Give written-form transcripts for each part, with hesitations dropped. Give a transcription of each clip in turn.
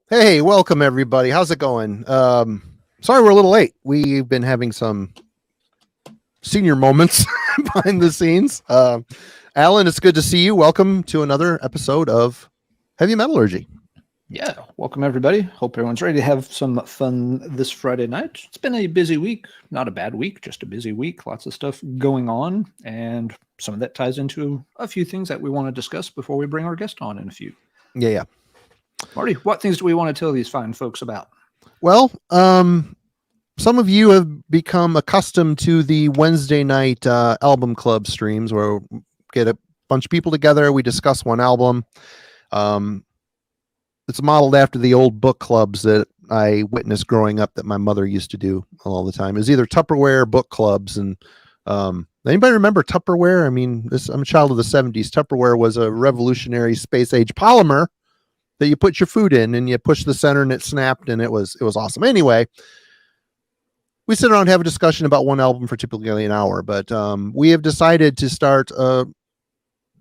Hey, welcome everybody. How's it going? Sorry we're a little late. We've been having some senior moments behind the scenes. Alan, it's good to see you. Welcome to another episode of Heavy Metallurgy. Yeah, welcome everybody. Hope everyone's ready to have some fun this Friday night. It's been a busy week, not a bad week, just a busy week. Lots of stuff going on, and some of that ties into a few things that we want to discuss before we bring our guest on in a few. Yeah. Marty, what things do we want to tell these fine folks about? Well, some of you have become accustomed to the Wednesday night album club streams where we get a bunch of people together. We discuss one album. It's modeled after the old book clubs that I witnessed growing up that my mother used to do all the time. It was either Tupperware or book clubs. And anybody remember Tupperware? I mean, I'm a child of the 70s. Tupperware was a revolutionary space age polymer that you put your food in and you push the center and it snapped, and it was awesome. Anyway, we sit around and have a discussion about one album for typically an hour, but we have decided to start the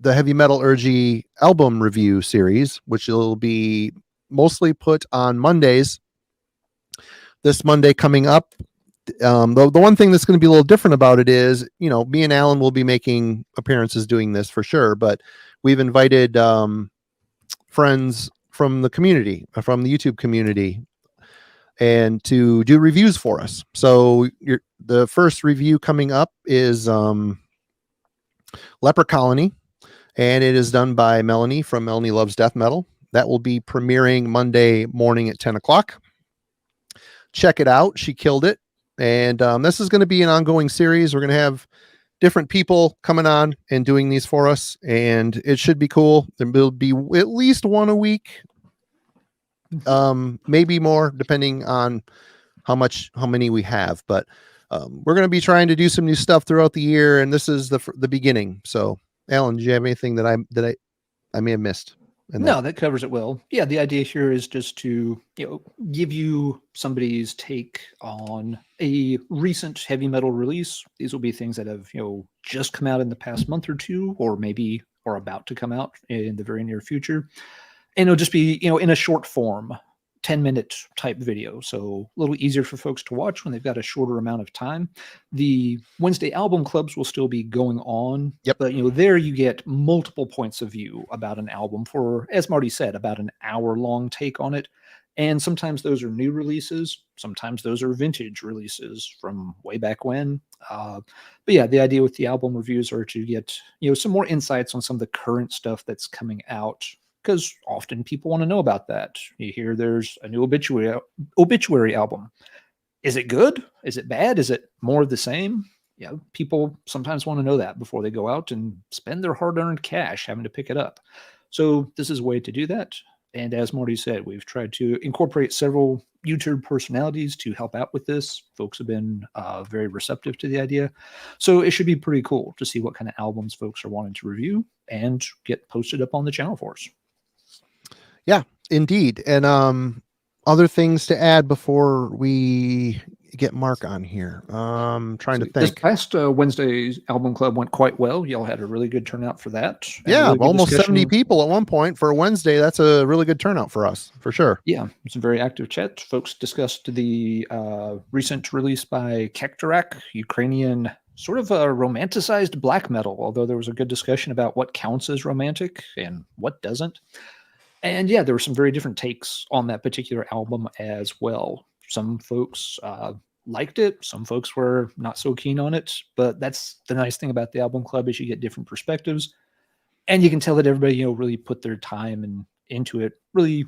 Heavy Metallurgy album review series, which will be mostly put on Mondays. This Monday coming up, the one thing that's going to be a little different about it is, me and Alan will be making appearances doing this for sure, but we've invited friends from the community, from the YouTube community, and to do reviews for us. So the first review coming up is Leper Colony, and it is done by Melanie from Melanie Loves Death Metal. That will be premiering Monday morning at 10 o'clock. Check it out. She killed it. And this is going to be an ongoing series. We're going to have different people coming on and doing these for us, and it should be cool. There will be at least one a week, maybe more, depending on how many we have. But we're going to be trying to do some new stuff throughout the year, and this is the beginning. So, Alan, do you have anything that I may have missed? No, that covers it well. Yeah, the idea here is just to give you somebody's take on a recent heavy metal release. These will be things that have just come out in the past month or two, or maybe are about to come out in the very near future. And it'll just be in a short form, 10-minute type video, so a little easier for folks to watch when they've got a shorter amount of time. The Wednesday album clubs will still be going on, but there you get multiple points of view about an album for, as Marty said, about an hour-long take on it. And sometimes those are new releases, sometimes those are vintage releases from way back when. But yeah, the idea with the album reviews are to get some more insights on some of the current stuff that's coming out, because often people want to know about that. You hear there's a new obituary album. Is it good? Is it bad? Is it more of the same? People sometimes want to know that before they go out and spend their hard-earned cash having to pick it up. So this is a way to do that. And as Marty said, we've tried to incorporate several YouTube personalities to help out with this. Folks have been very receptive to the idea. So it should be pretty cool to see what kind of albums folks are wanting to review and get posted up on the channel for us. Yeah, indeed. And other things to add before we get Mark on here. Trying to think. This past Wednesday's album club went quite well. Y'all had a really good turnout for that. Yeah, really almost 70 people at one point for a Wednesday. That's a really good turnout for us, for sure. Yeah, it's a very active chat. Folks discussed the recent release by Contreras, Ukrainian sort of a romanticized black metal, although there was a good discussion about what counts as romantic and what doesn't. And yeah, there were some very different takes on that particular album as well. Some folks liked it. Some folks were not so keen on it. But that's the nice thing about the album club, is you get different perspectives. And you can tell that everybody, really put their time into it, really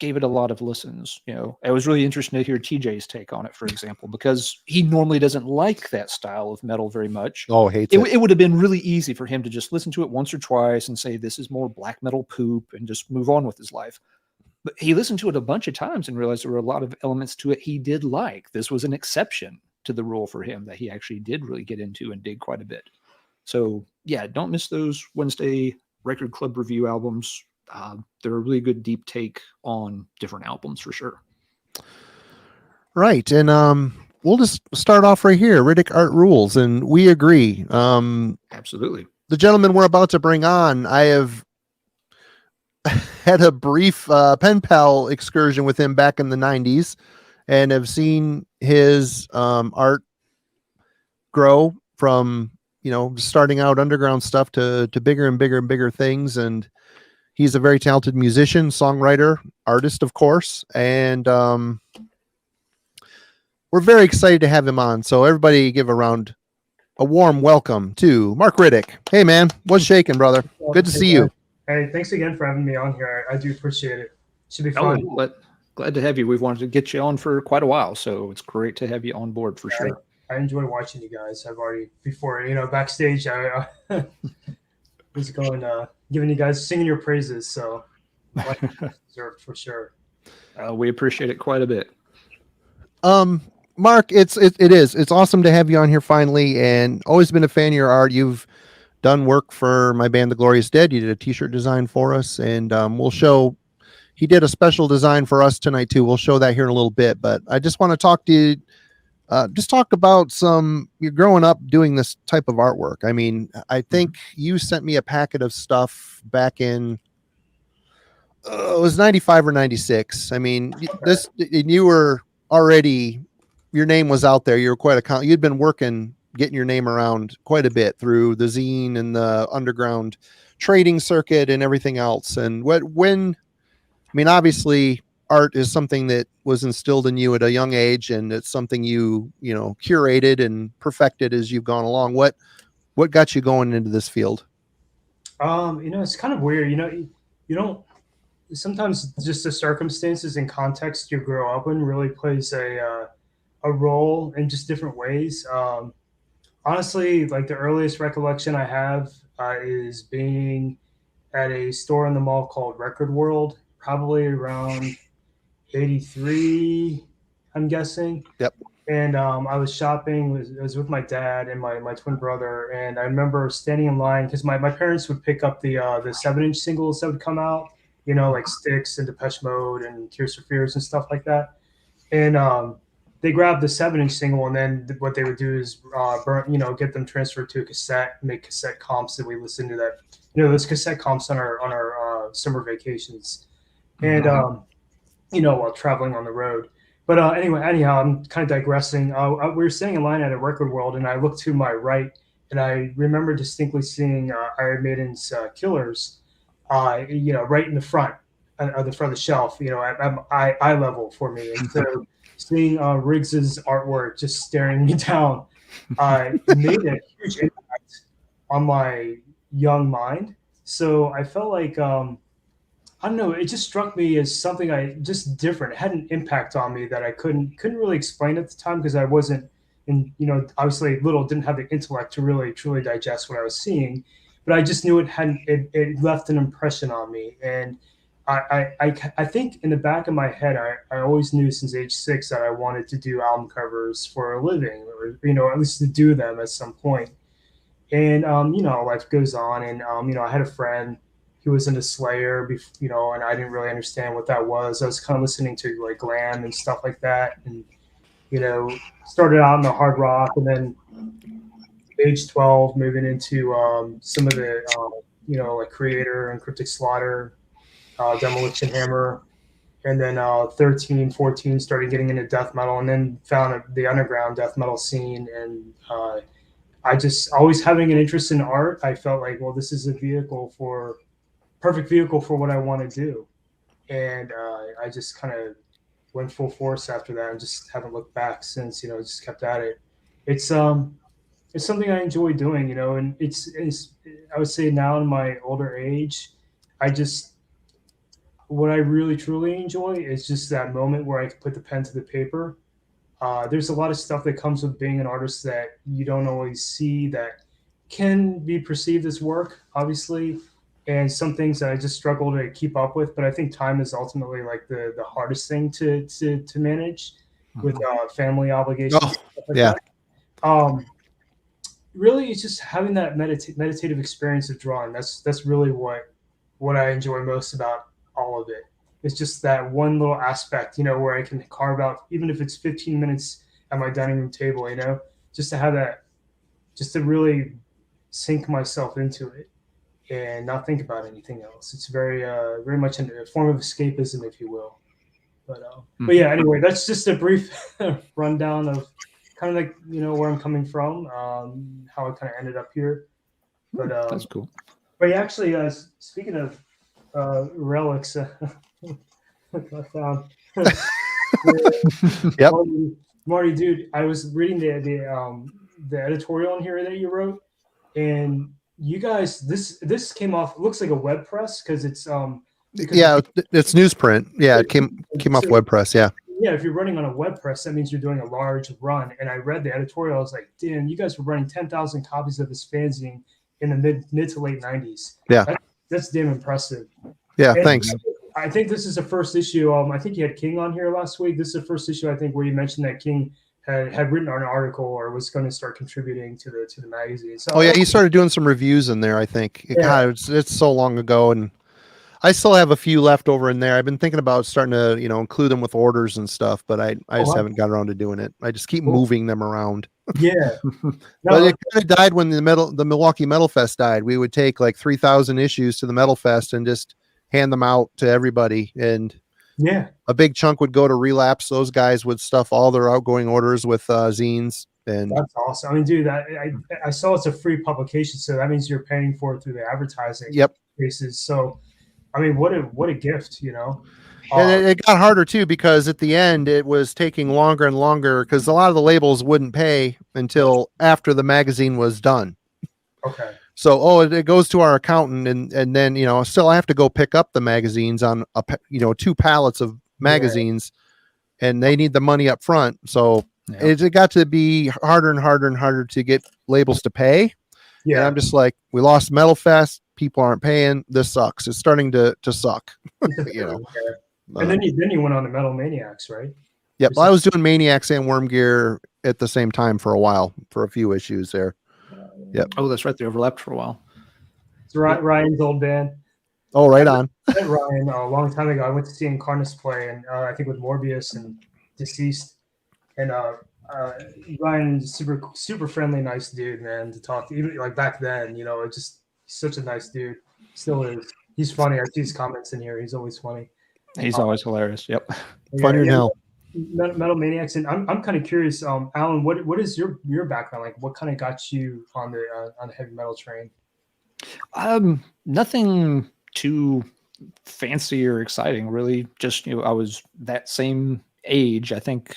gave it a lot of listens. It was really interesting to hear TJ's take on it, for example, because he normally doesn't like that style of metal very much. Oh, hates it. It would have been really easy for him to just listen to it once or twice and say, this is more black metal poop, and just move on with his life. But he listened to it a bunch of times and realized there were a lot of elements to it he did like. This was an exception to the rule for him that he actually did really get into and dig quite a bit. So yeah, don't miss those Wednesday record club review albums. They're a really good deep take on different albums for sure. Right. And we'll just start off right here. Riddick Art rules, and we agree. Absolutely. The gentleman we're about to bring on, I have had a brief pen pal excursion with him back in the 90s and have seen his art grow from, starting out underground stuff to bigger and bigger and bigger things. And he's a very talented musician, songwriter, artist, of course. And we're very excited to have him on. So everybody give a warm welcome to Mark Riddick. Hey, man. What's shaking, brother? Good to see you. Hey, thanks again for having me on here. I do appreciate it. Should be fun. Glad to have you. We've wanted to get you on for quite a while, so it's great to have you on board for sure. I enjoy watching you guys. I've already, before, backstage, I was going, giving you guys, singing your praises. So deserved for sure. We appreciate it quite a bit. Mark, it's awesome to have you on here finally, and always been a fan of your art. You've done work for my band, The Glorious Dead. You did a t-shirt design for us, and we'll show. He did a special design for us tonight too. We'll show that here in a little bit, but I just want to talk to you. Just talk about you're growing up doing this type of artwork. I mean, I think you sent me a packet of stuff back in, it was 95 or 96. I mean, you were already, your name was out there. You were you'd been working, getting your name around quite a bit through the zine and the underground trading circuit and everything else. And obviously art is something that was instilled in you at a young age, and it's something you curated and perfected as you've gone along. What got you going into this field? It's kind of weird. You don't, sometimes just the circumstances and context you grow up in really plays a role in just different ways. Honestly, like the earliest recollection I have is being at a store in the mall called Record World, probably around 83, I'm guessing. Yep. And I was shopping. I was with my dad and my twin brother, and I remember standing in line because my parents would pick up the 7-inch singles that would come out, like Styx and Depeche Mode and Tears for Fears and stuff like that. And they grabbed the 7-inch single, and then what they would do is get them transferred to a cassette, make cassette comps, and we listened to that. Those cassette comps on our summer vacations, and while traveling on the road. But anyhow, I'm kind of digressing. We were standing in line at a Record World, and I looked to my right, and I remember distinctly seeing Iron Maiden's Killers, right in the front of the shelf, at eye level for me. And so seeing Riggs's artwork just staring me down made a huge impact on my young mind. So I felt like I don't know, it just struck me as something just different. It had an impact on me that I couldn't really explain at the time, because I wasn't obviously didn't have the intellect to really truly digest what I was seeing, but I just knew it left an impression on me. And I think in the back of my head, I always knew since age 6 that I wanted to do album covers for a living, or at least to do them at some point. And life goes on, and I had a friend who was into Slayer, and I didn't really understand what that was. I was kind of listening to like glam and stuff like that, and started out in the hard rock, and then age 12 moving into some of the like Creator and Cryptic Slaughter, Demolition Hammer, and then 13, 14 started getting into death metal, and then found the underground death metal scene. And I just always having an interest in art, I felt like, well, this is a perfect vehicle for what I want to do. And I just kind of went full force after that, and just haven't looked back since. Just kept at it. It's something I enjoy doing, and it's I would say now in my older age, what I really truly enjoy is just that moment where I can put the pen to the paper. There's a lot of stuff that comes with being an artist that you don't always see that can be perceived as work, obviously, and some things that I just struggle to keep up with. But I think time is ultimately like the hardest thing to manage with family obligations. Oh, yeah. Really, it's just having that meditative experience of drawing. That's really what I enjoy most about all of it. It's just that one little aspect, where I can carve out, even if it's 15 minutes at my dining room table, just to have that, just to really sink myself into it. and not think about anything else. It's very much a form of escapism, if you will. But yeah, anyway, that's just a brief rundown of kind of like, where I'm coming from, how I kind of ended up here. But That's cool. But yeah, actually, speaking of relics, I found. Yep. Marty, dude, I was reading the editorial in here that you wrote, and you guys, this came off. It looks like a web press because it's it's newsprint. Yeah, it came off web press. Yeah. Yeah, if you're running on a web press, that means you're doing a large run. And I read the editorial. I was like, damn, you guys were running 10,000 copies of this fanzine in the mid to late 90s. Yeah, that's damn impressive. Yeah, and thanks. I think this is the first issue. I think you had King on here last week. This is the first issue, I think, where you mentioned that King had written an article or was going to start contributing to the magazine. So, he started doing some reviews in there, I think. Yeah. God, it's so long ago, and I still have a few left over in there. I've been thinking about starting to, include them with orders and stuff, but I just haven't got around to doing it. I just keep moving them around. Yeah. But it kind of died when the Milwaukee Metal Fest died. We would take like 3,000 issues to the Metal Fest and just hand them out to everybody. And yeah, a big chunk would go to Relapse. Those guys would stuff all their outgoing orders with zines. And that's awesome. I mean, dude, I saw it's a free publication, so that means you're paying for it through the advertising. Yep. Basis. So, I mean, what a gift, And it got harder too, because at the end it was taking longer and longer because a lot of the labels wouldn't pay until after the magazine was done. Okay. So, it goes to our accountant, and then still I have to go pick up the magazines on 2 pallets of magazines, and they need the money up front. So it got to be harder and harder and harder to get labels to pay. Yeah, and I'm just like, we lost Metal Fest. People aren't paying. This sucks. It's starting to suck. And then you went on to Metal Maniacs, right? Yep. I was doing Maniacs and Worm Gear at the same time for a while, for a few issues there. Yep. Oh, that's right. They overlapped for a while. It's Ryan's old band. Oh, right on. I met Ryan a long time ago. I went to see Incarnus play, and I think with Morbius and Deceased. And Ryan's super friendly, nice dude, man, to talk to. Even like back then, just such a nice dude. Still is. He's funny. I see his comments in here. He's always funny. He's always hilarious. Yep. Funnier now. Metal Maniacs, and I'm kind of curious, Alan, what is your background like? What kind of got you on the heavy metal train? Nothing too fancy or exciting, really. Just I was that same age. I think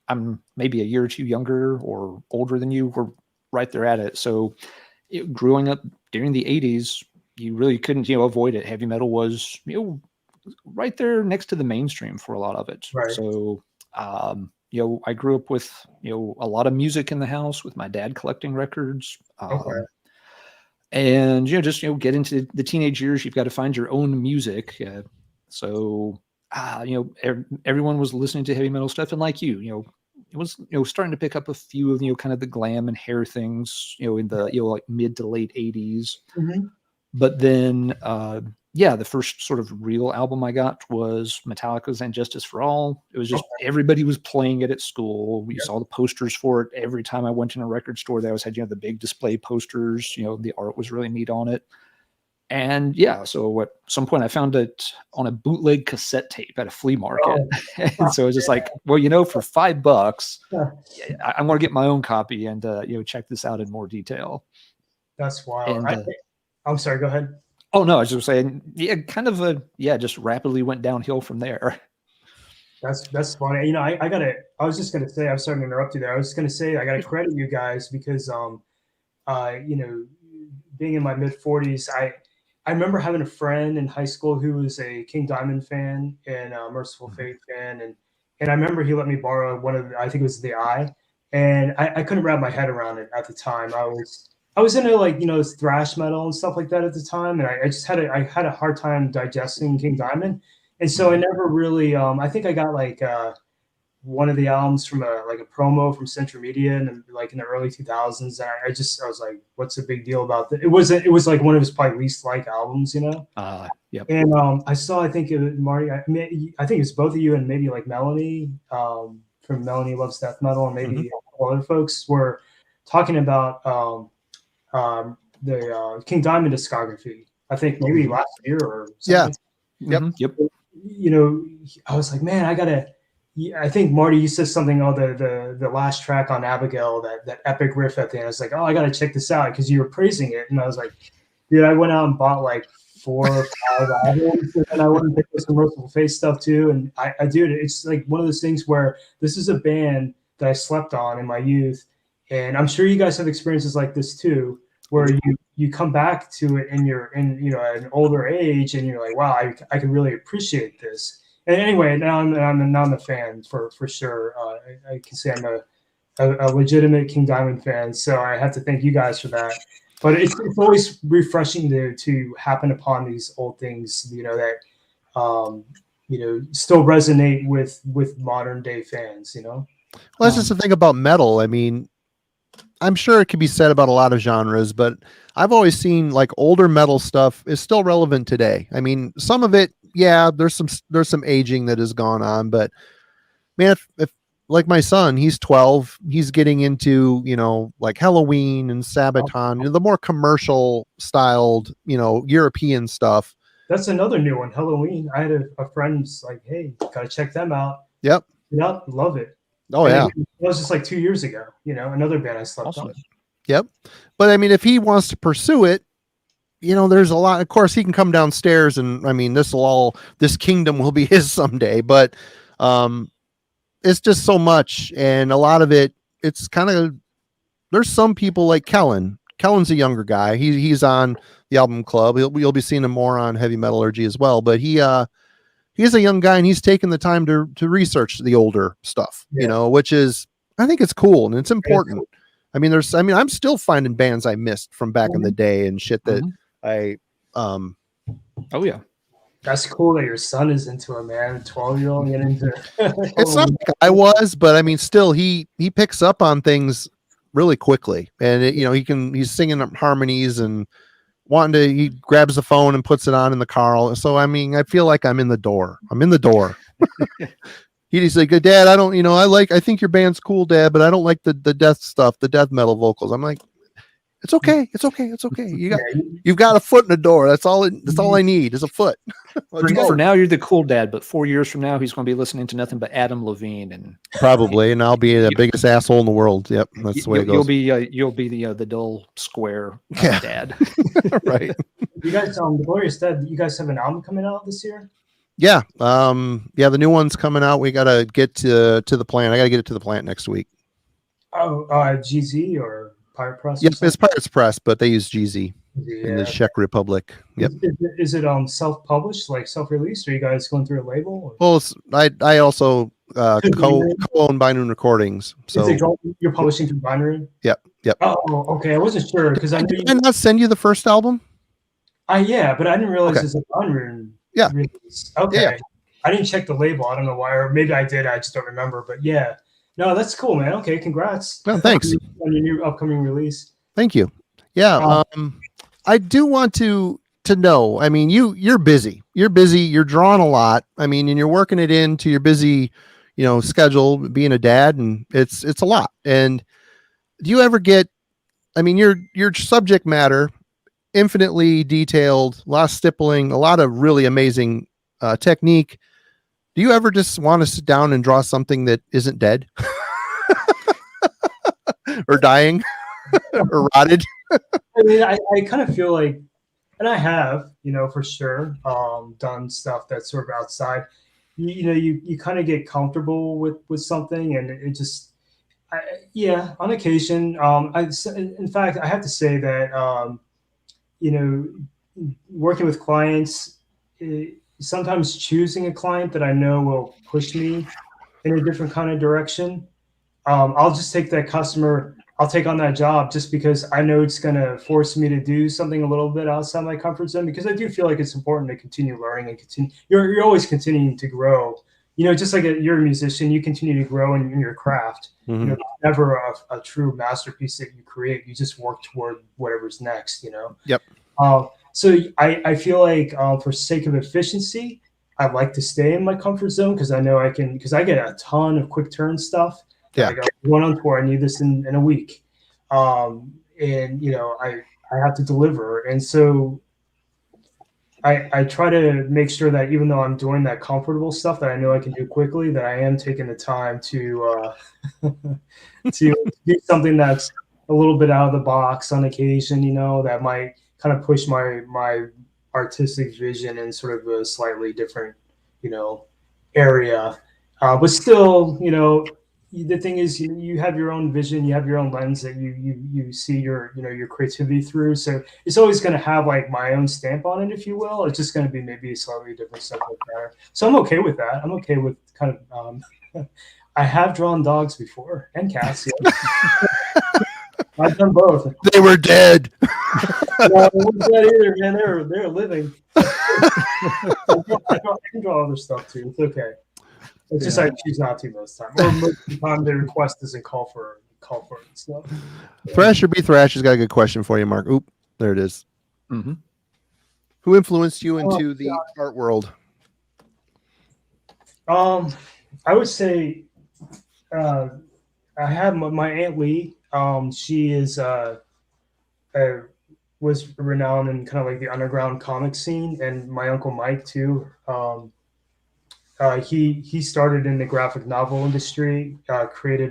I'm maybe a year or two younger or older than you. We're right there at it. So growing up during the 80s, you really couldn't avoid it. Heavy metal was right there next to the mainstream for a lot of it. Right. So, I grew up with, a lot of music in the house with my dad collecting records. And, just, get into the teenage years, you've got to find your own music. So, everyone was listening to heavy metal stuff. And like it was, starting to pick up a few of, kind of the glam and hair things, in the, like mid to late 80s. Mm-hmm. But then, the first sort of real album I got was Metallica's And Justice for All. It was just everybody was playing it at school. We saw the posters for it every time I went in a record store. They always had the big display posters. The art was really neat on it. And so at some point I found it on a bootleg cassette tape at a flea market. And so it was just like, well, for $5, I'm going to get my own copy and check this out in more detail. That's wild. And, I'm sorry, go ahead. Oh, no, I was just saying, just rapidly went downhill from there. That's funny. I was just going to say, I'm sorry to interrupt you there. I was just going to say, I got to credit you guys because, being in my mid 40s, I remember having a friend in high school who was a King Diamond fan and a Merciful Fate fan. And I remember he let me borrow one of I think it was The Eye. And I couldn't wrap my head around it at the time. I was into thrash metal and stuff like that at the time, and I just had a hard time digesting King Diamond, and so I never really. I think I got one of the albums from a promo from Central Media in the early 2000s, and I was like, what's the big deal about that? It was like one of his probably least liked albums, Yep. And I saw Marty. I think it was both of you and maybe Melanie from Melanie Loves Death Metal, and maybe other folks were talking about. King Diamond discography. I think maybe last year or Yeah. something. Yep. Yep. You know, I was like, man, I think Marty, you said something on the last track on Abigail, that epic riff at the end. I was like, oh, I gotta check this out because you were praising it, and I was like, dude, I went out and bought like 4 or 5 albums, and then I went and picked up some Merciful Fate stuff too. And I do it. It's like one of those things where this is a band that I slept on in my youth, and I'm sure you guys have experiences like this too, where you come back to it and you're in, you know, at an older age, and you're like, wow, I can really appreciate this. And anyway, now I'm a fan for sure. I can say I'm a legitimate King Diamond fan, so I have to thank you guys for that. But it's always refreshing to happen upon these old things, you know, that you know, still resonate with modern day fans, you know. Well, that's just the thing about metal. I mean, I'm sure it could be said about a lot of genres, but I've always seen like older metal stuff is still relevant today. I mean, some of it, yeah, there's some aging that has gone on, but man, if like my son, he's 12, he's getting into, you know, like Halloween and Sabaton, you know, the more commercial styled, you know, European stuff. That's another new one, Halloween. I had a friend's like, hey, gotta check them out. Yep. Yep, love it. Oh, yeah. It was just like 2 years ago, you know, another band I slept on. Yep. But I mean, if he wants to pursue it, you know, there's a lot. Of course, he can come downstairs and I mean, this kingdom will be his someday. But it's just so much. And a lot of it, it's kind of, there's some people like Kellen. Kellen's a younger guy. He's on the album club. You'll be seeing him more on Heavy Metallurgy as well. But he's a young guy and he's taken the time to research the older stuff, you know, which is, I think it's cool and it's important. Cool. I mean, I'm still finding bands I missed from back in the day and shit that oh yeah. That's cool that your son is into it, man. 12-year-old getting into it's not like I was, but I mean, still he picks up on things really quickly. And you know, he's singing harmonies and he grabs the phone and puts it on in the car. So I mean, I feel like I'm in the door. He's like, Dad, I don't, you know, I think your band's cool, Dad, but I don't like the death stuff, the death metal vocals. I'm like, it's okay. You've got a foot in the door. That's all I need is a foot. For now, you're the cool dad, but 4 years from now, he's going to be listening to nothing but Adam Levine and probably, and I'll be the biggest asshole in the world. Yep, that's the way it goes. You'll be the dull square dad, right? You guys, the Glorious Dead. You guys have an album coming out this year? Yeah, the new one's coming out. We got to get to the plant. I got to get it to the plant next week. Oh, GZ or Pirate Press? Yep, it's Pirates Press, but they use GZ in the Czech Republic. Yep. Is it self-published, like self-released? Or are you guys going through a label? Well, I also co-own Binary Recordings. So you're publishing through Binary? Yep. Oh, okay. I wasn't sure because did I not send you the first album? Yeah, but I didn't realize it's a Binary. Yeah. Release. Okay. Yeah. I didn't check the label. I don't know why, or maybe I did. I just don't remember. But yeah. No, that's cool, man. Okay, congrats. Well, thanks. On your new upcoming release. Thank you. Yeah. I do want to know. I mean, you're busy. You're drawing a lot. I mean, and you're working it into your busy, you know, schedule, being a dad, and it's a lot. And do you ever get, I mean, your subject matter, infinitely detailed, a lot of stippling, a lot of really amazing technique. Do you ever just want to sit down and draw something that isn't dead or dying or rotted? I mean, I kind of feel like, and I have, you know, for sure, done stuff that's sort of outside. You know, you kind of get comfortable with something, and it just, on occasion. In fact, I have to say that, you know, working with clients, sometimes choosing a client that I know will push me in a different kind of direction. I'll just take that customer. I'll take on that job just because I know it's going to force me to do something a little bit outside my comfort zone, because I do feel like it's important to continue learning and continue. You're always continuing to grow. You know, just like you're a musician, you continue to grow in your craft. Mm-hmm. You know, never a true masterpiece that you create. You just work toward whatever's next, you know? Yep. So I feel like for sake of efficiency, I'd like to stay in my comfort zone because I know I can, because I get a ton of quick turn stuff. Yeah. I go, going on tour, I need this in a week. And, you know, I have to deliver. And so I try to make sure that even though I'm doing that comfortable stuff that I know I can do quickly, that I am taking the time to to do something that's a little bit out of the box on occasion, that might kind of push my artistic vision in sort of a slightly different, area. But still, the thing is, you have your own vision, you have your own lens that you see your creativity through. So it's always going to have like my own stamp on it, if you will. It's just going to be maybe a slightly different subject matter. So I'm okay with that. I'm okay with kind of. I have drawn dogs before and cats. Yeah. I've done both. They were dead. No, they weren't dead either, man. They're living. I can draw other stuff too. It's okay. It's just I choose not to most of the time. Or most of the time, the request doesn't call for it. So. Thrasher B. Thrash has got a good question for you, Mark. Oop, there it is. Mm-hmm. Who influenced you into the art world? I would say I have my Aunt Lee. She is was renowned in kind of like the underground comic scene, and my Uncle Mike too. He started in the graphic novel industry, created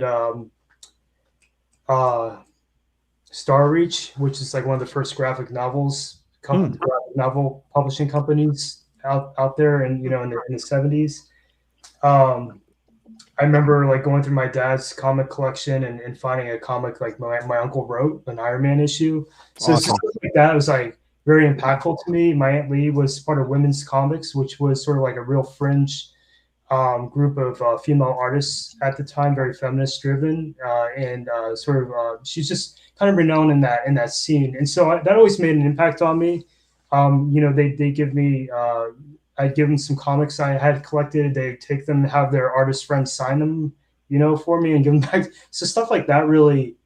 Star Reach, which is like one of the first graphic novels, graphic novel publishing companies out there, and in the 70s. I remember like going through my dad's comic collection and finding a comic like my uncle wrote, an Iron Man issue. So Awesome. stuff like that was like very impactful to me. My Aunt Lee was part of Women's Comics, which was sort of like a real fringe group of female artists at the time, very feminist driven, and she's just kind of renowned in that scene. And so that always made an impact on me. They give me. I'd give them some comics I had collected. They take them, have their artist friends sign them, for me and give them back. So stuff like that really,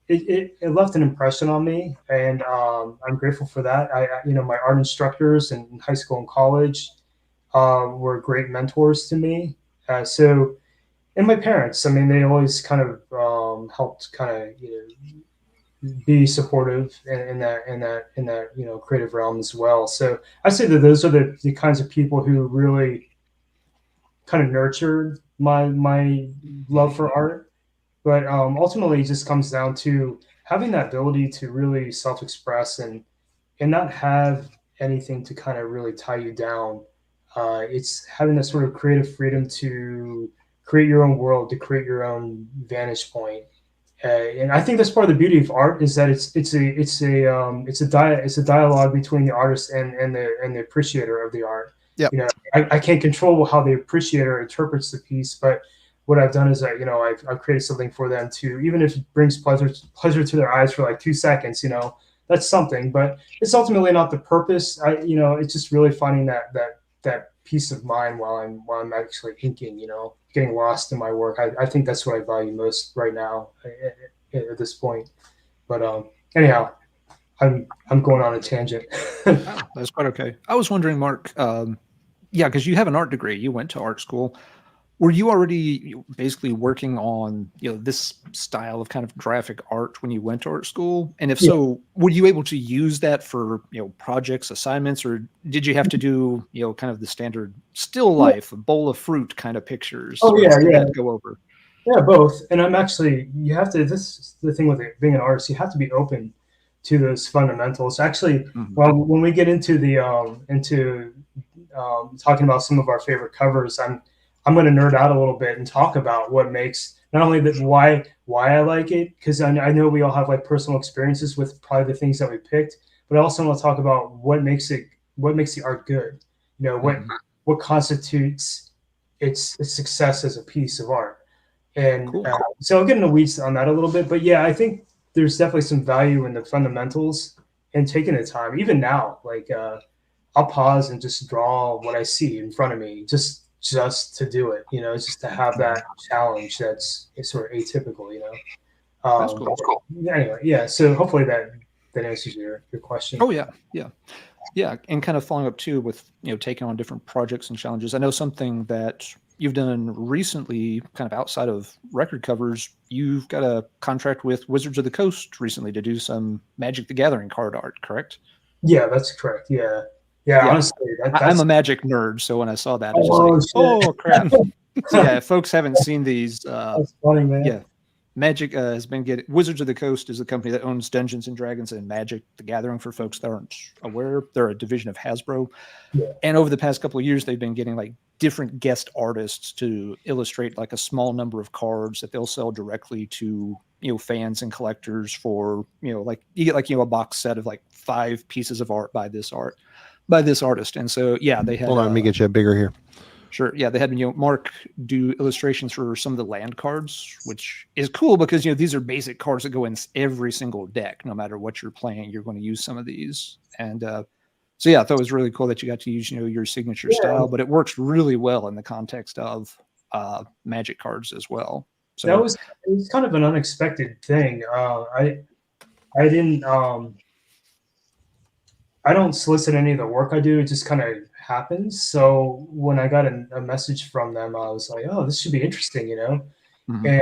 it left an impression on me, and I'm grateful for that. My art instructors in high school and college were great mentors to me. And my parents, I mean, they always kind of helped kind of be supportive in that creative realm as well. So I say that those are the kinds of people who really kind of nurtured my love for art. But ultimately, it just comes down to having that ability to really self-express and not have anything to kind of really tie you down. It's having that sort of creative freedom to create your own world, to create your own vantage point. And I think that's part of the beauty of art, is that it's a dialogue between the artist and the appreciator of the art. Yep. I can't control how the appreciator interprets the piece, but what I've done is I've created something for them to, even if it brings pleasure to their eyes for like 2 seconds, that's something. But it's ultimately not the purpose. It's just really finding that peace of mind while I'm actually inking, getting lost in my work. I think that's what I value most right now at this point. But anyhow, I'm going on a tangent. Oh, that's quite okay. I was wondering, Mark, because you have an art degree, you went to art school. Were you already basically working on this style of kind of graphic art when you went to art school? And if so, were you able to use that for projects, assignments, or did you have to do kind of the standard still life, a bowl of fruit kind of pictures? Oh yeah. Go over. Yeah, both. And I'm actually, you have to. This is the thing with being an artist. You have to be open to those fundamentals. Actually, when we get into the talking about some of our favorite covers, I'm going to nerd out a little bit and talk about what makes not only why I like it, because I know we all have like personal experiences with probably the things that we picked, but I also want to talk about what makes the art good. What constitutes its success as a piece of art. And cool. So I'll get in the weeds on that a little bit, but yeah, I think there's definitely some value in the fundamentals and taking the time. Even now, like I'll pause and just draw what I see in front of me, just to do it, just to have that challenge that's sort of atypical, That's cool. Anyway, yeah. So hopefully that answers your question. Oh yeah. And kind of following up too with taking on different projects and challenges. I know something that you've done recently, kind of outside of record covers, you've got a contract with Wizards of the Coast recently to do some Magic the Gathering card art, correct? Yeah, that's correct. Yeah. Honestly, that's I'm a Magic nerd, so when I saw that, I was oh, just like, shit. "Oh crap!" So yeah, if folks haven't seen these, That's funny, man. yeah, Magic has been getting Wizards of the Coast is the company that owns Dungeons and Dragons and Magic the Gathering. For folks that aren't aware, they're a division of Hasbro. Yeah. And over the past couple of years, they've been getting like different guest artists to illustrate like a small number of cards that they'll sell directly to fans and collectors for like you get like a box set of like 5 pieces of art by this artist. And so yeah, they had Hold on, let me get you bigger here. Sure. Yeah, they had Mark do illustrations for some of the land cards, which is cool because these are basic cards that go in every single deck. No matter what you're playing, you're going to use some of these. And so yeah, I thought it was really cool that you got to use your signature style, but it works really well in the context of Magic cards as well. So it was kind of an unexpected thing. I didn't I don't solicit any of the work I do. It just kind of happens. So when I got a message from them, I was like, oh, this should be interesting, Mhm. And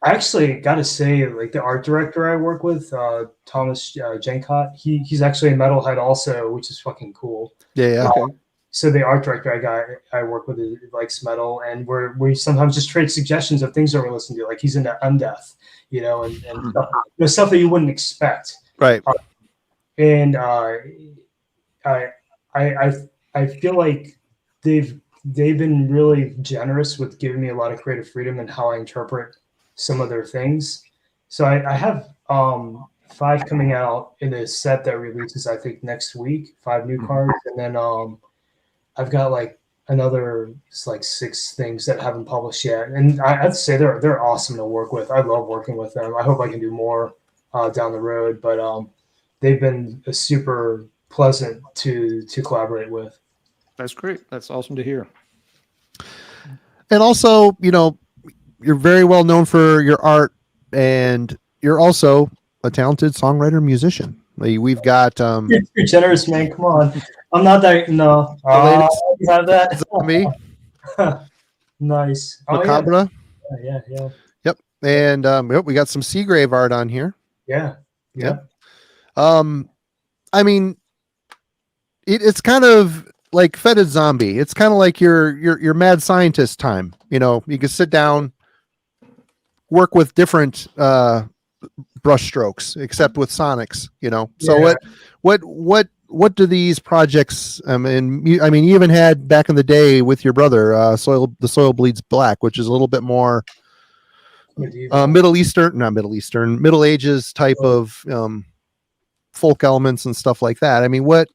I actually got to say, like the art director I work with, Thomas Jenkott, he's actually a metalhead also, which is fucking cool. Yeah. Okay. So the art director I work with likes metal, and we sometimes just trade suggestions of things that we're listening to. Like he's into Undeath, and stuff that you wouldn't expect. Right. And I feel like they've been really generous with giving me a lot of creative freedom in how I interpret some of their things. So I have 5 coming out in a set that releases I think next week, 5 new cards, and then I've got like another like 6 things that haven't published yet, and I'd say they're awesome to work with. I love working with them. I hope I can do more down the road, but they've been super pleasant to collaborate with. That's great. That's awesome to hear. And also, you're very well known for your art, and you're also a talented songwriter musician. We've got You're generous, man. Come on. I'm not that. No. You have that. me. Nice. Macabre. Yeah. Yep. And we got some Seagrave art on here. Yeah. I mean, it's kind of like Fetid Zombie. It's kind of like your mad scientist time. You can sit down, work with different brush strokes, except with sonics. So Yeah. what do these projects? I mean, you even had back in the day with your brother, the Soil Bleeds Black, which is a little bit more Middle Ages type of folk elements and stuff like that. I mean, what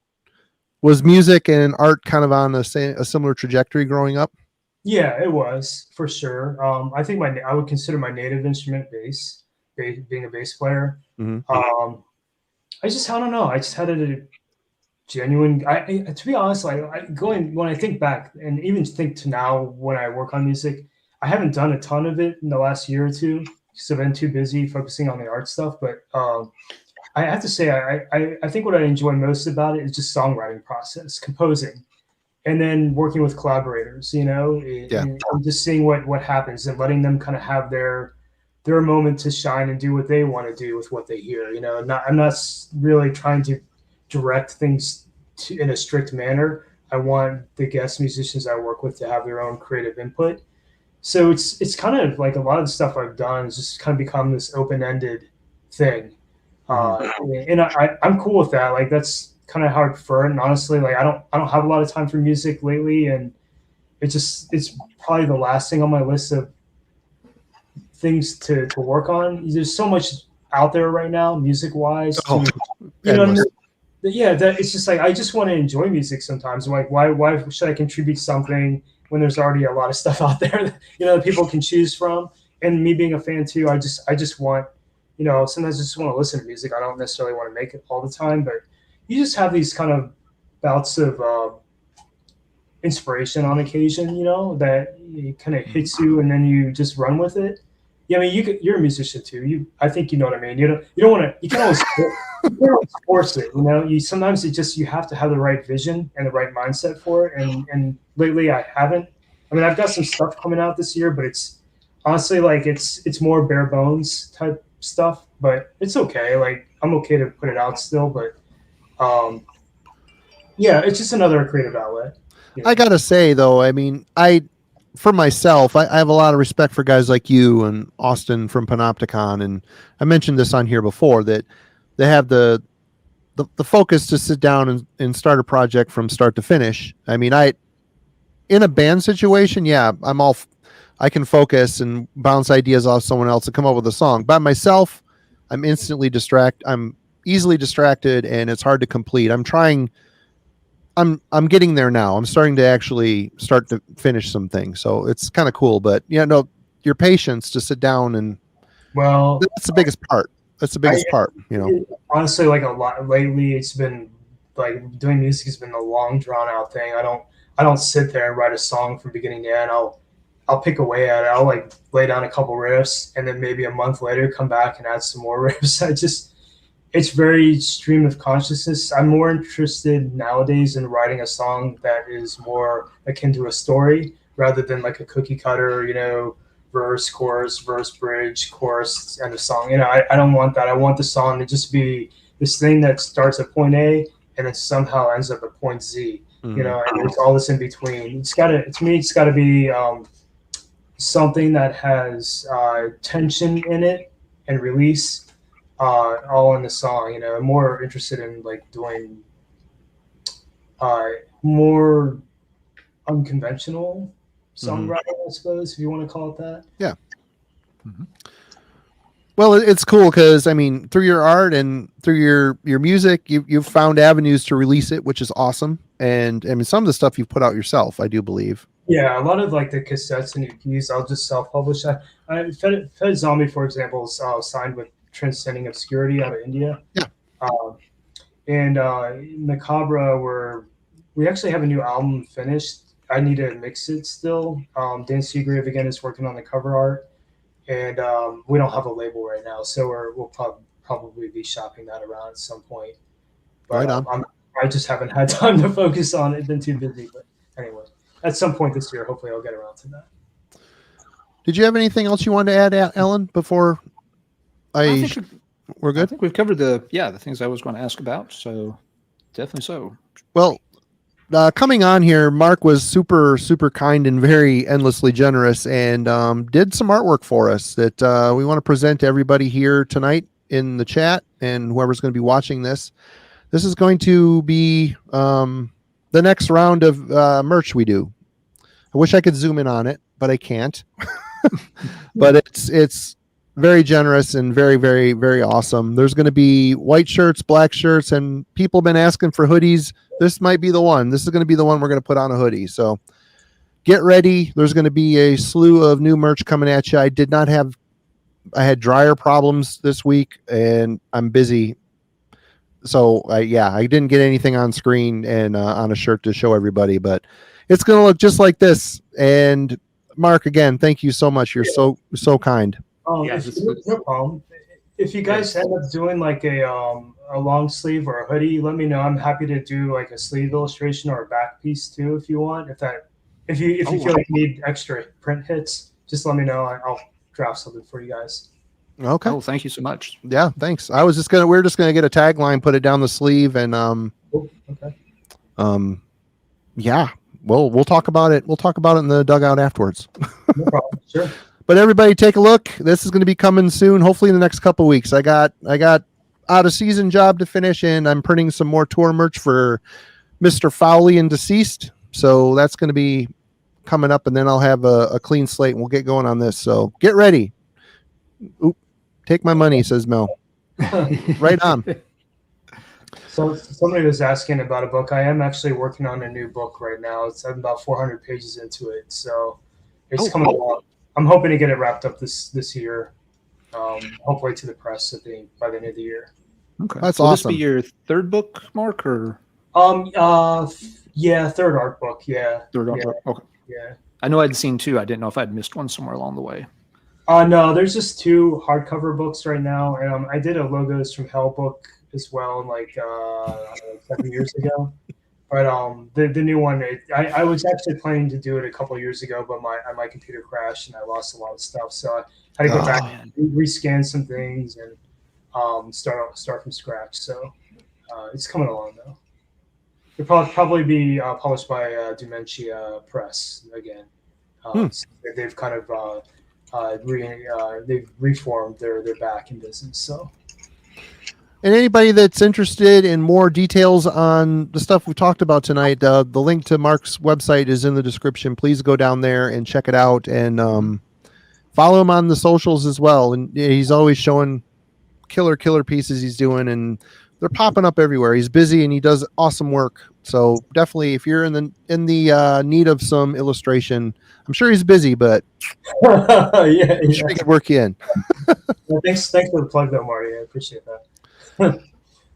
was music and art kind of on a similar trajectory growing up? Yeah, it was for sure. I think I would consider my native instrument bass, being a bass player. Mm-hmm. I don't know. I just had a genuine. To be honest, when I think back and even think to now when I work on music, I haven't done a ton of it in the last year or two because I've been too busy focusing on the art stuff. But I have to say, I think what I enjoy most about it is just songwriting process, composing, and then working with collaborators. And just seeing what happens and letting them kind of have their moment to shine and do what they want to do with what they hear. I'm not really trying to direct things in a strict manner. I want the guest musicians I work with to have their own creative input. So it's kind of like a lot of the stuff I've done has just kind of become this open-ended thing. And I'm cool with that. Like that's kind of how I prefer it. And honestly, like I don't have a lot of time for music lately, and it's probably the last thing on my list of things to work on. There's so much out there right now, music wise. Yeah, it's just like I just want to enjoy music sometimes. Like why should I contribute something when there's already a lot of stuff out there that people can choose from? And me being a fan too, I just want sometimes I just want to listen to music. I don't necessarily want to make it all the time, but you just have these kind of bouts of inspiration on occasion, that it kind of hits you and then you just run with it. Yeah, I mean, you're a musician too. I think you know what I mean. You don't want to. You can always force it. Sometimes you have to have the right vision and the right mindset for it. And lately I haven't. I mean, I've got some stuff coming out this year, but it's honestly like it's more bare bones type stuff, but it's okay. Like I'm okay to put it out still, but yeah, it's just another creative outlet. You know? I gotta say though, I mean, for myself, I have a lot of respect for guys like you and Austin from Panopticon, and I mentioned this on here before that they have the focus to sit down and start a project from start to finish. I mean, in a band situation, yeah, I can focus and bounce ideas off someone else and come up with a song. By myself, I'm easily distracted, and it's hard to complete. I'm getting there now. I'm starting to actually start to finish some things. So it's kind of cool, but no, your patience to sit down and that's the biggest part. That's the biggest part, Honestly, like a lot lately, it's been like doing music has been a long drawn out thing. I don't sit there and write a song from beginning to end. I'll pick away at it. I'll like lay down a couple riffs and then maybe a month later come back and add some more riffs. It's very stream of consciousness. I'm more interested nowadays in writing a song that is more akin to a story rather than like a cookie cutter, verse, chorus, bridge, chorus, and a song. I don't want that. I want the song to just be this thing that starts at point A and then somehow ends up at point Z. And there's all this in between. It's gotta be something that has tension in it and release. All in the song. I'm more interested in like doing more unconventional songwriting, I suppose, if you want to call it that. Yeah. Mm-hmm. Well, it's cool because I mean, through your art and through your music, you've found avenues to release it, which is awesome. And I mean, some of the stuff you've put out yourself, I do believe. Yeah, a lot of like the cassettes and EPs, I'll just self-publish. Fed Zombie, for example, is signed with Transcending Obscurity out of India. Yeah. And Macabre, we actually have a new album finished. I need to mix it still. Dan Seagrave again is working on the cover art, and we don't have a label right now, so we'll probably be shopping that around at some point. But right on. I just haven't had time to focus on it. Been too busy. But anyway, at some point this year, hopefully I'll get around to that. Did you have anything else you wanted to add, Ellen, before we're good? I think we've covered the things I was going to ask about. So definitely so. Well, coming on here, Mark was super, super kind and very endlessly generous and did some artwork for us that we want to present to everybody here tonight in the chat and whoever's going to be watching this. This is going to be the next round of merch we do. I wish I could zoom in on it, but I can't. But it's very generous and very, very, very awesome. There's going to be white shirts, black shirts, and people have been asking for hoodies. This might be the one. This is going to be the one we're going to put on a hoodie. So get ready. There's going to be a slew of new merch coming at you. I had dryer problems this week and I'm busy. So I didn't get anything on screen and on a shirt to show everybody, but it's going to look just like this. And Mark, again, thank you so much. You're so kind. No problem. If you guys end up doing like a long sleeve or a hoodie, let me know. I'm happy to do like a sleeve illustration or a back piece too, if you want. If you feel like you need extra print hits, just let me know. I'll draft something for you guys. Okay. Oh, thank you so much. Yeah, thanks. We're just gonna get a tagline, put it down the sleeve, and okay. Yeah. Well, we'll talk about it. We'll talk about it in the dugout afterwards. No problem. Sure. But everybody take a look. This is going to be coming soon, hopefully in the next couple of weeks. I got out of season job to finish, and I'm printing some more tour merch for Mr. Fowley and Deceased. So that's going to be coming up, and then I'll have a clean slate, and we'll get going on this. So get ready. Oop, take my money, says Mel. Right on. So somebody was asking about a book. I am actually working on a new book right now. I'm about 400 pages into it, so it's coming along. I'm hoping to get it wrapped up this year, hopefully to the press by the end of the year. Okay, that's Will awesome. This be your third book, Mark, or? Yeah, third art book. Yeah, Third art book. Okay. Yeah. I know I'd seen two. I didn't know if I'd missed one somewhere along the way. No, there's just two hardcover books right now, and I did a Logos from Hell book as well, like 7 years ago. But the new one, I was actually planning to do it a couple of years ago, but my computer crashed and I lost a lot of stuff. So I had to go Oh, back, man. rescan some things, and start from scratch. So it's coming along though. It'll probably be published by Dementia Press again. So they've kind of they've reformed their back in business. So. And anybody that's interested in more details on the stuff we talked about tonight, the link to Mark's website is in the description. Please go down there and check it out, and follow him on the socials as well. And he's always showing killer pieces he's doing, and they're popping up everywhere. He's busy and he does awesome work. So definitely, if you're in the need of some illustration, I'm sure he's busy, but Yeah. I'm sure he could work you in. Well, thanks for the plug, though, Marty. I appreciate that.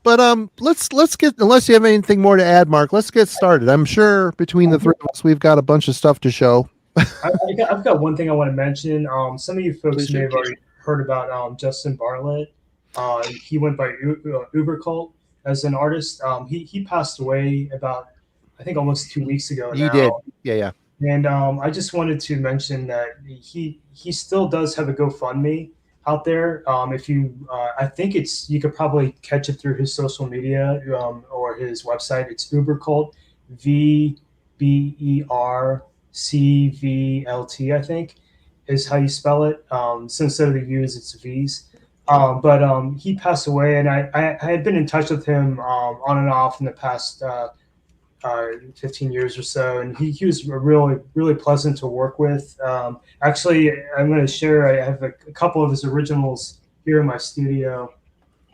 But let's get, unless you have anything more to add, Mark, let's get started. I'm sure between the three of us, we've got a bunch of stuff to show. I've got one thing I want to mention. Some of you folks Please may do. have already heard about Justin Bartlett. He went by Uber Cult as an artist. He passed away about, I think, almost 2 weeks ago He now. did. Yeah. And I just wanted to mention that he still does have a GoFundMe out there. If you, I think you could probably catch it through his social media or his website. It's Ubercult, VBERCVLT, I think, is how you spell it. So instead of the U's, it's V's. But he passed away, and I had been in touch with him on and off in the past 15 years or so, and he was really pleasant to work with. Actually, I'm going to share, I have a couple of his originals here in my studio,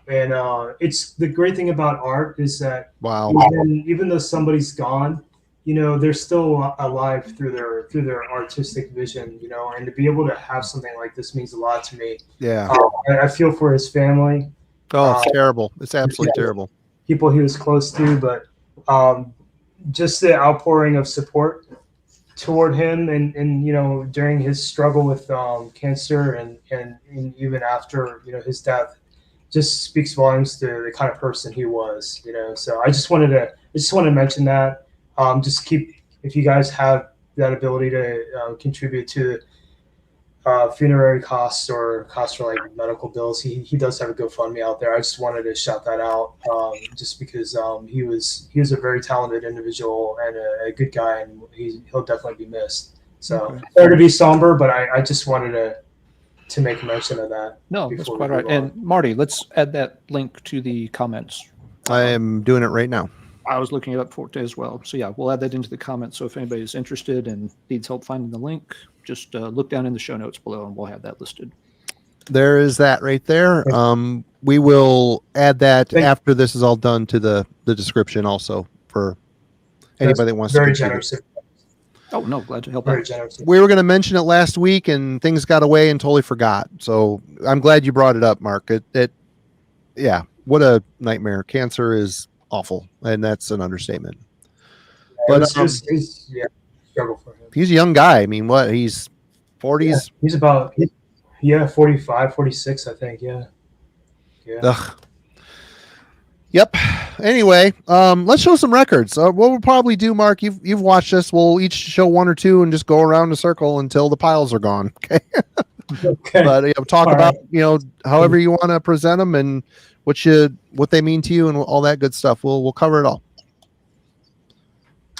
and it's the great thing about art is that Wow. even though somebody's gone, they're still alive through their artistic vision, and to be able to have something like this means a lot to me. Yeah. I feel for his family, Oh, it's terrible. It's absolutely terrible. people he was close to, but just the outpouring of support toward him and during his struggle with cancer and even after his death just speaks volumes to the kind of person he was. So I just wanted to mention that. If you guys have that ability to contribute to funerary costs or costs for like medical bills, he does have a GoFundMe out there. I just wanted to shout that out, just because he was a very talented individual and a good guy, and he'll definitely be missed. So sorry to be somber, but I just wanted to make mention of that. No, that's quite right. And Marty, let's add that link to the comments. I am doing it right now. I was looking it up for it as well. So yeah, we'll add that into the comments. So if anybody's interested and needs help finding the link, just look down in the show notes below and we'll have that listed. There is that right there. We will add that after this is all done to the description also for anybody that wants to. Very generous. Oh no, glad to help Very out. generous. We were going to mention it last week and things got away and totally forgot. So I'm glad you brought it up, Mark. Yeah, what a nightmare. Cancer is awful, and that's an understatement. But Struggle for him. he's a young guy. I mean, what, he's 40s? Yeah, he's about 45, 46, I think. Yeah. Ugh. Yep. Anyway, let's show some records. What we'll probably do, Mark, you've watched this. We'll each show one or two and just go around the circle until the piles are gone. Okay. Okay. But talk All about right. however you want to present them and what they mean to you and all that good stuff. We'll cover it all.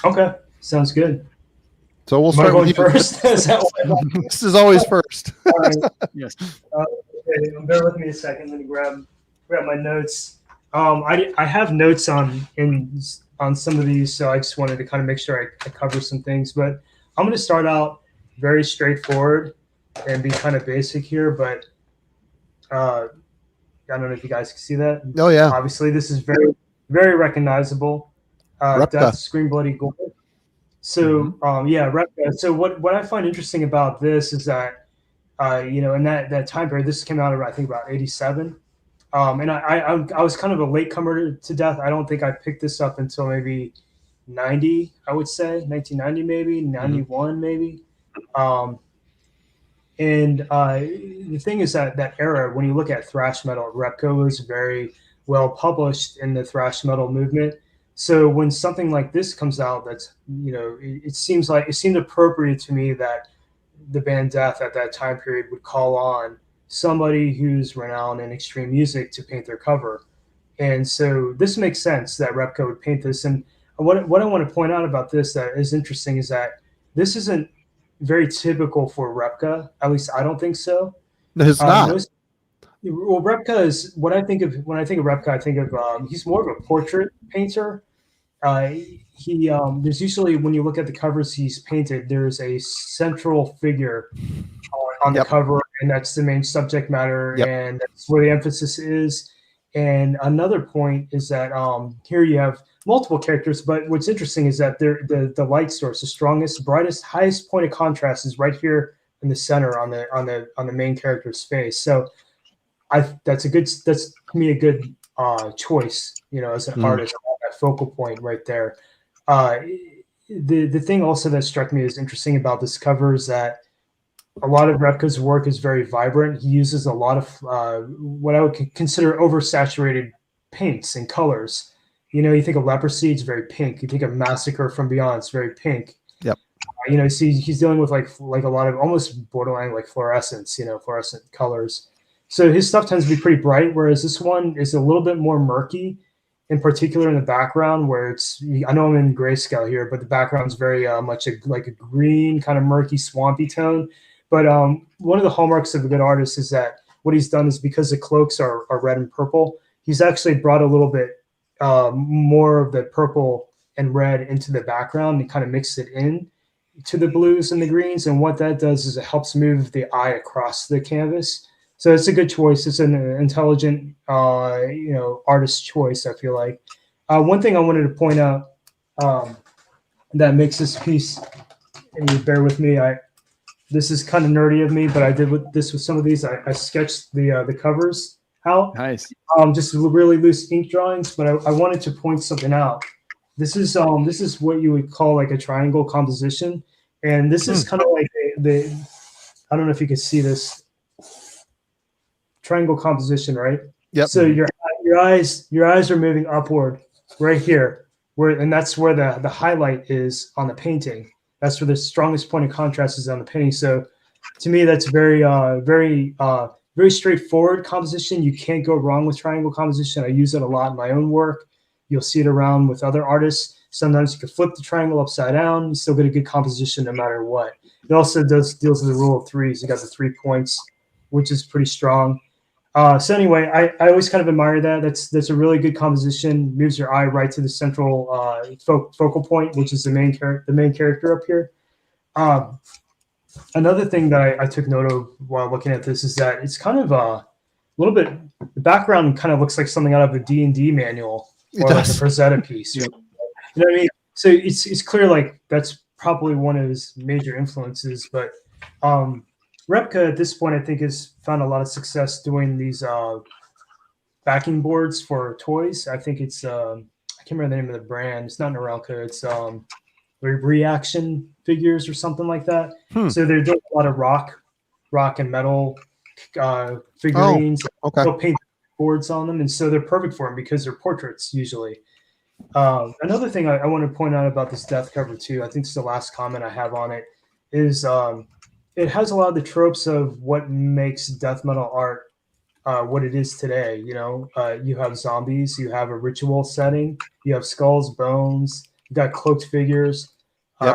Okay. Sounds good. So we'll Am I start with going you. first? Is that what This is always first. All right. Yes. Okay, bear with me a second. Let me grab my notes. I have notes on some of these, so I just wanted to kind of make sure I cover some things. But I'm going to start out very straightforward and be kind of basic here. But I don't know if you guys can see that. Oh yeah. Obviously, this is very, very recognizable. Death, Scream, Bloody Gore. So Repka. So what I find interesting about this is that in that time period, this came out I think about 87. And I was kind of a latecomer to Death. I don't think I picked this up until maybe 90, I would say 1990, maybe 91, maybe. And the thing is that era, when you look at thrash metal, Repka was very well published in the thrash metal movement. So when something like this comes out, that's, you know, it seemed appropriate to me that the band Death at that time period would call on somebody who's renowned in extreme music to paint their cover. And so this makes sense that Repka would paint this. And what I want to point out about this that is interesting is that this isn't very typical for Repka. At least I don't think so. It's not. Well, Repka is what I think of when I think of Repka. I think of he's more of a portrait painter. There's usually, when you look at the covers he's painted, there's a central figure on the cover, and that's the main subject matter, and that's where the emphasis is. And another point is that here you have multiple characters, but what's interesting is that the light source, the strongest, brightest, highest point of contrast is right here in the center on the main character's face. So that's to me a good choice, you know, as an artist, that focal point right there. The thing also that struck me as interesting about this cover is that a lot of Repka's work is very vibrant. He uses a lot of what I would consider oversaturated paints and colors. You know, you think of Leprosy, it's very pink. You think of Massacre from Beyond, it's very pink. Yep. You know, see, he's dealing with like a lot of almost borderline like fluorescence, you know, fluorescent colors. So his stuff tends to be pretty bright, whereas this one is a little bit more murky, in particular in the background, where it's, I know I'm in grayscale here, but the background's very much like a green, kind of murky, swampy tone. But one of the hallmarks of a good artist is that what he's done is, because the cloaks are red and purple, he's actually brought a little bit more of the purple and red into the background and kind of mixed it in to the blues and the greens. And what that does is it helps move the eye across the canvas. So it's a good choice. It's an intelligent, you know, artist choice, I feel like. One thing I wanted to point out that makes this piece, and you bear with me, this is kind of nerdy of me, but I did this with some of these. I sketched the covers out. Nice. Just really loose ink drawings, but I wanted to point something out. This is what you would call like a triangle composition, and this is kind of like I don't know if you can see this triangle composition, right? Yep. So your eyes are moving upward right here, and that's where the highlight is on the painting. That's where the strongest point of contrast is on the painting. So to me, that's very straightforward composition. You can't go wrong with triangle composition. I use it a lot in my own work. You'll see it around with other artists. Sometimes you can flip the triangle upside down. You still get a good composition no matter what. It also deals with the rule of threes. You got the 3 points, which is pretty strong. So anyway, I always kind of admire that. That's a really good composition. Moves your eye right to the central focal point, which is the main character up here. Another thing that I took note of while looking at this is that it's kind of a little bit. The background kind of looks like something out of a D&D manual or like a Rosetta piece. You know what I mean? So it's clear like that's probably one of his major influences, but. Repka at this point, I think, has found a lot of success doing these backing boards for toys. I think it's I can't remember the name of the brand. It's not Norelco. It's Reaction Figures or something like that. So they're doing a lot of rock and metal figurines. They'll paint boards on them, and so they're perfect for them because they're portraits usually. Another thing I want to point out about this Death cover too, I think it's the last comment I have on it, is it has a lot of the tropes of what makes death metal art what it is today. You know, you have zombies, you have a ritual setting, you have skulls, bones, you got cloaked figures, you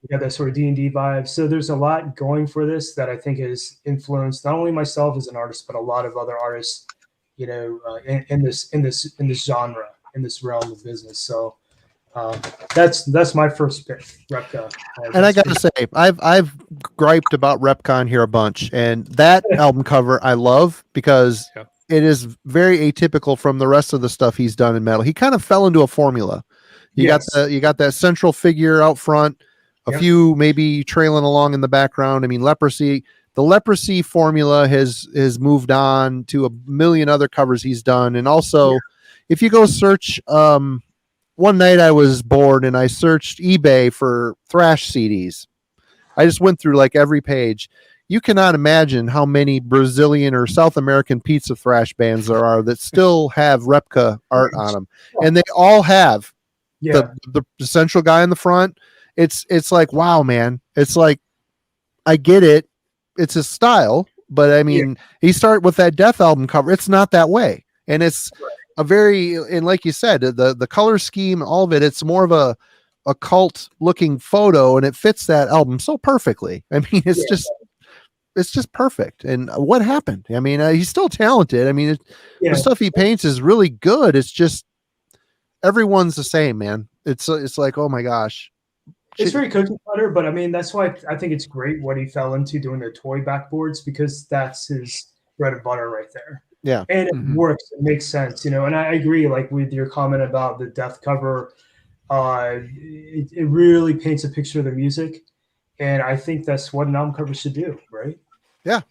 got that sort of D&D vibe. So there's a lot going for this that I think has influenced not only myself as an artist, but a lot of other artists, you know, in this genre, in this realm of business. So that's my first pick, Repka. And I got to say, I've griped about Repka on here a bunch, and that album cover I love because it is very atypical from the rest of the stuff he's done in metal. He kind of fell into a formula. You got that central figure out front, a few maybe trailing along in the background. I mean, the Leprosy formula has moved on to a million other covers he's done, and also if you go search. One night I was bored and I searched eBay for thrash CDs. I just went through like every page. You cannot imagine how many Brazilian or South American pizza thrash bands there are that still have Repka art on them. And they all have Yeah. the central guy in the front. It's like, wow, man. It's like, I get it. It's his style, but I mean, he started with that Death album cover. It's not that way. And it's a very, and like you said, the color scheme, all of it, it's more of a cult looking photo, and it fits that album so perfectly. I mean, it's just perfect. And what happened? I mean, he's still talented. I mean, the stuff he paints is really good. It's just, everyone's the same, man. It's like, oh my gosh. It's very cookie cutter, but I mean, that's why I think it's great what he fell into doing the toy backboards, because that's his bread and butter right there. Yeah. And it works. It makes sense, and I agree, like with your comment about the Death cover, it really paints a picture of the music. And I think that's what an album cover should do, right? Yeah.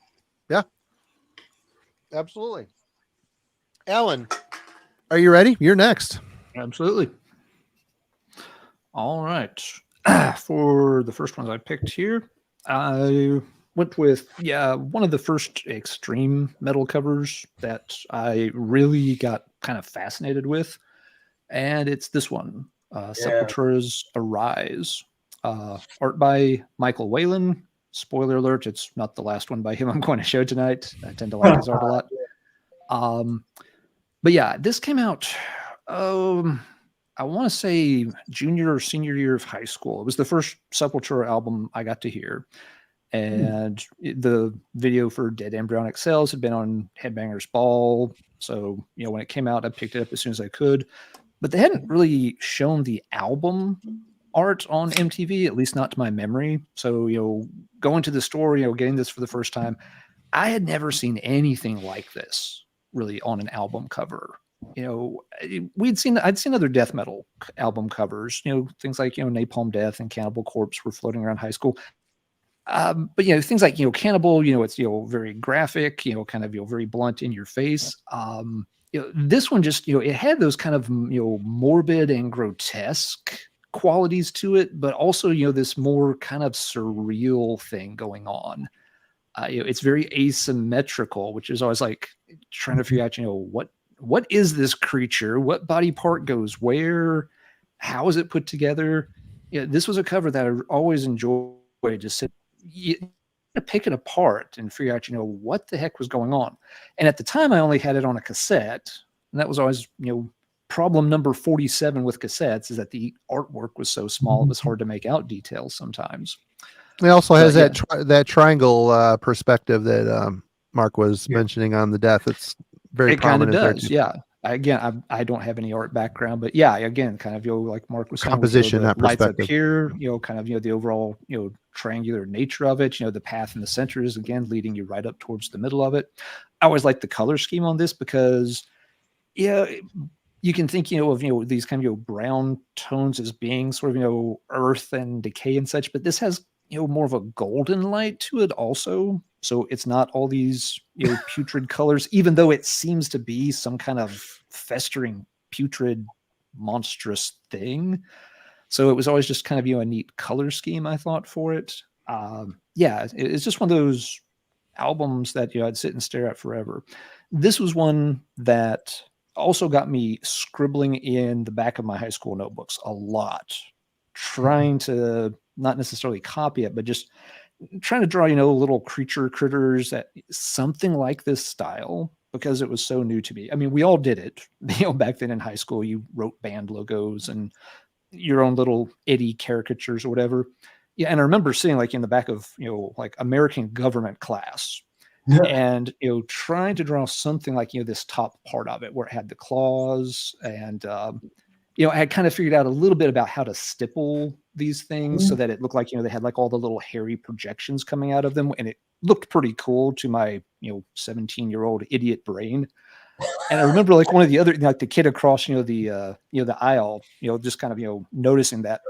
Yeah. Absolutely. Alan, are you ready? You're next. Absolutely. All right. For the first ones I picked here, I went with one of the first extreme metal covers that I really got kind of fascinated with, and it's this one, Sepultura's Arise, art by Michael Whalen. Spoiler alert, it's not the last one by him I'm going to show tonight. I tend to like his art a lot. But yeah, this came out I want to say junior or senior year of high school. It was the first Sepultura album I got to hear. And the video for Dead Embryonic Cells had been on Headbangers Ball. So, when it came out, I picked it up as soon as I could. But they hadn't really shown the album art on MTV, at least not to my memory. So, going to the store, getting this for the first time, I had never seen anything like this really on an album cover. I'd seen other death metal album covers, things like, Napalm Death and Cannibal Corpse were floating around high school. But, things like, Cannibal, it's, very graphic, kind of, very blunt in your face. This one just, it had those kind of, morbid and grotesque qualities to it, but also, this more kind of surreal thing going on. It's very asymmetrical, which is always like trying to figure out, what is this creature? What body part goes where? How is it put together? This was a cover that I always enjoyed. Just sit, pick it apart and figure out, what the heck was going on. And at the time, I only had it on a cassette, and that was always, problem number 47 with cassettes, is that the artwork was so small it was hard to make out details sometimes. It also has that triangle perspective that Mark was mentioning on the Death. It's very prominent. It kind of does, yeah. Again, I don't have any art background, but yeah, again, kind of, like Mark was saying, composition, not lights perspective. Up here, kind of, the overall, triangular nature of it, the path in the center is, again, leading you right up towards the middle of it. I always like the color scheme on this because, you can think, of, these kind of, brown tones as being sort of, earth and decay and such, but this has, more of a golden light to it also. So it's not all these, putrid colors, even though it seems to be some kind of festering, putrid, monstrous thing. So it was always just kind of, a neat color scheme, I thought, for it. It's just one of those albums that, I'd sit and stare at forever. This was one that also got me scribbling in the back of my high school notebooks a lot, trying to not necessarily copy it, but just trying to draw, little critters that something like this style, because it was so new to me. I mean, we all did it, back then in high school. You wrote band logos and your own little Eddie caricatures or whatever. Yeah, and I remember seeing, like, in the back of, like American government class, and trying to draw something like, this top part of it where it had the claws, and I had kind of figured out a little bit about how to stipple these things so that it looked like, they had like all the little hairy projections coming out of them, and it looked pretty cool to my 17-year-old idiot brain. And I remember, like, one of the other, like, the kid across the aisle, just kind of noticing that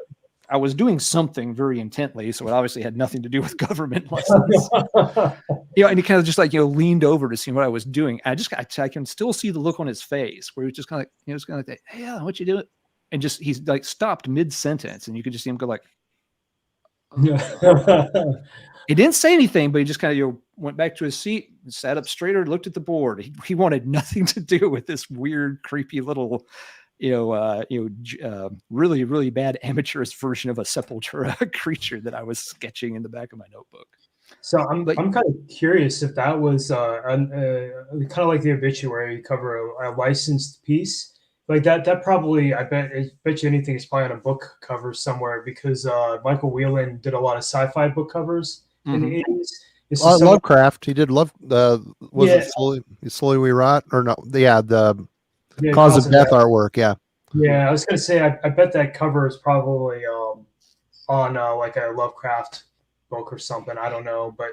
I was doing something very intently, so it obviously had nothing to do with government lessons. And he kind of just, like, leaned over to see what I was doing. I can still see the look on his face where he was just kind of like, he was kind of like, "Hey, what you doing?" And just, he's like stopped mid-sentence, and you could just see him go like, he didn't say anything, but he just kind of went back to his seat, sat up straighter, looked at the board. He wanted nothing to do with this weird, creepy little really, really bad amateurish version of a Sepultura creature that I was sketching in the back of my notebook. So I'm kind of curious if that was kind of like the obituary cover, a licensed piece like that. That probably, I bet you anything is probably on a book cover somewhere, because Michael Whelan did a lot of sci-fi book covers in the 80s. Lovecraft. He did Slowly We Rot, or no? Yeah, the Cause of Death artwork. Yeah. Yeah, I was gonna say I bet that cover is probably on like a Lovecraft book or something. I don't know, but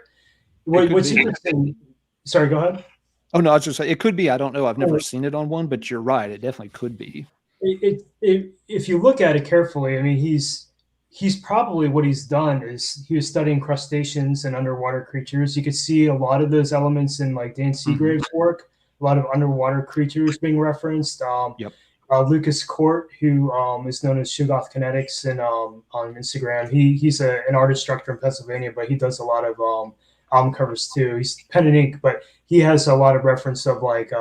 what's interesting? Sorry, go ahead. Oh no, I was just saying it could be. I don't know. I've never seen it on one, but you're right. It definitely could be. If you look at it carefully, I mean, he's probably, what he's done is he was studying crustaceans and underwater creatures. You could see a lot of those elements in like Dan Seagrave's work. A lot of underwater creatures being referenced. Lucas Court, who is known as Shuggoth Kinetics and on Instagram. He's an art instructor in Pennsylvania, but he does a lot of album covers too. He's pen and ink, but he has a lot of reference of like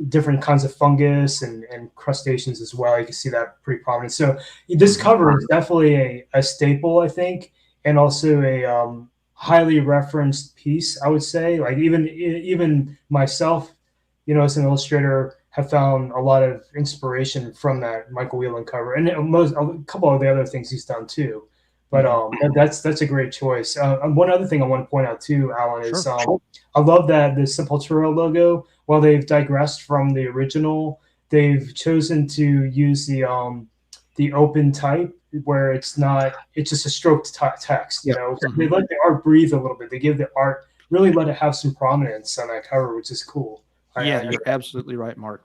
different kinds of fungus and crustaceans as well. You can see that pretty prominent. So this cover is definitely a staple, I think, and also a highly referenced piece, I would say. Like even myself, as an illustrator, have found a lot of inspiration from that Michael Whelan cover, and a couple of the other things he's done too. But that's a great choice. One other thing I want to point out too, Alan, is I love that the Sepultura logo, while they've digressed from the original, they've chosen to use the open type, where it's just a stroked text. They let the art breathe a little bit. They give the art, really let it have some prominence on that cover, which is cool. Yeah, you're absolutely right, Mark.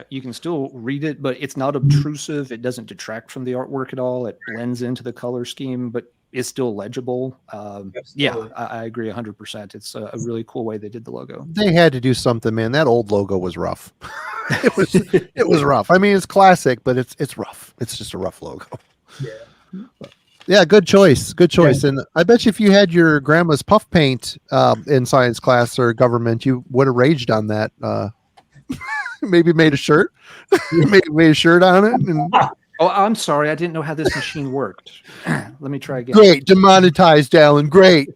You can still read it, but it's not obtrusive. It doesn't detract from the artwork at all. It blends into the color scheme, but it's still legible. I agree 100%. It's a really cool way they did the logo. They had to do something, man. That old logo was rough. it was rough. I mean, it's classic, but it's rough. It's just a rough logo. Yeah, good choice. Good choice. Yeah. And I bet you if you had your grandma's puff paint in science class or government, you would have raged on that. Maybe made a shirt. Maybe made a shirt on it. And... Oh, I'm sorry. I didn't know how this machine worked. Let me try again. Great. Demonetized, Alan. Great.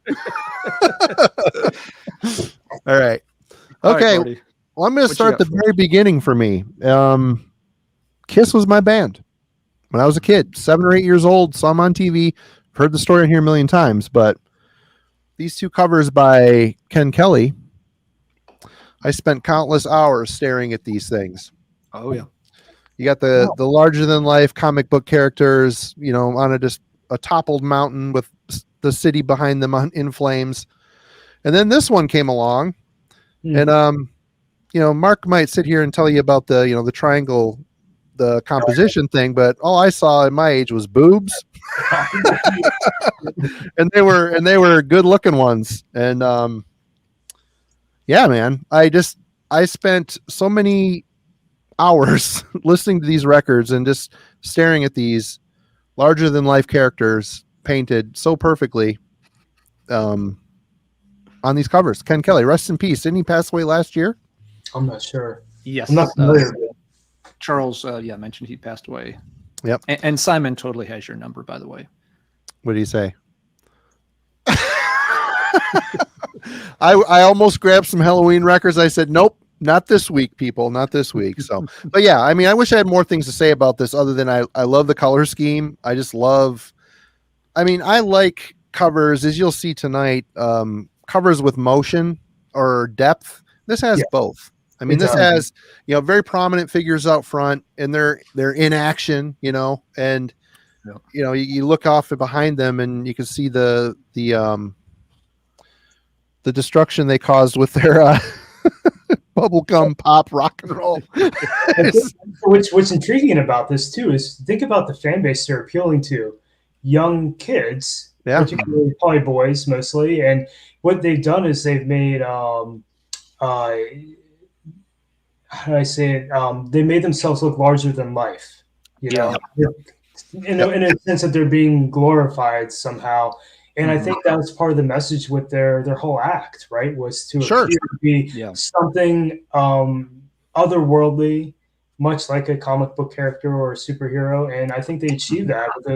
All right. Okay. Right, well, I'm going to start the very beginning for me. Kiss was my band. When I was a kid, 7 or 8 years old, saw them on TV, heard the story here a million times, but these two covers by Ken Kelly, I spent countless hours staring at these things. Oh yeah. You got the larger than life comic book characters, on a toppled mountain with the city behind them in flames. And then this one came along and, Mark might sit here and tell you about the triangle, the composition thing, but all I saw at my age was boobs. and they were good looking ones. And, yeah, man, I spent so many hours listening to these records and just staring at these larger than life characters painted so perfectly, on these covers. Ken Kelly, rest in peace. Didn't he pass away last year? I'm not sure. Yes. I'm not familiar. Charles, mentioned he passed away. Yep. And Simon totally has your number, by the way. What did he say? I almost grabbed some Halloween records. I said, nope, not this week, people, not this week. So, but yeah, I mean, I wish I had more things to say about this other than I love the color scheme. I like covers, as you'll see tonight, covers with motion or depth. This has both. I mean, this has, very prominent figures out front, and they're in action, and you look off behind them and you can see the destruction they caused with their bubblegum pop rock and roll. What's intriguing about this too is think about the fan base they're appealing to: young kids, particularly probably boys mostly. And what they've done is they've made how do I say it? They made themselves look larger than life. In a sense that they're being glorified somehow. And I think that was part of the message with their whole act, right? Was to appear to be something otherworldly, much like a comic book character or a superhero. And I think they achieved that with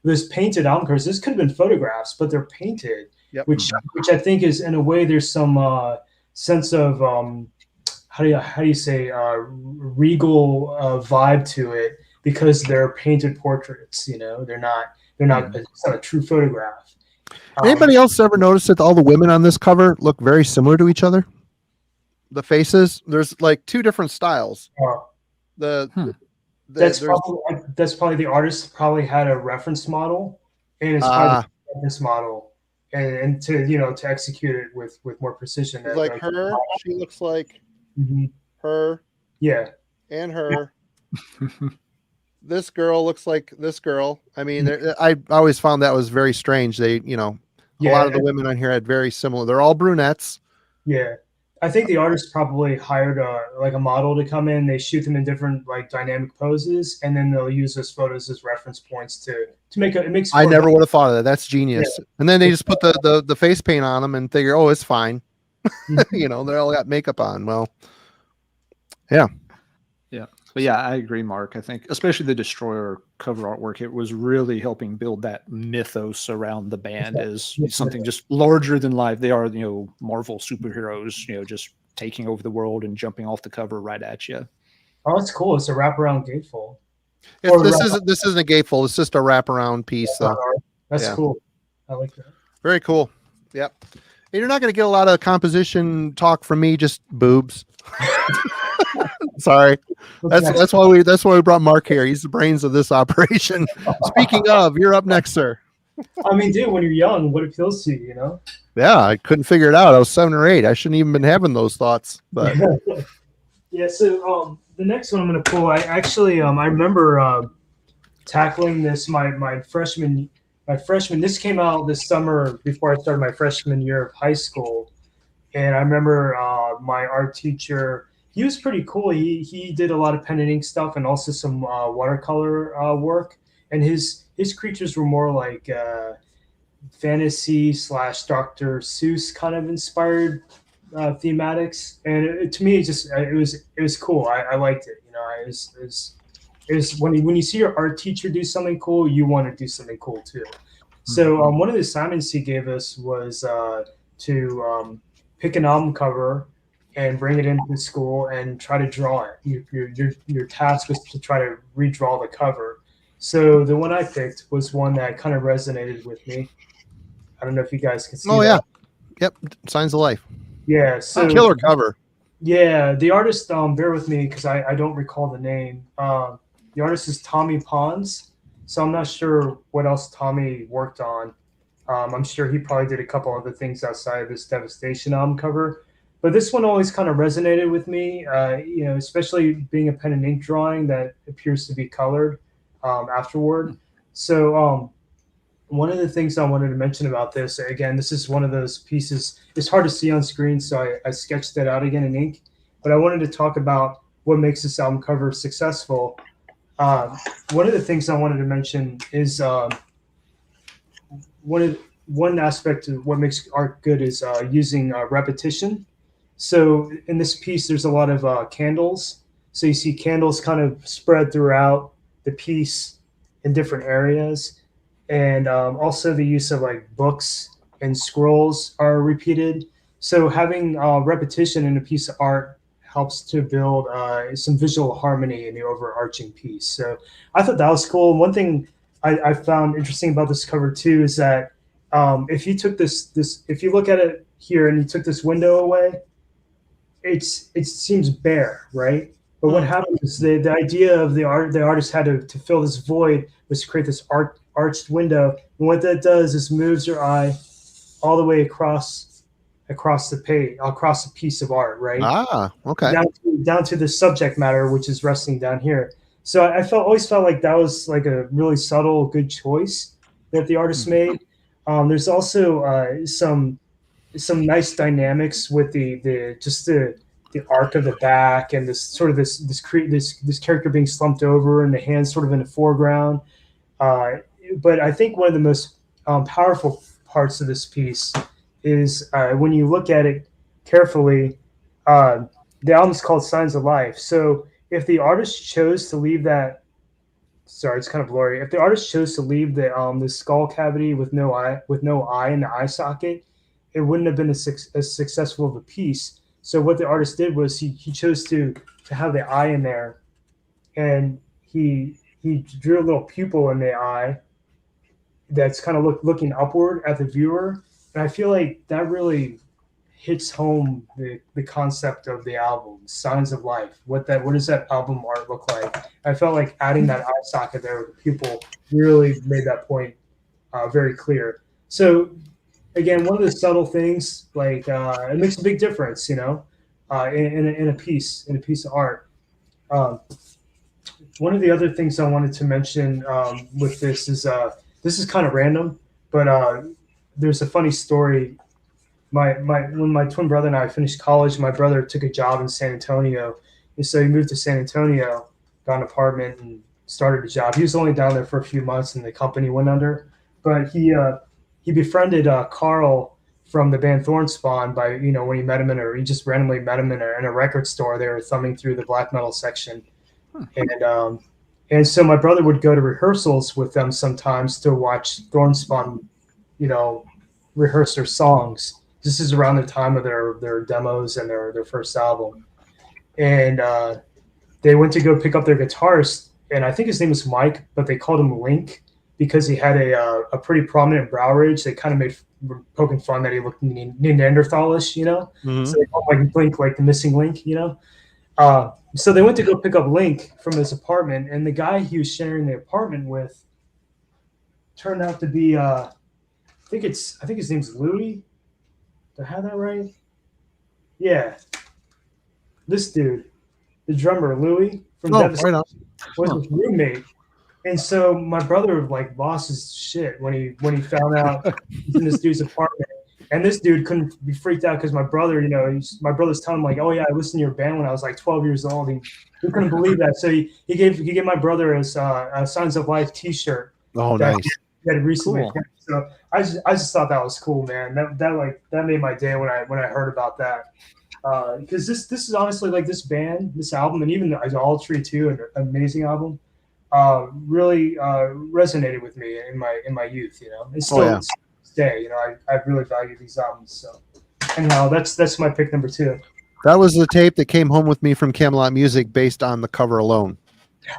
those painted album covers. This could have been photographs, but they're painted, Yep. which I think is, in a way, there's some sense of how do you say regal vibe to it, because they're painted portraits. They're not it's not a true photograph. Anybody else ever notice that all the women on this cover look very similar to each other? The faces, there's like two different styles. That's probably the artist probably had a reference model, and it's probably the reference model, and to execute it with more precision. Like her, she looks like her, and her. This girl looks like this girl. I mean, I always found that was very strange. They, a lot of the women on here had very similar. They're all brunettes. Yeah. I think the artist probably hired a model to come in. They shoot them in different dynamic poses, and then they'll use those photos as reference points to make it makes. I never would have thought of that. That's genius. Yeah. And then they just put the face paint on them and figure, oh, it's fine. They all got makeup on. Well, yeah. Yeah. But yeah, I agree, Mark. I think especially the Destroyer cover artwork, it was really helping build that mythos around the band as something just larger than life. They are, Marvel superheroes, just taking over the world and jumping off the cover right at you. Oh, that's cool. It's a wraparound gatefold. This isn't a gatefold. It's just a wraparound piece. So. That's cool. I like that. Very cool. Yep. And you're not going to get a lot of composition talk from me, just boobs. Sorry. That's why we brought Mark here. He's the brains of this operation. Speaking of, you're up next, sir. I mean, dude, when you're young, what appeals to you, Yeah, I couldn't figure it out. I was 7 or 8. I shouldn't even been having those thoughts. But yeah, so the next one I'm going to pull, I remember tackling this my freshman. This came out this summer before I started my freshman year of high school, and I remember my art teacher. He was pretty cool. He did a lot of pen and ink stuff and also some watercolor work. And his creatures were more like fantasy / Dr. Seuss kind of inspired thematics. And to me, it was cool. I liked it. It was when you see your art teacher do something cool, you want to do something cool too. So one of the assignments he gave us was to pick an album cover and bring it into school and try to draw it. Your task was to try to redraw the cover. So the one I picked was one that kind of resonated with me. I don't know if you guys can see that. Yeah. Yep. Signs of Life. Yeah. So killer cover. Yeah. The artist, bear with me because I don't recall the name. The artist is Tommy Pons. So I'm not sure what else Tommy worked on. I'm sure he probably did a couple other things outside of this Devastation album cover. But this one always kind of resonated with me, especially being a pen and ink drawing that appears to be colored afterward. So one of the things I wanted to mention about this, again, this is one of those pieces. It's hard to see on screen, so I sketched it out again in ink. But I wanted to talk about what makes this album cover successful. One of the things I wanted to mention is one aspect of what makes art good is using repetition. So in this piece, there's a lot of candles. So you see candles kind of spread throughout the piece in different areas. And also the use of books and scrolls are repeated. So having repetition in a piece of art helps to build some visual harmony in the overarching piece. So I thought that was cool. One thing I found interesting about this cover too is that if you took if you look at it here and you took this window away, it seems bare, right? But what happens is the idea of the artist had to fill this void was to create this arched window. And what that does is moves your eye all the way across the page, across a piece of art, right? Ah, okay. Down to the subject matter, which is resting down here. So I always felt like that was like a really subtle, good choice that the artist made. There's also some nice dynamics with the arc of the back and this sort of this character being slumped over and the hands sort of in the foreground. But I think one of the most powerful parts of this piece is when you look at it carefully. The album is called Signs of Life. So if the artist chose to leave that, sorry, it's kind of blurry. If the artist chose to leave the skull cavity with no eye in the eye socket, it wouldn't have been as successful of a piece. So what the artist did was he chose to have the eye in there, and he drew a little pupil in the eye that's kind of looking upward at the viewer. And I feel like that really hits home the concept of the album, Signs of Life. What does that album art look like? I felt like adding that eye socket there with the pupil really made that point very clear. So again, one of the subtle things, like it makes a big difference, in a piece of art. One of the other things I wanted to mention with this is kind of random, but there's a funny story. When my twin brother and I finished college, my brother took a job in San Antonio, and so he moved to San Antonio, got an apartment, and started a job. He was only down there for a few months, and the company went under. But he befriended Carl from the band Thornspawn by when he met him he just randomly met him in a record store. They were thumbing through the black metal section, and so my brother would go to rehearsals with them sometimes to watch Thornspawn, rehearse their songs. This is around the time of their demos and their first album. And they went to go pick up their guitarist, and I think his name was Mike, but they called him Link because he had a pretty prominent brow ridge. They kind of poking fun that he looked Neanderthalish, Mm-hmm. So they called him like Link, like the missing link, So they went to go pick up Link from his apartment, and the guy he was sharing the apartment with turned out to be I think his name's Louis. Did I have that right? Yeah. This dude, the drummer, Louis from Devastation, was his roommate. And so my brother lost his shit when he found out he's in this dude's apartment. And this dude couldn't be freaked out because my brother, my brother's telling him oh yeah, I listened to your band when I was 12 years old. He couldn't believe that. So he gave my brother his Signs of Life T-shirt. Oh, nice. He had recently. Cool. So I just thought that was cool, man. That made my day when I heard about that. Because this is honestly this band, this album, and even the Idolatry too, an amazing album. Really resonated with me in my youth, and still today, I really value these albums. So anyhow, that's my pick number 2. That was the tape that came home with me from Camelot Music based on the cover alone.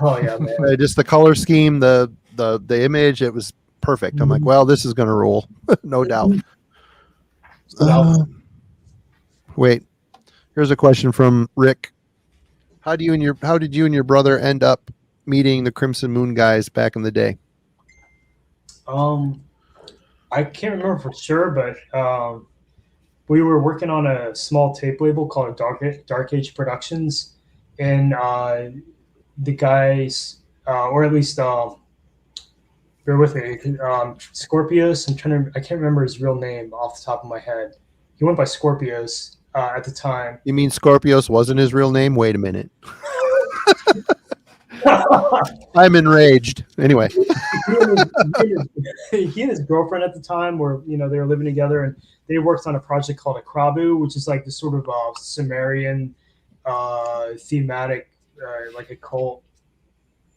Oh yeah, man. Just the color scheme, the image, it was perfect. I'm like, well, this is gonna rule, no doubt. Wait, here's a question from Rick. How did you and your brother end up meeting the Crimson Moon guys back in the day? I can't remember for sure, but we were working on a small tape label called Dark Age Productions, and the guys, or at least bear with me, Scorpios. I can't remember his real name off the top of my head. He went by Scorpios at the time. You mean Scorpios wasn't his real name? Wait a minute. I'm enraged. Anyway, he and his girlfriend at the time were, they were living together, and they worked on a project called Akrabu, which is this sort of Sumerian thematic, like a cult,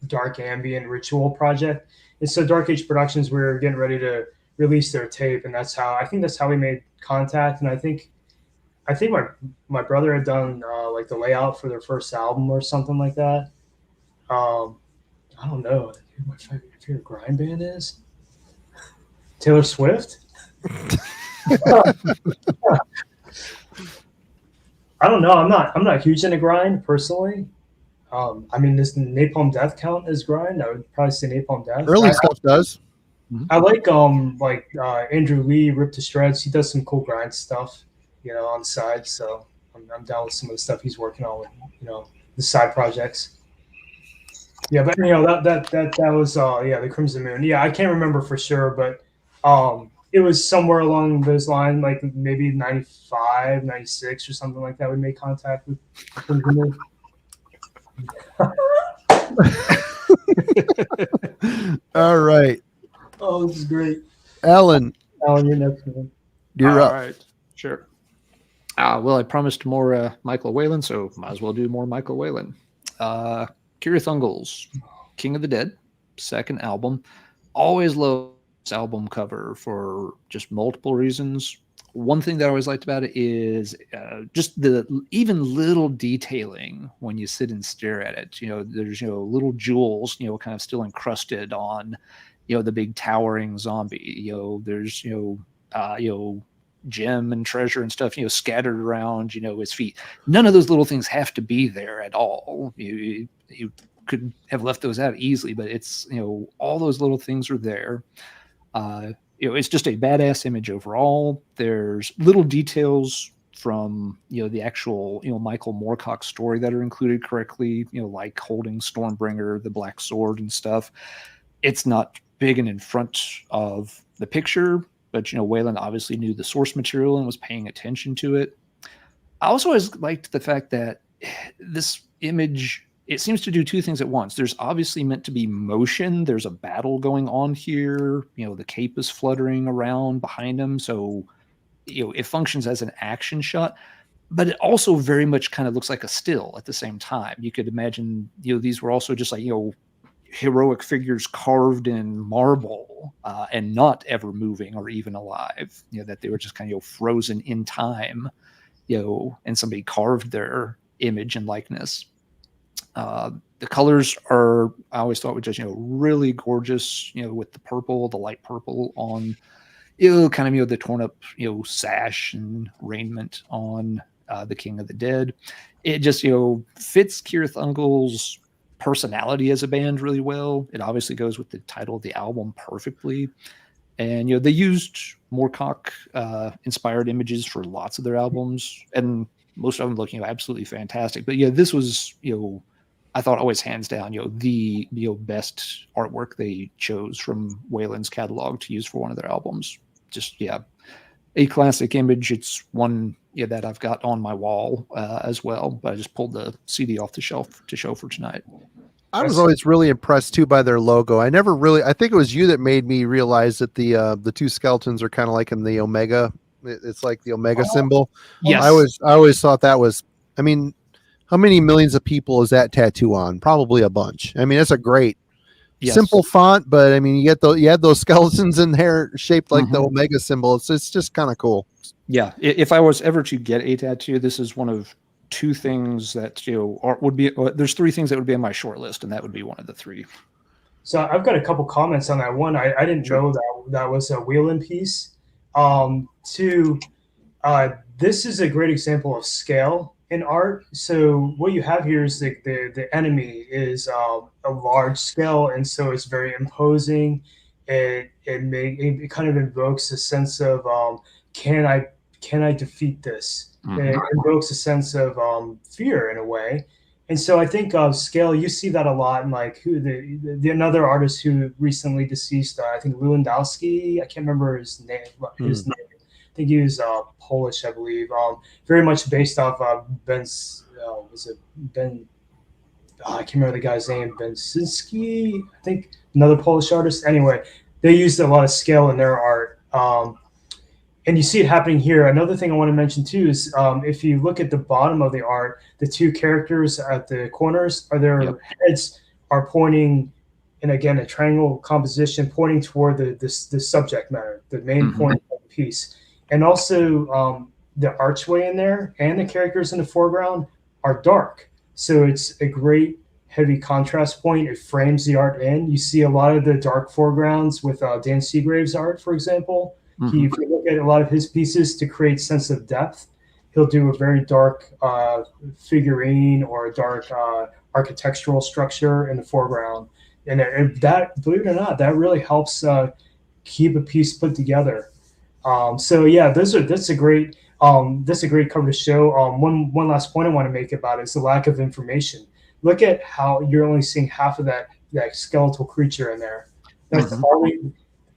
dark ambient ritual project. And so Dark Age Productions were getting ready to release their tape, and that's how we made contact. And I think my brother had done the layout for their first album or something like that. I don't know who my favorite grind band is. Taylor Swift. I don't know. I'm not huge into grind personally. Does Napalm Death count as grind? I would probably say Napalm Death. Early stuff does. I like Andrew Lee, Ripped to Shreds. He does some cool grind stuff, on the side. So I'm down with some of the stuff he's working on with, the side projects. Yeah, but that was the Crimson Moon. Yeah, I can't remember for sure, but it was somewhere along those lines, maybe 95, 96 or something like that. We made contact with Crimson Moon. All right. Oh, this is great. Alan, you're next, man. You're up. All right, sure. Well, I promised more Michael Whalen, so might as well do more Michael Whalen. Kira Thungol's King of the Dead, second album. Always love this album cover for just multiple reasons. One thing that I always liked about it is just the even little detailing when you sit and stare at it. There's little jewels, kind of still encrusted on, the big towering zombie. There's gem and treasure and stuff, scattered around, his feet. None of those little things have to be there at all. You could have left those out easily, but it's, all those little things are there. It's just a badass image overall. There's little details from, the actual, Michael Moorcock story that are included correctly, like holding Stormbringer, the black sword and stuff. It's not big and in front of the picture, but, Wayland obviously knew the source material and was paying attention to it. I also always liked the fact that this image, it seems to do two things at once. There's obviously meant to be motion. There's a battle going on here. The cape is fluttering around behind him. So, it functions as an action shot, but it also very much kind of looks like a still at the same time. You could imagine, these were also just like, heroic figures carved in marble and not ever moving or even alive, that they were just kind of frozen in time, and somebody carved their image and likeness. The colors are, I always thought, were just, really gorgeous, with the purple, the light purple on, kind of, the torn up, sash and raiment on the King of the Dead. It just, fits Kira Thungol's personality as a band really well. It obviously goes with the title of the album perfectly. And, they used Moorcock inspired images for lots of their albums, and most of them looking absolutely fantastic. But this was, I thought always hands down, the best artwork they chose from Wayland's catalog to use for one of their albums. Just, a classic image. It's one that I've got on my wall as well, but I just pulled the CD off the shelf to show for tonight. I was always really impressed too by their logo. I think it was you that made me realize that the two skeletons are kind of like in the Omega. It's like the Omega symbol. Yes. I always thought that was, I mean, how many millions of people is that tattoo on? Probably a bunch. I mean, it's a great simple font, but I mean, you had those skeletons in there shaped like the Omega symbol. It's just kind of cool. Yeah. If I was ever to get a tattoo, this is one of two things that, would be, there's three things that would be on my short list, and that would be one of the three. So I've got a couple comments on that. One, I didn't know that was a Wayland piece. Two, this is a great example of scale in art. So what you have here is the enemy is a large scale, and so it's very imposing. It kind of invokes a sense of can I defeat this? It invokes a sense of fear in a way. And so I think scale, you see that a lot in like another artist who recently deceased, I think Lewandowski, I can't remember his name. I think he was Polish, I believe. Very much based off I can't remember the guy's name, Bensinski, I think, another Polish artist. Anyway, they used a lot of scale in their art. And you see it happening here. Another thing I want to mention too is if you look at the bottom of the art, the two characters at the corners their heads are pointing, and again, a triangle composition pointing toward the subject matter, the main point of the piece. And also the archway in there and the characters in the foreground are dark. So it's a great heavy contrast point. It frames the art in. You see a lot of the dark foregrounds with Dan Seagrave's art, for example. If you look at a lot of his pieces to create sense of depth, he'll do a very dark figurine or a dark architectural structure in the foreground. And that, believe it or not, that really helps keep a piece put together. So yeah, that's a great cover to show. One last point I want to make about it is the lack of information. Look at how you're only seeing half of that skeletal creature in there. That's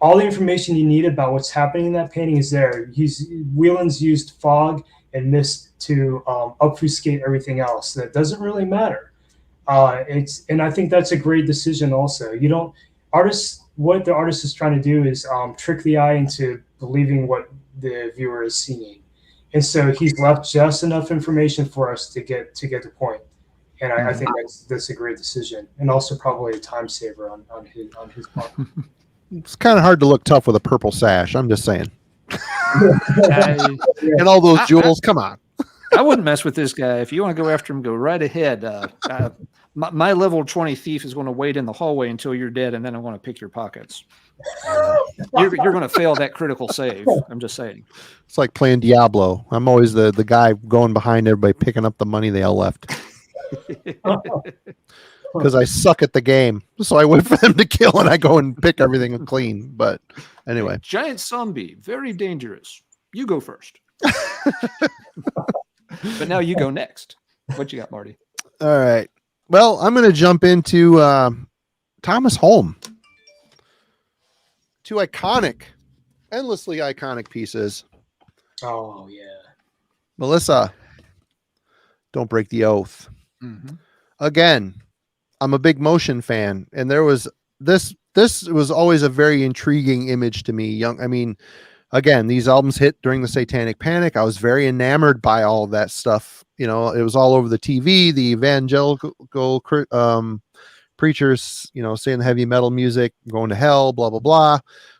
all the information you need about what's happening in that painting is there. Wayland's used fog and mist to obfuscate everything else. That doesn't really matter. And I think that's a great decision also. What the artist is trying to do is trick the eye into believing what the viewer is seeing. And so he's left just enough information for us to get the point. And I think that's a great decision, and also probably a time saver on his part. It's kind of hard to look tough with a purple sash. I'm just saying. I, And all those jewels. Come on. I wouldn't mess with this guy. If you want to go after him, go right ahead. My level 20 thief is going to wait in the hallway until you're dead, and then I'm going to pick your pockets. You're going to fail that critical save. I'm just saying. It's like playing Diablo. I'm always the guy going behind everybody, picking up the money they all left. Because I suck at the game. So I wait for them to kill, and I go and pick everything clean. But anyway. Giant zombie, very dangerous. You go first. But now you go next. What you got, Marty? All right. Well, I'm going to jump into Thomas Holm. Two iconic, endlessly iconic pieces. Oh, yeah. Melissa, don't break the oath. Mm-hmm. Again, I'm a big motion fan, and there was this was always a very intriguing image to me. Again, these albums hit during the Satanic Panic. I was very enamored by all of that stuff. You know, it was all over the TV, the evangelical preachers, you know, saying heavy metal music, going to hell, blah, blah, blah.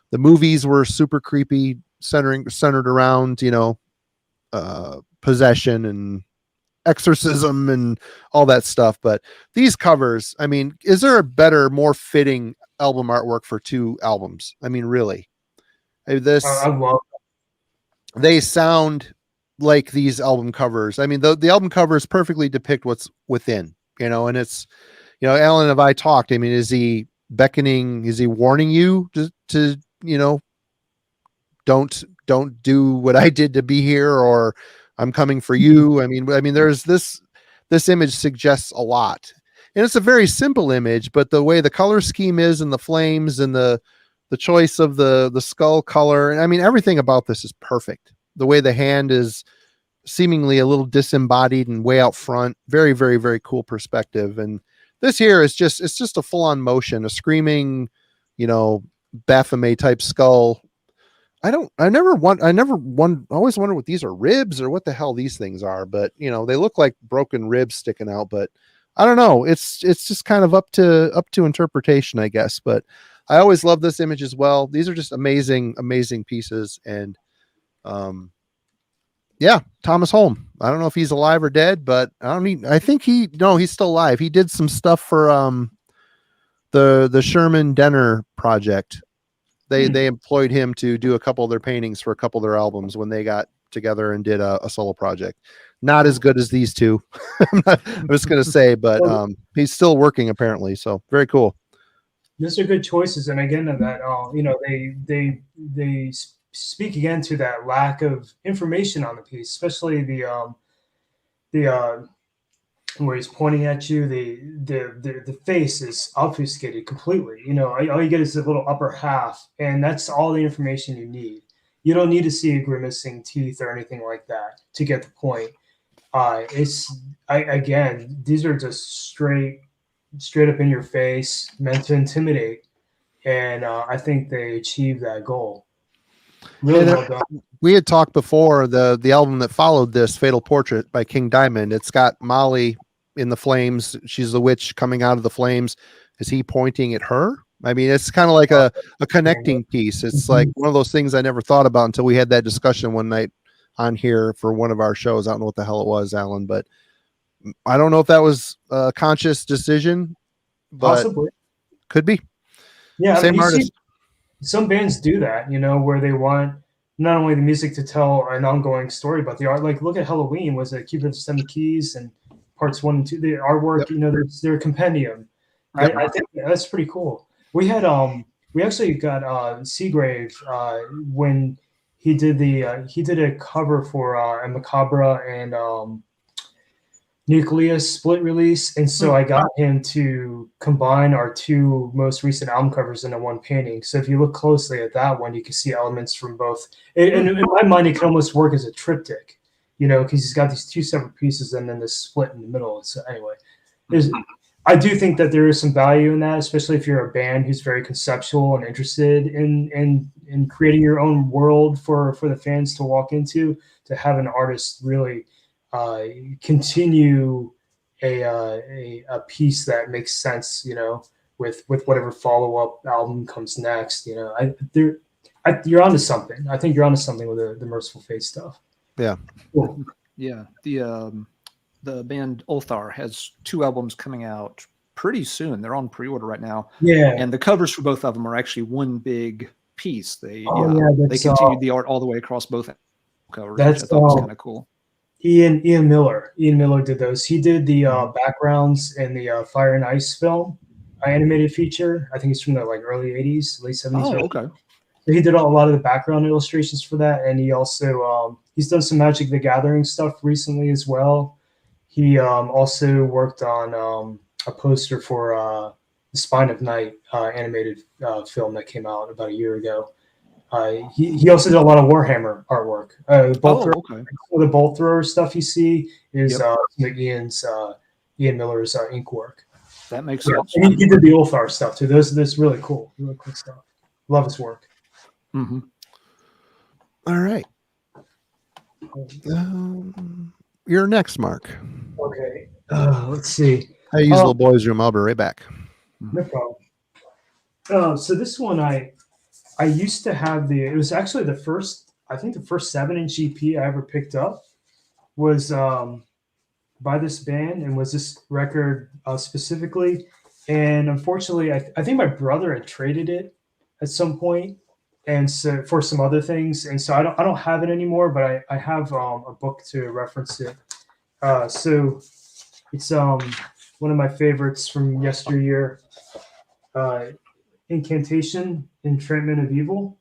The movies were super creepy, centered around, you know, possession and exorcism and all that stuff. But these covers, I mean, is there a better, more fitting album artwork for two albums? I mean, really? I love they sound like these album covers. I mean, the album covers perfectly depict what's within, you know, and it's, you know, Alan, have I talked? I mean, is he beckoning? Is he warning you to you know, don't do what I did to be here, or I'm coming for you? I mean, there's this image suggests a lot, and it's a very simple image, but the way the color scheme is, and the flames, and the choice of the skull color, and I mean, everything about this is perfect. The way the hand is seemingly a little disembodied and way out front, very, very, very cool perspective. And this here is just a full on motion, a screaming, you know, Baphomet type skull. I always wonder what these are, ribs or what the hell these things are, but you know, they look like broken ribs sticking out, but I don't know. It's just kind of up to interpretation, I guess. But I always love this image as well. These are just amazing, amazing pieces. And yeah, Thomas Holm. I don't know if he's alive or dead, but I think he's still alive. He did some stuff for the Sherman Denner project. They employed him to do a couple of their paintings for a couple of their albums when they got together and did a solo project. Not as good as these two. I was going to say, but he's still working apparently. So very cool. Those are good choices, and again, that you know, they speak again to that lack of information on the piece, especially the where he's pointing at you. The face is obfuscated completely. You know, all you get is the little upper half, and that's all the information you need. You don't need to see a grimacing teeth or anything like that to get the point. Again, these are just straight up in your face, meant to intimidate, and I think they achieved that goal. Really well done. We had talked before the album that followed this, Fatal Portrait by King Diamond. It's got Molly in the flames. She's the witch coming out of the flames. Is he pointing at her? I mean, it's kind of like a connecting piece. It's like one of those things I never thought about until we had that discussion one night on here for one of our shows. I don't know what the hell it was, Alan, but I don't know if that was a conscious decision, but possibly could be. Yeah, same artist. Some bands do that, you know, where they want not only the music to tell an ongoing story, but the art. Like, look at Halloween. Was it Cupid of the Seven Keys and parts 1 and 2? The artwork, yep. You know, they're a compendium. Yep. I think that's pretty cool. We had we actually got Seagrave when he did a cover for a Macabre and Nucleus split release, and so I got him to combine our two most recent album covers into one painting. So if you look closely at that one, you can see elements from both. And in my mind, it can almost work as a triptych, you know, because he's got these two separate pieces and then this split in the middle. So anyway, I do think that there is some value in that, especially if you're a band who's very conceptual and interested in creating your own world for the fans to walk into, to have an artist really continue a piece that makes sense, with whatever follow up album comes next. You're onto something. I think you're onto something with the Merciful Fate stuff. Yeah. Cool. Yeah. The band Ulthar has 2 albums coming out pretty soon. They're on pre-order right now. Yeah. And the covers for both of them are actually one big piece. They that's, continued the art all the way across both covers, which I that's thought was kind of cool. Ian Miller. Ian Miller did those. He did the backgrounds in the Fire and Ice film, animated feature. I think it's from the early 80s, late 70s. Oh, okay. So he did a lot of the background illustrations for that, and he also he's done some Magic the Gathering stuff recently as well. He also worked on a poster for the Spine of Night animated film that came out about a year ago. He also did a lot of Warhammer artwork. The bolt thrower stuff you see is Ian Miller's ink work. That makes sense. And he did the Ulthar stuff too. This really cool stuff. Love his work. Mm-hmm. All right. You're next, Mark. Okay. Let's see. I use little boy's room. I'll be right back. No problem. So this one I used to have it was actually the first 7-inch EP I ever picked up was by this band, and was this record specifically. And unfortunately, I think my brother had traded it at some point, and so for some other things, and so I don't have it anymore, but I have a book to reference it. So it's one of my favorites from yesteryear. Incantation, Entrapment of Evil.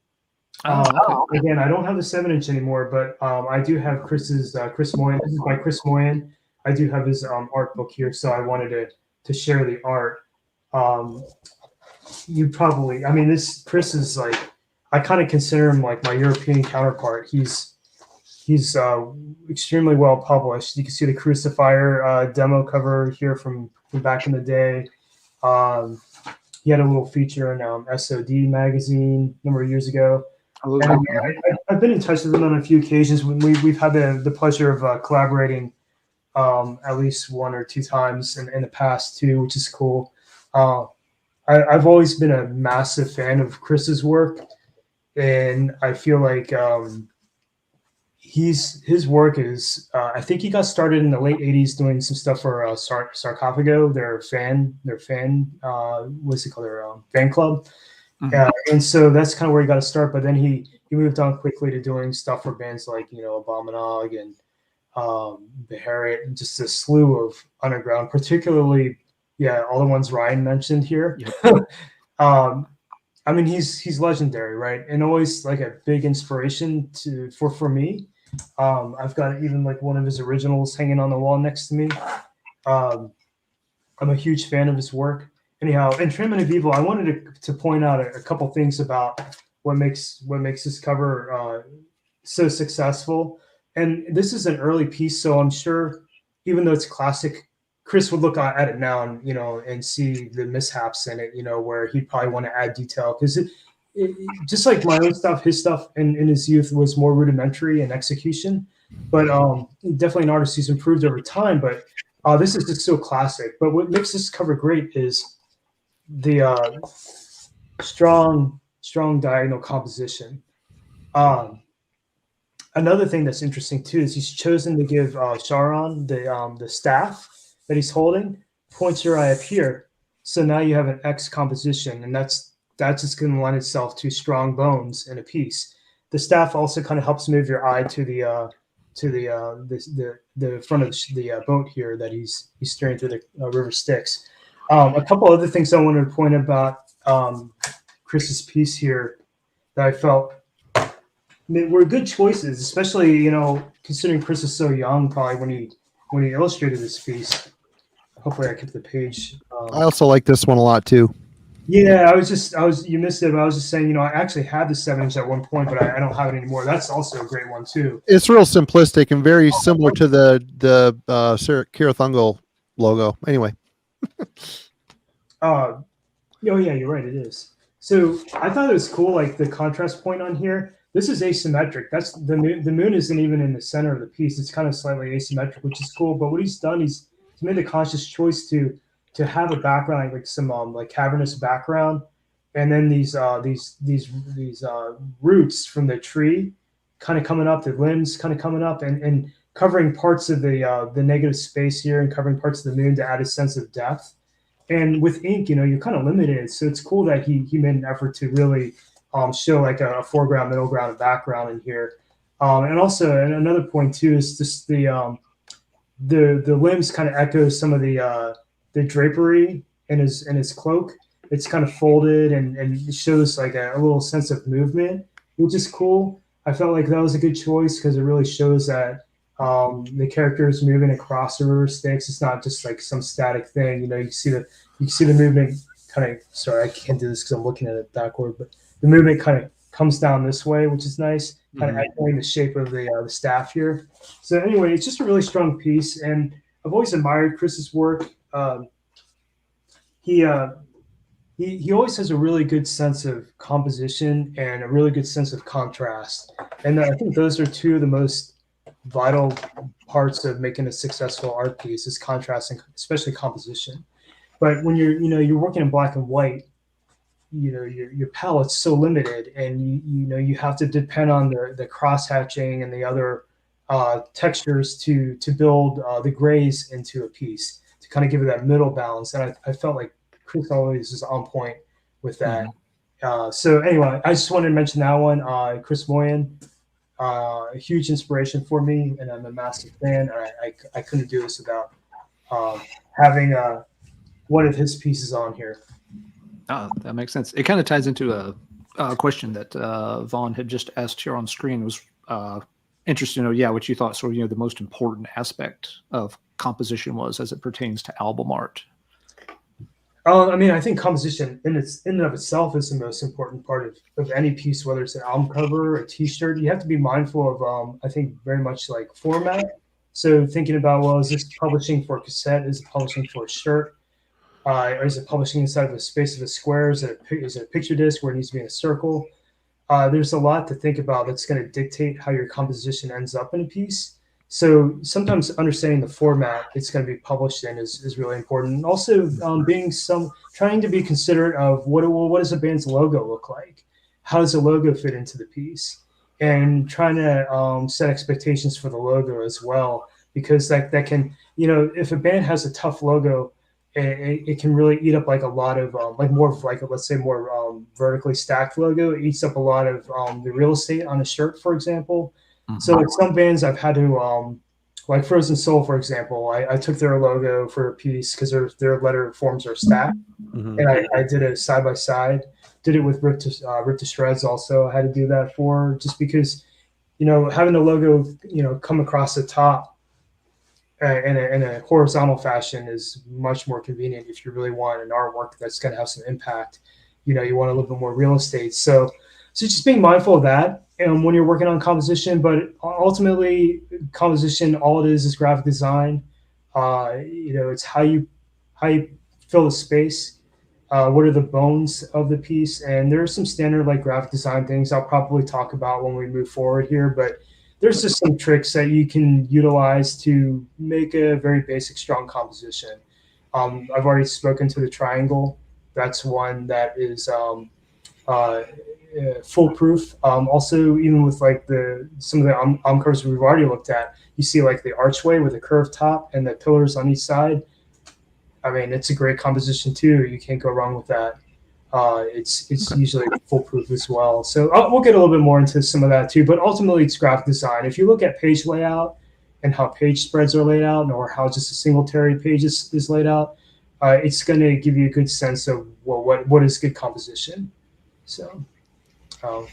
Again, I don't have the 7-inch anymore, but I do have Chris Moyen. This is by Chris Moyen. I do have his art book here, so I wanted to share the art. Chris is I kind of consider him like my European counterpart. He's extremely well published. You can see the Crucifier demo cover here from back in the day. He had a little feature in SOD magazine a number of years ago. I've been in touch with him on a few occasions. When we've had the pleasure of collaborating at least 1 or 2 times in the past too, which is cool. I've always been a massive fan of Chris's work, and I feel like his work is. I think he got started in the late '80s doing some stuff for Sarcophago, their fan what's it called, their fan club. Mm-hmm. And so that's kind of where he got to start. But then he moved on quickly to doing stuff for bands like Abominog and Beharit, and just a slew of underground, particularly all the ones Ryan mentioned here. Yep. He's legendary, right? And always like a big inspiration for me. I've got even like one of his originals hanging on the wall next to me. I'm a huge fan of his work. Anyhow, Entrapment of Evil, I wanted to point out a couple things about what makes this cover so successful. And this is an early piece, so I'm sure, even though it's classic, Chris would look at it now and see the mishaps in it, where he'd probably want to add detail, because it just like my own stuff, his stuff in his youth was more rudimentary in execution, but definitely an artist who's improved over time. But this is just so classic. But what makes this cover great is the strong diagonal composition. Another thing that's interesting too is he's chosen to give Charon the staff that he's holding. Point your eye up here, so now you have an X composition, and that's just going to lend itself to strong bones in a piece. The staff also kind of helps move your eye to the front of the boat here that he's steering through the river Styx. A couple other things I wanted to point about Chris's piece here that I felt were good choices, especially considering Chris is so young, probably when he illustrated this piece. Hopefully I kept the page. I also like this one a lot too. Yeah, you missed it, but I was just saying, I actually had the 7-inch at one point, but I don't have it anymore. That's also a great one too. It's real simplistic and very similar to the Kirathungal logo. Anyway. Oh yeah, you're right. It is. So I thought it was cool, like the contrast point on here. This is asymmetric. That's the moon isn't even in the center of the piece. It's kind of slightly asymmetric, which is cool. But what he's done, he's he made the conscious choice to have a background like some like cavernous background, and then these roots from the tree kind of coming up, the limbs kind of coming up, and covering parts of the negative space here and covering parts of the moon to add a sense of depth. And with ink, you're kind of limited, so it's cool that he made an effort to really show like a foreground, middle ground, and background in here. And also, and another point too is just the limbs kind of echo some of the drapery in his cloak. It's kind of folded and it shows like a little sense of movement, which is cool. I felt like that was a good choice because it really shows that the character is moving across the river Styx. It's not just like some static thing. You see the movement kind of. Sorry, I can't do this because I'm looking at it backward, but the movement kind of comes down this way, which is nice, kind of echoing the shape of the staff here. So anyway, it's just a really strong piece, and I've always admired Chris's work. He always has a really good sense of composition and a really good sense of contrast, and I think those are two of the most vital parts of making a successful art piece is contrast and especially composition. But when you're working in black and white, your palette's so limited, and you have to depend on the cross hatching and the other textures to build the grays into a piece to kind of give it that middle balance. And I felt like Chris always is on point with that. So anyway, I just wanted to mention that one. Chris Moyen, a huge inspiration for me, and I'm a massive fan. I couldn't do this without having one of his pieces on here. Oh, that makes sense. It kind of ties into a question that Vaughn had just asked here on screen. It was interesting to know, what you thought sort of, the most important aspect of composition was as it pertains to album art. I mean, I think composition in and of itself is the most important part of any piece, whether it's an album cover or a T-shirt. You have to be mindful of, I think, very much like format. So thinking about, well, is this publishing for a cassette? Is it publishing for a shirt? Or is it publishing inside of the space of a square? Is it a picture disc where it needs to be in a circle? There's a lot to think about that's going to dictate how your composition ends up in a piece. So sometimes understanding the format it's going to be published in is really important. And also trying to be considerate of what does a band's logo look like? How does the logo fit into the piece? And trying to set expectations for the logo as well, because that can, if a band has a tough logo, it can really eat up like a lot of let's say more vertically stacked logo. It eats up a lot of the real estate on a shirt, for example. So like some bands I've had to like Frozen Soul, for example, I took their logo for a piece because their letter forms are stacked, and I did it side by side. Did it with Ripped to Shreds also. I had to do that for just because having the logo come across the top in a horizontal fashion is much more convenient if you really want an artwork that's going to have some impact. You want a little bit more real estate. So just being mindful of that when you're working on composition, but ultimately composition, all it is graphic design. It's how you fill the space. What are the bones of the piece? And there are some standard like graphic design things I'll probably talk about when we move forward here, but there's just some tricks that you can utilize to make a very basic, strong composition. I've already spoken to the triangle. That's one that is foolproof. Also, even with like some of the album covers we've already looked at, you see like the archway with a curved top and the pillars on each side. I mean, it's a great composition too. You can't go wrong with that. It's usually foolproof as well. So we'll get a little bit more into some of that too. But ultimately, it's graphic design. If you look at page layout and how page spreads are laid out, or how just a singletary page is laid out, it's going to give you a good sense of what is good composition. So,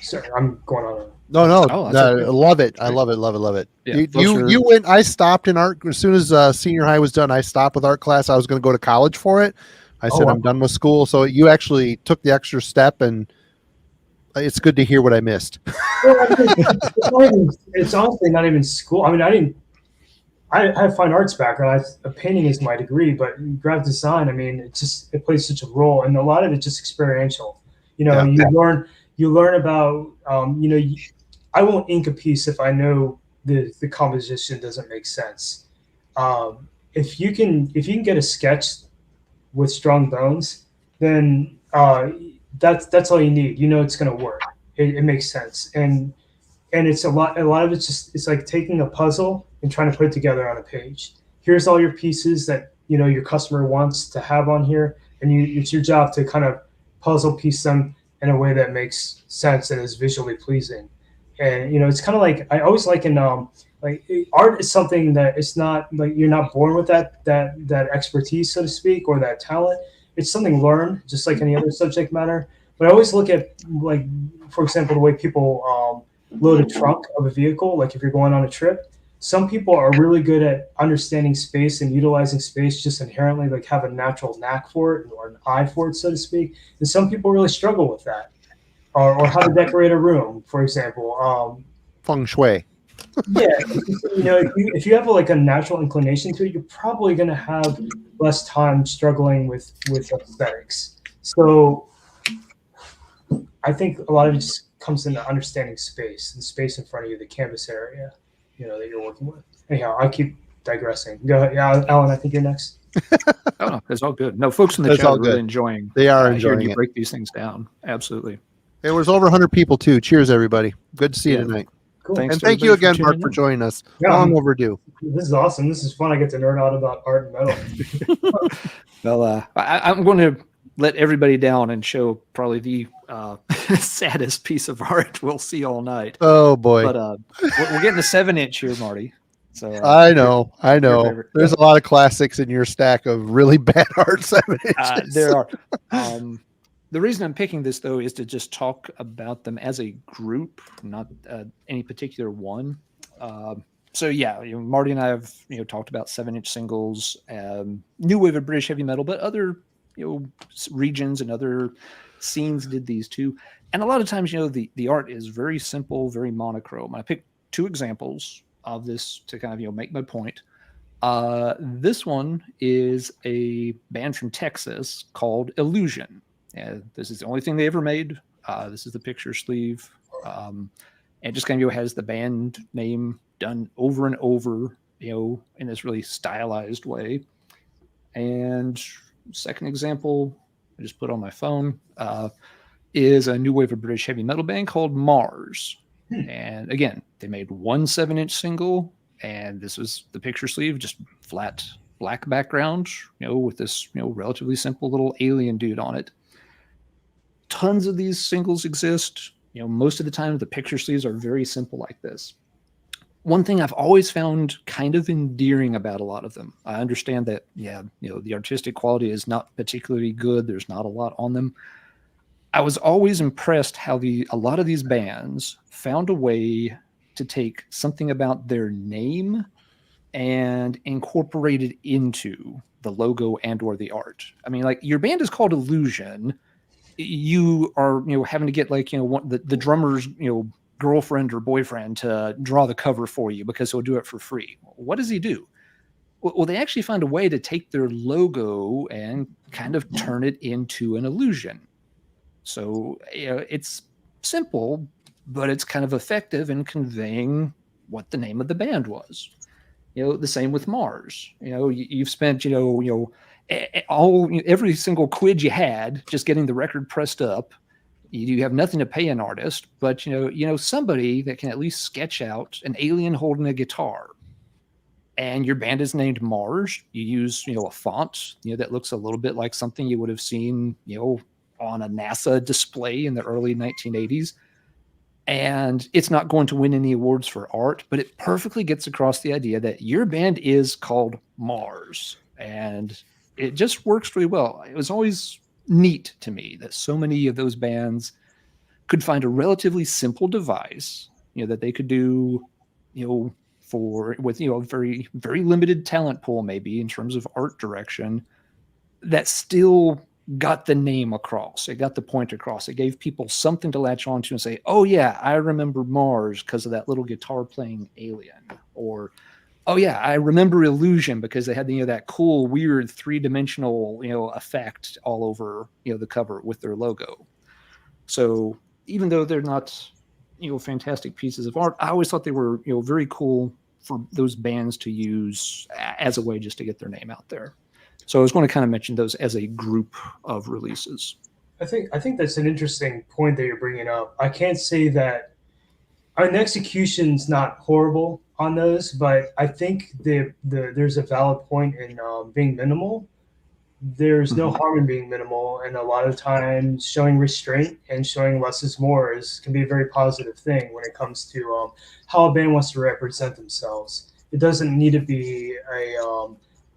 sorry, I'm going on. No, okay. I love it. I love it. Yeah, you went. I stopped in art as soon as senior high was done. I stopped with art class. I was going to go to college for it. I said, I'm done with school. So you actually took the extra step, and it's good to hear what I missed. It's honestly not even school. I mean, I have fine arts background. Painting is my degree, but graphic design, I mean, it plays such a role, and a lot of it's just experiential. You learn about, I won't ink a piece if I know the composition doesn't make sense. if you can get a sketch with strong bones, then that's all you need. You know it's going to work. It makes sense, and it's a lot of it's just, it's like taking a puzzle and trying to put it together on a page. Here's all your pieces that your customer wants to have on here, and it's your job to kind of puzzle piece them in a way that makes sense and is visually pleasing. And it's kind of like, I always liken like art is something that it's not like you're not born with that expertise, so to speak, or that talent. It's something learned, just like any other subject matter. But I always look at, like, for example, the way people load a trunk of a vehicle. Like if you're going on a trip, some people are really good at understanding space and utilizing space just inherently, like have a natural knack for it or an eye for it, so to speak. And some people really struggle with that, or how to decorate a room, for example. Feng shui. Yeah, if you have like a natural inclination to it, you're probably going to have less time struggling with aesthetics. So I think a lot of it just comes into understanding space, and space in front of you, the canvas area, that you're working with. Anyhow, I keep digressing. Go ahead. Yeah, Alan, I think you're next. Oh, no, it's all good. No, folks in the It's chat all are really good. enjoying. They are hearing enjoying you it. break these things down. Absolutely. There was over 100 people too. Cheers, everybody. Good to see you Yeah. tonight. Cool. Thanks And to thank you everybody again, Mark, tuning for in. joining us. Yeah, Long overdue. This is awesome. This is fun. I get to nerd out about art and metal. Well, I'm going to let everybody down and show probably the saddest piece of art we'll see all night. Oh boy. But we're getting a 7-inch here, Marty. So I know. your favorite. There's a lot of classics in your stack of really bad art 7 inches. There are. The reason I'm picking this, though, is to just talk about them as a group, not any particular one. So yeah, Marty and I have talked about 7-inch singles, new wave of British heavy metal, but other regions and other scenes did these too. And a lot of times, the art is very simple, very monochrome. I picked 2 examples of this to kind of make my point. This one is a band from Texas called Illusion. This is the only thing they ever made. This is the picture sleeve. And just kind of has the band name done over and over, in this really stylized way. And second example, I just put on my phone, is a new wave of British heavy metal band called Mars. And again, they made 1 7-inch single, and this was the picture sleeve, just flat black background, with this, relatively simple little alien dude on it. Tons of these singles exist. Most of the time the picture sleeves are very simple like this. One thing I've always found kind of endearing about a lot of them, I understand that, the artistic quality is not particularly good. There's not a lot on them. I was always impressed how a lot of these bands found a way to take something about their name and incorporate it into the logo and or the art. I mean, like, your band is called Illusion. You are, having to get the drummer's, girlfriend or boyfriend to draw the cover for you because he'll do it for free. What does he do? Well, they actually find a way to take their logo and kind of turn it into an illusion. So, it's simple, but it's kind of effective in conveying what the name of the band was. The same with Mars. You've spent, every single quid you had just getting the record pressed up. You have nothing to pay an artist, but somebody that can at least sketch out an alien holding a guitar. And your band is named Mars. You use a font that looks a little bit like something you would have seen on a NASA display in the early 1980s. And it's not going to win any awards for art, but it perfectly gets across the idea that your band is called Mars. And it just works really well. It was always neat to me that so many of those bands could find a relatively simple device, that they could do, with a very, very limited talent pool, maybe in terms of art direction, that still got the name across. It got the point across. It gave people something to latch onto and say, oh yeah, I remember Mars because of that little guitar playing alien. Or, oh yeah, I remember Illusion because they had that cool, weird 3-dimensional, effect all over, the cover with their logo. So even though they're not, fantastic pieces of art, I always thought they were, very cool for those bands to use as a way just to get their name out there. So I was going to kind of mention those as a group of releases. I think that's an interesting point that you're bringing up. I can't say that an execution's not horrible on those, but I think there's a valid point in being minimal. There's no harm in being minimal, and a lot of times showing restraint and showing less is more can be a very positive thing when it comes to how a band wants to represent themselves. It doesn't need to be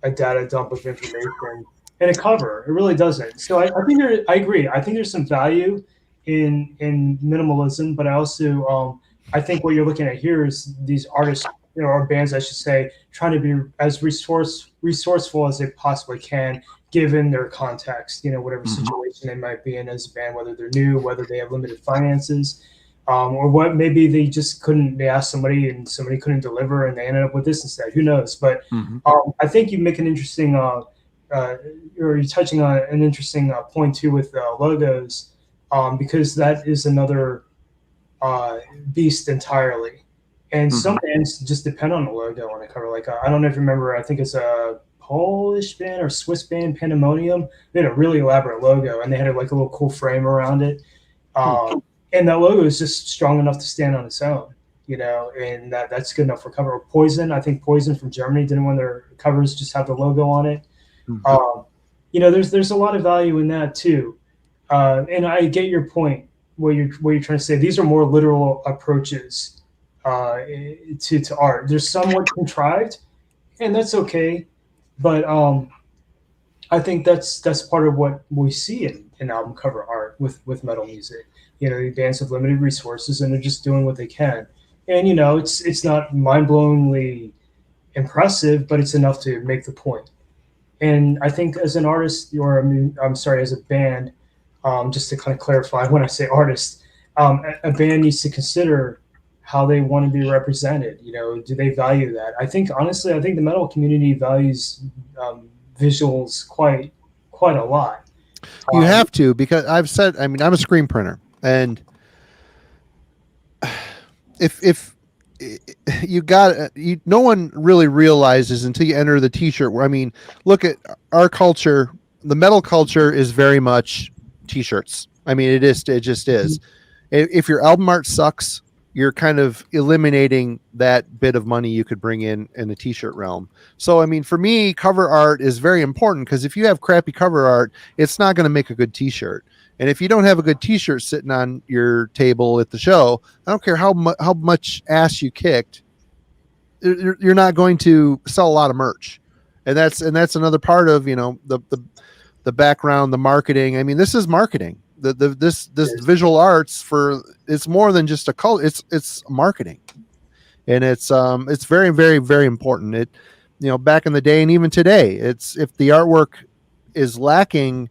a data dump of information and a cover. It really doesn't. So I think I agree. I think there's some value in minimalism, but I also I think what you're looking at here is these artists, or bands, I should say, trying to be as resourceful as they possibly can, given their context, whatever situation they might be in as a band, whether they're new, whether they have limited finances, or what maybe they just couldn't, they asked somebody and somebody couldn't deliver and they ended up with this instead. Who knows? But I think you make an interesting, or you're touching on an interesting point too with logos, because that is another beast entirely. And some bands just depend on the logo on the cover. Like, I don't know if you remember, I think it's a Polish band or Swiss band, Pandemonium. They had a really elaborate logo, and they had like a little cool frame around it. And that logo is just strong enough to stand on its own, and that's good enough for cover. Or Poison, I think Poison from Germany didn't want their covers just have the logo on it. There's a lot of value in that too. And I get your point, what you're trying to say. These are more literal approaches to art. They're somewhat contrived, and that's okay. But I think that's part of what we see in album cover art with metal music. The bands have limited resources and they're just doing what they can. And it's not mind-blowingly impressive, but it's enough to make the point. And I think as an artist, as a band, just to kind of clarify when I say artist, a band needs to consider how they want to be represented. Do they value that? I think the metal community values visuals quite a lot. You have to, because I've said, I'm a screen printer, and if you got, no one really realizes until you enter the t-shirt. Look at our culture. The metal culture is very much t-shirts. It just is. If your album art sucks, you're kind of eliminating that bit of money you could bring in the t-shirt realm. So, for me, cover art is very important, because if you have crappy cover art, it's not going to make a good t-shirt. And if you don't have a good t-shirt sitting on your table at the show, I don't care how much ass you kicked, you're not going to sell a lot of merch. And that's another part of, the background, the marketing. This is marketing. This visual arts, it's more than just a color. It's marketing, and it's very, very, very important. It, back in the day and even today, it's, if the artwork is lacking,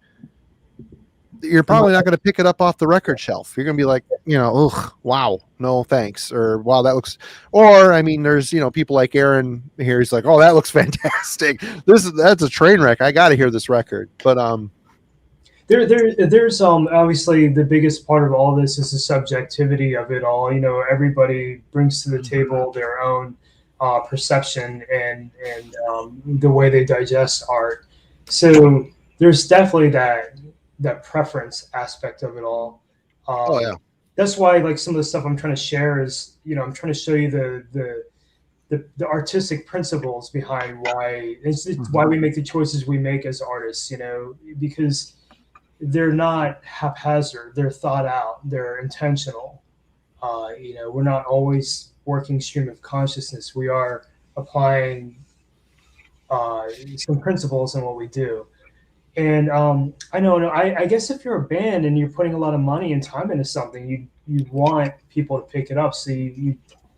you're probably not going to pick it up off the record shelf. You're going to be like, ugh, wow, no thanks, or wow, that looks, or there's people like Aaron here. He's like, oh, that looks fantastic. That's a train wreck. I got to hear this record, but There's obviously the biggest part of all this is the subjectivity of it all. Everybody brings to the table their own perception and the way they digest art. So there's definitely that preference aspect of it all. Oh yeah. That's why, like, some of the stuff I'm trying to share is, I'm trying to show you the artistic principles behind why why we make the choices we make as artists. Because they're not haphazard, they're thought out, they're intentional. We're not always working stream of consciousness. We are applying some principles in what we do. And I guess if you're a band and you're putting a lot of money and time into something, you want people to pick it up. So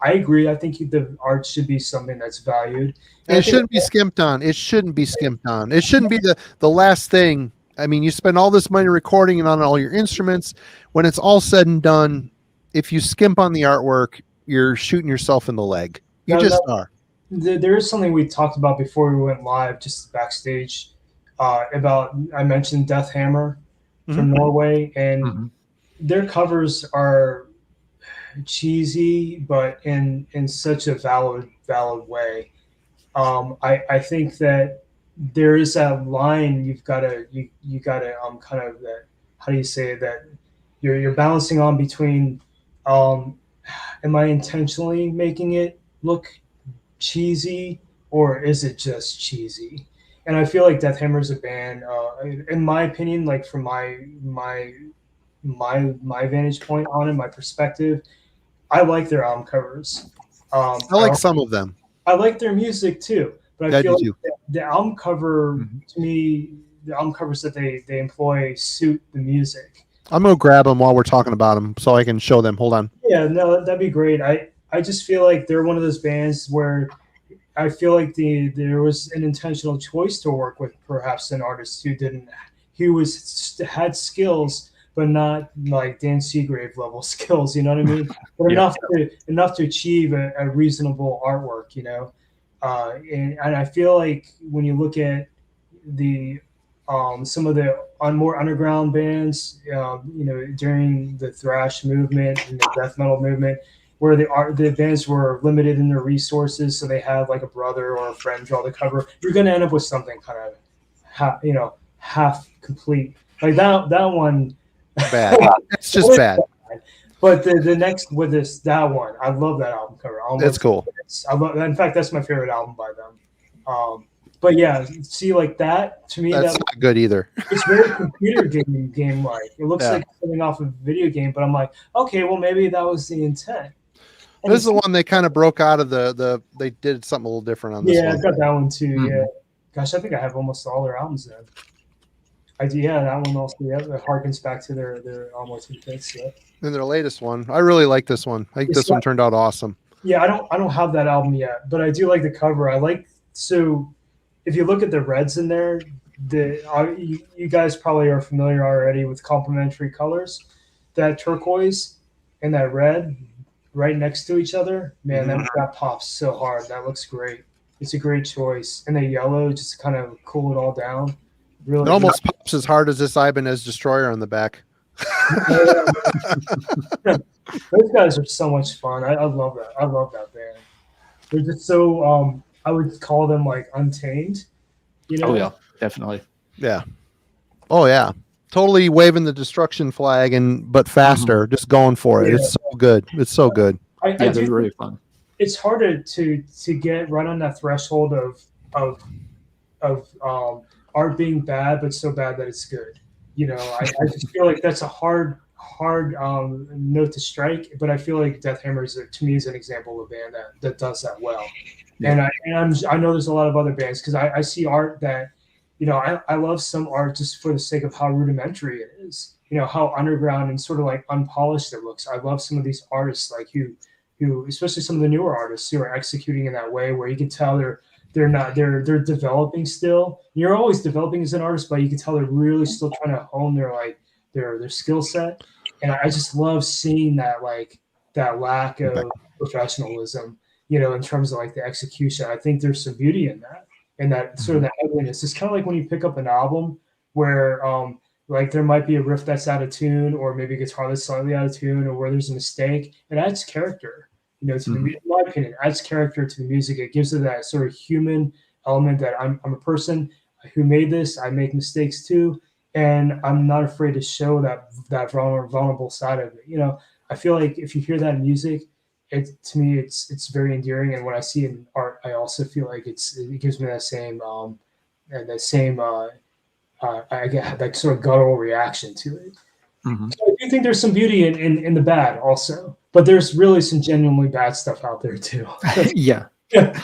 I agree. I think the art should be something that's valued. And it shouldn't be skimped on. It shouldn't be skimped on. It shouldn't be the last thing. You spend all this money recording and on all your instruments. When it's all said and done, if you skimp on the artwork, you're shooting yourself in the leg. You are. There is something we talked about before we went live, just backstage, about, I mentioned Death Hammer from Norway, and their covers are, cheesy, but in such a valid way. I think that there is that line you gotta kind of that, how do you say it, that you're balancing on between, um, am I intentionally making it look cheesy, or is it just cheesy? And I feel like Death Hammer is a band, in my opinion, like from my vantage point on it, my perspective, I like their album covers. I like some of them. I like their music too, but I I feel do like too. the album cover, to me, the album covers that they employ suit the music. I'm gonna grab them while we're talking about them so I can show them. Hold on. Yeah, no, that'd be great. I just feel like they're one of those bands where I feel like there was an intentional choice to work with perhaps an artist had skills, but not like Dan Seagrave level skills. You know what I mean? But enough to achieve a reasonable artwork. You know, and I feel like when you look at the some of the more underground bands, you know, during the thrash movement and the death metal movement, where the bands were limited in their resources, so they have like a brother or a friend draw the cover. You're going to end up with something kind of half complete, like that one. Bad. It's just bad. But the next with that one, I love that album cover. That's cool. In fact, that's my favorite album by them. But yeah, see, like that to me, That's not good either. it's very computer game like. It looks like something off of a video game, but I'm like, okay, well maybe that was the intent. And This is the one they kind of broke out of they did something a little different on this yeah, one. I got that one too. Yeah, gosh, I think I have almost all their albums then. Yeah, that one also. Yeah, it harkens back to their almost intense. Yeah. And their latest one, I really like this one. I think this one turned out awesome. Yeah, I don't have that album yet, but I do like the cover. So if you look at the reds in there, you guys probably are familiar already with complementary colors. That turquoise and that red right next to each other, man, that pops so hard. That looks great. It's a great choice. And the yellow just to kind of cool it all down. Really, it almost pops as hard as this Ibanez Destroyer on the back. Those guys are so much fun. I love that. I love that band. They're just so I would call them like untamed. You know? Oh yeah, definitely. Yeah. Oh yeah. Totally waving the destruction flag but faster, just going for it. Yeah. It's so good. It's so good. They're really fun. It's harder to get right on that threshold of art being bad, but so bad that it's good. You know, I just feel like that's a hard note to strike. But I feel like Death Hammer to me is an example of a band that does that well. Yeah. And I know there's a lot of other bands because I see art that, you know, I love some art just for the sake of how rudimentary it is. You know, how underground and sort of like unpolished it looks. I love some of these artists like who especially some of the newer artists who are executing in that way where you can tell they're developing still. You're always developing as an artist, but you can tell they're really still trying to hone their skill set. And I just love seeing that lack of professionalism, you know, in terms of like the execution. I think there's some beauty in that. And that sort of that ugliness. It's kind of like when you pick up an album where like there might be a riff that's out of tune, or maybe a guitar that's slightly out of tune, or where there's a mistake. It adds character, you know, to in my opinion, it adds character to the music. It gives it that sort of human element that I'm a person who made this. I make mistakes too, and I'm not afraid to show that vulnerable side of it. You know, I feel like if you hear that in music, to me it's very endearing, and when I see it in art, I also feel like it gives me that same I get that sort of guttural reaction to it. So I do think there's some beauty in the bad also, but there's really some genuinely bad stuff out there too. Yeah.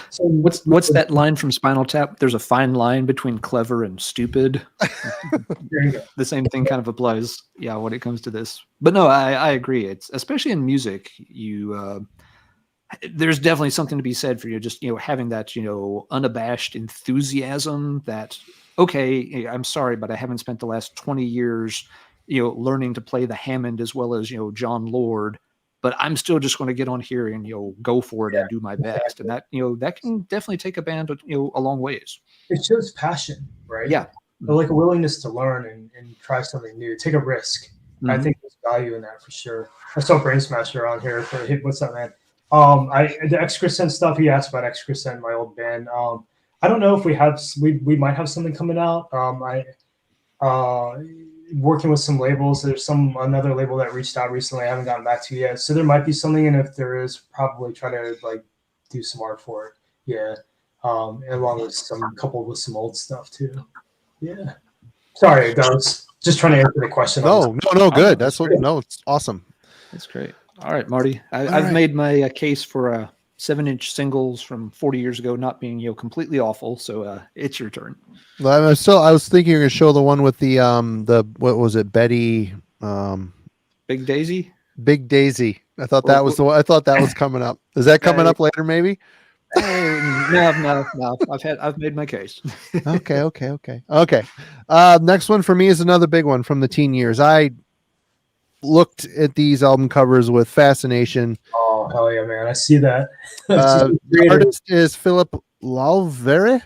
So what's that line from Spinal Tap? There's a fine line between clever and stupid. There you go. The same thing kind of applies, when it comes to this. But no, I agree. It's especially in music, there's definitely something to be said for just having that unabashed enthusiasm. That okay, I'm sorry, but I haven't spent the last 20 years learning to play the Hammond as well as John Lord. But I'm still just going to get on here and go for it and do my best, and that that can definitely take a band a long ways. It shows passion, right? Yeah, but like a willingness to learn and try something new, take a risk. I think there's value in that for sure. I saw Brain Smasher on here for what's up, man? The Excrescent stuff. He asked about Excrescent, my old band. I don't know if we might have something coming out. Working with some labels. There's another label that reached out recently. I haven't gotten back to yet. So there might be something, and if there is, probably try to like do some art for it. Yeah. Along with coupled with some old stuff too. Yeah. Sorry, that was just trying to answer the question. No, good. It's awesome. That's great. All right, Marty. I've made my case for 7-inch singles from 40 years ago not being completely awful. So it's your turn. Well, I was thinking you're gonna show the one with the what was it, Betty? Big Daisy. Big Daisy. I thought that was the one. I thought that was coming up. Is that coming up later? Maybe. No. I've made my case. Okay. Next one for me is another big one from the teen years. I looked at these album covers with fascination. Oh hell yeah, man! I see that. The artist is Philip Lavera.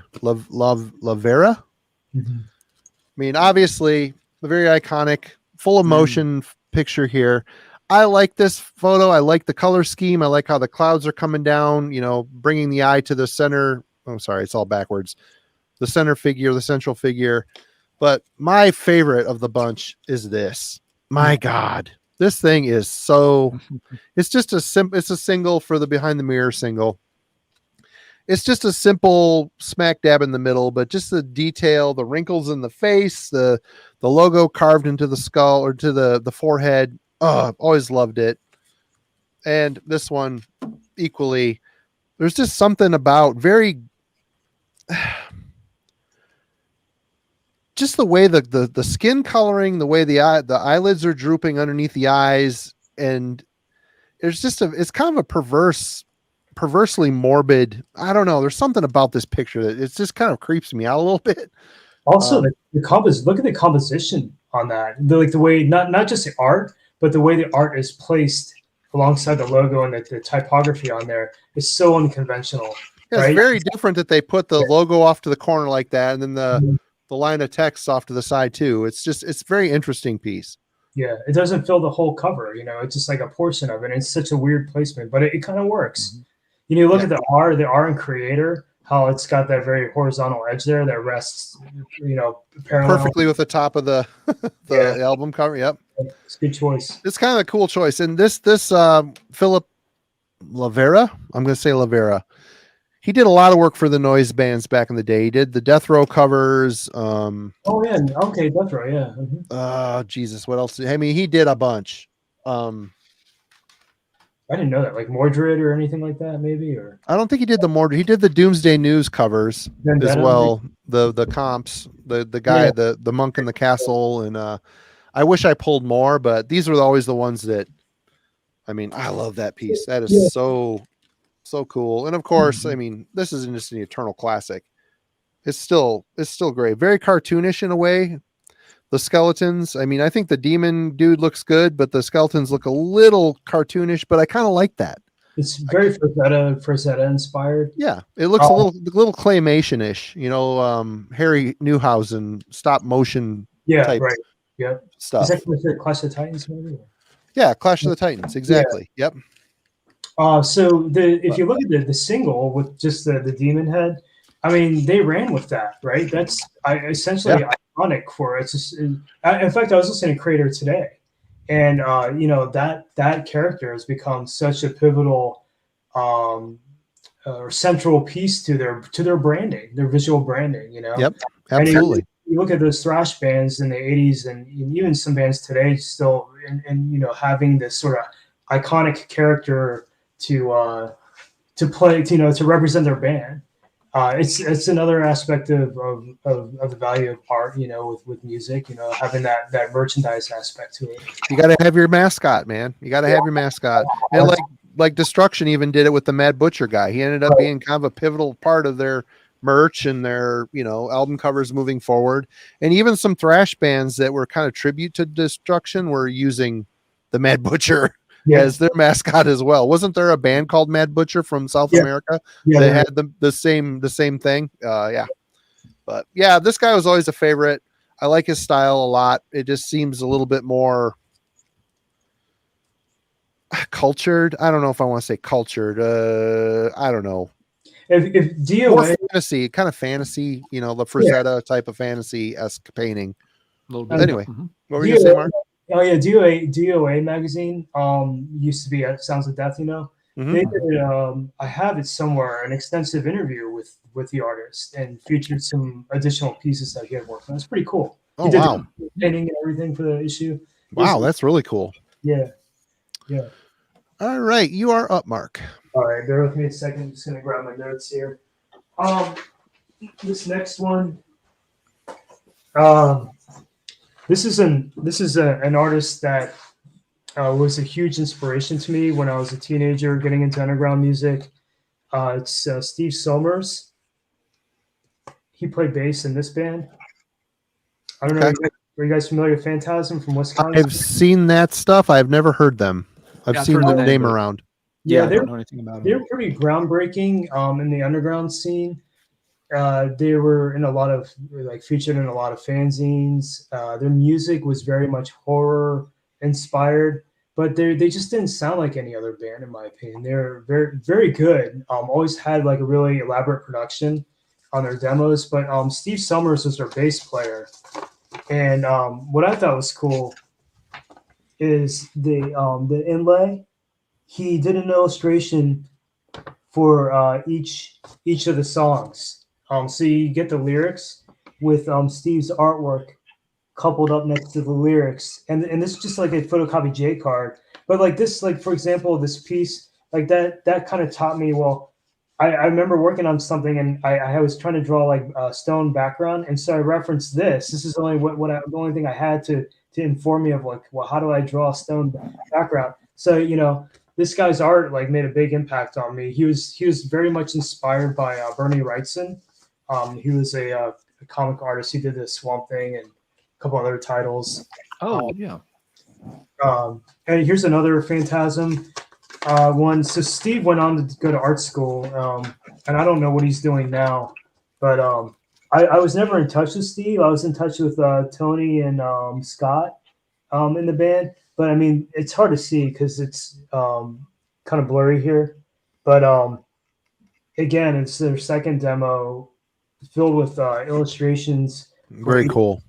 Mm-hmm. I mean, obviously, a very iconic, full emotion picture here. I like this photo. I like the color scheme. I like how the clouds are coming down, bringing the eye to the center. I'm sorry, it's all backwards. The center figure, the central figure. But my favorite of the bunch is this. My God, this thing is it's just it's a single for the Behind the Mirror single. It's just a simple smack dab in the middle, but just the detail, the wrinkles in the face, the logo carved into the skull or to the forehead. Oh, I've always loved it. And this one equally, there's just something about just the way the skin coloring, the way the eyelids are drooping underneath the eyes. And it's kind of a perversely morbid. I don't know. There's something about this picture that it's just kind of creeps me out a little bit. Also, look at the composition on that. The way, not just the art, but the way the art is placed alongside the logo and the typography on there is so unconventional. Yeah, right? It's very different that they put the logo off to the corner like that, and then the line of text off to the side too. It's a very interesting piece. Yeah, it doesn't fill the whole cover. It's just like a portion of it. It's such a weird placement, but it kind of works. Mm-hmm. You look at the R in Creator, how it's got that very horizontal edge there that rests, parallel. Perfectly with the top of the album cover. Yep. It's a good choice. It's kind of a cool choice. And this Philip Lavera, I'm going to say Lavera. He did a lot of work for the noise bands back in the day. He did the Death Row covers. Oh yeah. Okay. Death Row. Yeah. Mm-hmm. Jesus. What else? He did a bunch. I didn't know that, like Mordred or anything like that, maybe. Or I don't think he did the Mordred. He did the Doomsday News covers as well. The comps, the guy, the monk in the castle, and I wish I pulled more, but these were always the ones that. I mean, I love that piece. That is so cool. And of course, I mean, this isn't just an eternal classic. It's still great. Very cartoonish in a way. The skeletons, I mean, I think the demon dude looks good, but the skeletons look a little cartoonish, but I kind of like that. It's very Frazetta inspired. Yeah, it looks a little claymation-ish, Harry Newhausen stop motion type stuff. Is that Clash of the Titans movie? Yeah, Clash of the Titans, exactly. Yeah. Yep. So if you look at the single with just the demon head, I mean, they ran with that, right? That's essentially iconic for it. In fact, I was listening to Creator today, and that character has become such a pivotal or central piece to their branding, their visual branding. Yep, absolutely. And you look at those thrash bands in the '80s, and even some bands today, still, and having this sort of iconic character to play, to represent their band. It's another aspect of the value of art, with music, having that merchandise aspect to it. You got to have your mascot, man. You got to have your mascot. And like Destruction even did it with the Mad Butcher guy. He ended up being kind of a pivotal part of their merch and their, album covers moving forward. And even some thrash bands that were kind of tribute to Destruction were using the Mad Butcher as their mascot as well. Wasn't there a band called Mad Butcher from South America? They had the same thing. But yeah, this guy was always a favorite. I like his style a lot. It just seems a little bit more cultured. I don't know if I want to say cultured. I don't know. If More DOA, fantasy, kind of fantasy, you know, the Frazetta type of fantasy-esque painting. A little bit. Anyway, Mhm. what were you gonna say, DOA, Mark? oh yeah, DOA magazine used to be at Sounds of Death, you know. Mhm. They did I have it somewhere, an extensive interview with the artist and featured some additional pieces that he had worked on. It's pretty cool. Oh, He did wow. the painting and everything for the issue. Wow, that's really cool. Yeah. Yeah. All right, you are up, Mark. All right, bear with me a second. I'm just gonna grab my notes here. This next one, this is an artist that was a huge inspiration to me when I was a teenager getting into underground music. It's Steve Somers. He played bass in this band. I don't know. Okay. Are you guys familiar with Phantasm from Wisconsin? I've seen that stuff. I've never heard them. I've Yeah, I've seen heard the the name name, but- around. Yeah, I they're don't know anything about they're them. pretty groundbreaking in the underground scene. They were in a lot of featured in a lot of fanzines. Their music was very much horror inspired, but they just didn't sound like any other band in my opinion. They're very very good. Always had like a really elaborate production on their demos. But Steve Somers was their bass player, and what I thought was cool is the inlay. He did an illustration for each of the songs. So you get the lyrics with Steve's artwork coupled up next to the lyrics, and this is just like a photocopy J card. But like this, like for example, this piece like that kind of taught me. Well, I remember working on something, and I was trying to draw like a stone background, and so I referenced this. This is only the only thing I had to inform me of like, well, how do I draw a stone background? So you know, this guy's art like made a big impact on me. He was very much inspired by Bernie Wrightson. He was a comic artist. He did the Swamp Thing and a couple other titles. Oh, yeah. And here's another Phantasm one. So Steve went on to go to art school, and I don't know what he's doing now, but I was never in touch with Steve. I was in touch with Tony and Scott in the band, but I mean it's hard to see because it's kind of blurry here. But again, it's their second demo filled with illustrations. Very cool.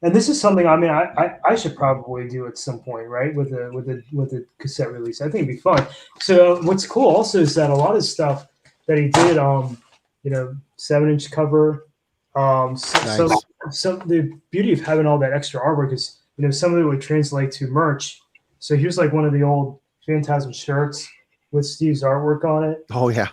And this is something I mean I should probably do at some point, right? With a cassette release. I think it'd be fun. So what's cool also is that a lot of stuff that he did, 7-inch cover. Nice. So the beauty of having all that extra artwork is, some of it would translate to merch. So here's like one of the old Phantasm shirts with Steve's artwork on it. Oh yeah,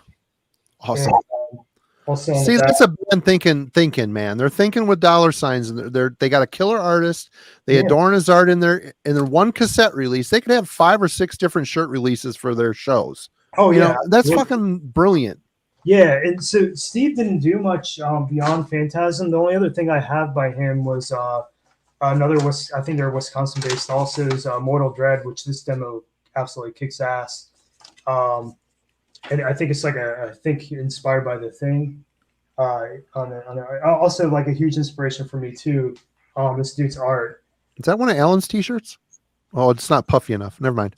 awesome. And, also on See, the back- that's a band thinking, man. They're thinking with dollar signs, and they got a killer artist. They Yeah. adorn his art in their one cassette release. They could have 5 or 6 different shirt releases for their shows. oh You yeah, know, that's Yeah. fucking brilliant. Yeah, and so Steve didn't do much beyond Phantasm. The only other thing I have by him was another was I think they're Wisconsin based also is Mortal Dread, which this demo absolutely kicks ass. And I think it's like I think inspired by The Thing. Also like a huge inspiration for me too. This dude's art. Is that one of Alan's t-shirts? Oh, it's not puffy enough. Never mind.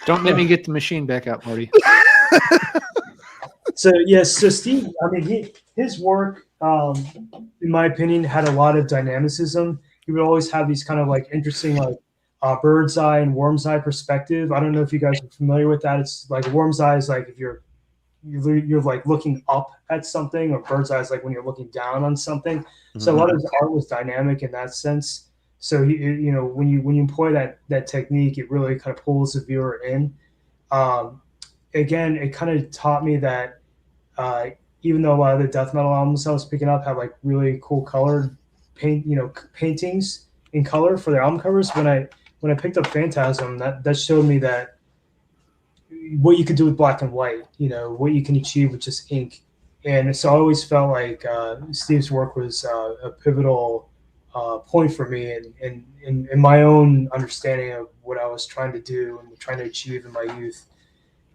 Don't make me get the machine back out, Marty. So yes, so Steve, I mean, his work, in my opinion, had a lot of dynamicism. He would always have these kind of like interesting, like bird's eye and worm's eye perspective. I don't know if you guys are familiar with that. It's like worm's eye is like if you're like looking up at something, or bird's eye is like when you're looking down on something. So a lot of his art was dynamic in that sense. So when you employ that technique, it really kind of pulls the viewer in. Again, it kind of taught me that even though a lot of the death metal albums I was picking up have like really cool colored paintings in color for their album covers, when I picked up Phantasm, that showed me that what you could do with black and white, what you can achieve with just ink. And so I always felt like Steve's work was a pivotal point for me in my own understanding of what I was trying to do and trying to achieve in my youth.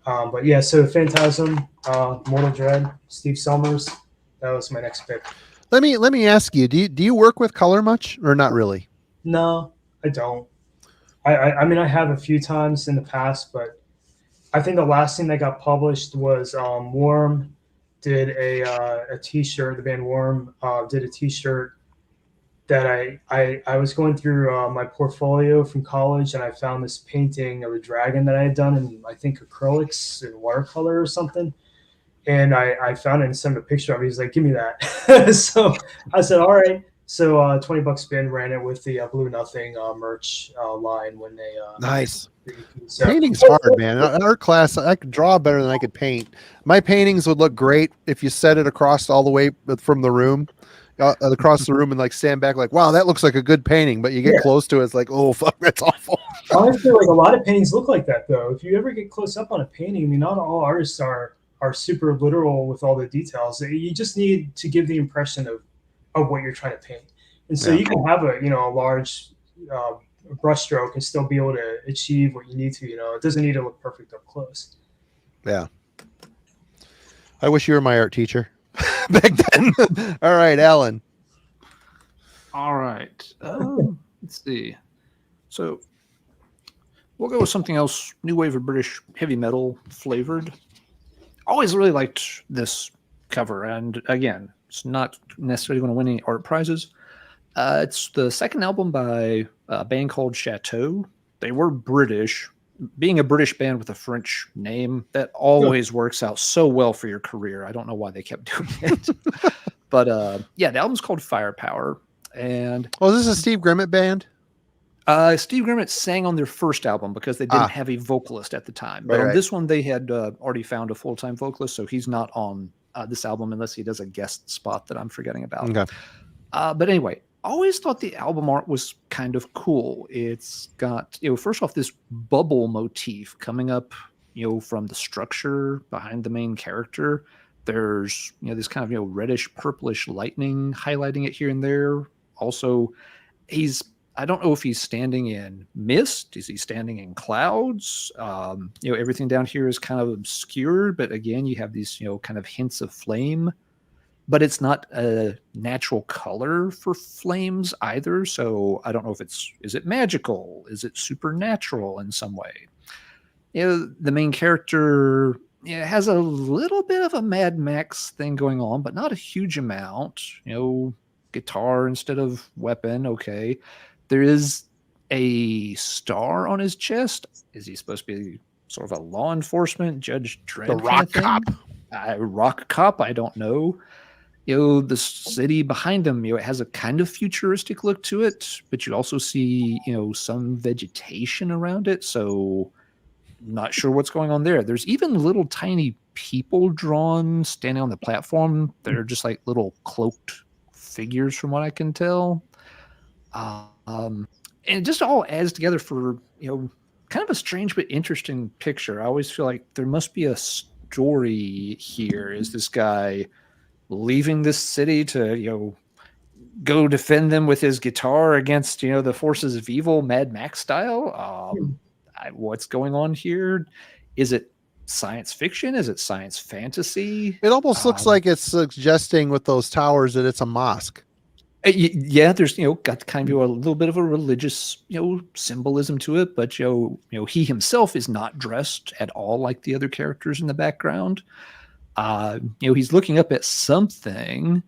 But yeah, so Phantasm, Mortal Dread, Steve Somers, that was my next pick. Let me ask you, do you work with color much or not really? No, I don't. I mean, I have a few times in the past, but I think the last thing that got published was Worm did a T-shirt. The band Worm did a T-shirt that I was going through my portfolio from college, and I found this painting of a dragon that I had done in, I think, acrylics and watercolor or something. And I found it and sent him a picture of it. He's like, "Give me that." So I said, "All right." So $20 spin, ran it with the Blue Nothing merch line when they Nice. so, Painting's hard, man. In art class, I could draw better than I could paint. My paintings would look great if you set it across all the way from the room, across the room, and like stand back, like, wow, that looks like a good painting. But you get close to it, it's like, oh fuck, that's awful. I feel like a lot of paintings look like that, though. If you ever get close up on a painting, I mean, not all artists are super literal with all the details. You just need to give the impression of what you're trying to paint, and so you can have a large brush stroke and still be able to achieve what you need to. It doesn't need to look perfect up close. Yeah. I wish you were my art teacher back then. All right, Alan. All right. Let's see. So we'll go with something else. New wave of British heavy metal flavored. Always really liked this cover, and again, it's not necessarily going to win any art prizes. It's the second album by a band called Chateau. They were British. Being a British band with a French name, that always works out so well for your career. I don't know why they kept doing it. But yeah, the album's called Firepower. And is this a Steve Grimmett band? Steve Grimmett sang on their first album because they didn't have a vocalist at the time. But on this one, they had already found a full-time vocalist, so he's not on this album unless he does a guest spot that I'm forgetting about. Okay. But anyway, always thought the album art was kind of cool. It's got, first off, this bubble motif coming up, from the structure behind the main character. There's, this kind of, reddish, purplish lightning highlighting it here and there. Also, I don't know if he's standing in mist. Is he standing in clouds? Everything down here is kind of obscured, but again, you have these, kind of hints of flame, but it's not a natural color for flames either. So I don't know if is it magical? Is it supernatural in some way? The main character has a little bit of a Mad Max thing going on, but not a huge amount. Guitar instead of weapon. Okay. There is a star on his chest. Is he supposed to be sort of a law enforcement, Judge Dredd? The rock cop. Rock cop, I don't know. The city behind him, it has a kind of futuristic look to it, but you also see, some vegetation around it. So not sure what's going on there. There's even little tiny people drawn standing on the platform. They're just like little cloaked figures from what I can tell. And it just all adds together for, kind of a strange but interesting picture. I always feel like there must be a story here. Is this guy leaving this city to, go defend them with his guitar against, the forces of evil, Mad Max style? What's going on here? Is it science fiction? Is it science fantasy? It almost looks like it's suggesting with those towers that it's a mosque. Yeah, there's got kind of a little bit of a religious symbolism to it, but he himself is not dressed at all like the other characters in the background. He's looking up at something.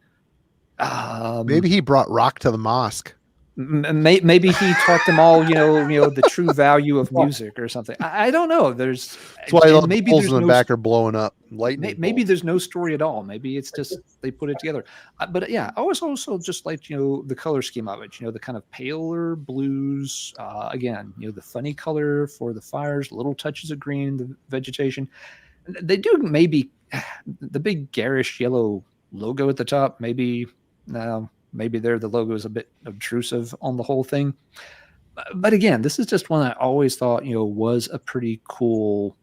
Maybe he brought rock to the mosque. Maybe he taught them all, the true value of music or something. I don't know. That's why the holes in the back are blowing up. Lightning. Maybe there's no story at all. Maybe it's just they put it together. But yeah, I was also just like the color scheme of it. The kind of paler blues. Again, the funny color for the fires, little touches of green, the vegetation. They do maybe the big garish yellow logo at the top. Maybe there the logo is a bit obtrusive on the whole thing. But again, this is just one I always thought, was a pretty cool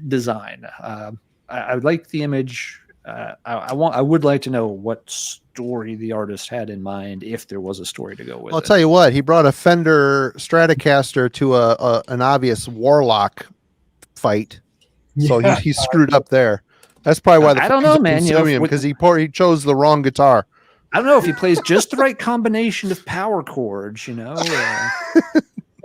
design. I like the image. I would like to know what story the artist had in mind, if there was a story to go with. I'll tell you what, he brought a Fender Stratocaster to an obvious Warlock fight. So he screwed up there. That's probably why I don't know, man. Because he chose the wrong guitar. I don't know if he plays just the right combination of power chords,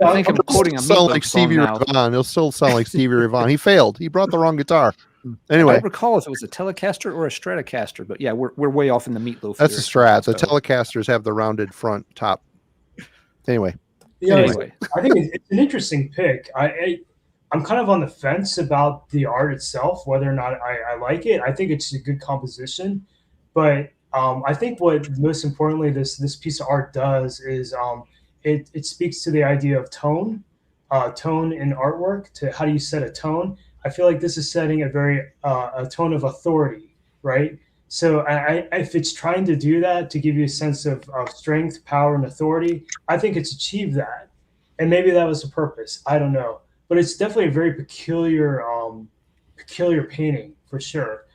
I think I'm quoting a sound Meatloaf like song Stevie Ray now. Vaughan. He'll still sound like Stevie Ray Vaughan. He failed. He brought the wrong guitar. I Anyway, don't recall if it was a Telecaster or a Stratocaster, but yeah, we're way off in the Meatloaf. that's a lyrics Strat. now, The so- Telecasters have the rounded front top. Anyway, Anyway, I think it's an interesting pick. I'm kind of on the fence about the art itself, whether or not I like it. I think it's a good composition, but I think what most importantly this piece of art does is it speaks to the idea of tone, tone in artwork. To how do you set a tone? I feel like this is setting a tone of authority, right? So if it's trying to do that to give you a sense of strength, power, and authority, I think it's achieved that, and maybe that was the purpose. I don't know, but it's definitely a very peculiar painting for sure.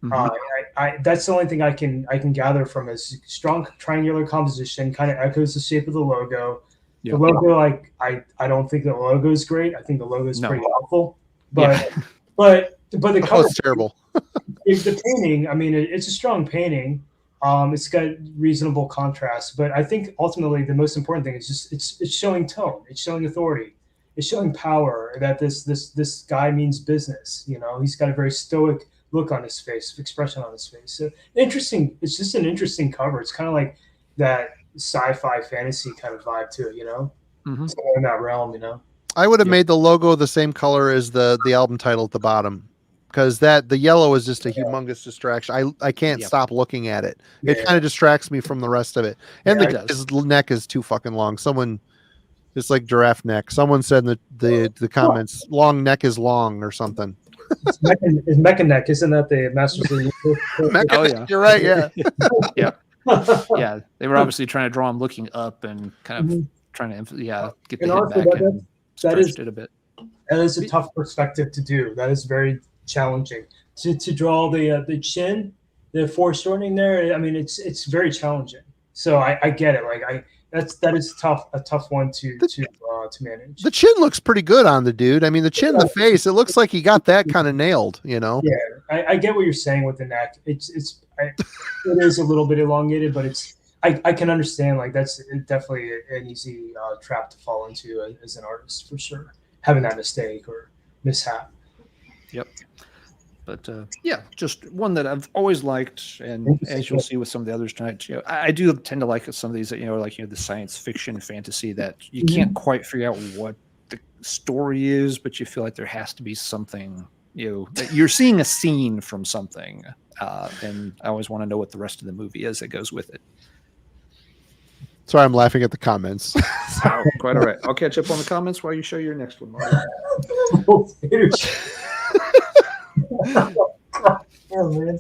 That's the only thing I can gather from is strong triangular composition, kind of echoes the shape of the logo. Yeah. The logo, I don't think the logo is great. I think the logo is pretty awful, but the cover that's terrible. the painting. I mean, it's a strong painting. It's got reasonable contrast, but I think ultimately the most important thing is just it's showing tone, it's showing authority, it's showing power. That this guy means business. You know, he's got a very stoic look on his face, expression on his face. So interesting. It's just an interesting cover. It's kind of like that sci-fi fantasy kind of vibe to it. You know, somewhere in that realm. You know, I would have made the logo the same color as the album title at the bottom, because the yellow is just a humongous distraction. I can't stop looking at it. It kind of distracts me from the rest of it. And his neck is too fucking long. It's like giraffe neck. Someone said in the comments, long neck is long or something. it's Mecha Neck, isn't that the Masters of the Oh yeah, you're right. Yeah, yeah, yeah. They were obviously trying to draw him looking up and kind of trying to get the head back and stretched it a bit. That is a tough perspective to do. That is very challenging to draw the chin, the foreshortening there. I mean, it's very challenging. So I get it. Like that is a tough one to manage. the chin looks pretty good on the dude. I mean, the chin, the face, it looks like he got that kind of nailed. You know. Yeah, I get what you're saying with the neck. It is a little bit elongated, but I can understand. Like that's definitely an easy trap to fall into as an artist for sure. Having that mistake or mishap. Yep. But just one that I've always liked, and as you'll see with some of the others tonight, I do tend to like some of these that the science fiction fantasy that you can't quite figure out what the story is, but you feel like there has to be something, that you're seeing a scene from something, and I always want to know what the rest of the movie is that goes with it. Sorry, I'm laughing at the comments. Oh, quite all right. I'll catch up on the comments while you show your next one, Mark. Oh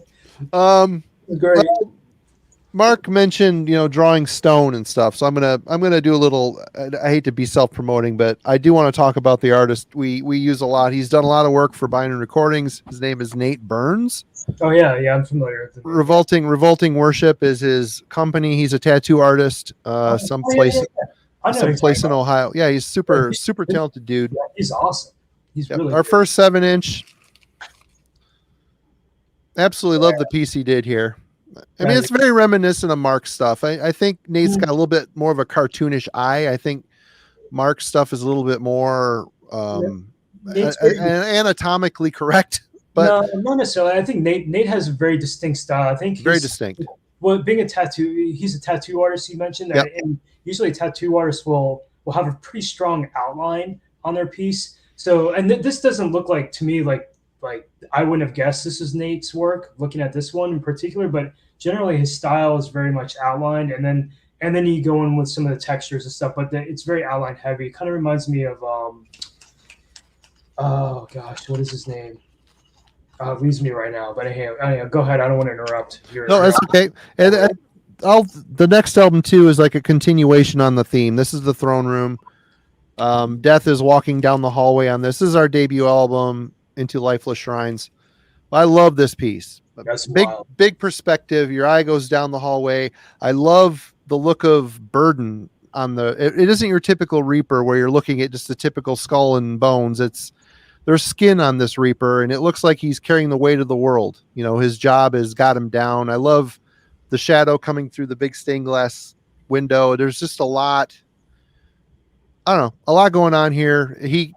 man. Great. Mark mentioned, drawing stone and stuff. So I'm gonna do a little. I hate to be self-promoting, but I do want to talk about the artist we use a lot. He's done a lot of work for Binary Recordings. His name is Nate Burns. Oh yeah, I'm familiar with it. Revolting Worship is his company. He's a tattoo artist. Someplace in Ohio. Yeah, he's super talented dude. Yeah, he's awesome. He's really our good. first 7-inch. Absolutely love the piece he did here. I mean, it's very reminiscent of Mark's stuff. I think Nate's got a little bit more of a cartoonish eye. I think Mark's stuff is a little bit more anatomically correct. But no, not necessarily. I think Nate has a very distinct style. I think very distinct. Well, being he's a tattoo artist. You mentioned that, and usually tattoo artists will have a pretty strong outline on their piece. So, and this doesn't look like to me like I wouldn't have guessed this is Nate's work. Looking at this one in particular, but generally his style is very much outlined, and then you go in with some of the textures and stuff. But it's very outline heavy. It kind of reminds me of oh gosh, what is his name? Leaves me right now. But anyhow, go ahead. I don't want to interrupt. No, that's okay. And the next album too is like a continuation on the theme. This is the Throne Room. Death is walking down the hallway on this. This is our debut album, Into Lifeless Shrines. I love this piece. That's big perspective. Your eye goes down the hallway. I love the look of burden on it isn't your typical Reaper where you're looking at just the typical skull and bones. There's skin on this Reaper, and it looks like he's carrying the weight of the world. His job has got him down. I love the shadow coming through the big stained glass window. There's just a lot I don't know, a lot going on here. He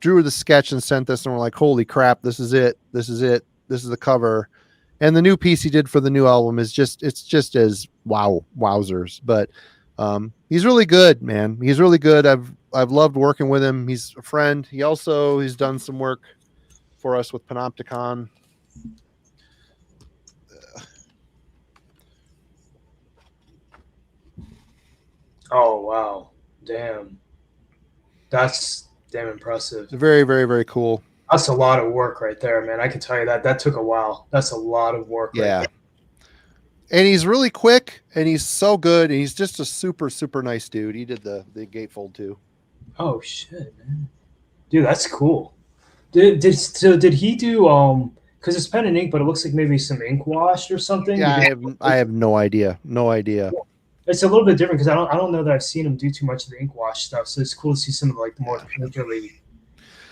drew the sketch and sent this, and we're like, holy crap, this is it. This is it. This is the cover. And the new piece he did for the new album is just as wowzers. But he's really good, man. He's really good. I've loved working with him. He's a friend. He's done some work for us with Panopticon. Oh wow, damn, that's damn impressive. Very, very, very cool. That's a lot of work right there, man. I can tell you that took a while. That's a lot of work. Yeah. Right there. And he's really quick, and he's so good. And he's just a super, super nice dude. He did the gatefold too. Oh shit, man, dude, that's cool. Did he do because it's pen and ink, but it looks like maybe some ink wash or something? Yeah, I have no idea. No idea. It's a little bit different because I don't know that I've seen him do too much of the ink wash stuff. So it's cool to see some of like the more particularly.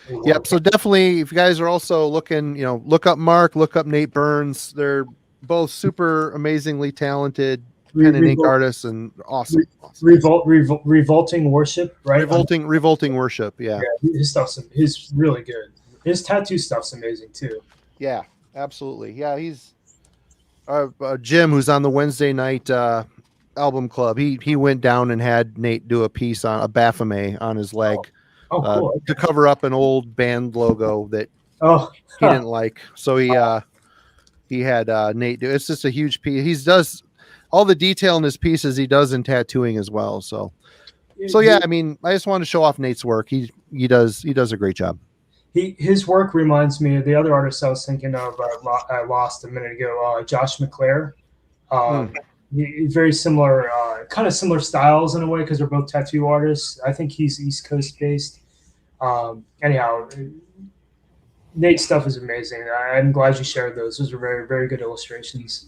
Yep. So definitely, if you guys are also looking, look up Mark, look up Nate Burns. They're both super amazingly talented pen and ink artists and awesome. Revolting worship, right? Revolting worship. Yeah. His stuff's really good. His tattoo stuff's amazing too. Yeah, absolutely. Yeah, he's Jim, who's on the Wednesday night album club. He went down and had Nate do a piece on a Baphomet on his leg. Oh, cool. To cover up an old band logo that he didn't like. So he had Nate do. It's just a huge piece. He does all the detail in his pieces. He does in tattooing as well. So yeah. I mean, I just wanted to show off Nate's work. He does a great job. His work reminds me of the other artist I was thinking of. I lost a minute ago. Josh McClare. Very similar, kind of similar styles in a way because they're both tattoo artists. I think he's East Coast based. Anyhow, Nate's stuff is amazing. I'm glad you shared those. Those are very, very good illustrations.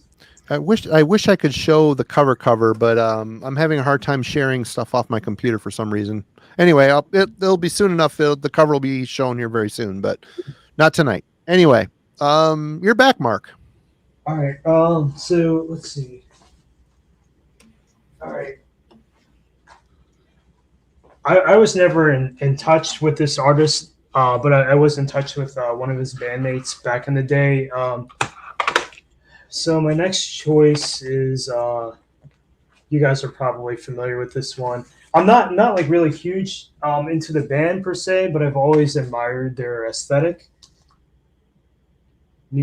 I wish I could show the cover, but I'm having a hard time sharing stuff off my computer for some reason. Anyway, it'll be soon enough. The cover will be shown here very soon, but not tonight. Anyway, you're back, Mark. All right. So let's see. All right. I was never in touch with this artist, but I was in touch with one of his bandmates back in the day. So my next choice is you guys are probably familiar with this one. I'm not like really huge into the band per se, but I've always admired their aesthetic.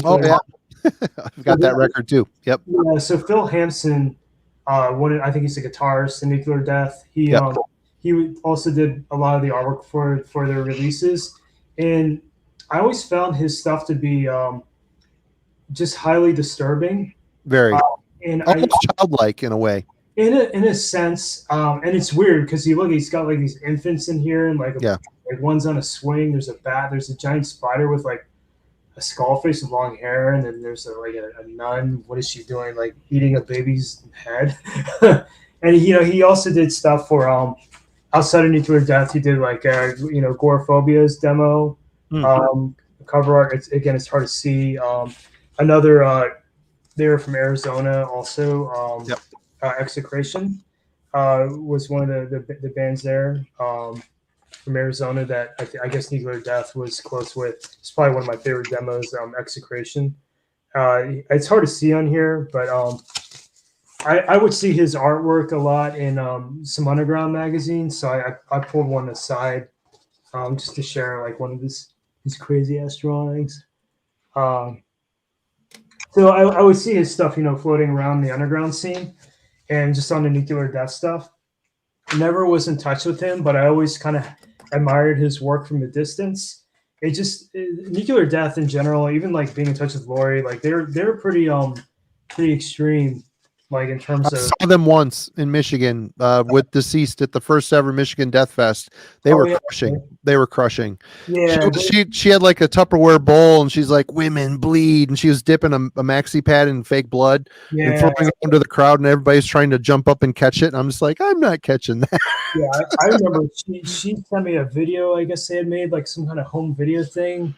Oh yeah, I've got that record too. Yep. Yeah. So Phil Hampson, I think he's a guitarist in Nuclear Death. He also did a lot of the artwork for their releases, and I always found his stuff to be just highly disturbing. Very, and almost childlike in a way. In a sense, and it's weird because he's got like these infants in here, and like one's on a swing. There's a bat. There's a giant spider with like a skull face and long hair, and then there's a nun. What is she doing? Like eating a baby's head. And he also did stuff for outside of Nuclear Death. He did like Agoraphobia's demo, cover art. It's hard to see. Another they were from Arizona also. Execration was one of the bands there from Arizona that I guess Nuclear Death was close with. It's probably one of my favorite demos. Execration. It's hard to see on here, but I would see his artwork a lot in some underground magazines. So I pulled one aside just to share like one of his crazy ass drawings. So I would see his stuff, floating around the underground scene. And just on the Nuclear Death stuff, never was in touch with him, but I always kind of admired his work from a distance. Nuclear Death in general, even like being in touch with Lori, like they're pretty extreme, like in terms of. I saw them once in Michigan with Deceased at the first ever Michigan Death Fest. They were crushing. They were crushing. Yeah, she had like a Tupperware bowl, and she's like, "Women bleed," and she was dipping a maxi pad in fake blood and throwing it into the crowd, and everybody's trying to jump up and catch it. And I'm just like, I'm not catching that. Yeah, I remember she sent me a video. I guess they had made like some kind of home video thing,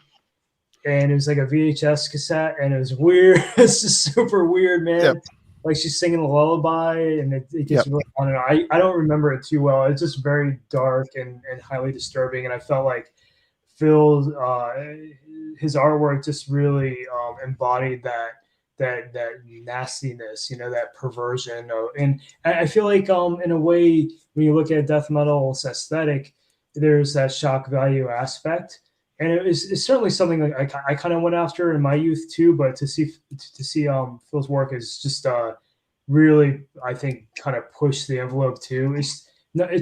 and it was like a VHS cassette, and it was weird. It's just super weird, man. Yep. like she's singing a lullaby, and it gets really on and on. I don't remember it too well. It's just very dark and highly disturbing, and I felt like Phil's his artwork just really embodied that nastiness, that perversion. And I feel like in a way, when you look at death metal's aesthetic, there's that shock value aspect, and it's certainly something that I kind of went after in my youth too. But to see Phil's work is just really, I think, kind of push the envelope too. It's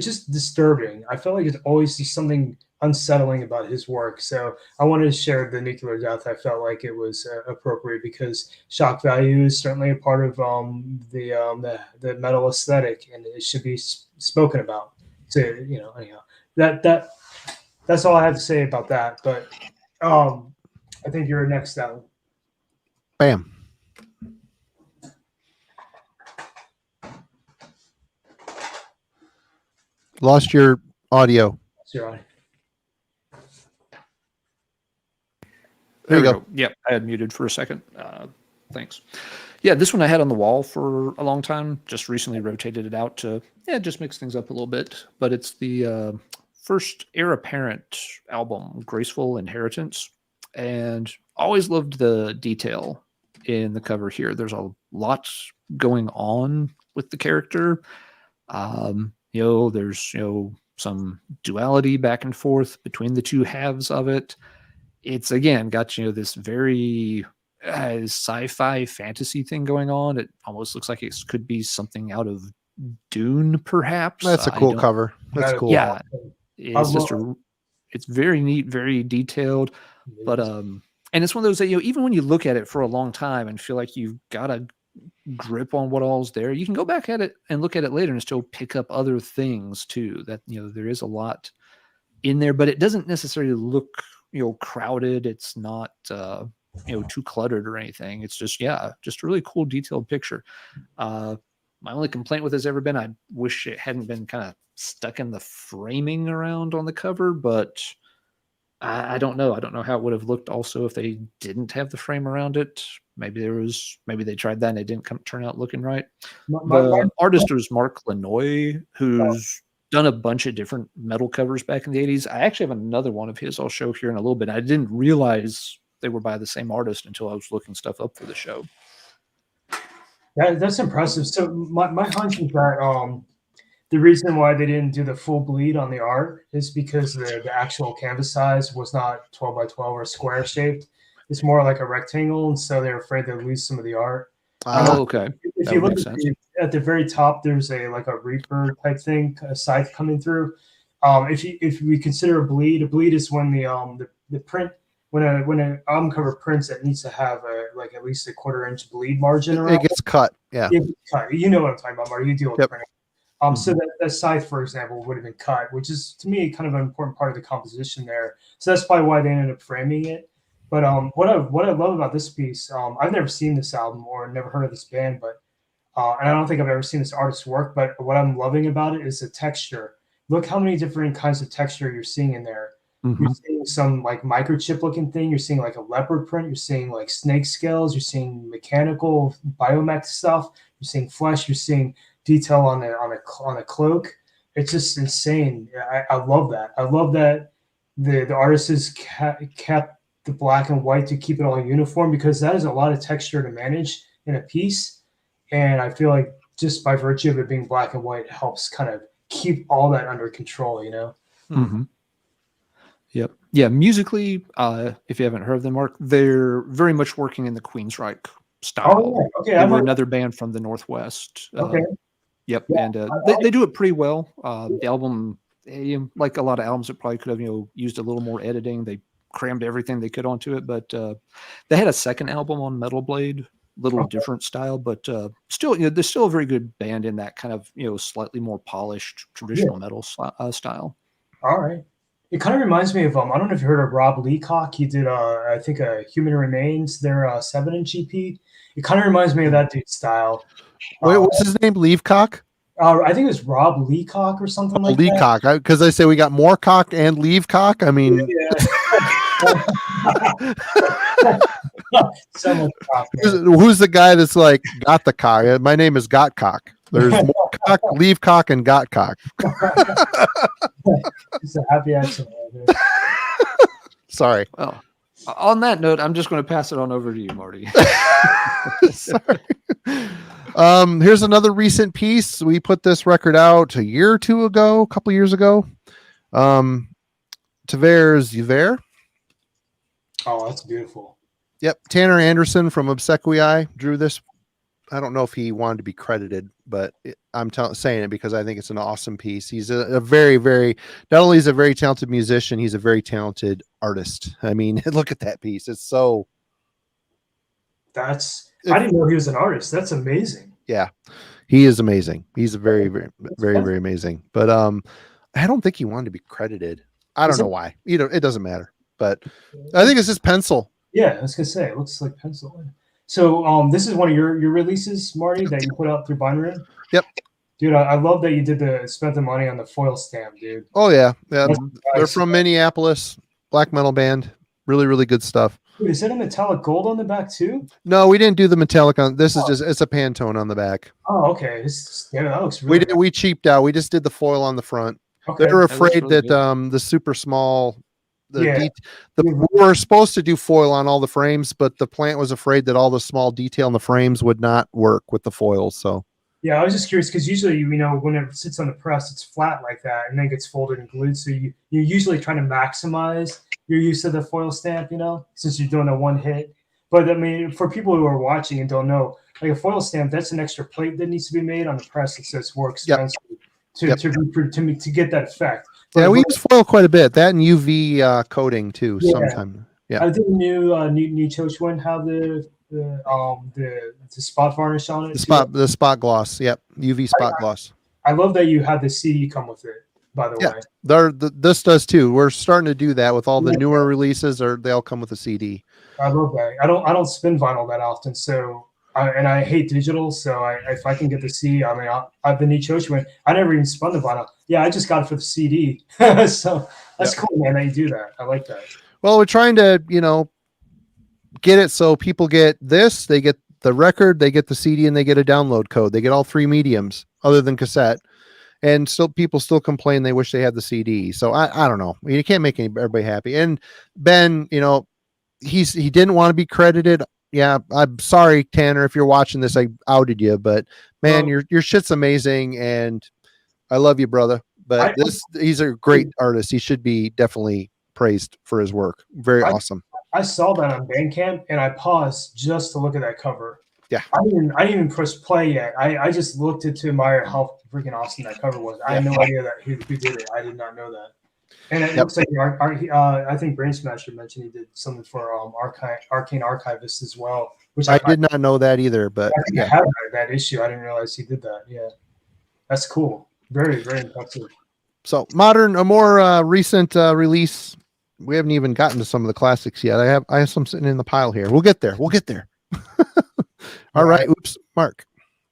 just disturbing. I felt like it's always just something unsettling about his work. So I wanted to share the nuclear death. I felt like it was appropriate because shock value is certainly a part of the metal aesthetic, and it should be spoken about. So anyhow, that's all I have to say about that. But I think you're next down. Bam. Lost your audio. Your There you go. Yep, I had muted for a second. Thanks. Yeah, this one I had on the wall for a long time. Just recently rotated it out to just mix things up a little bit. But it's the first Heir Apparent album, Graceful Inheritance, and always loved the detail in the cover here. There's a lot going on with the character. There's some duality back and forth between the two halves of it. It's again got this very sci-fi fantasy thing going on. It almost looks like it could be something out of Dune, perhaps. That's a cool cover. That's cool. Yeah, it's very neat, very detailed. But and it's one of those that even when you look at it for a long time and feel like you've got a grip on what all's there, you can go back at it and look at it later and still pick up other things too. That there is a lot in there, but it doesn't necessarily look crowded. It's not too cluttered or anything. It's just just a really cool detailed picture. My only complaint with this ever been, I wish it hadn't been kind of stuck in the framing around on the cover, but I don't know. I don't know how it would have looked also if they didn't have the frame around it. Maybe they tried that and it didn't turn out looking right. The artist was Mark Riddick, who's done a bunch of different metal covers back in the 80s. I actually have another one of his I'll show here in a little bit. I didn't realize they were by the same artist until I was looking stuff up for the show. That's impressive. So my hunch is that the reason why they didn't do the full bleed on the art is because the actual canvas size was not 12 by 12 or square shaped. It's more like a rectangle, and so they're afraid they'll lose some of the art. Okay. If you look at the very top, there's a Reaper type thing, a scythe coming through. If we consider a bleed is when the print, when an album cover prints, it needs to have at least a 1/4 inch bleed margin around. It gets cut. Yeah. It gets cut. You know what I'm talking about, Mark. You deal with printing. Mm-hmm. So that scythe, for example, would have been cut, which is to me kind of an important part of the composition there. So that's probably why they ended up framing it. But what I love about this piece, I've never seen this album or never heard of this band, but and I don't think I've ever seen this artist's work. But what I'm loving about it is the texture. Look how many different kinds of texture you're seeing in there. Mm-hmm. You're seeing some microchip looking thing. You're seeing a leopard print. You're seeing snake scales. You're seeing mechanical biomech stuff. You're seeing flesh. You're seeing detail on a cloak. It's just insane. I love that. I love that the artist has kept the black and white to keep it all uniform, because that is a lot of texture to manage in a piece. And I feel like just by virtue of it being black and white, it helps kind of keep all that under control, Mm-hmm. Yep. Yeah. Musically, if you haven't heard of them, Mark, they're very much working in the Queensryche style. Oh, yeah. Okay. They were another band from the Northwest. Okay. Yep. Yeah, and they do it pretty well. The album, like a lot of albums, it probably could have used a little more editing. They crammed everything they could onto it, but they had a second album on Metal Blade, little different style, but still, they're still a very good band in that kind of slightly more polished traditional metal style. All right. It kind of reminds me of I don't know if you heard of Rob Leacock. He did I think Human Remains, their 7-inch EP. It kind of reminds me of that dude's style. Wait, what's his name? Leavecock? I think it was Rob Leacock or something like Leacock. that. Because I say we got Moorcock and Leavecock. I mean, So much cock, man. Who's the guy that's like got the cock? My name is Got Cock. There's more cock, leave cock, and got cock. It's a happy accident. Right there. Sorry. Well, on that note, I'm just going to pass it on over to you, Marty. Sorry. Here's another recent piece. We put this record out a year or two ago, a couple years ago. Tavers Uver. Oh, that's beautiful. Yep. Tanner Anderson from Obsequii drew this. I don't know if he wanted to be credited, but I'm saying it because I think it's an awesome piece. He's a very, very, not only is a very talented musician, he's a very talented artist. I mean, look at that piece. It's so. I didn't know he was an artist. That's amazing. Yeah, he is amazing. He's a very, very, very, very amazing. But I don't think he wanted to be credited. I don't know why. It doesn't matter. But I think it's just pencil. Yeah, I was gonna say it looks like pencil. So this is one of your releases, Marty, that you put out through Binary. Yep. Dude, I love that you spent the money on the foil stamp, dude. Oh yeah. They're nice. from Minneapolis, black metal band. Really, really good stuff. Dude, is that a metallic gold on the back too? No, we didn't do the metallic on this. Is just it's a Pantone on the back. Oh, okay. That looks really We cheaped out. We just did the foil on the front. Okay. They were afraid really that the super small we Yeah. were supposed to do foil on all the frames, but the plant was afraid that all the small detail in the frames would not work with the foils. So yeah, I was just curious because usually, when it sits on the press, it's flat like that and then gets folded and glued. So you're usually trying to maximize your use of the foil stamp, since you're doing a one hit. But I mean, for people who are watching and don't know, like a foil stamp, that's an extra plate that needs to be made on the press. So it's more expensive to get that effect. Yeah, we use foil quite a bit. That and UV coating too. Yeah. Sometimes. Yeah. I didn't new Chochun have the spot varnish on it. The spot gloss. Yep. UV spot gloss. I love that you had the CD come with it. By the way, this does too. We're starting to do that with all the newer releases, or they all come with a CD. I love that. I don't spin vinyl that often, so I hate digital. So if I can get the CD, I mean, I have the new Chochun. I never even spun the vinyl. Yeah, I just got it for the CD. So that's cool, man. That you do that. I like that. Well, we're trying to, get it so people get this, they get the record, they get the CD, and they get a download code. They get all three mediums other than cassette. And still, people still complain they wish they had the CD. So I don't know. You can't make everybody happy. And Ben, he didn't want to be credited. Yeah, I'm sorry, Tanner, if you're watching this, I outed you. But man, your shit's amazing, and I love you, brother. But he's a great artist. He should be definitely praised for his work. Very awesome. I saw that on Bandcamp, and I paused just to look at that cover. Yeah, I didn't even press play yet. I just looked to admire how freaking awesome that cover was. I had no idea that who did it. I did not know that. And it looks like I think Brain Smasher mentioned he did something for Arcane Archivist as well. Which I did not know that either. But I have that issue. I didn't realize he did that. Yeah, that's cool. Very, very impressive. So a more recent release. We haven't even gotten to some of the classics yet. I have some sitting in the pile here. We'll get there. All right. Oops, Mark.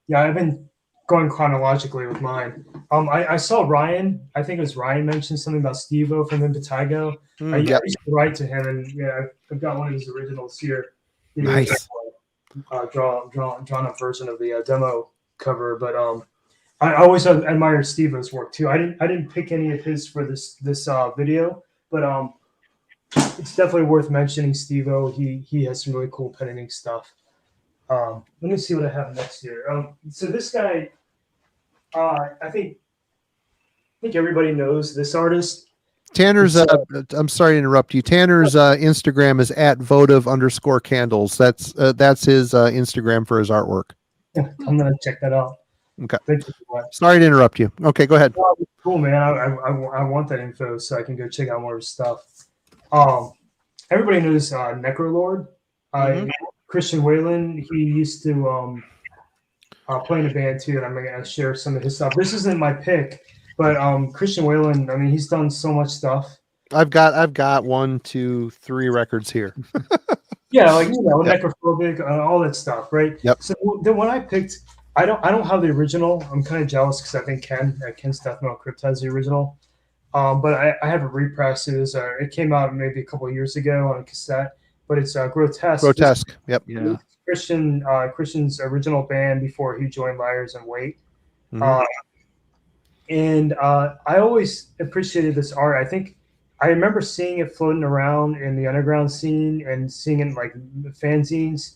Yeah, I've been going chronologically with mine. I saw Ryan. I think it was Ryan mentioned something about Steve-O from Impetigo. I used to write to him, and I've got one of his originals here. Nice. Drawn up version of the demo cover, but I always admired Steve-O's work too. I didn't pick any of his for this video, but it's definitely worth mentioning. Steve-O, he has some really cool pen and ink stuff. Let me see what I have next here. So this guy, I think everybody knows this artist. Tanner's, I'm sorry to interrupt you. Tanner's Instagram is @votive_candles. That's his Instagram for his artwork. I'm gonna check that out. Okay. Thank you for that. Sorry to interrupt you. Okay, go ahead. Cool, man. I want that info so I can go check out more of his stuff. Everybody knows Necrolord. Christian Whalen, he used to play in a band too, and I'm gonna share some of his stuff. This isn't my pick, but Christian Whalen, I mean, he's done so much stuff. I've got 1, 2, 3 records here. Yeah, like Necrophobic, all that stuff, right? Yep. So the one I picked, I don't have the original. I'm kind of jealous because I think Ken's Death Metal Crypt has the original. But I have a repress. It came out maybe a couple of years ago on a cassette. but it's grotesque. Grotesque. Yep. Yeah. Christian's original band before he joined Liars and Wait. Mhm. And I always appreciated this art. I think I remember seeing it floating around in the underground scene and seeing it in like fanzines,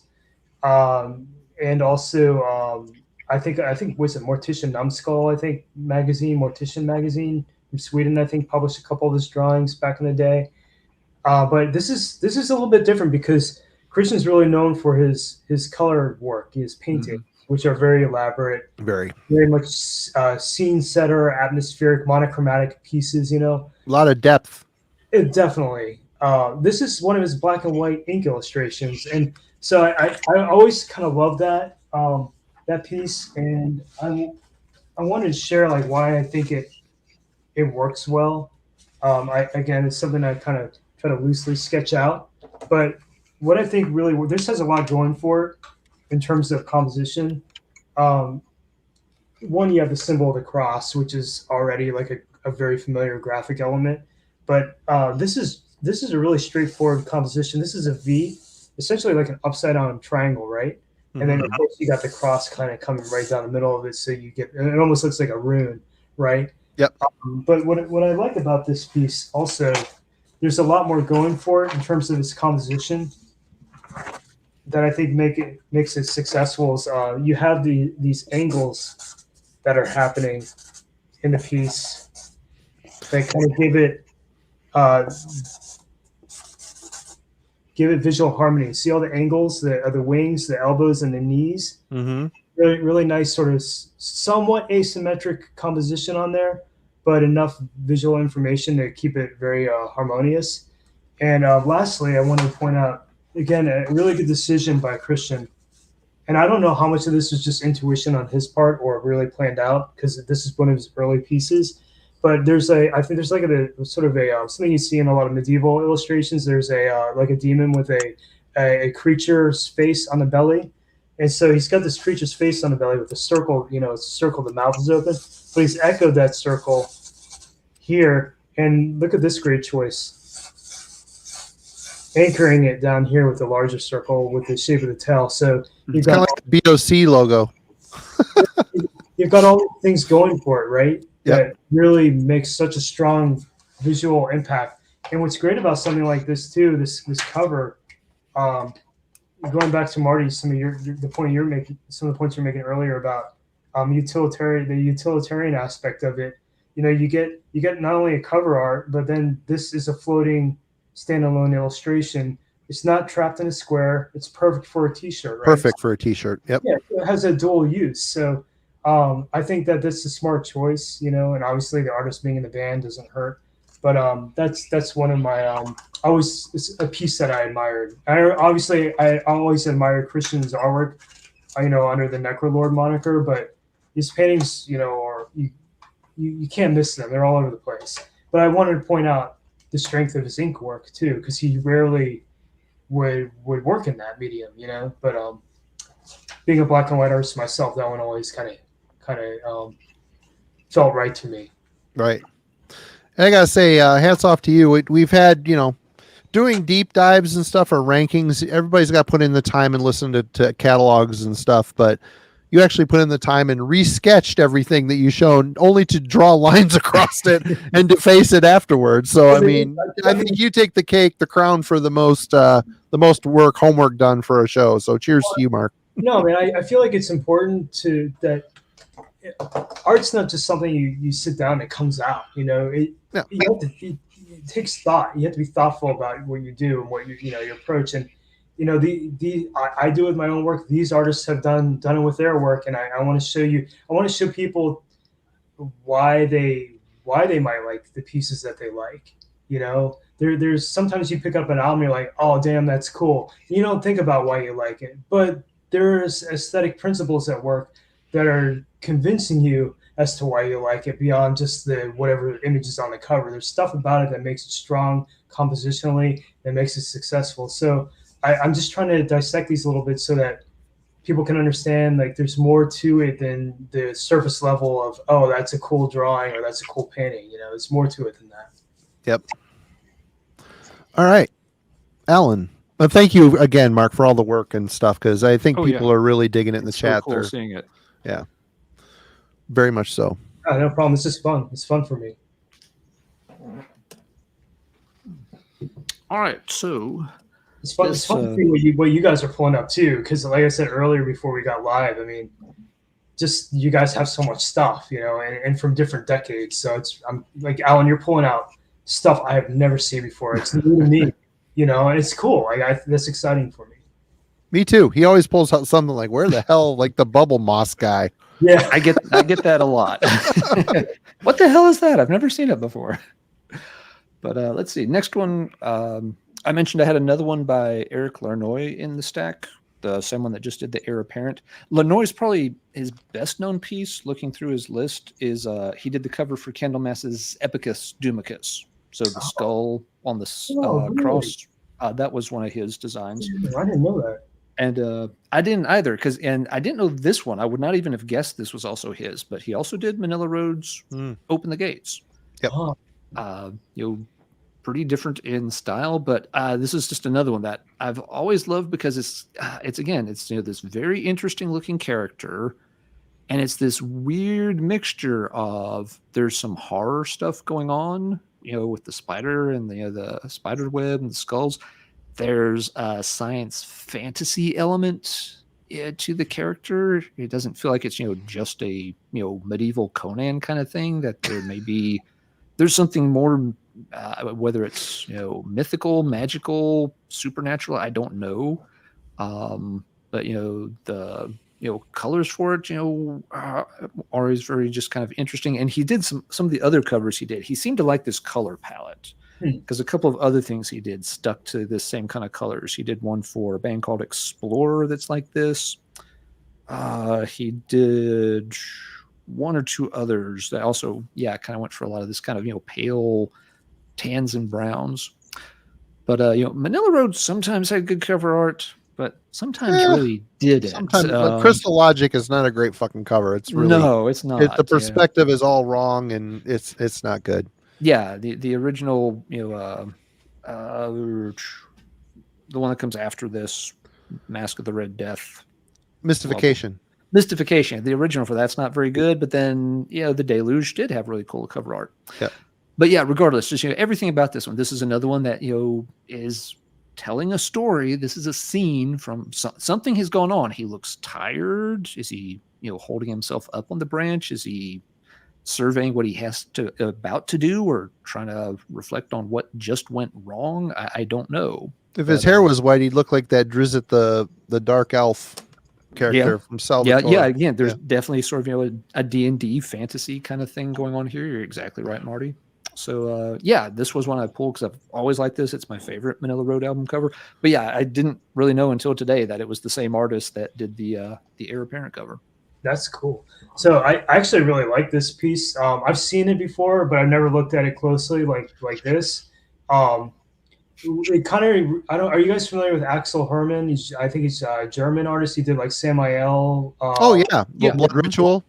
and also I think was it Mortician Numbskull? I think Mortician magazine from Sweden. I think published a couple of his drawings back in the day. But this is a little bit different because Christian's really known for his color work, his painting, which are very elaborate, Very much scene setter, atmospheric, monochromatic pieces. You know, a lot of depth. it definitely. This is one of his black and white ink illustrations, and so I always kind of love that that piece, and I wanted to share like why I think it works well. Again, it's something I kind of try to loosely sketch out, but what I think really this has a lot going for it in terms of composition. One, you have the symbol of the cross, which is already like a very familiar graphic element, but this is a really straightforward composition. This is a V, essentially like an upside down triangle, right? And then of course you got the cross kind of coming right down the middle of it, so you get it almost looks like a rune, right? Yep. But what I like about this piece also, there's a lot more going for it in terms of its composition that I think makes it successful. Is you have these angles that are happening in the piece that kind of give it visual harmony. See all the angles, the wings, the elbows, and the knees. Mm-hmm. Really, really nice, sort of somewhat asymmetric composition on there, but enough visual information to keep it very harmonious. And lastly, I want to point out again a really good decision by Christian. And I don't know how much of this was just intuition on his part or really planned out, because this is one of his early pieces. But I think there's like a sort of a something you see in a lot of medieval illustrations. There's like a demon with a creature's face on the belly, and so he's got this creature's face on the belly with a circle. You know, it's a circle. The mouth is open, but he's echoed that circle here. And look at this great choice, anchoring it down here with the larger circle with the shape of the tail. So It's kind of like the BOC logo. You've got all the things going for it, right? Yep. That really makes such a strong visual impact. And what's great about something like this too, this cover, going back to Marty, some of the points you're making earlier about the utilitarian aspect of it. You know, you get not only a cover art, but then this is a floating standalone illustration. It's not trapped in a square. It's perfect for a T-shirt, right? Perfect for a T-shirt. Yep. Yeah, it has a dual use. So I think that that's a smart choice, you know, and obviously the artist being in the band doesn't hurt. But that's one of my it's a piece that I admired. I always admired Christian's artwork, you know, under the Necrolord moniker, but his paintings, you know, you can't miss them. They're all over the place. But I wanted to point out the strength of his ink work too, because he rarely would work in that medium, you know. But being a black and white artist myself, that one always kind of felt right to me. Right. And I gotta say, hats off to you. We've had, you know, doing deep dives and stuff or rankings. Everybody's got to put in the time and listen to catalogs and stuff, but you actually put in the time and resketched everything that you shown, only to draw lines across it and deface it afterwards. So I mean, I think you take the cake, the crown for the most homework done for a show. So cheers to you, Mark. No, man, I feel like it's important that art's not just something you sit down and it comes out. You know, it takes thought. You have to be thoughtful about what you do and what your approach. And you know, I do with my own work. These artists have done it with their work, and I want to show you. I want to show people why they might like the pieces that they like. You know, there's sometimes you pick up an album, you're like, oh damn, that's cool. You don't think about why you like it, but there's aesthetic principles at work that are convincing you as to why you like it beyond just the whatever images on the cover. There's stuff about it that makes it strong compositionally, that makes it successful. So I'm just trying to dissect these a little bit so that people can understand, like, there's more to it than the surface level of, oh, that's a cool drawing or that's a cool painting. You know, it's more to it than that. Yep. All right, Alan, Thank you again, Mark, for all the work and stuff, because I think Oh, people are really digging it in the It's chat. so cool There, seeing it. very much so. No problem. This is fun. It's fun for me. All right, so It's fun. This, It's fun to see what you guys are pulling up too. Because like I said earlier before we got live, I mean, just you guys have so much stuff, you know, and from different decades. So I'm like Alan, you're pulling out stuff I have never seen before. It's new to me, you know, and it's cool. Like that's exciting for me. Me too. He always pulls out something like, "Where the hell, like the bubble moss guy?" Yeah, I get that a lot. What the hell is that? I've never seen it before. But let's see. Next one, I mentioned I had another one by Eric Larnoy in the stack, the same one that just did the Heir Apparent. Larnoy's probably his best known piece, looking through his list, is he did the cover for Candlemass's Epicus Dumicus. So the skull on the cross, that was one of his designs. I didn't know that. And I didn't either, and I didn't know this one. I would not even have guessed this was also his, but he also did Manila Road's Open the Gates. Yep. Pretty different in style, but this is just another one that I've always loved because it's this very interesting looking character, and it's this weird mixture of there's some horror stuff going on, with the spider and the spider web and the skulls. There's a science fantasy element to the character. It doesn't feel like it's just a medieval Conan kind of thing. That there's something more, whether it's mythical, magical, supernatural. I don't know, but the colors for it are always very just kind of interesting. And he did some of the other covers he did. He seemed to like this color palette. Because a couple of other things he did stuck to this same kind of colors. He did one for a band called Explorer that's like this. He did one or two others that also, kind of went for a lot of this kind of, pale tans and browns. But, Manila Road sometimes had good cover art, but sometimes really didn't. Sometimes Crystal Logic is not a great fucking cover. It's really, no, it's not. The perspective is all wrong, and it's not good. Yeah, the original, the one that comes after this, Mask of the Red Death. Mystification. Mystification. The original for that's not very good, but then, the Deluge did have really cool cover art. Yeah. But regardless, just, everything about this one. This is another one that, is telling a story. This is a scene from something has gone on. He looks tired. Is he, holding himself up on the branch? Is he surveying what he has about to do, or trying to reflect on what just went wrong? I don't know. If his hair was white, he'd look like that Drizzt the dark elf character from Salvatore. Yeah. Again, there's definitely sort of a D&D fantasy kind of thing going on here. You're exactly right, Marty. So this was one I pulled because I've always liked this. It's my favorite Manila Road album cover. But I didn't really know until today that it was the same artist that did the Heir Apparent cover. That's cool. So I actually really like this piece. I've seen it before, but I've never looked at it closely like this. It kind of, are you guys familiar with Axel Herman? I think he's a German artist. He did like Samael. Blood Ritual.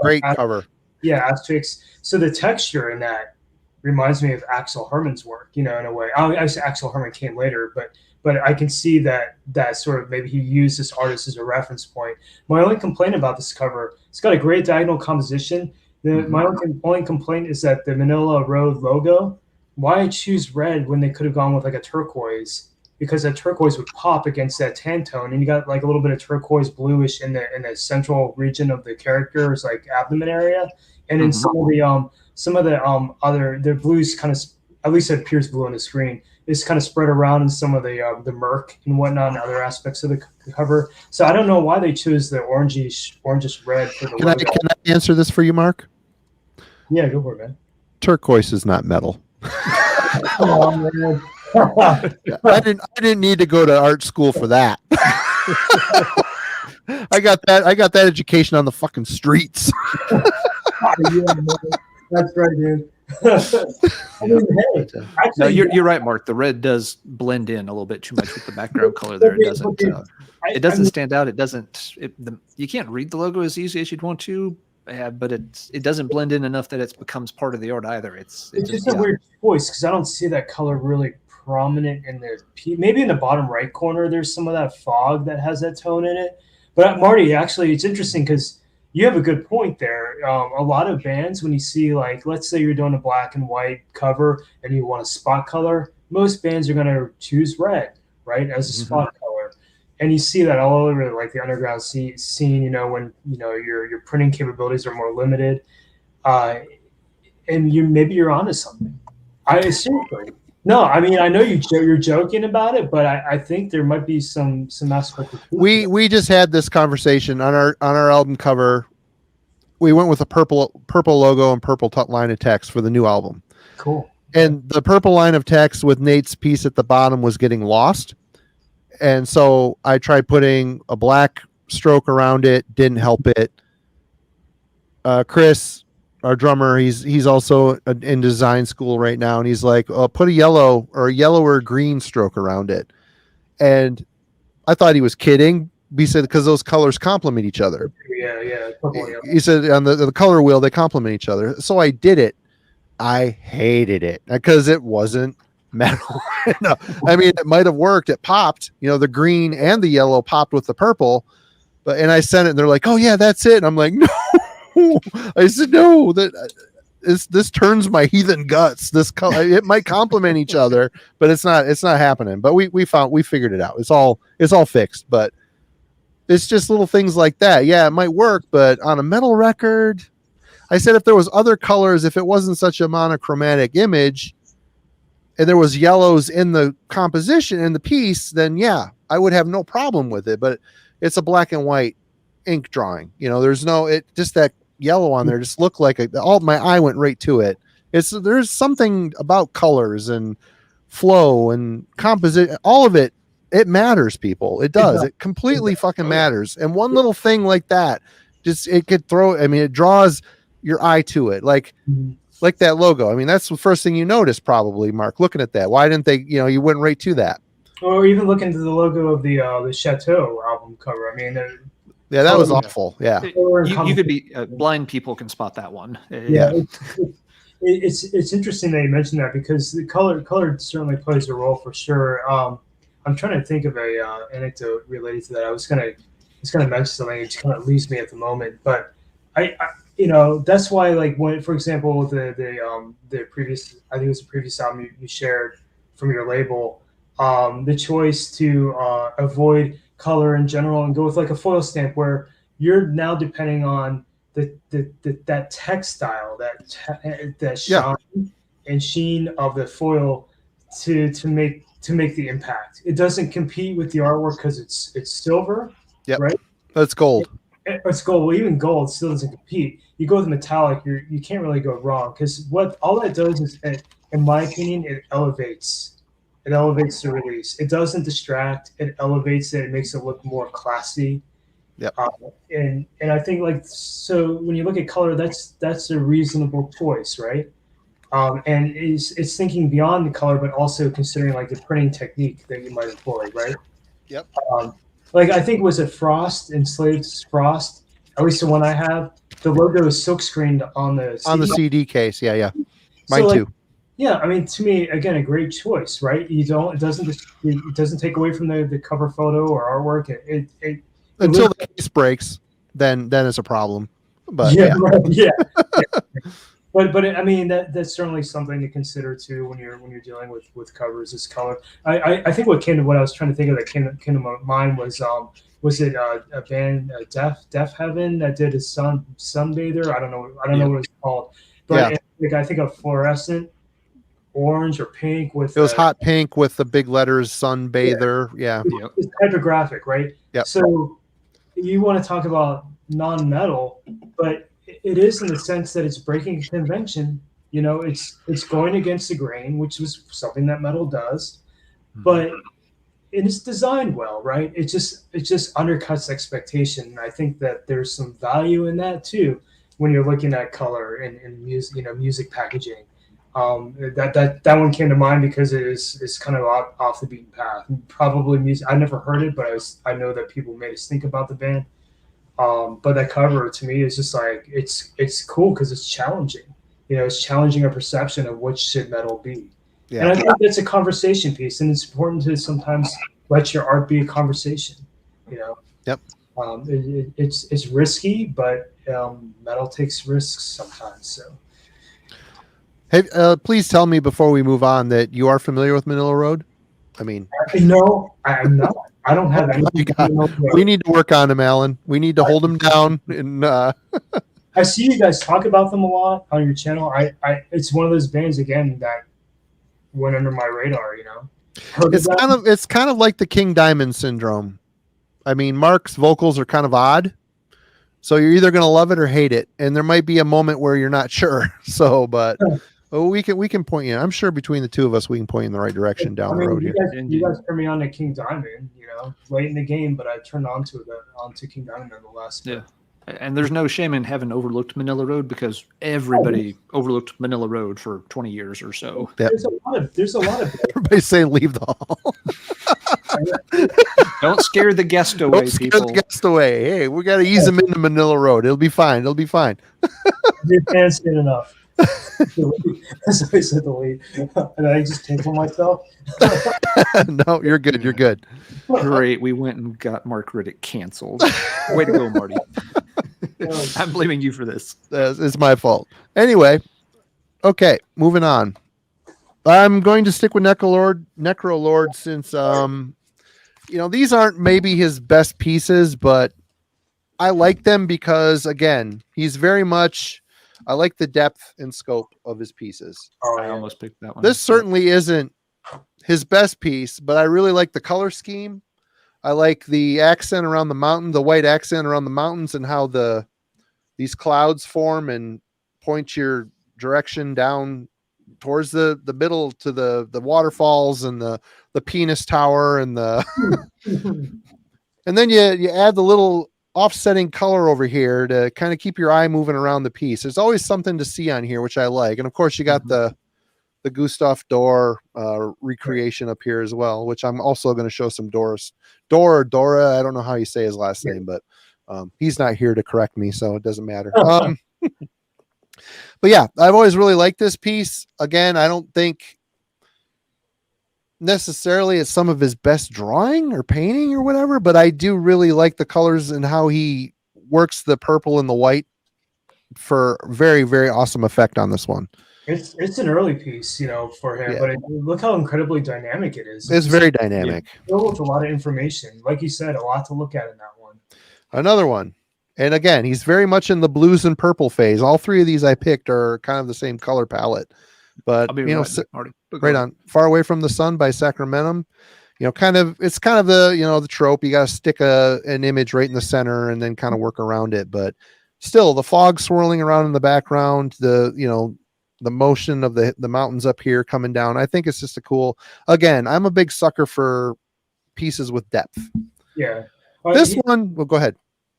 Great cover. Yeah, Asterix. So the texture in that reminds me of Axel Herman's work, in a way. Obviously Axel Herman came later, but I can see that sort of maybe he used this artist as a reference point. My only complaint about this cover, it's got a great diagonal composition. My only complaint is that the Manila Road logo, why choose red when they could have gone with like a turquoise? Because that turquoise would pop against that tan tone, and you got like a little bit of turquoise bluish in the central region of the character's like abdomen area, and then some of the other blues kind of, at least it appears blue on the screen, is kind of spread around in some of the murk and whatnot and other aspects of the cover. So I don't know why they choose the orangish red for the logo. Can I answer this for you, Mark? Yeah, go for it, man. Turquoise is not metal. Come on, man. I didn't need to go to art school for that. I got that education on the fucking streets. That's right, dude. No, you're right, Mark. The red does blend in a little bit too much with the background color there. It doesn't stand out. You can't read the logo as easy as you'd want to, but it doesn't blend in enough that it becomes part of the art either. It's just a weird choice because I don't see that color really prominent in maybe in the bottom right corner. There's some of that fog that has that tone in it. But Marty, actually, it's interesting because you have a good point there. A lot of bands, when you see, like, let's say you're doing a black and white cover and you want a spot color, most bands are going to choose red, right, as a spot color. And you see that all over, like, the underground scene, when, your printing capabilities are more limited. And maybe you're onto something. I assume. No, I mean, I know you're joking about it, but I think there might be some aspect of we just had this conversation on our album cover. We went with a purple logo and purple line of text for the new album. Cool. And the purple line of text with Nate's piece at the bottom was getting lost. And so I tried putting a black stroke around it, didn't help it. Chris, our drummer, he's also in design school right now, and he's like, put a yellow or green stroke around it. And I thought he was kidding. He said, because those colors complement each other. Yeah. He said on the color wheel, they complement each other. So I did it. I hated it because it wasn't metal. No, I mean, it might have worked. It popped, the green and the yellow popped with the purple, and I sent it and they're like, oh yeah, that's it. And I'm like, no. I said, no, this turns my heathen guts. This color, it might complement each other, but it's not happening. But we figured it out. It's all fixed, but it's just little things like that. Yeah, it might work, but on a metal record, I said, if there was other colors, if it wasn't such a monochromatic image and there was yellows in the composition in the piece, then yeah, I would have no problem with it. But it's a black and white ink drawing. There's just that yellow on there just looked like my eye went right to it. There's something about colors and flow and composition, all of it matters, people. It does. It completely fucking matters. And one little thing like that, it draws your eye to it. Like that logo. I mean, that's the first thing you notice probably, Mark, looking at that. Why didn't they, you went right to that? Or even look into the logo of the Chateau album cover. I mean, yeah, that was awful. Yeah, you could be blind people can spot that one. Yeah, it's interesting that you mentioned that because the color certainly plays a role for sure. I'm trying to think of a anecdote related to that. I was gonna mention something. It kind of leaves me at the moment, but I that's why, like, when, for example, the previous, I think it was the previous album you shared from your label, the choice to avoid color in general and go with like a foil stamp where you're now depending on that textile, that shine and sheen of the foil to make the impact. It doesn't compete with the artwork because it's silver, right? That's gold. It's gold. Well, even gold still doesn't compete. You go with metallic, you can't really go wrong because what all that does is, in my opinion, it elevates the release. It doesn't distract. It elevates it. It makes it look more classy. Yep. And I think, like, so when you look at color, that's a reasonable choice, right? And it's thinking beyond the color, but also considering like the printing technique that you might employ, right? Yep. Like, I think, was it Frost, Enslaved Frost? At least the one I have. The logo is silk screened on the CD case. Yeah. Mine too. Yeah, I mean, to me, again, a great choice, right? It doesn't take away from the cover photo or artwork. Until the case breaks, then it's a problem. But yeah. But I mean, that's certainly something to consider too when you're dealing with covers is color. I think what I was trying to think of that came to my mind was it a band, Deaf Heaven, that did a Sunbather? I don't know what it's called, but I think a fluorescent orange or pink with it was hot pink with the big letters Sunbather. Yeah. It's typographic, right? Yeah. So you want to talk about non-metal, but it is in the sense that it's breaking convention. It's going against the grain, which was something that metal does, but it's designed well, right? It just undercuts expectation. And I think that there's some value in that too when you're looking at color and music, music packaging. That one came to mind because it is kind of off the beaten path. Probably music. I never heard it, but I know that people made us think about the band. But that cover to me is just like it's cool because it's challenging. It's challenging a perception of what should metal be. And I think that's a conversation piece, and it's important to sometimes let your art be a conversation. You know. Yep. It's risky, but metal takes risks sometimes. So. Hey, please tell me before we move on that you are familiar with Manila Road. I mean, no, I'm not. I don't have any. We need to work on him, Alan. We need to hold him down. And I see you guys talk about them a lot on your channel. It's one of those bands again that went under my radar. You know, it's kind of like the King Diamond syndrome. I mean, Mark's vocals are kind of odd, so you're either going to love it or hate it, and there might be a moment where you're not sure. So, but we can point you. I'm sure between the two of us, we can point you in the right direction down the road here. You guys turned me on to King Diamond, you know, late in the game, but I turned onto King Diamond in the last. Yeah, and there's no shame in having overlooked Manila Road because everybody overlooked Manila Road for 20 years or so. Yep. There's a lot of everybody's saying leave the hall. Don't scare the guest away, Don't scare people. the guest away. Hey, we got to ease them into Manila Road. It'll be fine. It'll be fine. Your fans did enough. That's what I said to leave. And I just take for myself. No, you're good. You're good. Great. We went and got Mark Riddick canceled. Way to go, Marty. I'm blaming you for this. It's my fault. Anyway, okay, moving on. I'm going to stick with Necro Lord since these aren't maybe his best pieces, but I like them because again, he's very much I like the depth and scope of his pieces. Oh, I almost picked that one. This certainly isn't his best piece, but I really like the color scheme. I like the accent around the mountain, the white accent around the mountains, and how these clouds form and point your direction down towards the middle to the waterfalls and the penis tower and the and then you add the little offsetting color over here to kind of keep your eye moving around the piece. There's always something to see on here, which I like. And of course you got the Gustav Dor recreation up here as well, which I'm also going to show some Dora. I don't know how you say his last name, but he's not here to correct me, so it doesn't matter. But yeah, I've always really liked this piece. Again, I don't think necessarily it's some of his best drawing or painting or whatever, but I do really like the colors and how he works the purple and the white for very, very awesome effect on this one. It's an early piece, for him, but look how incredibly dynamic it is. It's very dynamic. Filled with a lot of information. Like you said, a lot to look at in that one. Another one. And again, he's very much in the blues and purple phase. All three of these I picked are kind of the same color palette. But right on Far Away from the Sun by Sacramentum, it's kind of the trope. You got to stick an image right in the center and then kind of work around it. But still, the fog swirling around in the background, the motion of the mountains up here coming down. I think it's just again, I'm a big sucker for pieces with depth. Yeah. This one, well, go ahead.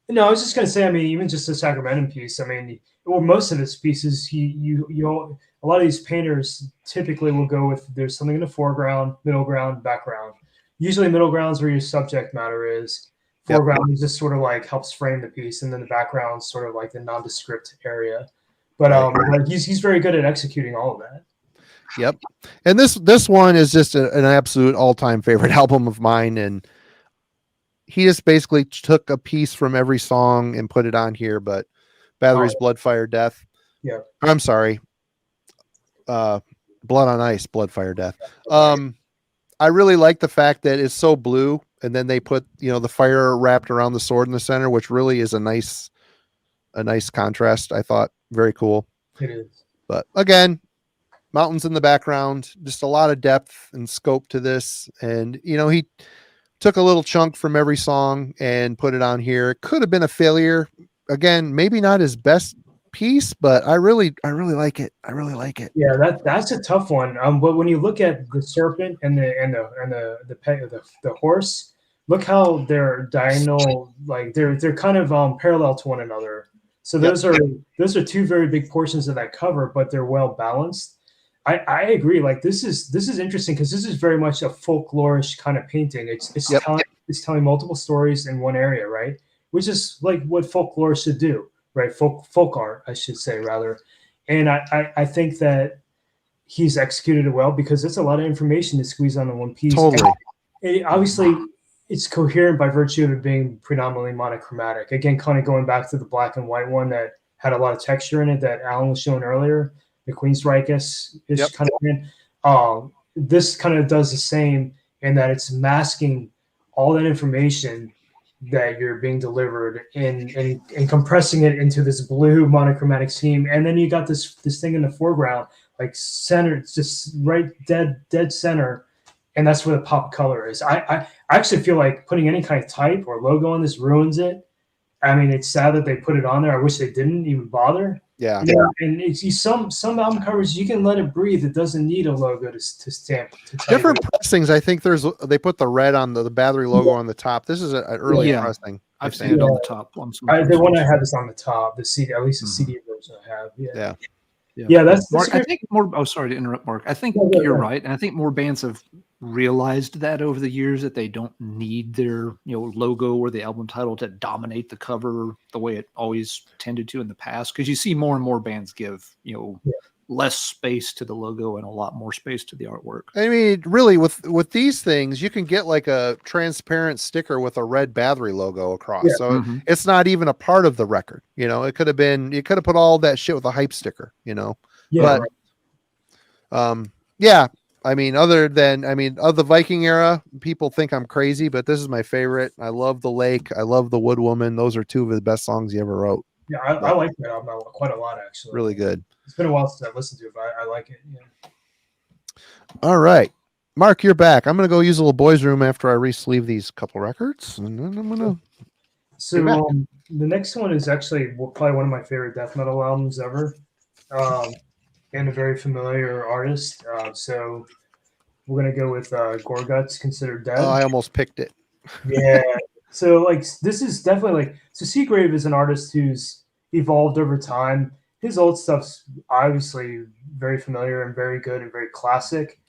No, I was just going to say, even just the Sacramentum piece, most of his pieces, a lot of these painters typically will go with there's something in the foreground, middle ground, background. Usually middle ground's where your subject matter is. Foreground is just sort of like helps frame the piece, and then the background's sort of like the nondescript area. But he's very good at executing all of that. Yep. And this one is just an absolute all-time favorite album of mine, and he just basically took a piece from every song and put it on here, but Bathory's Blood, Fire, Death. Yeah. I'm sorry. Blood on Ice, Blood, Fire, Death. I really like the fact that it's so blue, and then they put, the fire wrapped around the sword in the center, which really is a nice contrast. I thought very cool. It is. But again, mountains in the background, just a lot of depth and scope to this. And, he took a little chunk from every song and put it on here. It could have been a failure. Again, maybe not his best piece, but I really like it. I really like it. Yeah, that's a tough one. But when you look at the serpent and the horse, look how they're diagonal, like they're kind of parallel to one another. So those are two very big portions of that cover, but they're well balanced. I agree. Like this is interesting because this is very much a folklorish kind of painting. It's telling multiple stories in one area, right? Which is like what folklore should do, right? Folk art, I should say, rather. And I think that he's executed it well, because it's a lot of information to squeeze onto one piece. Totally. And obviously, it's coherent by virtue of it being predominantly monochromatic. Again, kind of going back to the black and white one that had a lot of texture in it that Alan was showing earlier, the Queensryche-ish Yep. kind of thing. This kind of does the same in that it's masking all that information that you're being delivered and compressing it into this blue monochromatic scheme. And then you got this thing in the foreground, like center, it's just right dead center. And that's where the pop color is. I actually feel like putting any kind of type or logo on this ruins it. I mean, it's sad that they put it on there. I wish they didn't even bother. Yeah. And it's some album covers you can let it breathe. It doesn't need a logo to stamp. To Different pressings. I think they put the red on the battery logo on the top. This is an early pressing. I've seen it on the top. The one I have is on the top. The CD, at least the CD version I have. Yeah. Yeah, that's Mark. I think more. Oh, sorry to interrupt, Mark. I think you're right, and I think more bands have realized that over the years that they don't need their logo or the album title to dominate the cover the way it always tended to in the past. Because you see more and more bands give less space to the logo and a lot more space to the artwork. I mean, really, with these things, you can get like a transparent sticker with a red battery logo across. Yeah. So it's not even a part of the record. It could have been, you could have put all that shit with a hype sticker, Yeah. But, yeah. I mean, of the Viking era, people think I'm crazy, but this is my favorite. I love The Lake. I love The Wood Woman. Those are two of the best songs he ever wrote. Yeah, I like that album quite a lot, actually. Really good. It's been a while since I listened to it, but I like it. Yeah. All right. Mark, you're back. I'm going to go use a little boys' room after I re-sleeve these couple records, and then I'm going to... So the next one is actually probably one of my favorite death metal albums ever, and a very familiar artist. So we're going to go with Gorguts, Considered Dead. Oh, I almost picked it. Yeah. So this is definitely so Seagrave is an artist who's evolved over time. His old stuff's obviously very familiar and very good and very classic.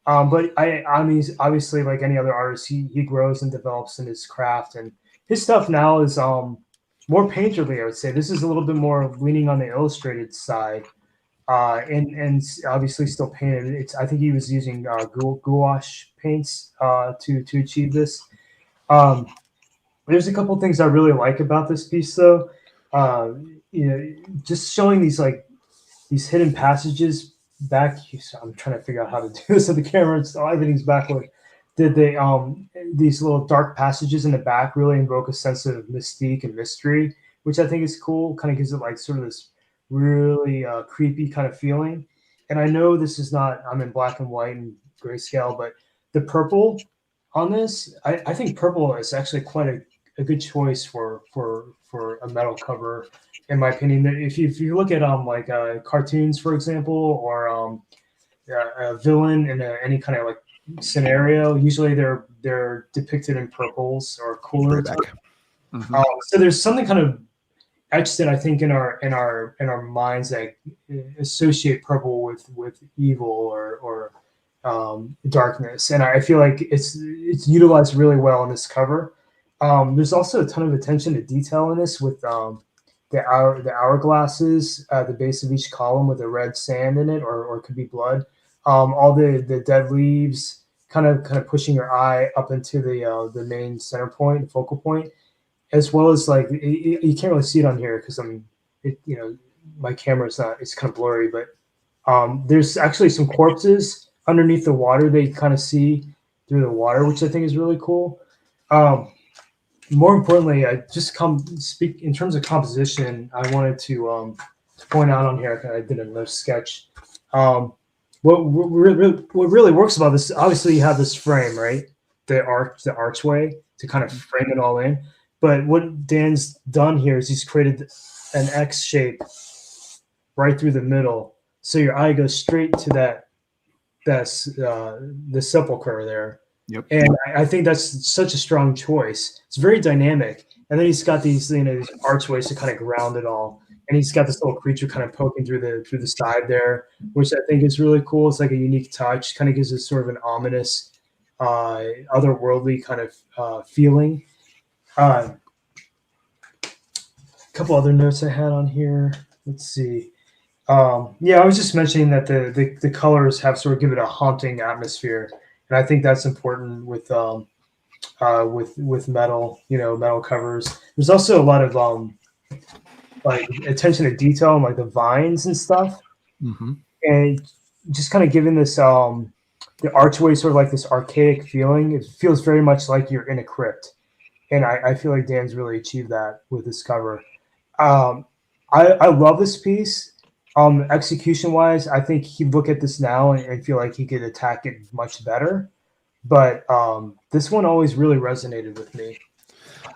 But I mean, obviously, like any other artist, he grows and develops in his craft, and his stuff now is more painterly, I would say. This is a little bit more leaning on the illustrated side, and obviously still painted. I think he was using gouache paints to achieve this. There's a couple things I really like about this piece, though. Just showing these hidden passages back. I'm trying to figure out how to do this with the camera. Everything's backward. Did they these little dark passages in the back really invoke a sense of mystique and mystery, which I think is cool. Kind of gives it like sort of this really creepy kind of feeling. And I know this is not. I'm in black and white and grayscale, but the purple on this, I think purple is actually quite a good choice for a metal cover, in my opinion. If you look at cartoons, for example, or a villain in any kind of scenario, usually they're depicted in purples or cooler. So there's something kind of etched in, I think, in our minds that associate purple with evil or darkness, and I feel like it's utilized really well in this cover. There's also a ton of attention to detail in this with the hourglasses at the base of each column with the red sand in it, or it could be blood. All the dead leaves kind of pushing your eye up into the main center point, the focal point, as well as you can't really see it on here because my camera's not, it's kind of blurry, but there's actually some corpses underneath the water they kind of see through the water, which I think is really cool. More importantly, I just speak in terms of composition. I wanted to point out on here, I did another sketch. What really works about this, obviously you have this frame, right? The archway to kind of frame it all in. But what Dan's done here is he's created an X shape right through the middle. So your eye goes straight to the sepulcher there. Yep. And I think that's such a strong choice. It's very dynamic. And then he's got these archways to kind of ground it all. And he's got this little creature kind of poking through the side there, which I think is really cool. It's like a unique touch. Kind of gives it sort of an ominous, otherworldly kind of feeling. A couple other notes I had on here. Let's see. Yeah, I was just mentioning that the colors have sort of give it a haunting atmosphere, and I think that's important with metal, metal covers. There's also a lot of like attention to detail, like the vines and stuff, Mm-hmm. and just kind of giving this the archway sort of like this archaic feeling. It feels very much like you're in a crypt, and I feel like Dan's really achieved that with this cover. Um, I love this piece. Execution wise, I think he'd look at this now and feel like he could attack it much better. But this one always really resonated with me.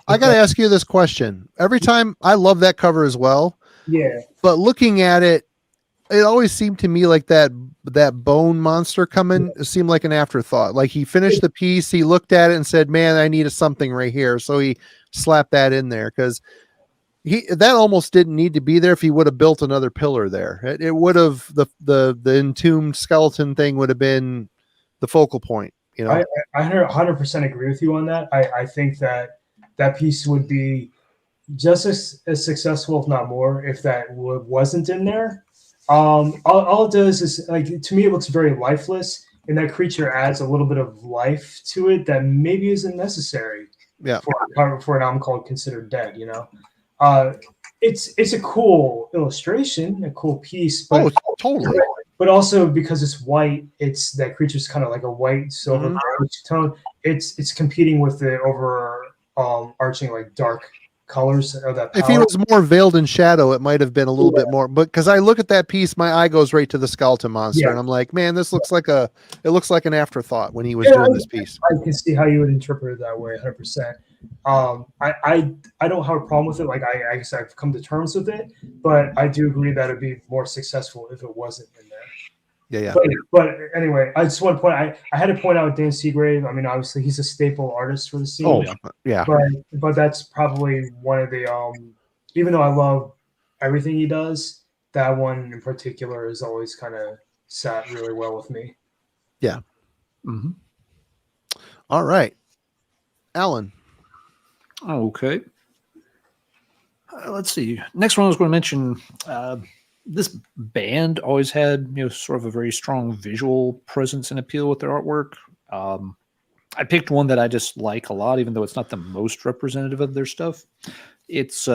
I got to ask you this question. Every time I love that cover as well, Yeah, but looking at it, it always seemed to me like that bone monster coming seemed like an afterthought. Like he finished the piece, he looked at it and said, "Man, I need something right here." So he slapped that in there because that almost didn't need to be there if he would have built another pillar there. It would have the entombed skeleton thing would have been the focal point. I 100% agree with you on that. I think that piece would be just as successful, if not more, if that wasn't in there. All it does is, like, to me, it looks very lifeless, and that creature adds a little bit of life to it that maybe isn't necessary. Yeah. For an album called Considered Dead, it's a cool illustration, a cool piece, but totally. But also because it's white, it's that creature's kind of like a white silver tone. It's competing with the arching like dark colors of that palette. If he was more veiled in shadow, it might have been a little bit more. But because I look at that piece, my eye goes right to the skeleton monster, and I'm like, man, this looks like it looks like an afterthought when he was doing this piece. I can see how you would interpret it that way, 100%. I don't have a problem with it. Like I guess I've come to terms with it, but I do agree that it'd be more successful if it wasn't in there. Yeah. But anyway, I just want to point. I had to point out Dan Seagrave. I mean, obviously he's a staple artist for the scene. Oh yeah. But that's probably one of the even though I love everything he does, that one in particular has always kind of sat really well with me. Yeah. Mm-hmm. All right, Alan. Okay. Let's see. Next one I was going to mention. This band always had, sort of a very strong visual presence and appeal with their artwork. I picked one that I just like a lot, even though it's not the most representative of their stuff. It's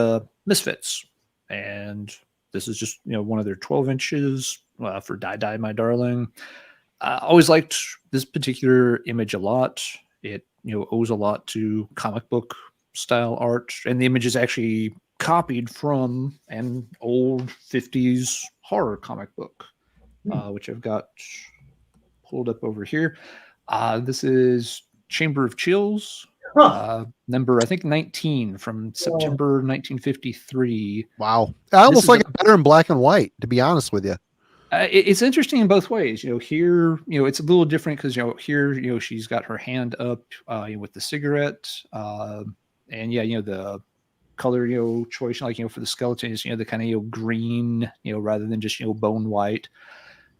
Misfits, and this is just one of their 12 inches for Die Die My Darling. I always liked this particular image a lot. It owes a lot to comic book style art, and the image is actually copied from an old 50s horror comic book, which I've got pulled up over here. This is Chamber of Chills, number, I think, 19 from September 1953. Wow. I almost like it better in black and white, to be honest with you. It's interesting in both ways. Here, it's a little different because, here, she's got her hand up with the cigarette. And the color, choice, like, for the skeleton is, the kind of, green, rather than just, bone white.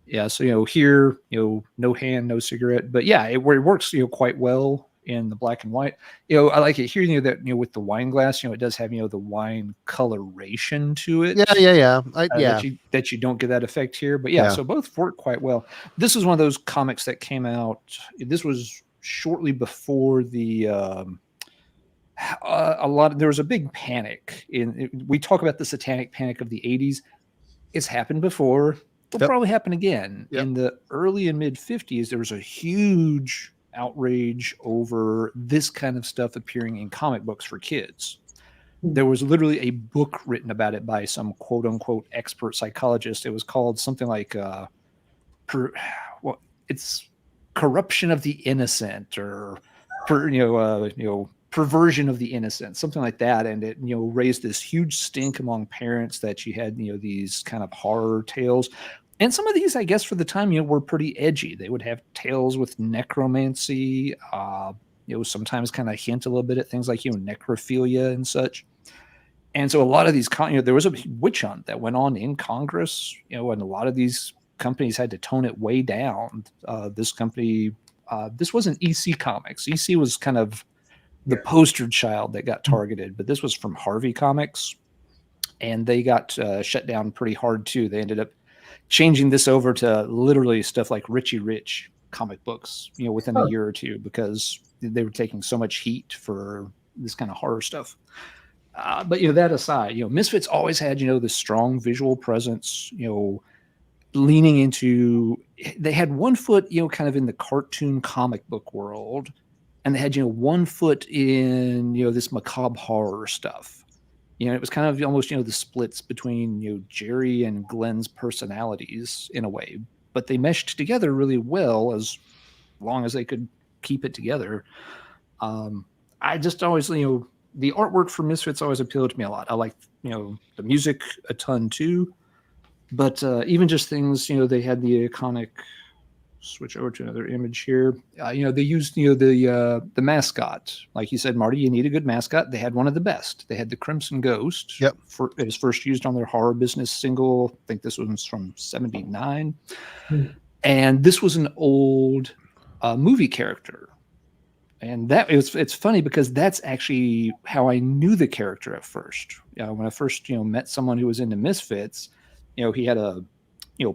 Yeah. So, here, no hand, no cigarette, but yeah, it works, quite well in the black and white. I like it here, that, with the wine glass, it does have, the wine coloration to it. Yeah. That you don't get that effect here, but yeah, so both work quite well. This is one of those comics that came out. This was shortly before the, there was a big panic we talk about the satanic panic of the 80s. It's happened before. It'll probably happen again. In the early and mid 50s. There was a huge outrage over this kind of stuff appearing in comic books for kids. There was literally a book written about it by some quote unquote expert psychologist. It was called something like it's Corruption of the Innocent, or Perversion of the Innocent, something like that. And it, raised this huge stink among parents that you had, these kind of horror tales. And some of these, I guess, for the time, were pretty edgy. They would have tales with necromancy, sometimes kind of hint a little bit at things like, necrophilia and such. And so a lot of these, there was a witch hunt that went on in Congress, and a lot of these companies had to tone it way down. This company, this wasn't EC Comics. EC was kind of the poster child that got targeted, but this was from Harvey Comics, and they got shut down pretty hard too. They ended up changing this over to literally stuff like Richie Rich comic books, within a year or two, because they were taking so much heat for this kind of horror stuff. But that aside, Misfits always had this strong visual presence, leaning into, they had one foot kind of in the cartoon comic book world, and they had one foot in this macabre horror stuff. It was kind of almost the splits between Jerry and Glenn's personalities in a way, but they meshed together really well as long as they could keep it together. I just always the artwork for Misfits always appealed to me a lot. I like the music a ton too, but even just things they had the iconic. Switch over to another image here. They used the mascot, like you said, Marty. You need a good mascot. They had one of the best. They had the Crimson Ghost. Yep. It was first used on their Horror Business single. I think this was from '79, and this was an old movie character. And it's funny because that's actually how I knew the character at first. When I first met someone who was into Misfits, he had a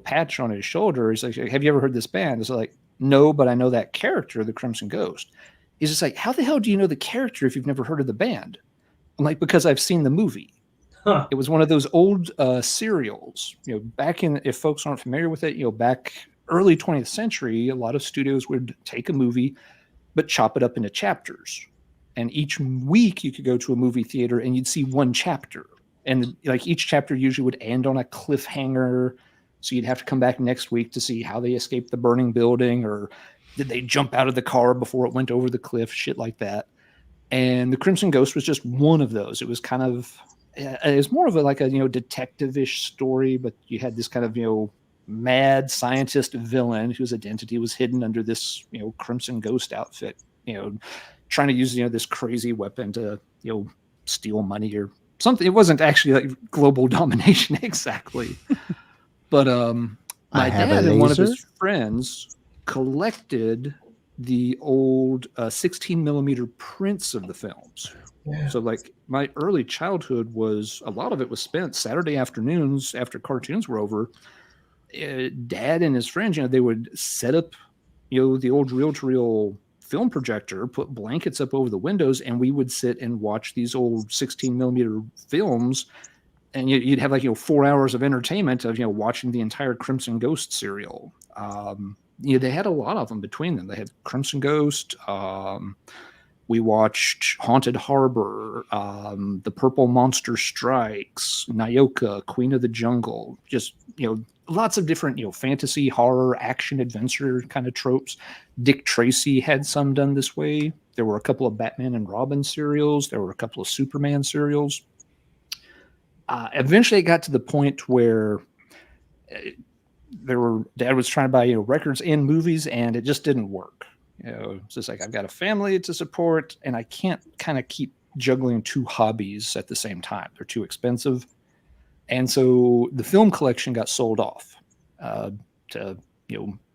patch on his shoulder. He's like, have you ever heard this band? It's like, no, but I know that character, the Crimson Ghost. He's just like, how the hell do you know the character if you've never heard of the band? I'm like, because I've seen the movie. Huh. It was one of those old serials, back in, if folks aren't familiar with it, back early 20th century, a lot of studios would take a movie, but chop it up into chapters. And each week you could go to a movie theater and you'd see one chapter. And like each chapter usually would end on a cliffhanger. So you'd have to come back next week to see how they escaped the burning building, or did they jump out of the car before it went over the cliff, shit like that. And the Crimson Ghost was just one of those. It was kind of, it was more of like a, detective-ish story, but you had this kind of, mad scientist villain whose identity was hidden under this, Crimson Ghost outfit, trying to use, this crazy weapon to, steal money or something. It wasn't actually like global domination exactly. But my dad and one of his friends collected the old 16 millimeter prints of the films. Yeah. So like my early childhood was, a lot of it was spent Saturday afternoons after cartoons were over. Dad and his friends, they would set up, the old reel-to-reel film projector, put blankets up over the windows, and we would sit and watch these old 16 millimeter films. And you'd have like 4 hours of entertainment of watching the entire Crimson Ghost serial. They had a lot of them between them. They had Crimson Ghost. We watched Haunted Harbor, The Purple Monster Strikes, Nyoka, Queen of the Jungle. Just lots of different fantasy, horror, action, adventure kind of tropes. Dick Tracy had some done this way. There were a couple of Batman and Robin serials. There were a couple of Superman serials. Eventually it got to the point where Dad was trying to buy records and movies, and it just didn't work. It's just like, I've got a family to support, and I can't kind of keep juggling two hobbies at the same time. They're too expensive. And so the film collection got sold off to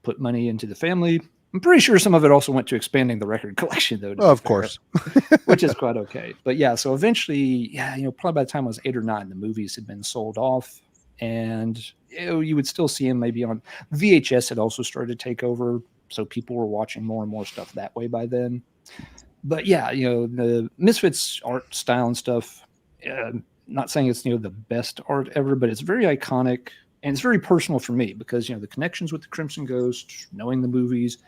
put money into the family. I'm pretty sure some of it also went to expanding the record collection, though. Of course. Which is quite okay. But yeah, so eventually, probably by the time I was 8 or 9, the movies had been sold off. And you would still see them maybe on VHS had also started to take over. So people were watching more and more stuff that way by then. But yeah, the Misfits art style and stuff, not saying it's, the best art ever, but it's very iconic. And it's very personal for me because, the connections with the Crimson Ghost, knowing the movies,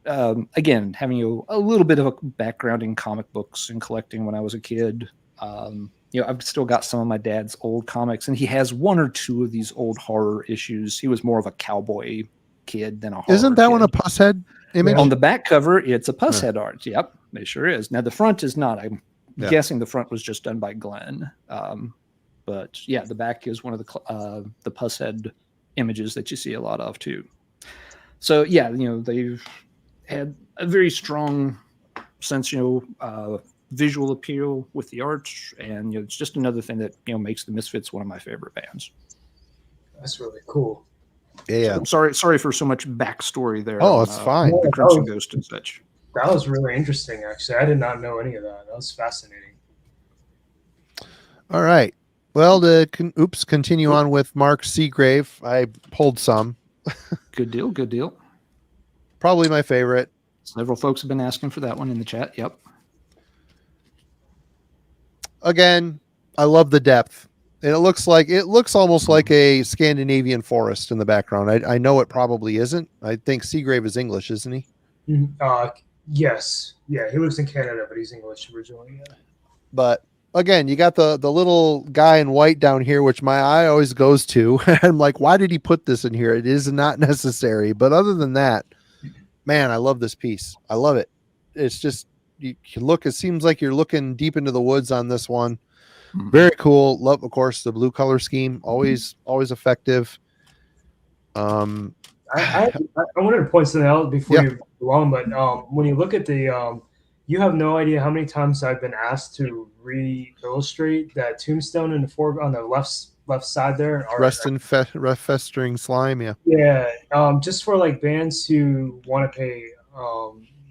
again, having a little bit of a background in comic books and collecting when I was a kid. I've still got some of my dad's old comics, and he has 1 or 2 of these old horror issues. He was more of a cowboy kid than a horror Isn't that kid. one a Pusshead image? On the back cover, it's a Pusshead art. Yep, it sure is. Now, the front is not. I'm guessing the front was just done by Glenn. But yeah, the back is one of the Pusshead images that you see a lot of too. So yeah, they've had a very strong sense, visual appeal with the art, and it's just another thing that makes the Misfits one of my favorite bands. That's really cool. Yeah. So, sorry for so much backstory there. Oh, it's fine. The Crimson Ghost and such. That was really interesting, actually. I did not know any of that. That was fascinating. All right. Well, to continue on with Mark Seagrave, I pulled some. Good deal. Good deal. Probably my favorite. Several folks have been asking for that one in the chat. Yep. Again, I love the depth. And it looks almost like a Scandinavian forest in the background. I know it probably isn't. I think Seagrave is English, isn't he? Yes. Yeah, he lives in Canada, but he's English originally. Yeah. But again, you got the little guy in white down here, which my eye always goes to. I'm like, why did he put this in here? It is not necessary. But other than that, man, I love this piece. I love it. It's just, you can look, it seems like you're looking deep into the woods on this one. Very cool. Love, of course, the blue color scheme. Always effective. I wanted to point something out before you go on, but when you look at the, you have no idea how many times I've been asked to re-illustrate that tombstone in the on the left side there. Festering slime, yeah. Yeah, just for like bands who want to pay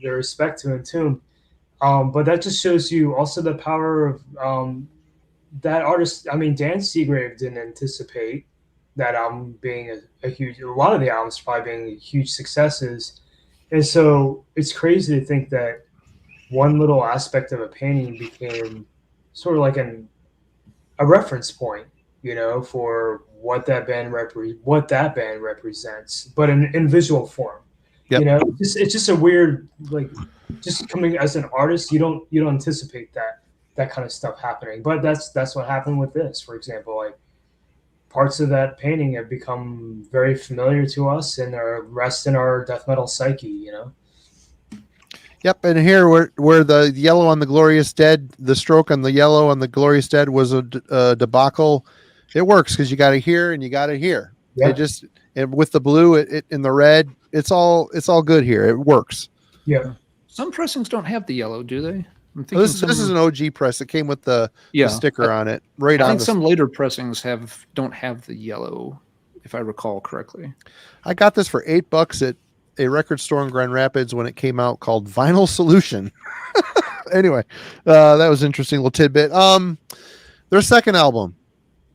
their respect to Entomb. But that just shows you also the power of that artist. I mean, Dan Seagrave didn't anticipate that album being a lot of the albums probably being huge successes. And so it's crazy to think that one little aspect of a painting became sort of like a reference point, you know, for what that band represents, but in visual form. Yep. You know, it's just a weird, like, just coming as an artist, you don't anticipate that kind of stuff happening. But that's what happened with this, for example. Like, parts of that painting have become very familiar to us and are rest in our death metal psyche, you know. Yep, and here where the yellow on the Glorious Dead, the stroke on the yellow on the Glorious Dead was a debacle. It works because you got it here and you got it here. Yeah. And with the blue, it in the red, it's all good here. It works. Yeah. Some pressings don't have the yellow, do they? This is an OG press. It came with the sticker on it. I think some later pressings don't have the yellow, if I recall correctly. I got this for $8 at a record store in Grand Rapids when it came out, called Vinyl Solution. Anyway, that was an interesting little tidbit. Their second album.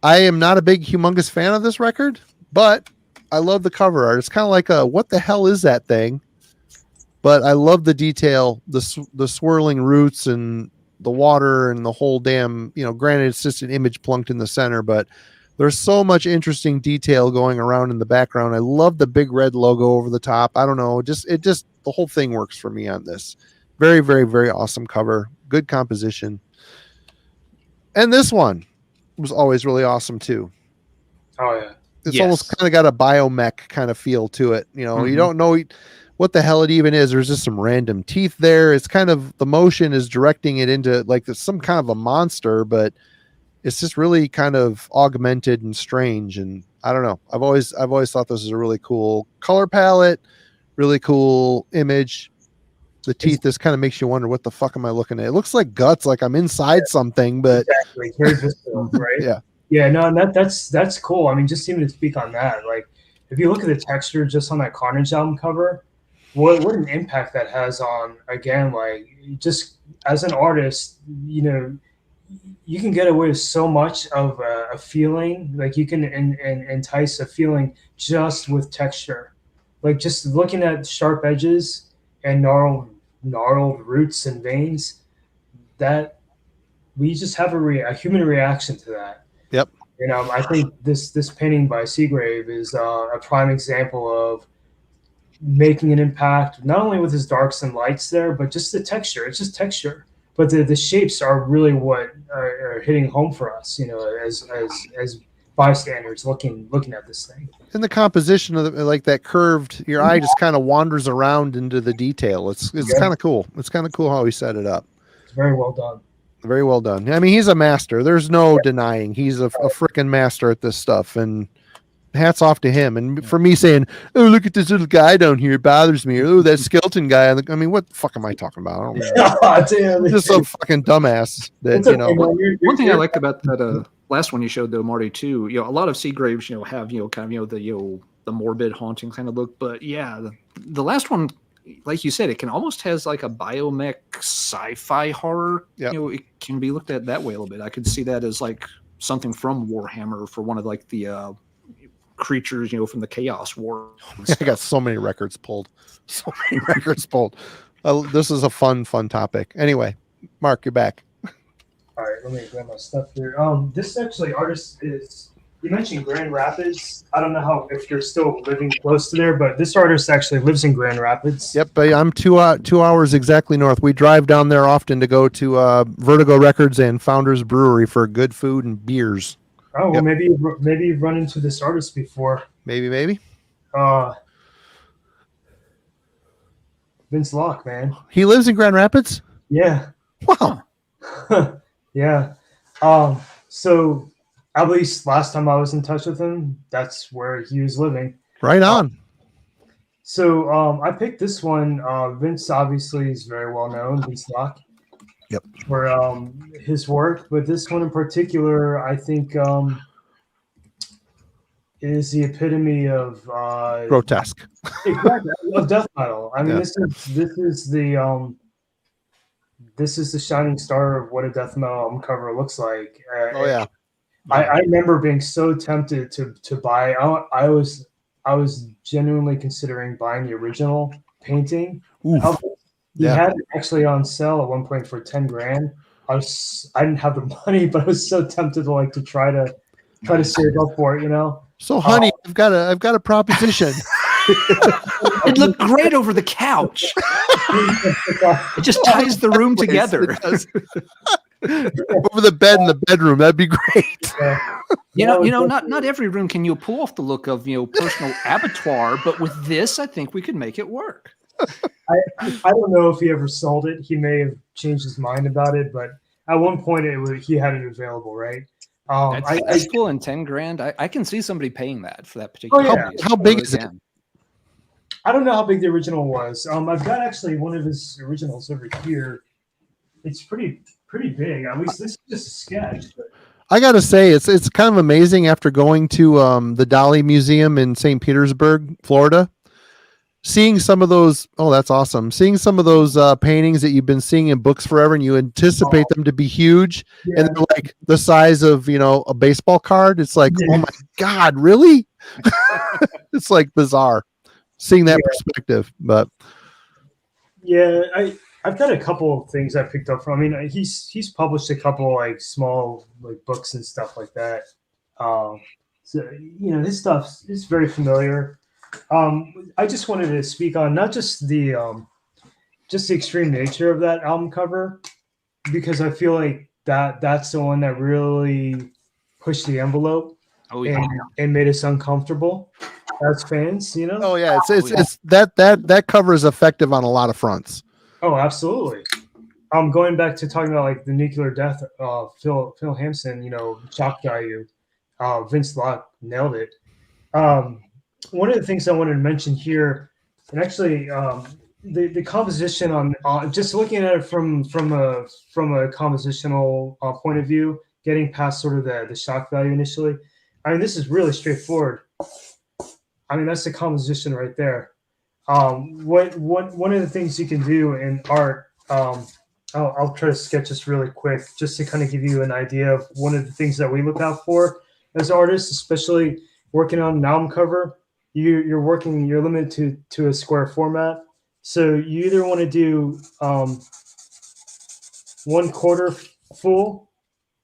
I am not a big, humongous fan of this record, but I love the cover art. It's kind of like what the hell is that thing? But I love the detail, the swirling roots and the water and the whole damn, granted it's just an image plunked in the center, but there's so much interesting detail going around in the background. I love the big red logo over the top. I don't know. The whole thing works for me on this. Very, very, very awesome cover. Good composition. And this one was always really awesome too. Oh yeah. It's almost kind of got a biomech kind of feel to it. You don't know what the hell it even is. There's just some random teeth there. It's kind of, the motion is directing it into like some kind of a monster, but it's just really kind of augmented and strange. And I don't know. I've always thought this is a really cool color palette, really cool image. The teeth just kind of makes you wonder, what the fuck am I looking at? It looks like guts, like I'm inside something, but exactly. Very visceral, right? Yeah. Yeah, no, and that's cool. I mean, just even to speak on that, like, if you look at the texture just on that Carnage album cover, what an impact that has on, again, like, just as an artist, you can get away with so much of a feeling. Like, you can entice a feeling just with texture, like just looking at sharp edges and gnarled roots and veins. That we just have a human reaction to that. Yep. I think this painting by Seagrave is a prime example of making an impact, not only with his darks and lights there, but just the texture. It's just texture, but the shapes are really what are hitting home for us, as bystanders looking at this thing. And the composition of like that curved, your eye just kind of wanders around into the detail. It's kind of cool. It's kind of cool how he set it up. It's very well done. Very well done. I mean, he's a master. There's no denying he's a freaking master at this stuff, and hats off to him. And for me saying, "Oh, look at this little guy down here, it bothers me," or "Oh, that skeleton guy," I mean, what the fuck am I talking about? I don't know. Damn, just some fucking dumbass that One thing I liked about that last one you showed though, Marty, too, a lot of Seagraves have kind of the morbid, haunting kind of look, but the last one, like you said, it can almost has like a biomech sci-fi horror. Yep. It can be looked at that way a little bit. I could see that as like something from Warhammer for one of like the creatures, from the Chaos War. I got so many records pulled. So many records pulled. This is a fun topic. Anyway, Mark, you're back. All right, let me grab my stuff here. This actually artist is. You mentioned Grand Rapids. I don't know if you're still living close to there, but this artist actually lives in Grand Rapids. Yep, I'm 2 hours exactly north. We drive down there often to go to Vertigo Records and Founders Brewery for good food and beers. Oh, well, maybe you've run into this artist before. Maybe. Vince Locke, man. He lives in Grand Rapids? Yeah. Wow. Yeah. So at least last time I was in touch with him, that's where he was living. Right on. So I picked this one. Vince obviously is very well known, Vince Locke. Yep. For his work, but this one in particular, I think, is the epitome of grotesque. Exactly, of death metal. I mean, Yeah. this is the shining star of what a death metal album cover looks like. Oh yeah. I remember being so tempted to buy. I was genuinely considering buying the original painting. Oof. He Yeah. had it actually on sale at one point for $10,000. I didn't have the money, but I was so tempted to try to save up for it, So, honey, I've got a proposition. It looked great over the couch. It just ties the room together. Over the bed in the bedroom, that'd be great. Not every room can you pull off the look of personal abattoir, but with this, I think we could make it work. I don't know if he ever sold it. He may have changed his mind about it, but at one point he had it available, right? That's cool. And $10,000, I can see somebody paying that for that particular. Oh, yeah. piece. How big is it? I don't know how big the original was. I've got actually one of his originals over here. It's pretty big. At least this is just a sketch. But I gotta say, it's kind of amazing after going to the Dali Museum in St. Petersburg, Florida. Seeing some of those, that's awesome. Seeing some of those paintings that you've been seeing in books forever, and you anticipate them to be huge, and they're like the size of a baseball card. It's like, oh my God, really? It's like bizarre seeing that perspective. But yeah, I've got a couple of things I picked up from. I mean, he's published a couple small books and stuff like that. So his stuff is very familiar. I just wanted to speak on not just the extreme nature of that album cover, because I feel like that's the one that really pushed the envelope and made us uncomfortable as fans, Oh yeah, it's that cover is effective on a lot of fronts. Oh, absolutely. Going back to talking about the Nuclear Death, Phil Hampson, shock value, Vince Locke nailed it. One of the things I wanted to mention here, and actually the composition on just looking at it from a compositional point of view, getting past sort of the shock value initially. I mean, this is really straightforward. I mean, that's the composition right there. One of the things you can do in art, I'll try to sketch this really quick just to kind of give you an idea of one of the things that we look out for as artists, especially working on an album cover. You're limited to a square format. So you either want to do 1/4 full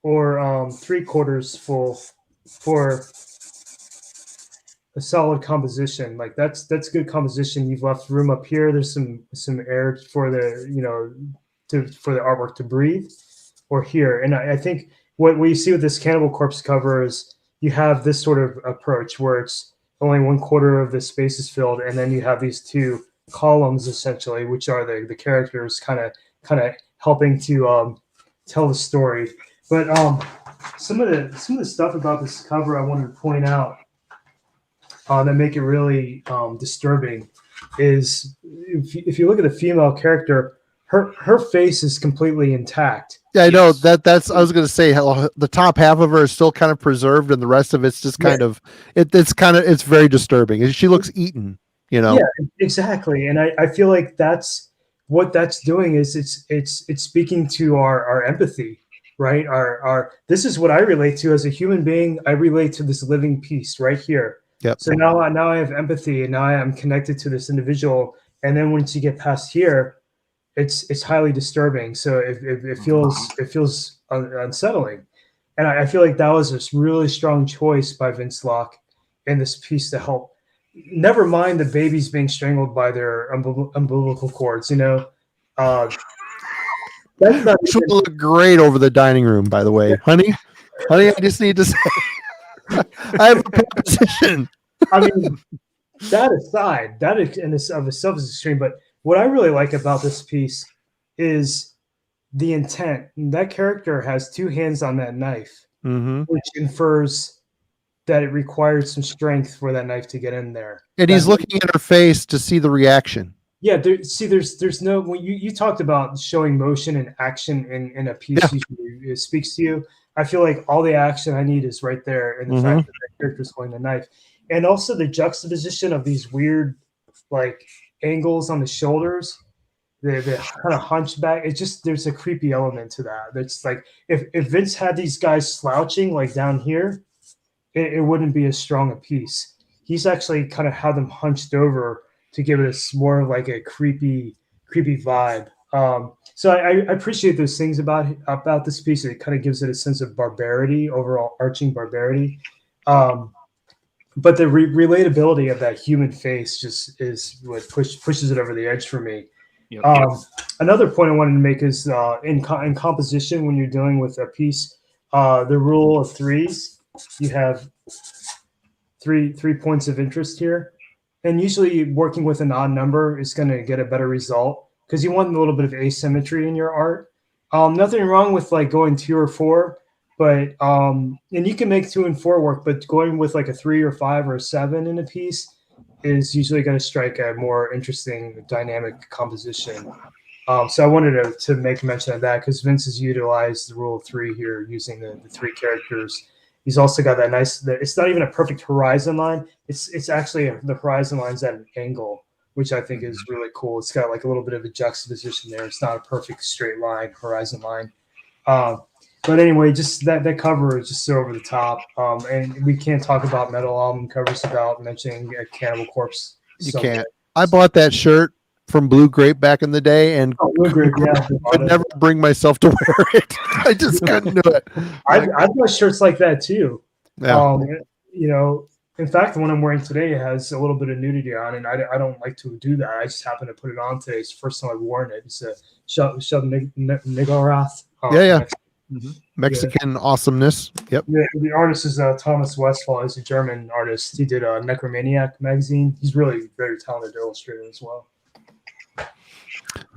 or 3/4 full for a solid composition. That's good composition. You've left room up here. There's some air for for the artwork to breathe, or here. And I think what you see with this Cannibal Corpse cover is you have this sort of approach where it's only 1/4 of the space is filled, and then you have these two columns essentially, which are the characters kind of helping to tell the story. But some of the stuff about this cover I wanted to point out that make it really disturbing is if you look at the female character, her face is completely intact. Yeah, I know that's. I was going to say the top half of her is still kind of preserved, and the rest of it's just kind of it's very disturbing. She looks eaten, Yeah, exactly. And I feel like that's what that's doing is it's speaking to our empathy right? Are this is what I relate to as a human being. I relate to this living piece right here. Yep. So now I have empathy, and now I am connected to this individual. And then once you get past here, it's highly disturbing. So it feels unsettling. And I feel like that was a really strong choice by Vince Locke in this piece to help. Never mind the babies being strangled by their umbilical cords, that's not Which will look great over the dining room, by the way. Honey, I just need to say, I have a proposition. I mean, that aside, that in of itself is extreme. But what I really like about this piece is the intent. That character has two hands on that knife, which infers that it required some strength for that knife to get in there. And he's looking at her face to see the reaction. Yeah, there's no, when you talked about showing motion and action in a piece, usually it speaks to you. I feel like all the action I need is right there in the fact that the character's holding the knife. And also the juxtaposition of these weird like angles on the shoulders, the kind of hunchback. It's just, there's a creepy element to that. That's like, if Vince had these guys slouching like down here, it wouldn't be as strong a piece. He's actually kind of had them hunched over to give it a more of like a creepy vibe. So I appreciate those things about this piece. It kind of gives it a sense of barbarity, overall arching barbarity. But the relatability of that human face just is what pushes it over the edge for me. Yep. Another point I wanted to make is in composition, when you're dealing with a piece, the rule of threes, you have three points of interest here. And usually working with an odd number is going to get a better result because you want a little bit of asymmetry in your art. Nothing wrong with like going 2 or 4, but and you can make 2 and 4 work, but going with like a 3 or 5 or a 7 in a piece is usually going to strike a more interesting dynamic composition. So I wanted to make mention of that because Vince has utilized the rule of 3 here using the 3 characters. He's also got that nice, it's not even a perfect horizon line. It's actually the horizon line's at an angle, which I think is really cool. It's got like a little bit of a juxtaposition there. It's not a perfect straight line, horizon line. But anyway, just that cover is just so over the top. And we can't talk about metal album covers without mentioning a Cannibal Corpse. You can't. I bought that shirt from Blue Grape back in the day, and Blue Grape, could never bring myself to wear it. I just couldn't do it. I've got shirts like that too. Yeah. In fact, the one I'm wearing today has a little bit of nudity on, and I don't like to do that. I just happen to put it on today. It's the first time I've worn it. It's a Shub Nigorath. Mexican awesomeness. Yep. The artist is Thomas Westphal. He's a German artist. He did a Necromaniac magazine. He's really very talented illustrator as well.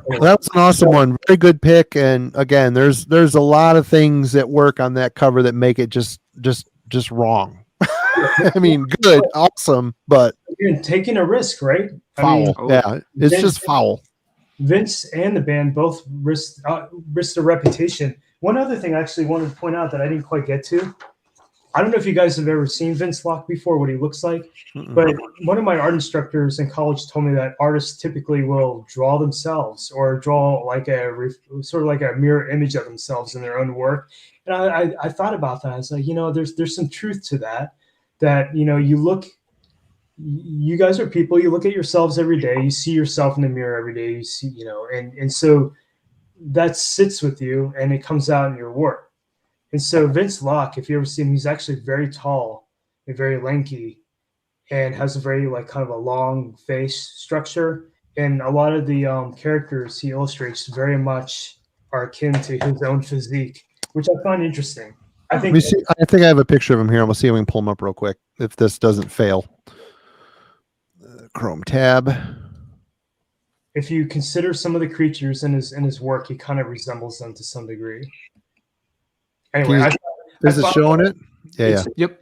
Well, that was an awesome one. Very good pick. And again, there's a lot of things that work on that cover that make it just wrong. I mean, good, awesome, but you're taking a risk, right? Foul. It's just foul. Vince and the band both risked their reputation. One other thing I actually wanted to point out that I didn't quite get to. I don't know if you guys have ever seen Vince Locke before, what he looks like, but one of my art instructors in college told me that artists typically will draw themselves or draw like sort of like a mirror image of themselves in their own work. And I thought about that. I was like, there's some truth to that, you guys are people, you look at yourselves every day, you see yourself in the mirror every day, you see, and so that sits with you and it comes out in your work. And so Vince Locke, if you ever see him, he's actually very tall and very lanky and has a very like kind of a long face structure. And a lot of the characters he illustrates very much are akin to his own physique, which I find interesting. I think I have a picture of him here. We'll see if we can pull him up real quick if this doesn't fail. Chrome tab. If you consider some of the creatures in his work, he kind of resembles them to some degree. Anyway, is it showing it? Yeah. Yep.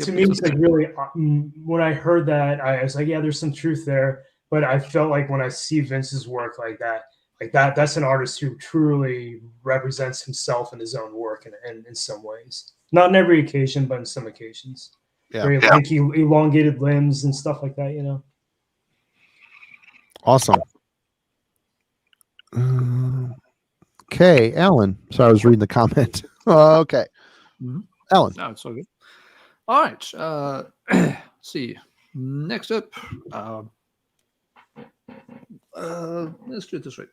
To me, it's like really. When I heard that, I was like, "Yeah, there's some truth there." But I felt like when I see Vince's work like that's an artist who truly represents himself in his own work, in some ways. Not on every occasion, but in some occasions. Yeah. Very lanky, elongated limbs and stuff like that. Awesome. Okay, Alan. So I was reading the comment. Okay. Mhm. Alan. No, it's all good. All right. Let's see. Next up, let's do it this way.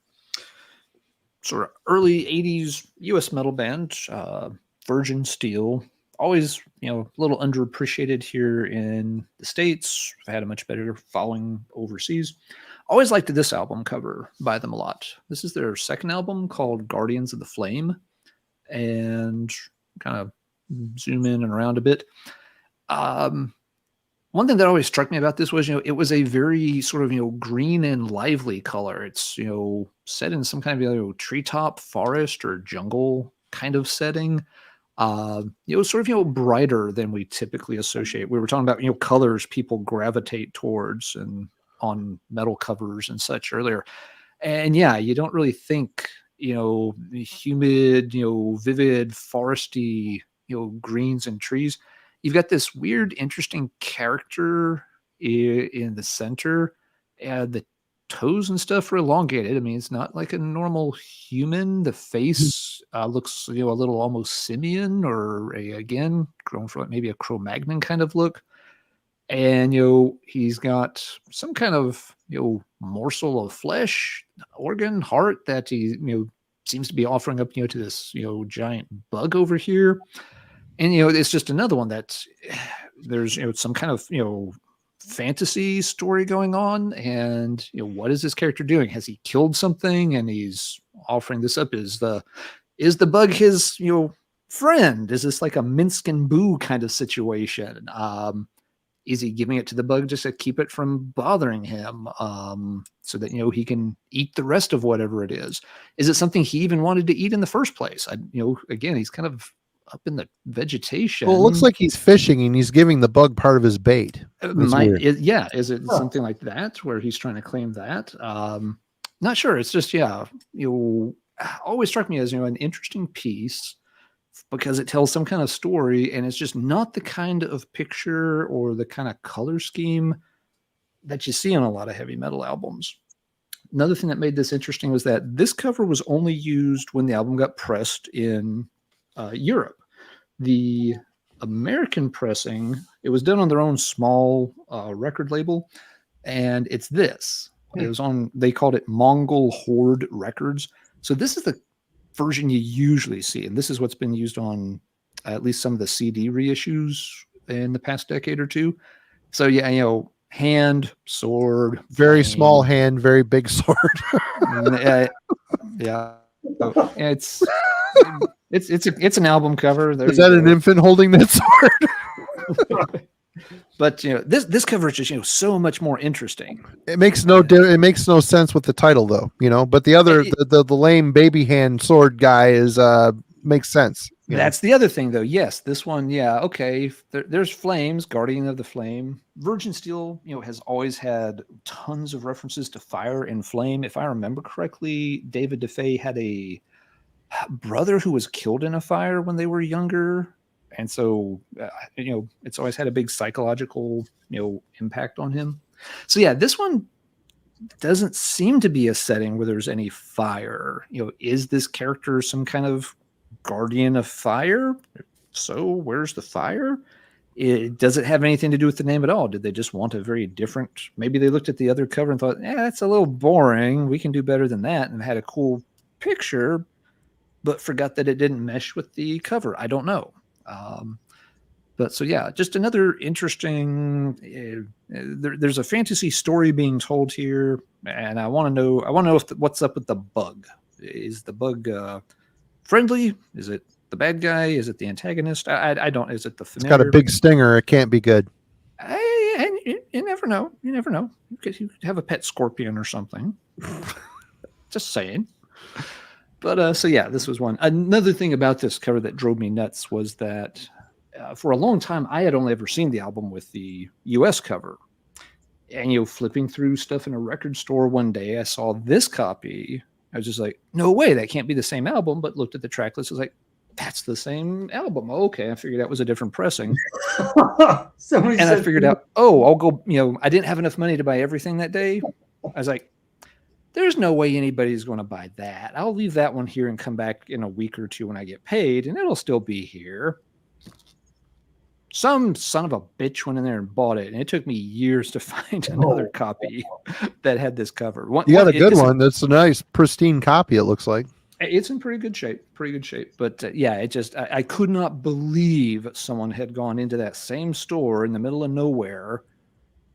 Sort of early 80s US metal band, Virgin Steel. Always, a little underappreciated here in the States. I've had a much better following overseas. Always liked this album cover by them a lot. This is their second album called Guardians of the Flame. And kind of zoom in and around a bit. One thing that always struck me about this was, it was a very sort of, green and lively color. It's, set in some kind of, treetop forest or jungle kind of setting. It was sort of, brighter than we typically associate. We were talking about, colors people gravitate towards and on metal covers and such earlier. And yeah, you don't really think, the humid, vivid, foresty, greens and trees. You've got this weird, interesting character in the center. The toes and stuff are elongated. I mean, it's not like a normal human. The face looks, a little almost simian, or again, grown from maybe a Cro-Magnon kind of look. And, he's got some kind of, morsel of flesh, organ, heart that he, seems to be offering up, to this, giant bug over here. And, it's just another one that there's, some kind of, fantasy story going on. And, what is this character doing? Has he killed something and he's offering this up? Is the bug his, friend? Is this like a Minsk and Boo kind of situation? Is he giving it to the bug just to keep it from bothering him, so that, he can eat the rest of whatever it is? Is it something he even wanted to eat in the first place? Again, he's kind of up in the vegetation. Well, it looks like he's fishing and he's giving the bug part of his bait. Is it something like that where he's trying to claim that? Not sure. It's just, always struck me as, an interesting piece, because it tells some kind of story, and it's just not the kind of picture or the kind of color scheme that you see on a lot of heavy metal albums. Another thing that made this interesting was that this cover was only used when the album got pressed in Europe. The American pressing, it was done on their own small record label, and it's this. It was on, they called it Mongol Horde Records. So this is the version you usually see, and this is what's been used on at least some of the CD reissues in the past decade or two. So yeah, hand, sword, very small hand, very big sword. Yeah, it's an album cover. There is that an infant holding that sword? But this cover is just so much more interesting. It makes no sense with the title though, But the other the lame baby hand sword guy is makes sense. That's the other thing though. Yes, this one, yeah, okay. There's Flames, Guardian of the Flame. Virgin Steel, has always had tons of references to fire and flame. If I remember correctly, David DeFay had a brother who was killed in a fire when they were younger. And so, it's always had a big psychological, impact on him. So yeah, this one doesn't seem to be a setting where there's any fire. Is this character some kind of guardian of fire? So where's the fire? Does it have anything to do with the name at all? Did they just want a very different, maybe they looked at the other cover and thought, that's a little boring. We can do better than that. And had a cool picture, but forgot that it didn't mesh with the cover. I don't know. But so yeah, just another interesting. There's a fantasy story being told here, and I want to know. What's up with the bug. Is the bug friendly? Is it the bad guy? Is it the antagonist? I don't. Is it the familiar? It's got a big stinger. It can't be good. And you never know. You never know. You could have a pet scorpion or something. Just saying. But so yeah, this was one. Another thing about this cover that drove me nuts was that for a long time I had only ever seen the album with the US cover. And flipping through stuff in a record store one day, I saw this copy. I was just like, no way, that can't be the same album. But looked at the track list, I was like, that's the same album. Okay, I figured that was a different pressing. I figured out, I'll go. I didn't have enough money to buy everything that day. I was like, there's no way anybody's going to buy that. I'll leave that one here and come back in a week or two when I get paid, and it'll still be here. Some son of a bitch went in there and bought it, and it took me years to find another copy that had this cover. You got a good one. That's a nice, pristine copy, it looks like. It's in pretty good shape. But yeah, it just, I could not believe someone had gone into that same store in the middle of nowhere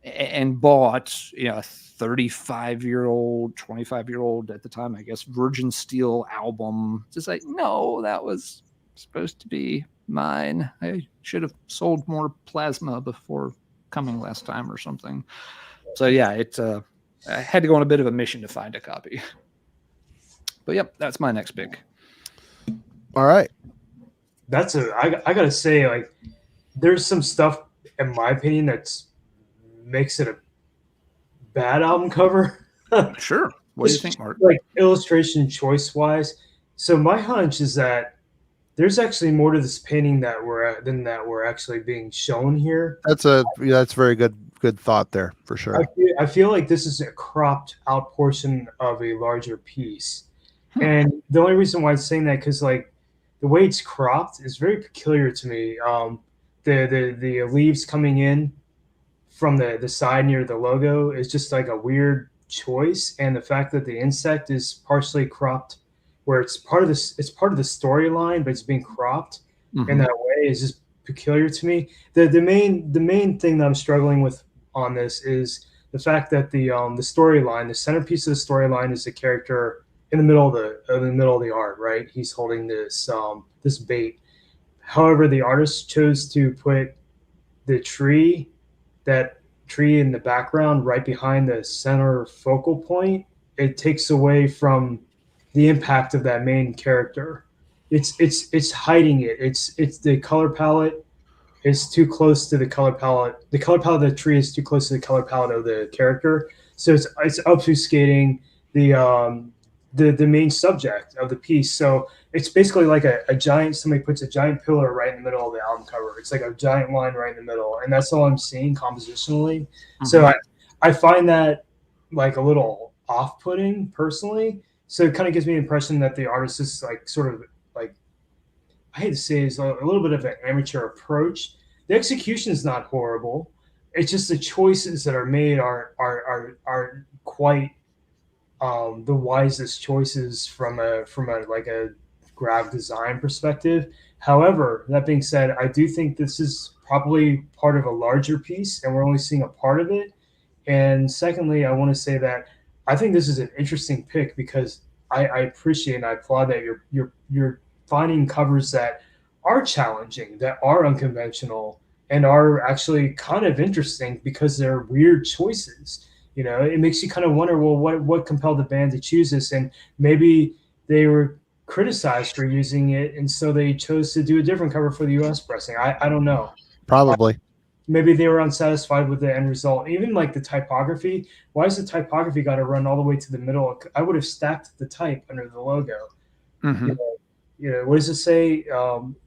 and bought, a 35-year-old, 25-year-old at the time, I guess, Virgin Steel album. Just like, no, that was supposed to be mine. I should have sold more plasma before coming last time or something. So yeah, I had to go on a bit of a mission to find a copy. But yep, that's my next pick. All right. I gotta say, like, there's some stuff, in my opinion, makes it a bad album cover. Sure. What do you think, Mark? Like, illustration choice wise. So my hunch is that there's actually more to this painting than we're actually being shown here. That's very good thought there, for sure. I feel like this is a cropped out portion of a larger piece. And the only reason why I'm saying that, because like the way it's cropped is very peculiar to me. The leaves coming in from the side near the logo is just like a weird choice, and the fact that the insect is partially cropped, where it's part of the storyline, but it's being cropped in that way, is just peculiar to me. The main thing that I'm struggling with on this is the fact that the storyline, the centerpiece of the storyline, is the character in the middle of the art, right? He's holding this bait. However, the artist chose to put that tree in the background right behind the center focal point. It takes away from the impact of that main character. It's hiding it. It's the color palette is too close to the color palette. The color palette of the tree is too close to the color palette of the character. So it's obfuscating the main subject of the piece. So it's basically like a giant, somebody puts a giant pillar right in the middle of the album cover. It's like a giant line right in the middle. And that's all I'm seeing compositionally. So I find that like a little off-putting personally. So it kind of gives me the impression that the artist is like sort of like, I hate to say, is a little bit of an amateur approach. The execution is not horrible. It's just the choices that are made are quite the wisest choices from a graphic design perspective. However, that being said, I do think this is probably part of a larger piece, and we're only seeing a part of it. And secondly, I want to say that I think this is an interesting pick because I appreciate and I applaud that you're finding covers that are challenging, that are unconventional, and are actually kind of interesting because they're weird choices. It makes you kind of wonder, well, what compelled the band to choose this? And maybe they were criticized for using it, and so they chose to do a different cover for the U.S. pressing. I don't know. Probably. Maybe they were unsatisfied with the end result. Even like the typography. Why is the typography got to run all the way to the middle? I would have stacked the type under the logo. What does it say?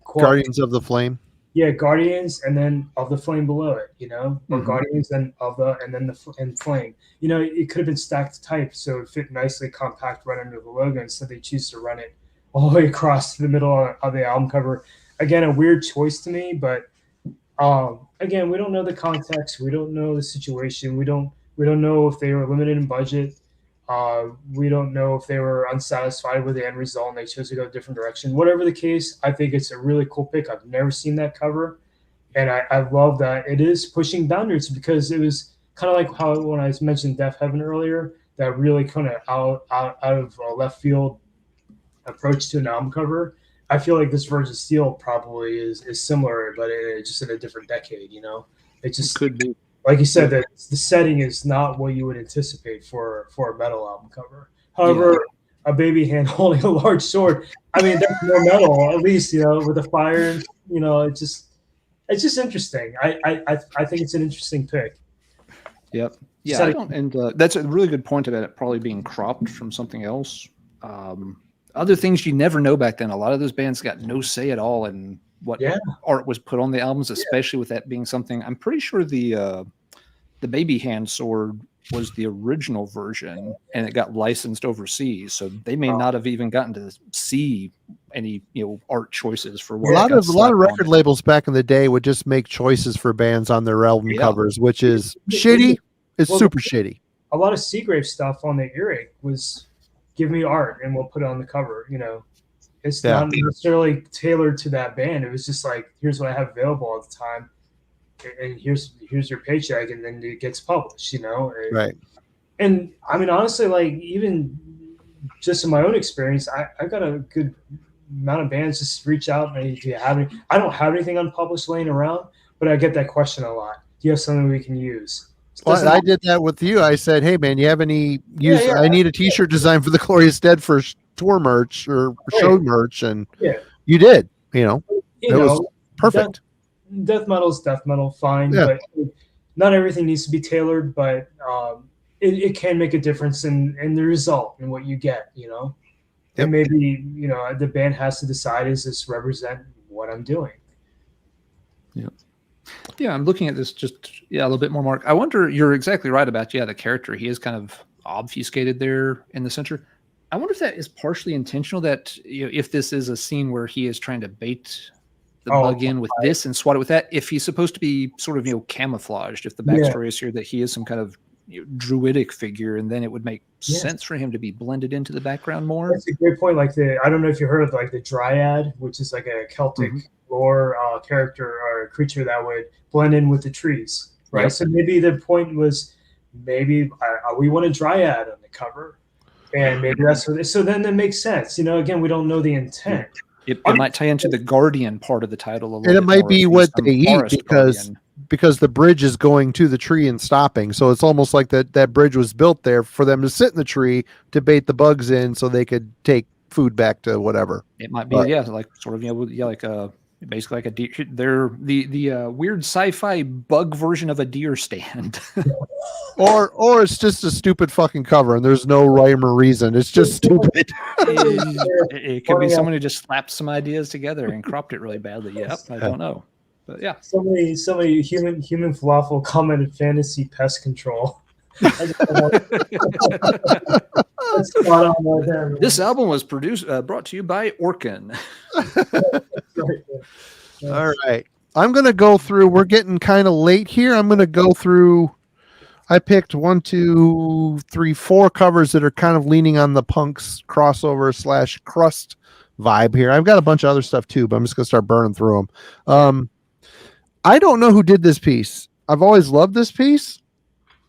Guardians of the Flame. Yeah, Guardians, and then of the Flame below it, or Guardians and then Flame. It could have been stacked type, so it fit nicely compact right under the logo. Instead, they choose to run it all the way across to the middle of the album cover. Again, a weird choice to me, but again, we don't know the context. We don't know the situation. We don't know if they were limited in budget. We don't know if they were unsatisfied with the end result and they chose to go a different direction. Whatever the case, I think it's a really cool pick. I've never seen that cover, and I love that it is pushing boundaries because it was kind of like how when I mentioned Deaf Heaven earlier, that really kind of out of left field approach to an album cover. I feel like this Virgin Steel probably is similar, but it's just in a different decade. It just could be. Like you said, that the setting is not what you would anticipate for a metal album cover. However, a baby hand holding a large sword, I mean, that's more metal, at least, with the fire. It's just interesting. I think it's an interesting pick. Yep. Yeah, that's a really good point about it probably being cropped from something else. Other things you never know back then. A lot of those bands got no say at all in what art was put on the albums, especially with that being something. I'm pretty sure the baby hand sword was the original version, and it got licensed overseas. So they may not have even gotten to see any art choices for what a lot of record labels back in the day would just make choices for bands on their album covers, which is shitty. It's super shitty. A lot of Seagrave stuff on the earache was give me art and we'll put it on the cover. It's not necessarily tailored to that band. It was just like, here's what I have available at the time, and here's your paycheck, and then it gets published. Right. And I mean, honestly, like even just in my own experience, I've got a good amount of bands just reach out and do you have any? I don't have anything unpublished laying around, but I get that question a lot. Do you have something we can use? Well, I did that with you. I said, hey man, you have any use? I need a t-shirt design for the Glorious Dead for tour merch or show merch, and you did. It was perfect. Death metal is death metal, fine, but not everything needs to be tailored. But it can make a difference in the result and what you get. And maybe the band has to decide, is this represent what I'm doing? Yeah, I'm looking at this just a little bit more, Mark. I wonder, you're exactly right about the character. He is kind of obfuscated there in the center. I wonder if that is partially intentional, that if this is a scene where he is trying to bait the bug in with this and swat it with that, if he's supposed to be sort of camouflaged, if the backstory is here that he is some kind of druidic figure, and then it would make sense for him to be blended into the background more. That's a great point. Like I don't know if you heard of like the Dryad, which is like a Celtic lore character or creature that would blend in with the trees, right? So maybe the point was, maybe we want a Dryad on the cover, and maybe that's what. So then that makes sense. Again, we don't know the intent. It might tie into the Guardian part of the title a little bit. And it might more, be what they eat because the bridge is going to the tree and stopping. So it's almost like that bridge was built there for them to sit in the tree to bait the bugs in so they could take food back to whatever. It might be, like sort of, like a basically like a deer. They're the weird sci-fi bug version of a deer stand. Or it's just a stupid fucking cover and there's no rhyme or reason. It's just stupid. It could be someone who just slapped some ideas together and cropped it really badly. I don't know. But yeah. Somebody human falafel commented fantasy pest control. This album was brought to you by Orkin. All right. I'm going to go through. We're getting kind of late here. I'm going to go through. I picked 1, 2, 3, 4 covers that are kind of leaning on the punks crossover / crust vibe here. I've got a bunch of other stuff too, but I'm just going to start burning through them. I don't know who did this piece. I've always loved this piece.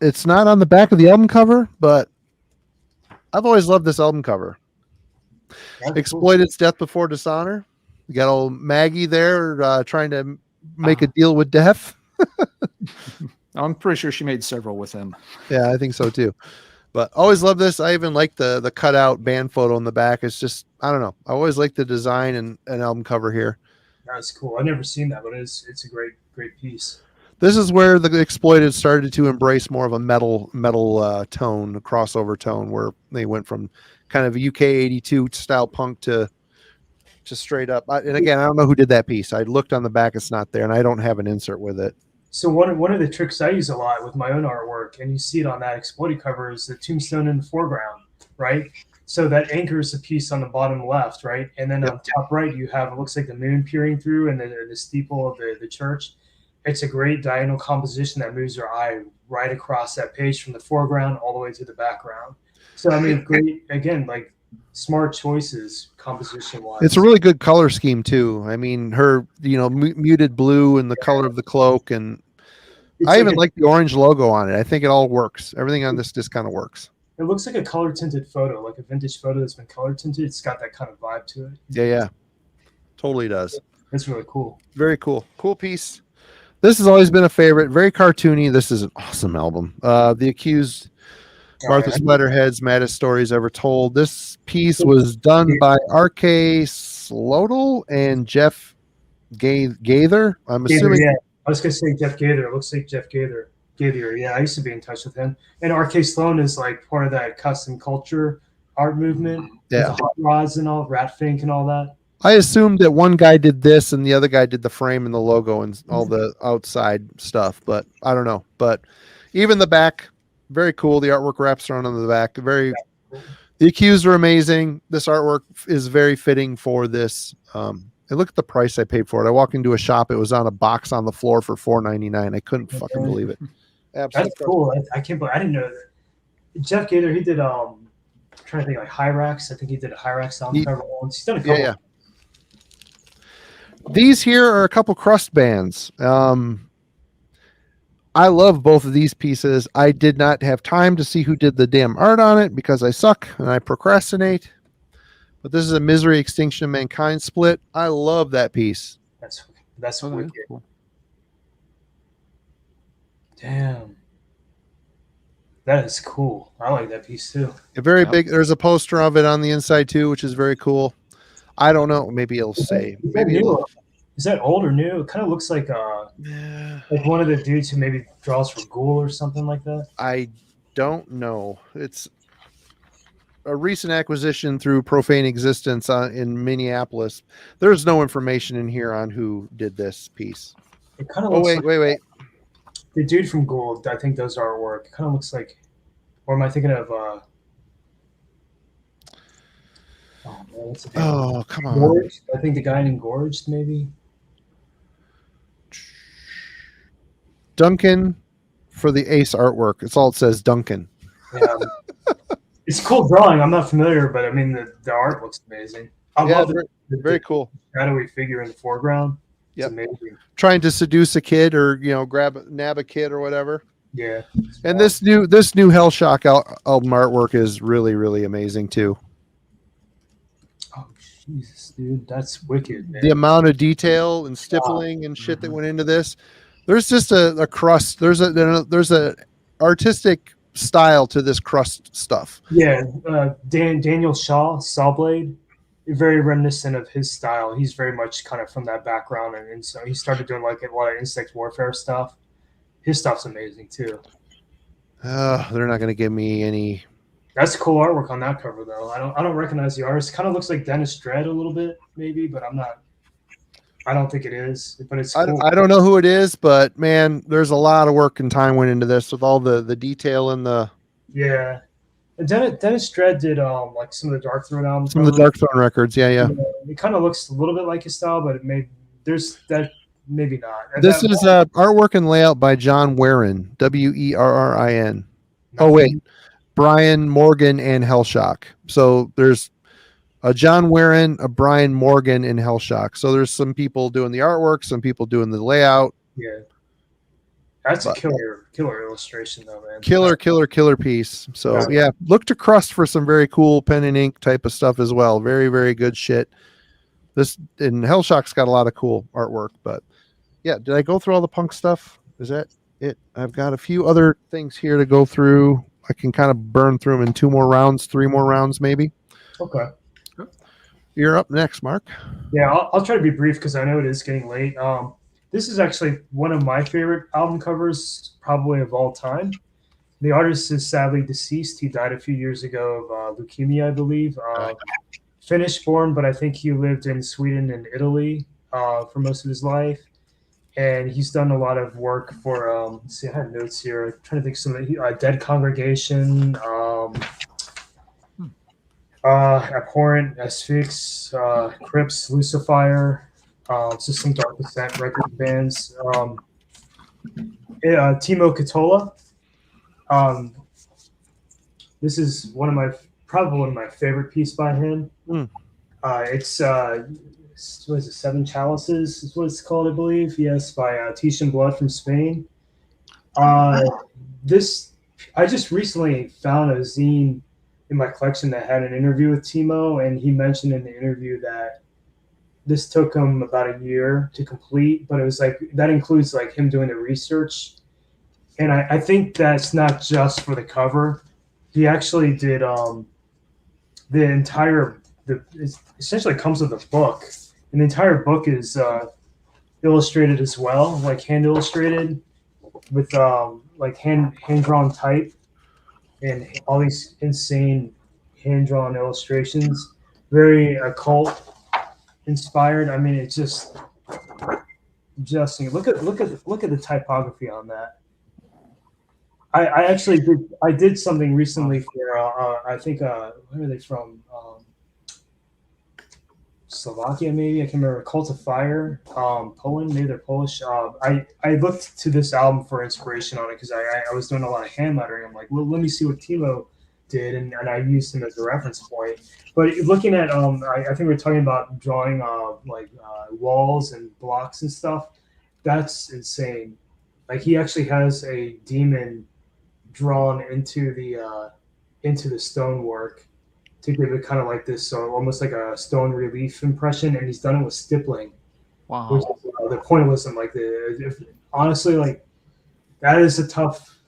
It's not on the back of the album cover, but I've always loved this album cover. Exploited's Death Before Dishonor. You got old Maggie there trying to make a deal with death. I'm pretty sure she made several with him. Yeah, I think so too. But always love this. I even like the cutout band photo in the back. It's just, I don't know. I always like the design and album cover here. That's cool. I've never seen that, but it's a great piece. This is where the Exploited started to embrace more of a metal tone, a crossover tone, where they went from kind of UK 82 style punk to straight up. And again, I don't know who did that piece. I looked on the back, it's not there, and I don't have an insert with it. So one of the tricks I use a lot with my own artwork, and you see it on that Exploited cover, is the tombstone in the foreground, right? So that anchors the piece on the bottom left, right? And then on top right, you have, it looks like the moon peering through and the steeple of the church. It's a great diagonal composition that moves your eye right across that page from the foreground all the way to the background. So, I mean, great, again, like smart choices composition-wise. It's a really good color scheme, too. I mean, her, muted blue and the color of the cloak. And I even like the orange logo on it. I think it all works. Everything on this just kind of works. It looks like a color-tinted photo, like a vintage photo that's been color-tinted. It's got that kind of vibe to it. Yeah. Totally does. It's really cool. Very cool. Cool piece. This has always been a favorite. Very cartoony. This is an awesome album. The Accused, Martha Sweaterhead's Maddest Stories Ever Told. This piece was done by R.K. Slodel and Jeff Gaither. I'm assuming. Yeah. I was going to say Jeff Gaither. It looks like Jeff Gaither. Yeah, I used to be in touch with him. And R.K. Sloan is like part of that custom culture art movement. Yeah. With the hot rods and all, Ratfink and all that. I assumed that one guy did this and the other guy did the frame and the logo and all the outside stuff, but I don't know. But even the back very cool. The artwork wraps around on the back. The accused are amazing. This artwork is very fitting for this. And look at the price I paid for it. I walked into a shop. It was on a box on the floor for $4.99. I couldn't fucking believe it. That's cool. I can't believe I didn't know that. Jeff Gator, he did I'm trying to think, like Hyrax. I think he did a Hyrax on cover once. He's done a couple. Yeah. These here are a couple crust bands. I love both of these pieces. I did not have time to see who did the damn art on it because I suck and I procrastinate. But this is a Misery, Extinction of Mankind split. I love that piece. That's wicked. Cool. Damn. That is cool. I like that piece too. Very big. There's a poster of it on the inside too, which is very cool. I don't know. Maybe it'll say. Maybe it'll... Is that old or new? It kind of looks like like one of the dudes who maybe draws for Ghoul or something like that. I don't know. It's a recent acquisition through Profane Existence in Minneapolis. There's no information in here on who did this piece. It kind of looks wait. The dude from Ghoul, I think does artwork. It kind of looks like, or am I thinking of oh, come on. Gorged? I think the guy named Gorged, maybe. Duncan for the Ace artwork. It's all it says, Duncan. Yeah. It's a cool drawing. I'm not familiar, but I mean, the art looks amazing. I love it. Very cool. Shadowy figure in the foreground. Yep. It's amazing. Trying to seduce a kid or, nab a kid or whatever. Yeah. And this new Hellshock album artwork is really, really amazing too. Oh, Jesus, dude. That's wicked, man. The amount of detail and stippling and shit that went into this. There's just a crust. There's a artistic style to this crust stuff. Yeah, Daniel Shaw, Sawblade, very reminiscent of his style. He's very much kind of from that background, and so he started doing like a lot of insect warfare stuff. His stuff's amazing too. They're not going to give me any. That's cool artwork on that cover though. I don't recognize the artist. Kind of looks like Dennis Dredd a little bit, maybe, but I don't think it is, but it's cool. I don't know who it is, but man, there's a lot of work and time went into this with all the detail and the. Yeah, and Dennis Dredd did like some of the Dark Throne albums. Some of the Dark Throne records, yeah. It kind of looks a little bit like his style, but maybe not. This is artwork and layout by John Warren, Werrin. Oh wait, Brian Morgan and Hellshock. So there's a John Warren, a Brian Morgan in Hellshock. So there's some people doing the artwork, some people doing the layout. Yeah. That's a killer illustration though, man. Killer piece. So yeah, look to Crust for some very cool pen and ink type of stuff as well. Very, very good shit. This and Hellshock's got a lot of cool artwork, but yeah, did I go through all the punk stuff? Is that it? I've got a few other things here to go through. I can kind of burn through them in 3 more rounds maybe. Okay. You're up next, Mark. Yeah, I'll try to be brief because I know it is getting late. This is actually one of my favorite album covers, probably of all time. The artist is sadly deceased. He died a few years ago of leukemia, I believe. Finnish born, but I think he lived in Sweden and Italy for most of his life. And he's done a lot of work for, let's see, I had notes here. I'm trying to think of some Dead Congregation, Abhorrent, Asphyx, Crips, Lucifer, just some Dark Descent record bands. Timo Katola. This is probably one of my favorite pieces by him. It's what is it, Seven Chalices is what it's called, I believe. Yes, by Titian Blood from Spain. I just recently found a zine in my collection that had an interview with Timo, and he mentioned in the interview that this took him about a year to complete, but it was like that includes like him doing the research. And I think that's not just for the cover. He actually did it essentially comes with a book, and the entire book is illustrated as well, like hand illustrated with like hand drawn type and all these insane hand drawn illustrations, very occult inspired. I mean, it's just look at the typography on that. I actually did something recently for I think where are they from? Slovakia, maybe I can remember. Cult of Fire, Poland, maybe they're Polish. I looked to this album for inspiration on it because I was doing a lot of hand lettering. I'm like, well, let me see what Timo did, and I used him as a reference point. But looking at I think we were talking about drawing walls and blocks and stuff. That's insane. Like he actually has a demon drawn into the stonework to give it kind of like this, so almost like a stone relief impression, and he's done it with stippling, which Wow. is the pointillism. Like honestly, like that is a tough.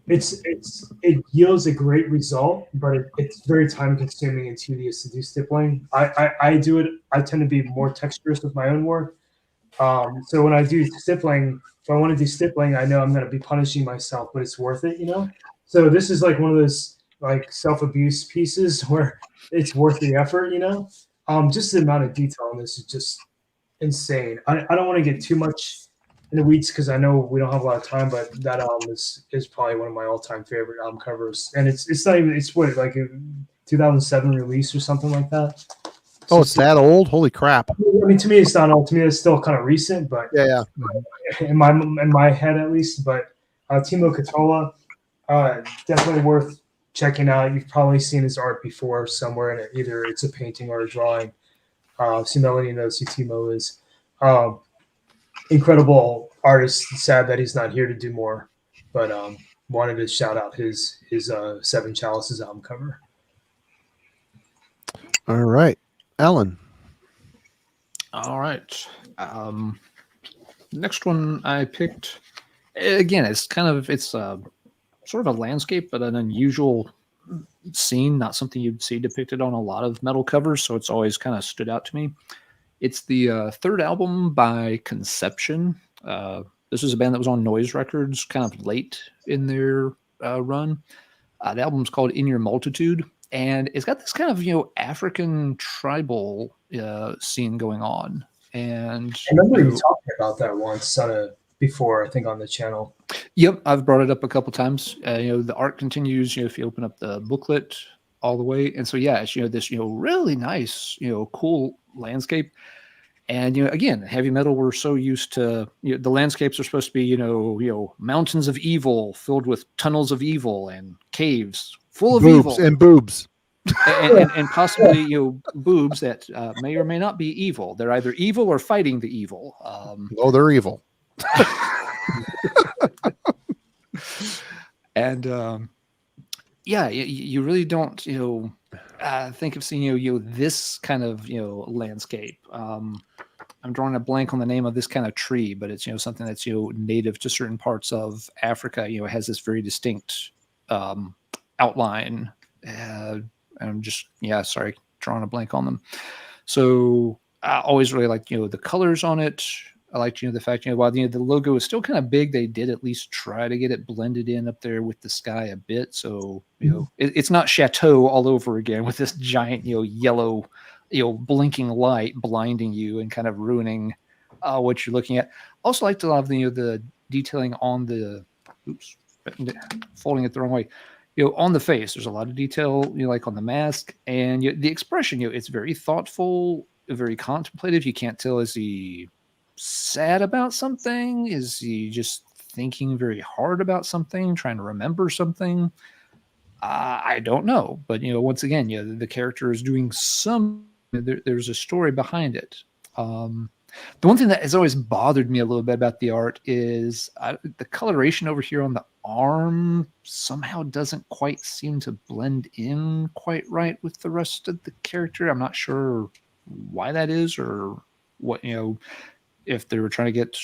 It yields a great result, but it's very time consuming and tedious to do stippling. I do it. I tend to be more texturous with my own work. So when I do stippling, if I want to do stippling, I know I'm going to be punishing myself, but it's worth it, you know? So this is like one of those like self-abuse pieces where it's worth the effort, you know? Just the amount of detail on this is just insane. I don't want to get too much in the weeds because I know we don't have a lot of time, but that album is probably one of my all-time favorite album covers. And it's not even, it's what, like a 2007 release or something like that. Oh, it's that old? Holy crap! I mean, to me, it's not old. To me, it's still kind of recent, but Yeah. in my head at least. But Timo Katola, definitely worth checking out. You've probably seen his art before somewhere, and either it's a painting or a drawing. So Melanie knows who Timo is. Incredible artist. Sad that he's not here to do more, but wanted to shout out his Seven Chalices album cover. All right, Alan. All right. Next one I picked, again, it's sort of a landscape, but an unusual scene, not something you'd see depicted on a lot of metal covers, so it's always kind of stood out to me. It's the third album by Conception. This is a band that was on Noise Records kind of late in their run. The album's called In Your Multitude, and it's got this kind of African tribal scene going on. And I remember you talking about that once before, I think, on the channel. Yep, I've brought it up a couple times. The art continues. If you open up the booklet all the way, and so yeah, it's this really nice cool landscape. And again, heavy metal, we're so used to the landscapes are supposed to be mountains of evil filled with tunnels of evil and caves full of Boobs evil and boobs. and possibly boobs that may or may not be evil. They're either evil or fighting the evil. Oh, they're evil. And yeah, you really don't think of seeing this kind of landscape. I'm drawing a blank on the name of this kind of tree, but it's something that's native to certain parts of Africa. It has this very distinct outline. I'm just drawing a blank on them. So I always really like the colors on it. I like the fact while the logo is still kind of big, they did at least try to get it blended in up there with the sky a bit. So it's not Chateau all over again with this giant yellow blinking light blinding you and kind of ruining what you're looking at. Also like to love the detailing on the folding it the wrong way. On the face, there's a lot of detail, like on the mask, and the expression, it's very thoughtful, very contemplative. You can't tell, is he sad about something? Is he just thinking very hard about something, trying to remember something? I don't know. But, once again, the character is doing there's a story behind it. The one thing that has always bothered me a little bit about the art is the coloration over here on the arm somehow doesn't quite seem to blend in quite right with the rest of the character. I'm not sure why that is, or what, if they were trying to get,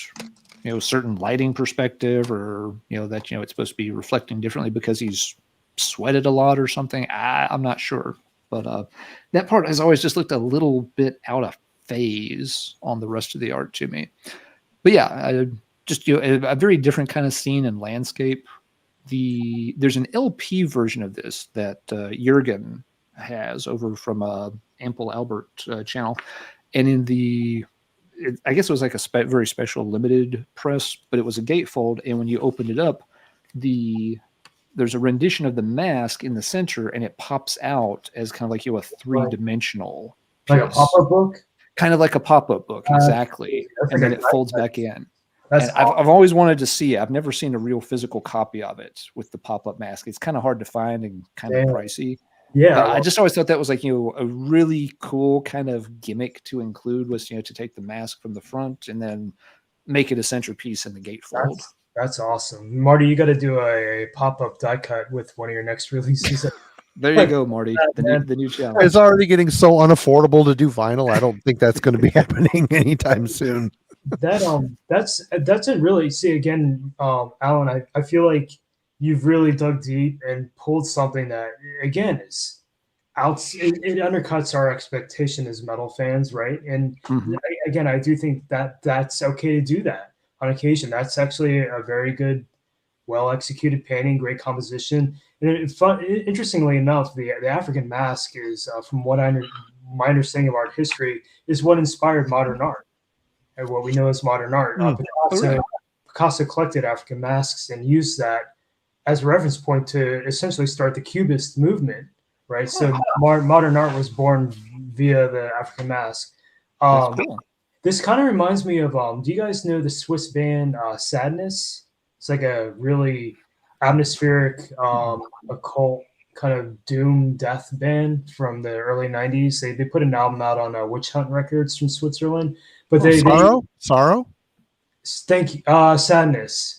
certain lighting perspective, or, that, it's supposed to be reflecting differently because he's sweated a lot or something. I'm not sure. But that part has always just looked a little bit out of phase on the rest of the art to me. But yeah, just a very different kind of scene and landscape. There's an LP version of this that Jurgen has over from Ample Albert channel, and I guess it was like a very special limited press, but it was a gatefold, and when you opened it up, the there's a rendition of the mask in the center, and it pops out as kind of like a 3-dimensional Like a piece. pop-up book? Kind of like a pop-up book, exactly. That's And like then a it folds nice- back in. That's And I've always wanted to see it. I've never seen a real physical copy of it with the pop-up mask. It's kind of hard to find and kind of pricey. Yeah, But I just always thought that was like, a really cool kind of gimmick to include was, to take the mask from the front and then make it a centerpiece in the gatefold. that's awesome. Marty, you got to do a pop-up die cut with one of your next releases. There you go, Marty. The new challenge. It's already getting so unaffordable to do vinyl. I don't think that's going to be happening anytime soon. That's it really. See, again, Alan, I feel like you've really dug deep and pulled something that, again, is it undercuts our expectation as metal fans, right? And again, I do think that that's okay to do that on occasion. That's actually a very good, well executed painting, great composition. And interestingly enough, the African mask is, from what my understanding of art history, is what inspired modern art and what we know as modern art. Picasso collected African masks and used that as a reference point to essentially start the Cubist movement, right? So modern art was born via the African mask. Cool. This kind of reminds me of, do you guys know the Swiss band Sadness? It's like a really atmospheric, occult kind of doom death band from the early 90s. They put an album out on Witch Hunt Records from Switzerland. But Sorrow? Thank you. Sadness.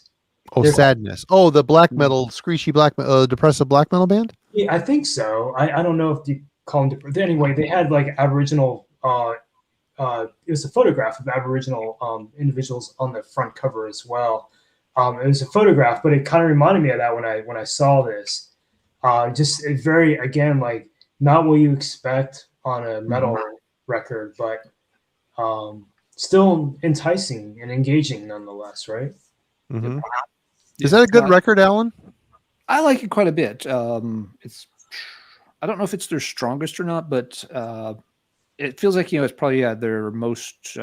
Oh, Sadness. Oh, the black metal, screechy black metal, depressive black metal band? Yeah, I think so. I don't know if you call them different. Anyway, they had like Aboriginal, it was a photograph of Aboriginal individuals on the front cover as well. It was a photograph, but it kind of reminded me of that when I saw this. Just very, again, like not what you expect on a metal record, but still enticing and engaging nonetheless, right? Mm-hmm. Is that a good record, Alan? I like it quite a bit. It's, I don't know if it's their strongest or not, but it feels like, it's probably their most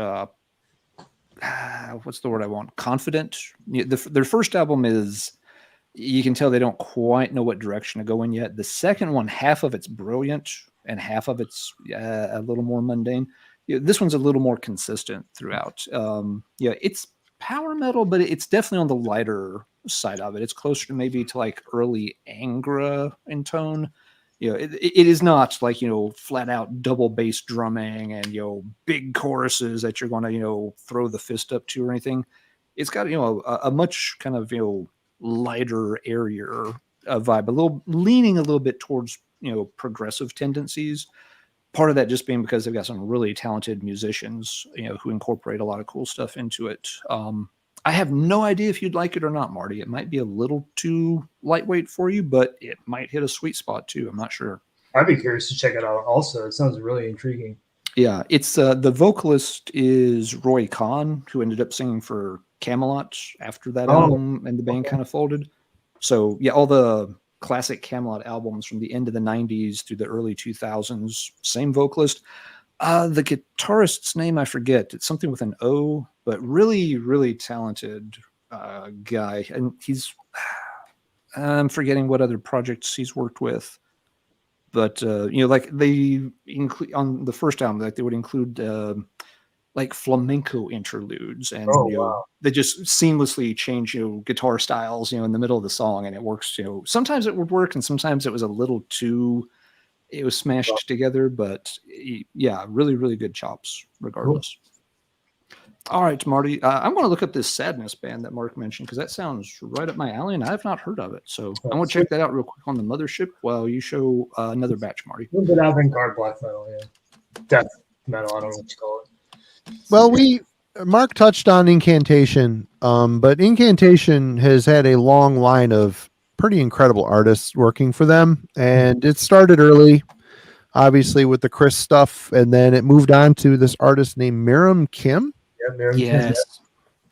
what's the word I want? Confident. Their first album is, you can tell they don't quite know what direction to go in yet. The second one, half of it's brilliant and half of it's a little more mundane. This one's a little more consistent throughout. It's power metal, but it's definitely on the lighter side of it. It's closer to maybe to like early Angra in tone. It is not like, flat out double bass drumming and, big choruses that you're going to, throw the fist up to or anything. It's got, a much kind of, lighter, airier vibe, leaning a little bit towards, progressive tendencies. Part of that just being because they've got some really talented musicians, who incorporate a lot of cool stuff into it. I have no idea if you'd like it or not, Marty. It might be a little too lightweight for you, but it might hit a sweet spot too. I'm not sure. I'd be curious to check it out also. It sounds really intriguing. Yeah, it's the vocalist is Roy Khan, who ended up singing for Camelot after that album, and the band kind of folded. So yeah, all the classic Camelot albums from the end of the 90s through the early 2000s, same vocalist. The guitarist's name I forget. It's something with an O, but really, really talented guy. And I'm forgetting what other projects he's worked with. But like they include on the first album, like they would include like flamenco interludes, and they just seamlessly change guitar styles in the middle of the song, and it works. Sometimes it would work, and sometimes it was a little too. It was smashed together, but yeah, really, really good chops regardless. Cool. All right, Marty, I'm going to look up this Sadness band that Mark mentioned, because that sounds right up my alley, and I have not heard of it. So I'm going to check that out real quick on the mothership while you show another batch, Marty. A little bit avant-garde black metal, yeah. Death metal, I don't know what you call it. Well, Mark touched on Incantation, but Incantation has had a long line of pretty incredible artists working for them, and it started early, obviously with the Chris stuff, and then it moved on to this artist named Miriam Kim. Yeah, Miriam Kim.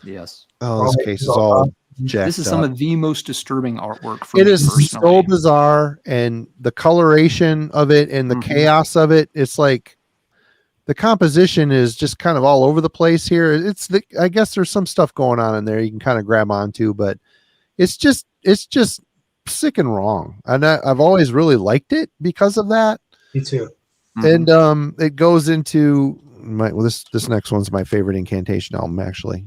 Yes. Oh, this case is all jacked This is up. some of the most disturbing artwork for it me is personally. so bizarre, and the coloration of it and the chaos of it, it's like the composition is just kind of all over the place here. I guess there's some stuff going on in there you can kind of grab onto, but it's just sick and wrong, and I've always really liked it because of that. Me too. And it goes into this next one's my favorite incantation album, actually,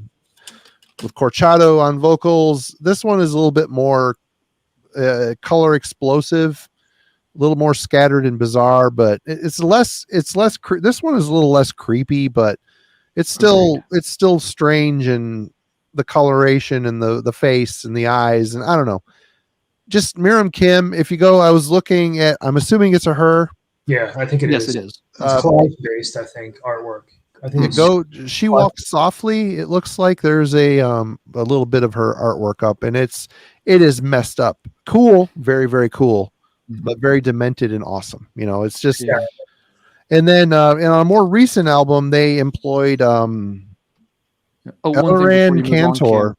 with Corchado on vocals. This one is a little bit more color explosive, a little more scattered and bizarre, but it's less this one is a little less creepy, but it's still strange, and the coloration and the face and the eyes, and I don't know, just Miriam Kim. If you go, I was looking at, I'm assuming it's a her. Yeah, I think it is. Yes, it is. It's collage-based, I think, artwork. I think She walks softly. It looks like there's a little bit of her artwork up, and it is messed up. Cool, very, very cool, but very demented and awesome. You know, it's just. Yeah. And then on a more recent album, they employed Elleran Cantor.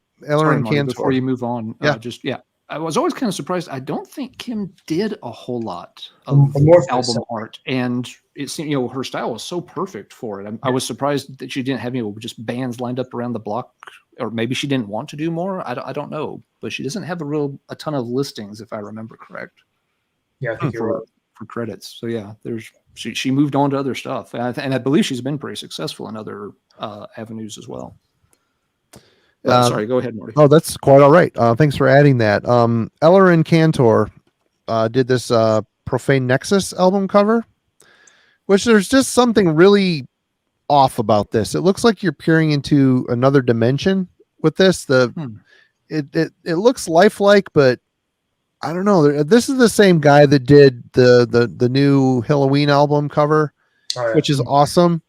Before you move on, yeah. I was always kind of surprised. I don't think Kim did a whole lot of album art, and it seemed, her style was so perfect for it. I was surprised that she didn't have just bands lined up around the block, or maybe she didn't want to do more. I don't know, but she doesn't have a ton of listings, if I remember correct. Yeah, I think you're right. For credits. So yeah, she moved on to other stuff, and I believe she's been pretty successful in other avenues as well. Sorry, go ahead, Morty. Oh, that's quite all right. Thanks for adding that. Elleran Cantor did this Profane Nexus album cover, which there's just something really off about this. It looks like you're peering into another dimension with this. It looks lifelike, but I don't know. This is the same guy that did the new Halloween album cover, which is awesome.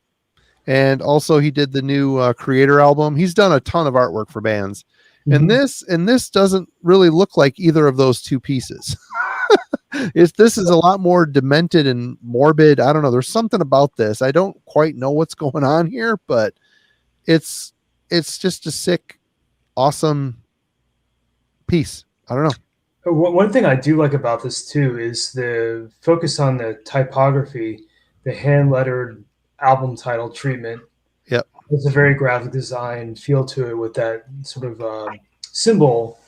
And also he did the new Creator album. He's done a ton of artwork for bands. And this doesn't really look like either of those two pieces. This is a lot more demented and morbid. I don't know. There's something about this. I don't quite know what's going on here, but it's just a sick, awesome piece. I don't know. One thing I do like about this too is the focus on the typography, the hand-lettered album title treatment. Yep. It's a very graphic design feel to it with that sort of symbol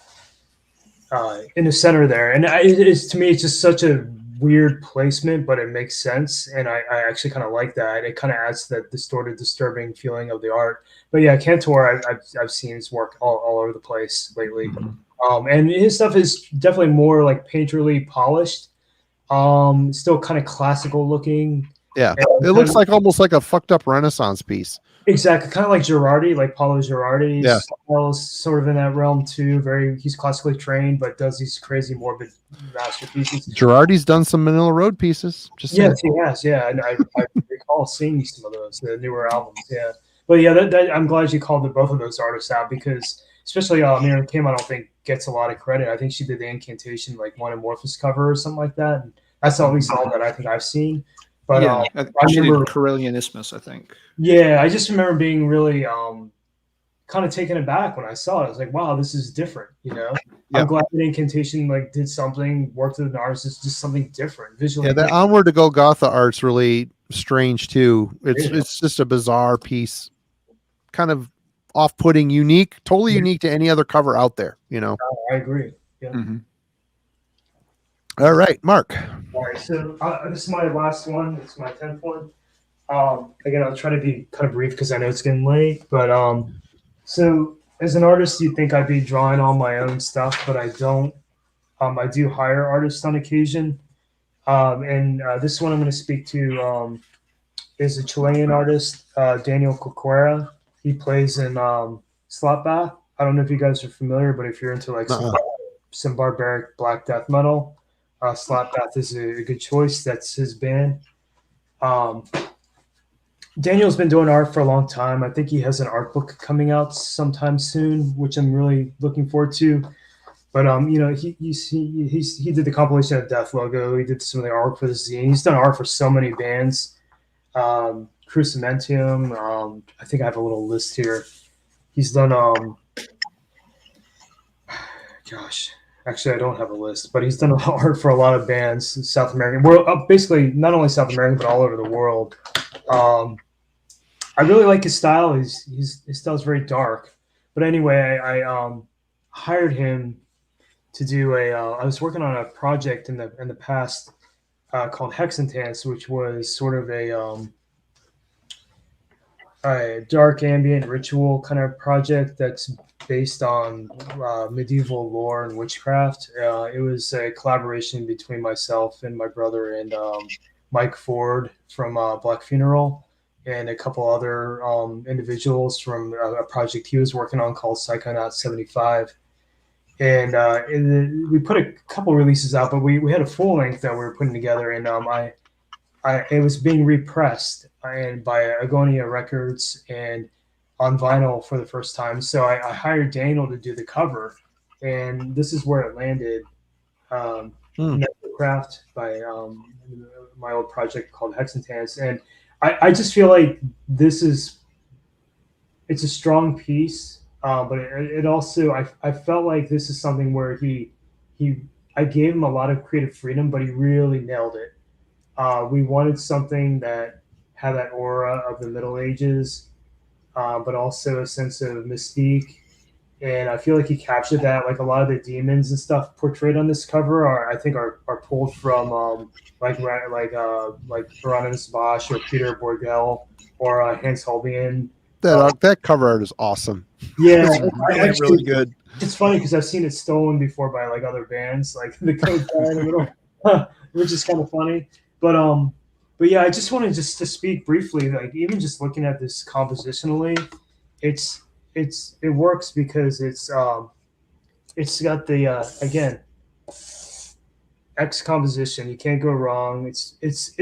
in the center there. And to me, it's just such a weird placement, but it makes sense. And I actually kind of like that. It kind of adds that distorted, disturbing feeling of the art. But yeah, Cantor, I've seen his work all over the place lately. And his stuff is definitely more like painterly polished. Still kind of classical looking. Yeah, it looks like almost like a fucked up Renaissance piece. Exactly, kind of like Girardi, like Paolo Girardi's Yeah. style, sort of in that realm too. He's classically trained, but does these crazy morbid masterpieces. Girardi's done some Manila Road pieces. Yes, he has. Yeah, and I recall seeing some of those, the newer albums. Yeah, but yeah, I'm glad you called both of those artists out, because especially Miriam Kim, I don't think gets a lot of credit. I think she did the Incantation like One Amorphous cover or something like that, and that's at least all that I think I've seen. But yeah, I remember Corellian Isthmus, I think. Yeah, I just remember being really kind of taken aback when I saw it. I was like, wow, this is different, I'm glad that Incantation did something, worked with an artist. It's just something different visually. Yeah, the Onward to Golgotha art's really strange too. It's just a bizarre piece, kind of off-putting, unique, totally unique to any other cover out there, I agree. Yeah. Mm-hmm. All right, Mark. All right, so this is my last one. It's my 10th one. Again, I'll try to be kind of brief because I know it's getting late. But so as an artist, you'd think I'd be drawing all my own stuff, but I don't. I do hire artists on occasion. And this one I'm going to speak to is a Chilean artist, Daniel Coquera. He plays in Slotbath. I don't know if you guys are familiar, but if you're into some barbaric black death metal, Slotbath is a good choice. That's his band. Daniel's been doing art for a long time. I think he has an art book coming out sometime soon, which I'm really looking forward to. But he did the compilation of Death Logo. He did some of the art for the Zine. He's done art for so many bands. Crucimentium. I think I have a little list here. He's done actually I don't have a list, but he's done art for a lot of bands, South American, basically not only South American but all over the world. I really like his style. His style is very dark. But anyway, I hired him to do I was working on a project in the past called Hexentance, which was sort of a dark ambient ritual kind of project that's based on medieval lore and witchcraft. It was a collaboration between myself and my brother and Mike Ford from Black Funeral and a couple other individuals from a project he was working on called Psychonaut 75. And we put a couple releases out, but we had a full length that we were putting together, and it was being repressed and by Agonia Records and on vinyl for the first time. So I hired Daniel to do the cover, and this is where it landed. Craft by my old project called Hexentance, and I just feel like it's a strong piece, but it also I felt like this is something where I gave him a lot of creative freedom, but he really nailed it. We wanted something that had that aura of the Middle Ages, but also a sense of mystique. And I feel like he captured that. Like a lot of the demons and stuff portrayed on this cover are pulled from like Hieronymus Bosch or Peter Borgel or Hans Holbein. That cover art is awesome. Yeah, it's really good. It's funny because I've seen it stolen before by like other bands, like the Code guy in the middle, which is kind of funny. But yeah, I just wanted to speak briefly. Like even just looking at this compositionally, it works because it's got the again X composition. You can't go wrong. It's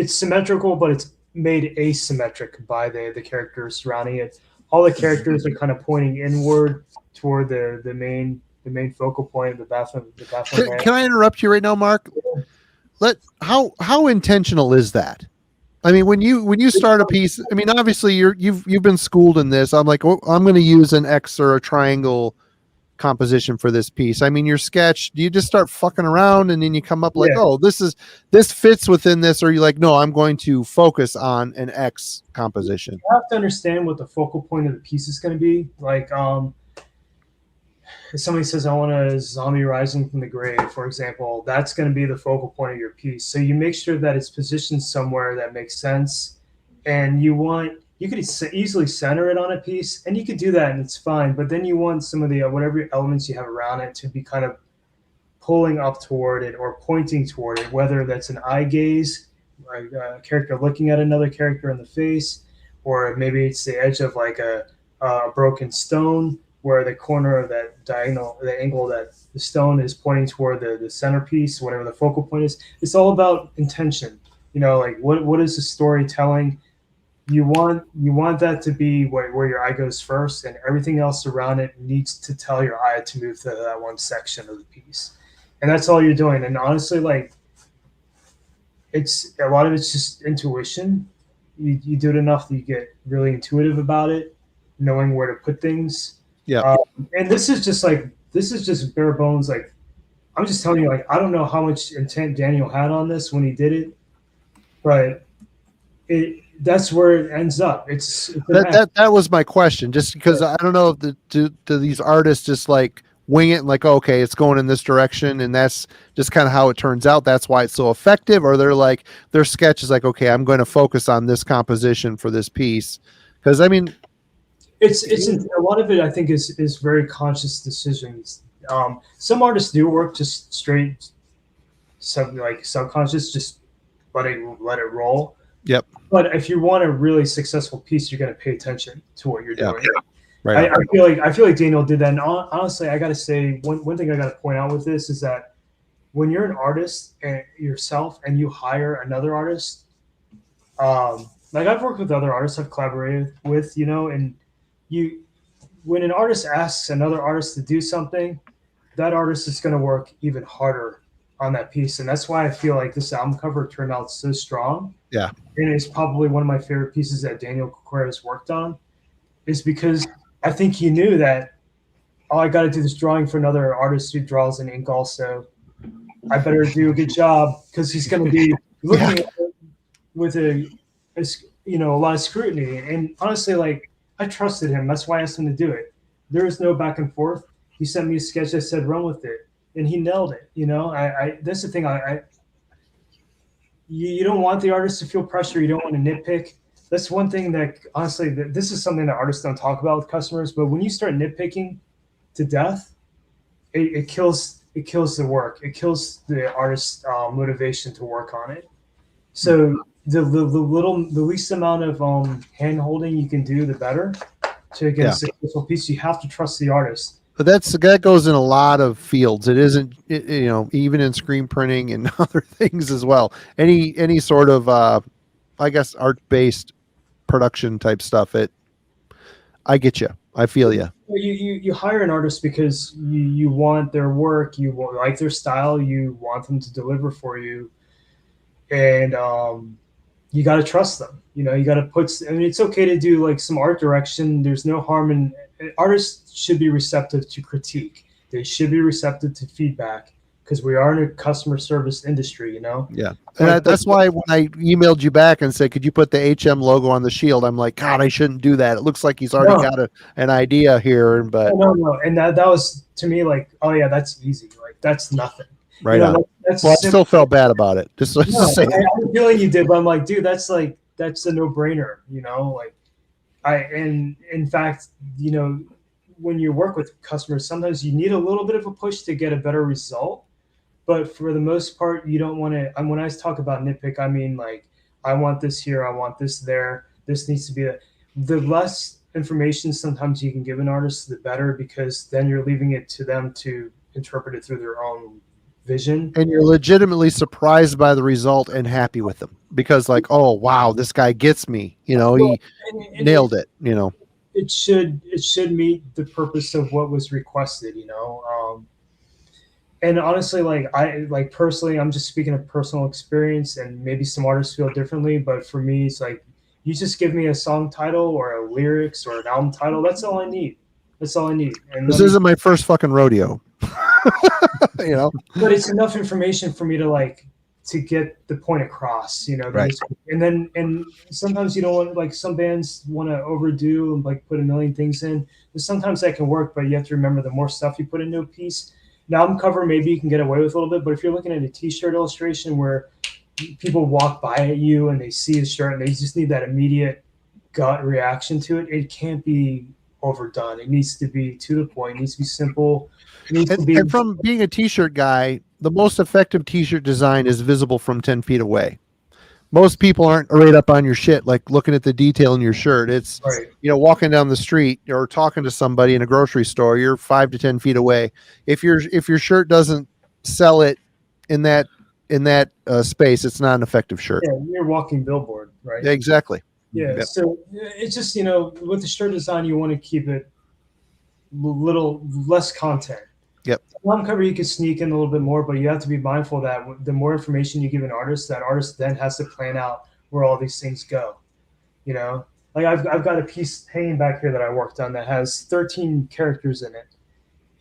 symmetrical, but it's made asymmetric by the characters surrounding it. All the characters are kind of pointing inward toward the main focal point of the bathroom. Can I interrupt you right now, Mark? How intentional is that? I mean, when you start a piece, I mean, obviously you've been schooled in this. I'm like, oh, I'm going to use an X or a triangle composition for this piece. I mean, your sketch, do you just start fucking around and then you come up like, oh, this fits within this, or you like, no, I'm going to focus on an X composition? You have to understand what the focal point of the piece is going to be. Like, if somebody says, I want a zombie rising from the grave, for example, that's going to be the focal point of your piece. So you make sure that it's positioned somewhere that makes sense. And you could easily center it on a piece, and you could do that and it's fine. But then you want some of the whatever elements you have around it to be kind of pulling up toward it or pointing toward it, whether that's an eye gaze, like a character looking at another character in the face, or maybe it's the edge of like a broken stone, where the corner of that diagonal, the angle that the stone is pointing toward the centerpiece, whatever the focal point is. It's all about intention. You know, like what is the story telling? You want that to be where your eye goes first, and everything else around it needs to tell your eye to move to that one section of the piece. And that's all you're doing. And honestly, like it's a lot of it's just intuition. You do it enough that you get really intuitive about it, knowing where to put things. Yeah. And this is just bare bones. Like I'm just telling you, like I don't know how much intent Daniel had on this when he did it, but that's where it ends up. That was my question, just because I don't know if do these artists just like wing it and like, oh, okay, it's going in this direction and that's just kind of how it turns out, that's why it's so effective, or they're like their sketch is like, okay, I'm going to focus on this composition for this piece? Because I mean, it's a lot of it I think is very conscious decisions. Some artists do work just straight subconscious, just let it roll. Yep. But if you want a really successful piece, you're going to pay attention to what you're doing. Yeah. Right. I feel like Daniel did that. And honestly, I got to say one thing I got to point out with this is that when you're an artist and yourself and you hire another artist, like I've worked with other artists I've collaborated with, you know, and when an artist asks another artist to do something, that artist is going to work even harder on that piece. And that's why I feel like this album cover turned out so strong. Yeah. And it's probably one of my favorite pieces that Daniel Contreras worked on, is because I think he knew that, oh, I got to do this drawing for another artist who draws in ink also. I better do a good job because he's going to be looking at it with a lot of scrutiny. And honestly, like I trusted him. That's why I asked him to do it. There was no back and forth. He sent me a sketch. I said, run with it. and he nailed it. You know, I that's the thing. You don't want the artist to feel pressure. You don't want to nitpick. That's one thing that honestly, this is something that artists don't talk about with customers. But when you start nitpicking to death, it kills the work. It kills the artist's motivation to work on it. So the least amount of hand holding you can do, the better to get a successful piece. You have to trust the artist. But that goes in a lot of fields. It isn't, you know, even in screen printing and other things as well. Any sort of, I guess, art-based production type stuff. I get you. I feel you. You hire an artist because you want their work, you like their style, you want them to deliver for you, and you got to trust them. You know, you got to put. I mean, it's okay to do like some art direction. There's no harm in artists should be receptive to critique. They should be receptive to feedback because we are in a customer service industry. You know. Yeah, and that's why when I emailed you back and said, "Could you put the HM logo on the shield?" I'm like, God, I shouldn't do that. It looks like he's already got an idea here, but no, and that was to me like, oh yeah, that's easy. Like that's nothing. Right, you know, on. That's well, I still felt bad about it. Just no, I have a feeling you did, but I'm like, dude, that's a no-brainer. You know, like and in fact, you know, when you work with customers, sometimes you need a little bit of a push to get a better result. But for the most part, you don't want to. When I talk about nitpick, I mean like, I want this here, I want this there. This needs to be the less information sometimes you can give an artist, the better, because then you're leaving it to them to interpret it through their own vision. And you're legitimately surprised by the result and happy with them because like, oh wow, this guy gets me, you know, he nailed it, you know. It should meet the purpose of what was requested, you know. And honestly, like personally, I'm just speaking of personal experience, and maybe some artists feel differently, but for me, it's like, you just give me a song title or a lyrics or an album title. That's all I need. That's all I need. And this isn't my first fucking rodeo. You know, but it's enough information for me to get the point across, you know. Right. And sometimes you don't want, like, some bands want to overdo and like put a million things in. But sometimes that can work, but you have to remember the more stuff you put into a piece. An album cover, maybe you can get away with a little bit, but if you're looking at a t-shirt illustration where people walk by at you and they see a shirt and they just need that immediate gut reaction to it, it can't be overdone. It needs to be to the point. It needs to be simple. And from being a t-shirt guy, the most effective t-shirt design is visible from 10 feet away. Most people aren't right up on your shit, like looking at the detail in your shirt. It's right. You know, walking down the street or talking to somebody in a grocery store, you're 5 to 10 feet away. If your shirt doesn't sell it in that space, it's not an effective shirt. Yeah, you're a walking billboard, right? Yeah, exactly. Yeah. Yep. So it's just, you know, with the shirt design, you want to keep it little less content. Yep. Album cover you can sneak in a little bit more, but you have to be mindful that the more information you give an artist, that artist then has to plan out where all these things go. You know, like I've got a piece hanging back here that I worked on that has 13 characters in it,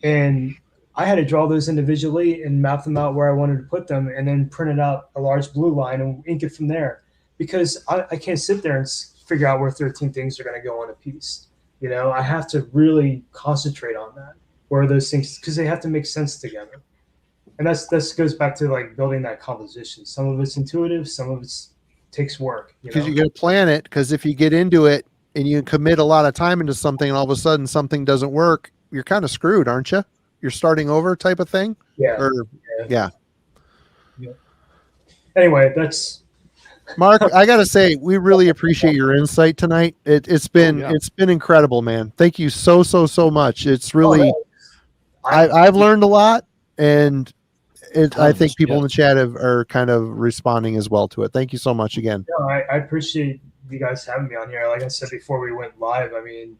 and I had to draw those individually and map them out where I wanted to put them, and then print it out a large blue line and ink it from there, because I can't sit there and figure out where 13 things are going to go on a piece. You know, I have to really concentrate on that. Where those things, because they have to make sense together, and this goes back to like building that composition. Some of it's intuitive, some of it takes work. Because you got to plan it. Because if you get into it and you commit a lot of time into something, and all of a sudden something doesn't work, you're kind of screwed, aren't you? You're starting over, type of thing. Yeah. Yeah. Anyway, that's. Mark, I gotta say, we really appreciate your insight tonight. It's been incredible, man. Thank you so much. It's really. I've learned a lot, and I think people in the chat are kind of responding as well to it. Thank you so much again. No, I appreciate you guys having me on here. Like I said before we went live, I mean,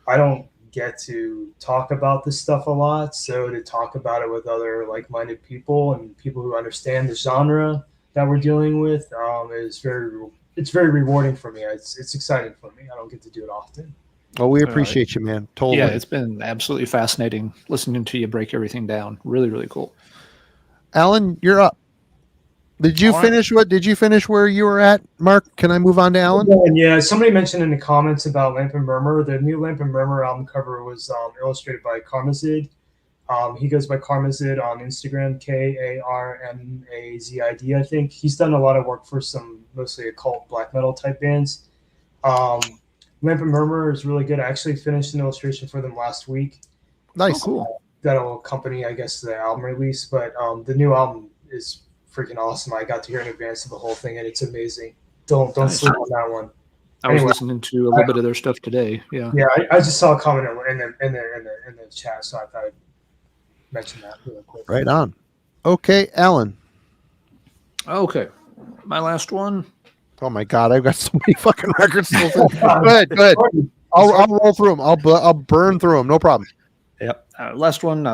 I don't get to talk about this stuff a lot, so to talk about it with other like-minded people and people who understand the genre that we're dealing with is very rewarding for me. It's exciting for me. I don't get to do it often. Well, we appreciate you, man. Totally. Yeah, it's been absolutely fascinating listening to you break everything down. Really, really cool. Alan, you're up. Did you finish where you were at, Mark? Can I move on to Alan? Yeah, somebody mentioned in the comments about Lamp and Murmur. The new Lamp and Murmur album cover was illustrated by Karmazid. He goes by Karmazid on Instagram, Karmazid, I think. He's done a lot of work for some mostly occult black metal type bands. Lamp and Murmur is really good. I actually finished an illustration for them last week. Nice. Oh, cool. That'll accompany, I guess, the album release. But the new album is freaking awesome. I got to hear in advance of the whole thing, and it's amazing. Don't sleep on that one. I was listening to a little bit of their stuff today. Yeah. Yeah, I just saw a comment in the chat, so I thought I'd mention that really quick. Right on. Okay, Alan. Okay. My last one. Oh my God, I've got so many fucking records. Go ahead. I'll roll through them. I'll burn through them. No problem. Yep. Last one.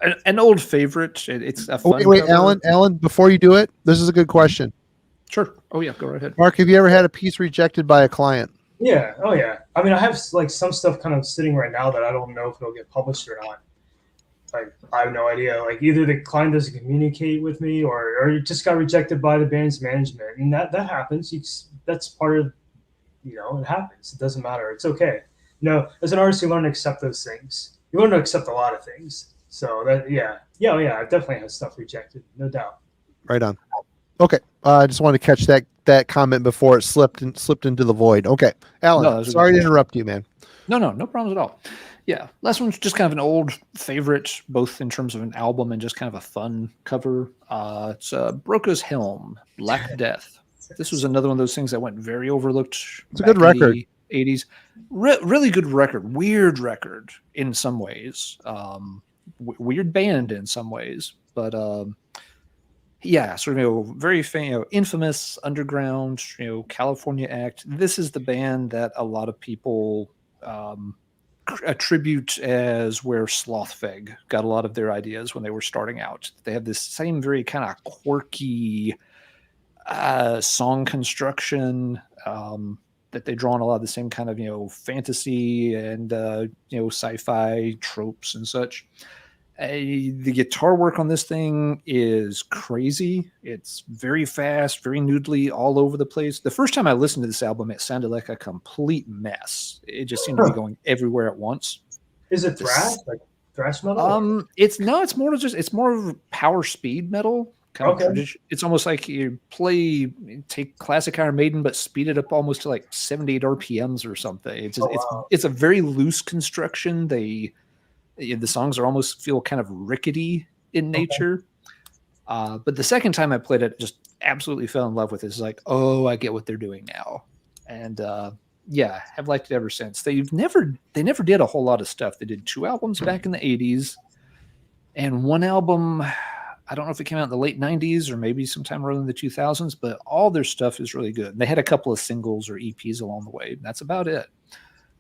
An old favorite. It's a fun. Wait, cover. Alan. Before you do it, this is a good question. Sure. Oh yeah, go right ahead. Mark, have you ever had a piece rejected by a client? Yeah. Oh yeah. I mean, I have like some stuff kind of sitting right now that I don't know if it'll get published or not. Like I have no idea. Like either the client doesn't communicate with me, or it just got rejected by the band's management, and that happens. That's part of, it happens. It doesn't matter. It's okay. As an artist, you learn to accept those things. You learn to accept a lot of things. So that I definitely had stuff rejected, no doubt. Right on. Okay, I just wanted to catch that comment before it slipped into the void. Okay, Alan, sorry to interrupt you, man. No problems at all. Yeah, last one's just kind of an old favorite, both in terms of an album and just kind of a fun cover. It's Broca's Helm, Black Death. This was another one of those things that went very overlooked. It's a good record. 80s. Really good record. Weird record in some ways. Weird band in some ways. But sort of very infamous underground, California act. This is the band that a lot of people attribute as where Slothfeg got a lot of their ideas when they were starting out. They have this same very kind of quirky song construction that they draw on a lot of the same kind of fantasy and sci-fi tropes and such. The guitar work on this thing is crazy. It's very fast, very noodly, all over the place. The first time I listened to this album, it sounded like a complete mess. It just seemed to be going everywhere at once. Is it thrash, like thrash metal? It's more of power speed metal. It's almost like you take classic Iron Maiden, but speed it up almost to like 78 RPMs or something. It's a very loose construction. The songs almost feel kind of rickety in nature. But the second time I played it, just absolutely fell in love with it. It's like, oh, I get what they're doing now. And have liked it ever since. They never did a whole lot of stuff. They did 2 albums back in the 80s and 1 album, I don't know if it came out in the late 90s or maybe sometime early in the 2000s, but all their stuff is really good. They had a couple of singles or EPs along the way. That's about it.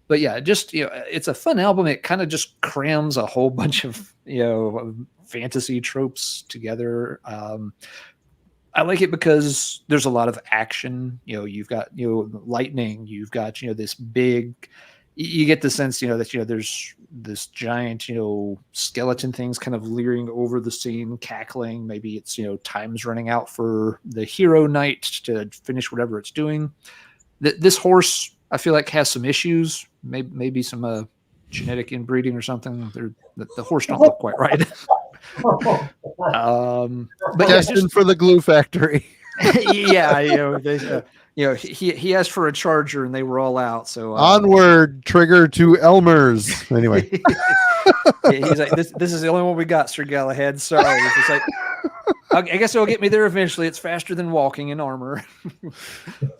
But yeah, just, it's a fun album. It kind of just crams a whole bunch of, fantasy tropes together. I like it because there's a lot of action. You've got, lightning. You've got, this big, you get the sense, that, there's this giant, skeleton things kind of leering over the scene, cackling. Maybe it's, time's running out for the hero knight to finish whatever it's doing. This horse, I feel like, has some issues, maybe some genetic inbreeding or something. The horse don't look quite right. But destined for the glue factory. He asked for a charger and they were all out. So onward, trigger to Elmer's. Anyway, he's like, this is the only one we got, Sir Galahad. Sorry. It's just like, I guess it'll get me there eventually. It's faster than walking in armor.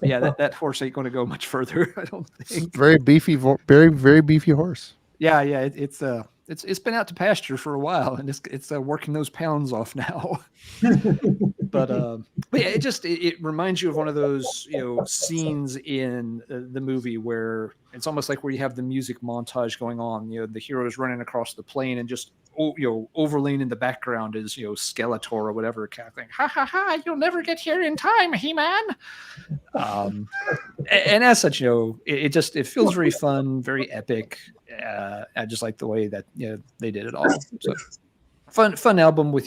That horse ain't going to go much further, I don't think. Very beefy, very, very beefy horse. Yeah. It's been out to pasture for a while, and it's working those pounds off now. but yeah, it reminds you of one of those scenes in the movie where it's almost like where you have the music montage going on. The hero is running across the plain, and just overlaying in the background is Skeletor or whatever cackling, "Ha ha ha! You'll never get here in time, He-Man." And as such, it feels very fun, very epic. I just like the way that they did it all. So fun album with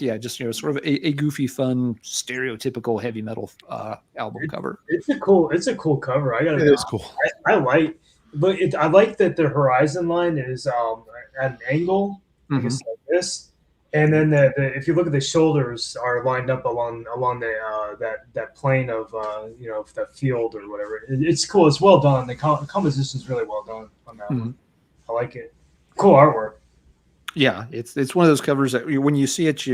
sort of a goofy, fun, stereotypical heavy metal album cover. It's a cool cover. It is cool. I like that the horizon line is at an angle. Mm-hmm. Like this, And then if you look at the shoulders are lined up along the that plane of the field or whatever. It's cool. It's well done. The composition is really well done on that one. I like it. Cool artwork. Yeah, it's one of those covers that when you see it,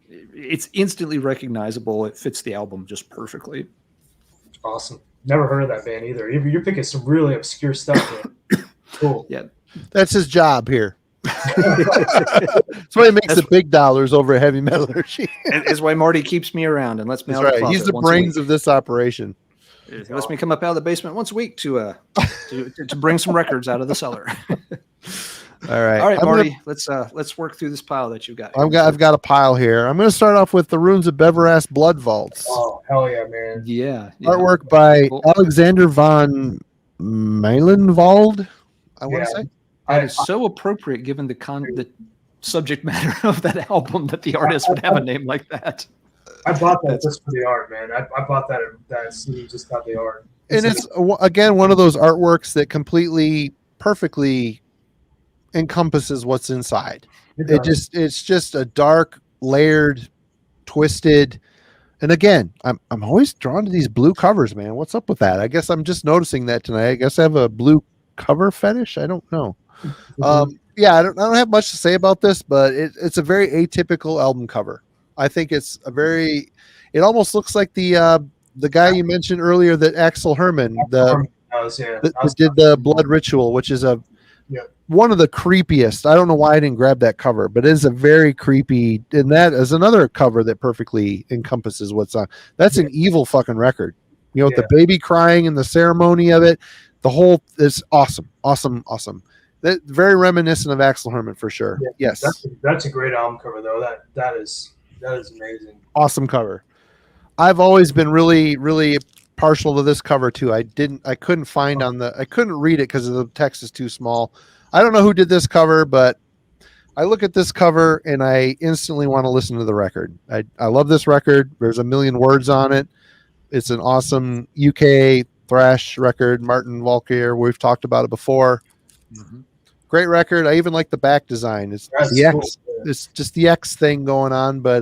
it's instantly recognizable. It fits the album just perfectly. Awesome. Never heard of that band either. You're picking some really obscure stuff. Cool. Yeah, that's his job here. That's why he makes the big dollars over at Heavy Metallurgy. That's why Marty keeps me around and lets me. That's right. He's the brains of this operation. He lets me come up out of the basement once a week to bring some records out of the cellar. All right, Marty. Let's work through this pile that you've got. I've got a pile here. I'm going to start off with the Runes of Beverast Blood Vaults. Oh hell yeah, man! Yeah. Artwork by Alexander von Meilenwald. I want to say that is so appropriate given the subject matter of that album that the artist would have a name like that. I bought that just for the art, man. I bought that CD just got the art. It's again one of those artworks that completely perfectly encompasses what's inside. It's just a dark, layered, twisted, and again, I'm always drawn to these blue covers, man. What's up with that? I guess I'm just noticing that tonight. I guess I have a blue cover fetish. I don't know. Yeah, I don't have much to say about this, but it's a very atypical album cover. I think it's it almost looks like the guy you mentioned earlier, that Axel Herman, that did the Blood Ritual, which is one of the creepiest. I don't know why I didn't grab that cover, but it is a very creepy, and that is another cover that perfectly encompasses what's on. That's an evil fucking record. With the baby crying and the ceremony of it, the whole is awesome. That very reminiscent of Axel Herman for sure. Yeah, yes, that's a great album cover though. That is amazing. Awesome cover. I've always been really, really partial to this cover too. I couldn't find I couldn't read it because the text is too small. I don't know who did this cover, but I look at this cover and I instantly want to listen to the record. I love this record. There's a million words on it. It's an awesome UK thrash record. Martin Walker, we've talked about it before. Great record. I even like the back design. It's cool. It's just the X thing going on, but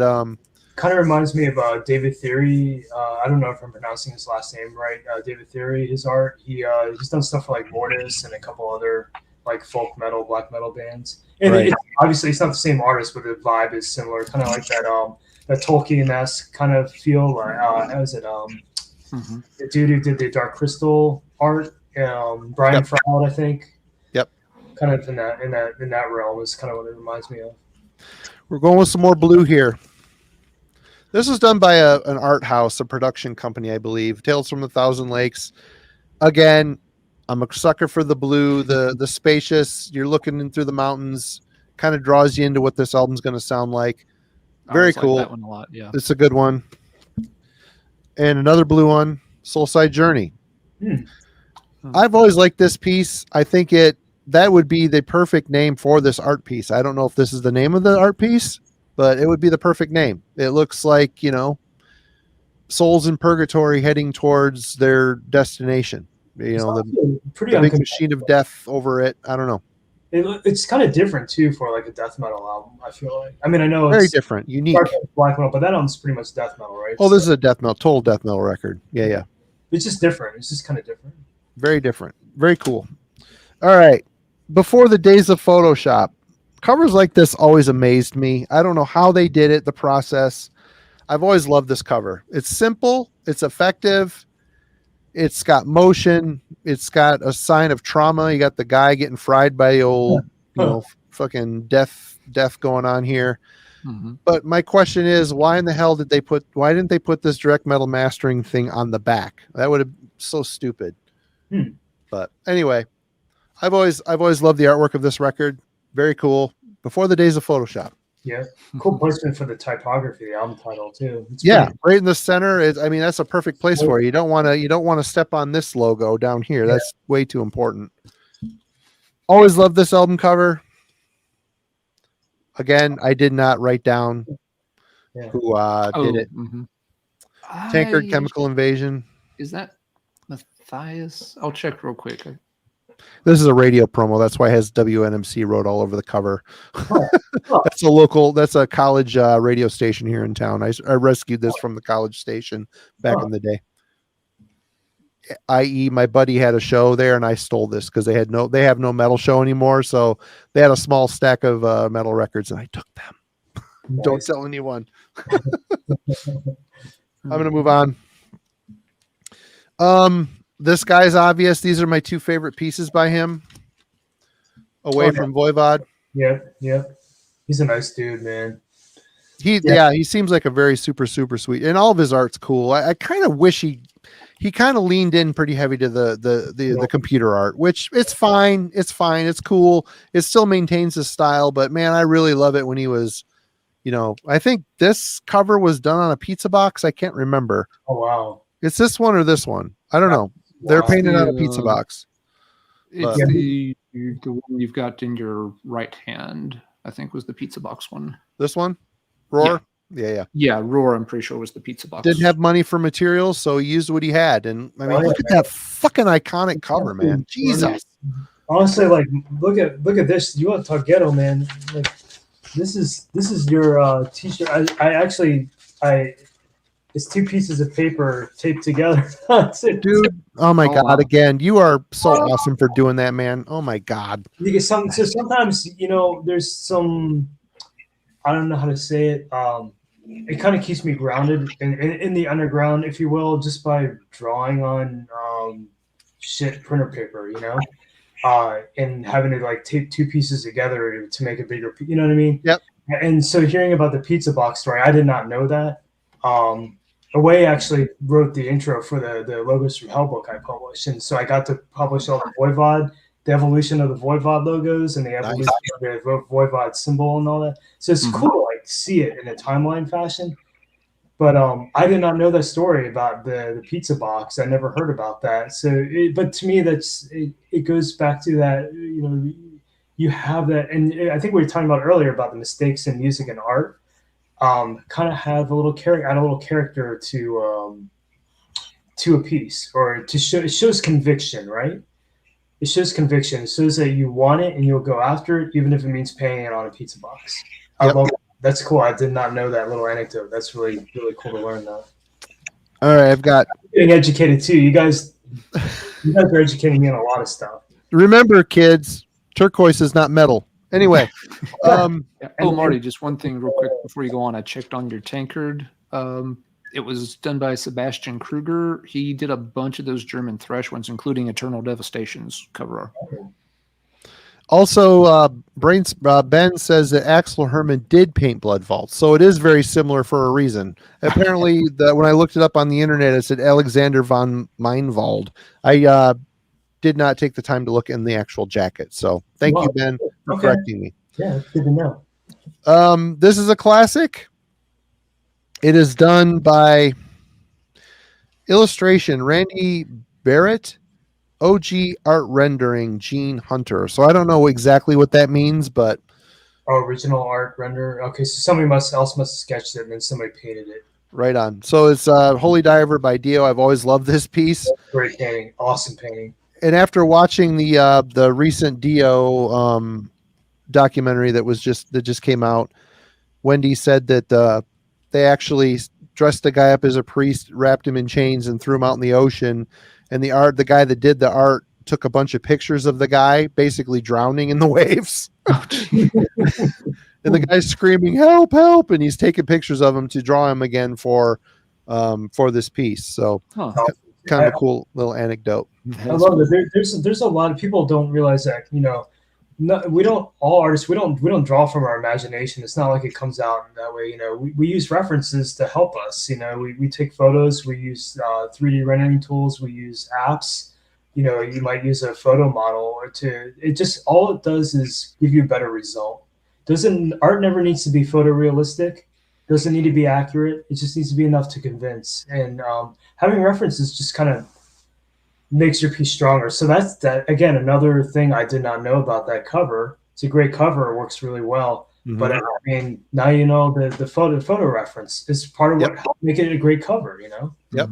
kind of reminds me of David Theory. I don't know if I'm pronouncing his last name right. David Theory, his art. He's done stuff for like Mortis and a couple other like folk metal, black metal bands. And obviously, it's not the same artist, but the vibe is similar. Kind of like that Tolkien-esque kind of feel. How is it? The dude who did the Dark Crystal art, Brian Froud, I think. Yep. Kind of in that realm is kind of what it reminds me of. We're going with some more blue here. This was done by an art house, a production company, I believe. Tales from a Thousand Lakes. Again, I'm a sucker for the blue, the spacious. You're looking in through the mountains, kind of draws you into what this album's going to sound like. Very cool. Like that one a lot, yeah. It's a good one. And another blue one, Soulside Journey. I've always liked this piece. I think that would be the perfect name for this art piece. I don't know if this is the name of the art piece, but it would be the perfect name. It looks like, souls in purgatory heading towards their destination. The big machine of death over it. I don't know. It's kind of different too for like a death metal album. I feel like. I mean, I know very it's different, unique. Black metal, but that album's pretty much death metal, right? Oh, this is a total death metal record. Yeah. It's just different. It's just kind of different. Very different. Very cool. All right. Before the days of Photoshop, covers like this always amazed me. I don't know how they did it. The process. I've always loved this cover. It's simple. It's effective. It's got motion. It's got a sign of trauma. You got the guy getting fried by the old, fucking death going on here. But my question is, why in the hell didn't they put this direct metal mastering thing on the back? That would have been so stupid. But anyway, I've always loved the artwork of this record. Very cool. Before the days of Photoshop. Yeah, cool placement for the typography, the album title too. It's right in the center. That's a perfect place for you. You don't want to step on this logo down here. That's way too important. Always loved this album cover. Again, I did not write down who did it. Tankard Chemical Invasion. Is that Matthias? I'll check real quick. This is a radio promo. That's why it has WNMC wrote all over the cover. Oh, oh. That's a college radio station here in town. I rescued this from the college station back in the day. I.e., my buddy had a show there, and I stole this because they have no metal show anymore. So they had a small stack of metal records, and I took them. Nice. Don't tell anyone. I'm gonna move on. This guy's obvious. These are my two favorite pieces by him. Away from Voivod. Yep. He's a nice dude, man. He seems like a very super sweet, and all of his art's cool. I kind of wish he kind of leaned in pretty heavy to the computer art, which it's fine. It's cool. It still maintains his style, but man, I really love it when he was, I think this cover was done on a pizza box. I can't remember. Oh, wow. It's this one or this one. I don't know. They're painted on a pizza box. It's the one you've got in your right hand, I think, was the pizza box one. This one? Roar? Yeah. Roar, I'm pretty sure, was the pizza box. Didn't have money for materials, so he used what he had. And I mean, look at that fucking iconic cover, man. Jesus. Honestly, like, look at this. You want to talk ghetto, man? Like, this is your t-shirt. It's two pieces of paper taped together. Dude, oh my God. Again, you are so awesome for doing that, man. Oh my God. Because sometimes, there's some, I don't know how to say it. It kind of keeps me grounded in the underground, if you will, just by drawing on printer paper, and having to like tape two pieces together to make a bigger, you know what I mean? Yep. And so hearing about the pizza box story, I did not know that. Away actually wrote the intro for the logos from Hellbook I published, and so I got to publish all the Voivod, the evolution of the Voivod logos and the evolution of the Voivod symbol and all that. So it's cool to like see it in a timeline fashion. But I did not know that story about the pizza box. I never heard about that. So, but to me, it goes back to that. You have that, and I think we were talking about earlier about the mistakes in music and art. Kind of have a little add a little character to a piece, or to show. It shows conviction, right? It shows conviction. It shows that you want it and you'll go after it, even if it means paying it on a pizza box. I love it. That's cool. I did not know that little anecdote. That's really, really cool to learn that. All right, I've got getting educated too. You guys are educating me on a lot of stuff. Remember, kids, turquoise is not metal. Anyway, Marty, just one thing real quick before you go on. I checked on your tankard. It was done by Sebastian Kruger. He did a bunch of those German thrash ones, including Eternal Devastation's cover art. Also, Ben says that Axel Herman did paint Blood Vault, so it is very similar for a reason. Apparently, when I looked it up on the internet, it said Alexander von Meinwald. I did not take the time to look in the actual jacket, so thank you, Ben, for correcting me. Yeah, it's good to know. This is a classic. It is done by illustration Randy Barrett, OG art rendering Gene Hunter. So I don't know exactly what that means, but original art render. Okay, so somebody else must have sketched it, and then somebody painted it. Right on. So it's Holy Diver by Dio. I've always loved this piece. Great painting, awesome painting. And after watching the recent Dio documentary that just came out, Wendy said that they actually dressed the guy up as a priest, wrapped him in chains, and threw him out in the ocean. And the guy that did the art took a bunch of pictures of the guy basically drowning in the waves. And the guy's screaming, "Help, help!" And he's taking pictures of him to draw him again for this piece. So kind of a cool little anecdote. I love it. There's a lot of people don't realize that, all artists, we don't draw from our imagination. It's not like it comes out that way. We use references to help us. We take photos, we use 3D rendering tools, we use apps. You might use a photo model all it does is give you a better result. Art never needs to be photorealistic, doesn't need to be accurate. It just needs to be enough to convince. And having references just kind of makes your piece stronger. So that's that. Again, another thing I did not know about that cover. It's a great cover. It works really well. Mm-hmm. But I mean, now you know the photo reference is part of what helped make it a great cover. Yep.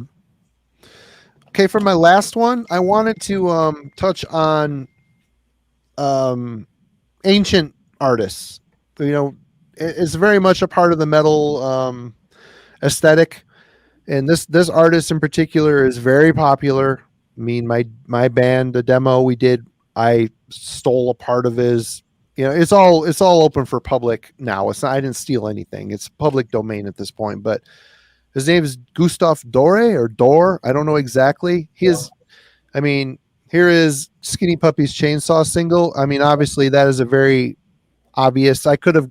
Okay, for my last one, I wanted to touch on ancient artists. You know, it's very much a part of the metal aesthetic, and this artist in particular is very popular. I mean, my band, the demo we did, I stole a part of his. You know, it's all open for public now. It's not, I didn't steal anything. It's public domain at this point. But his name is Gustav Dore or Dor. I don't know exactly. He is. I mean, here is Skinny Puppy's Chainsaw single. I mean, obviously that is a very obvious. I could have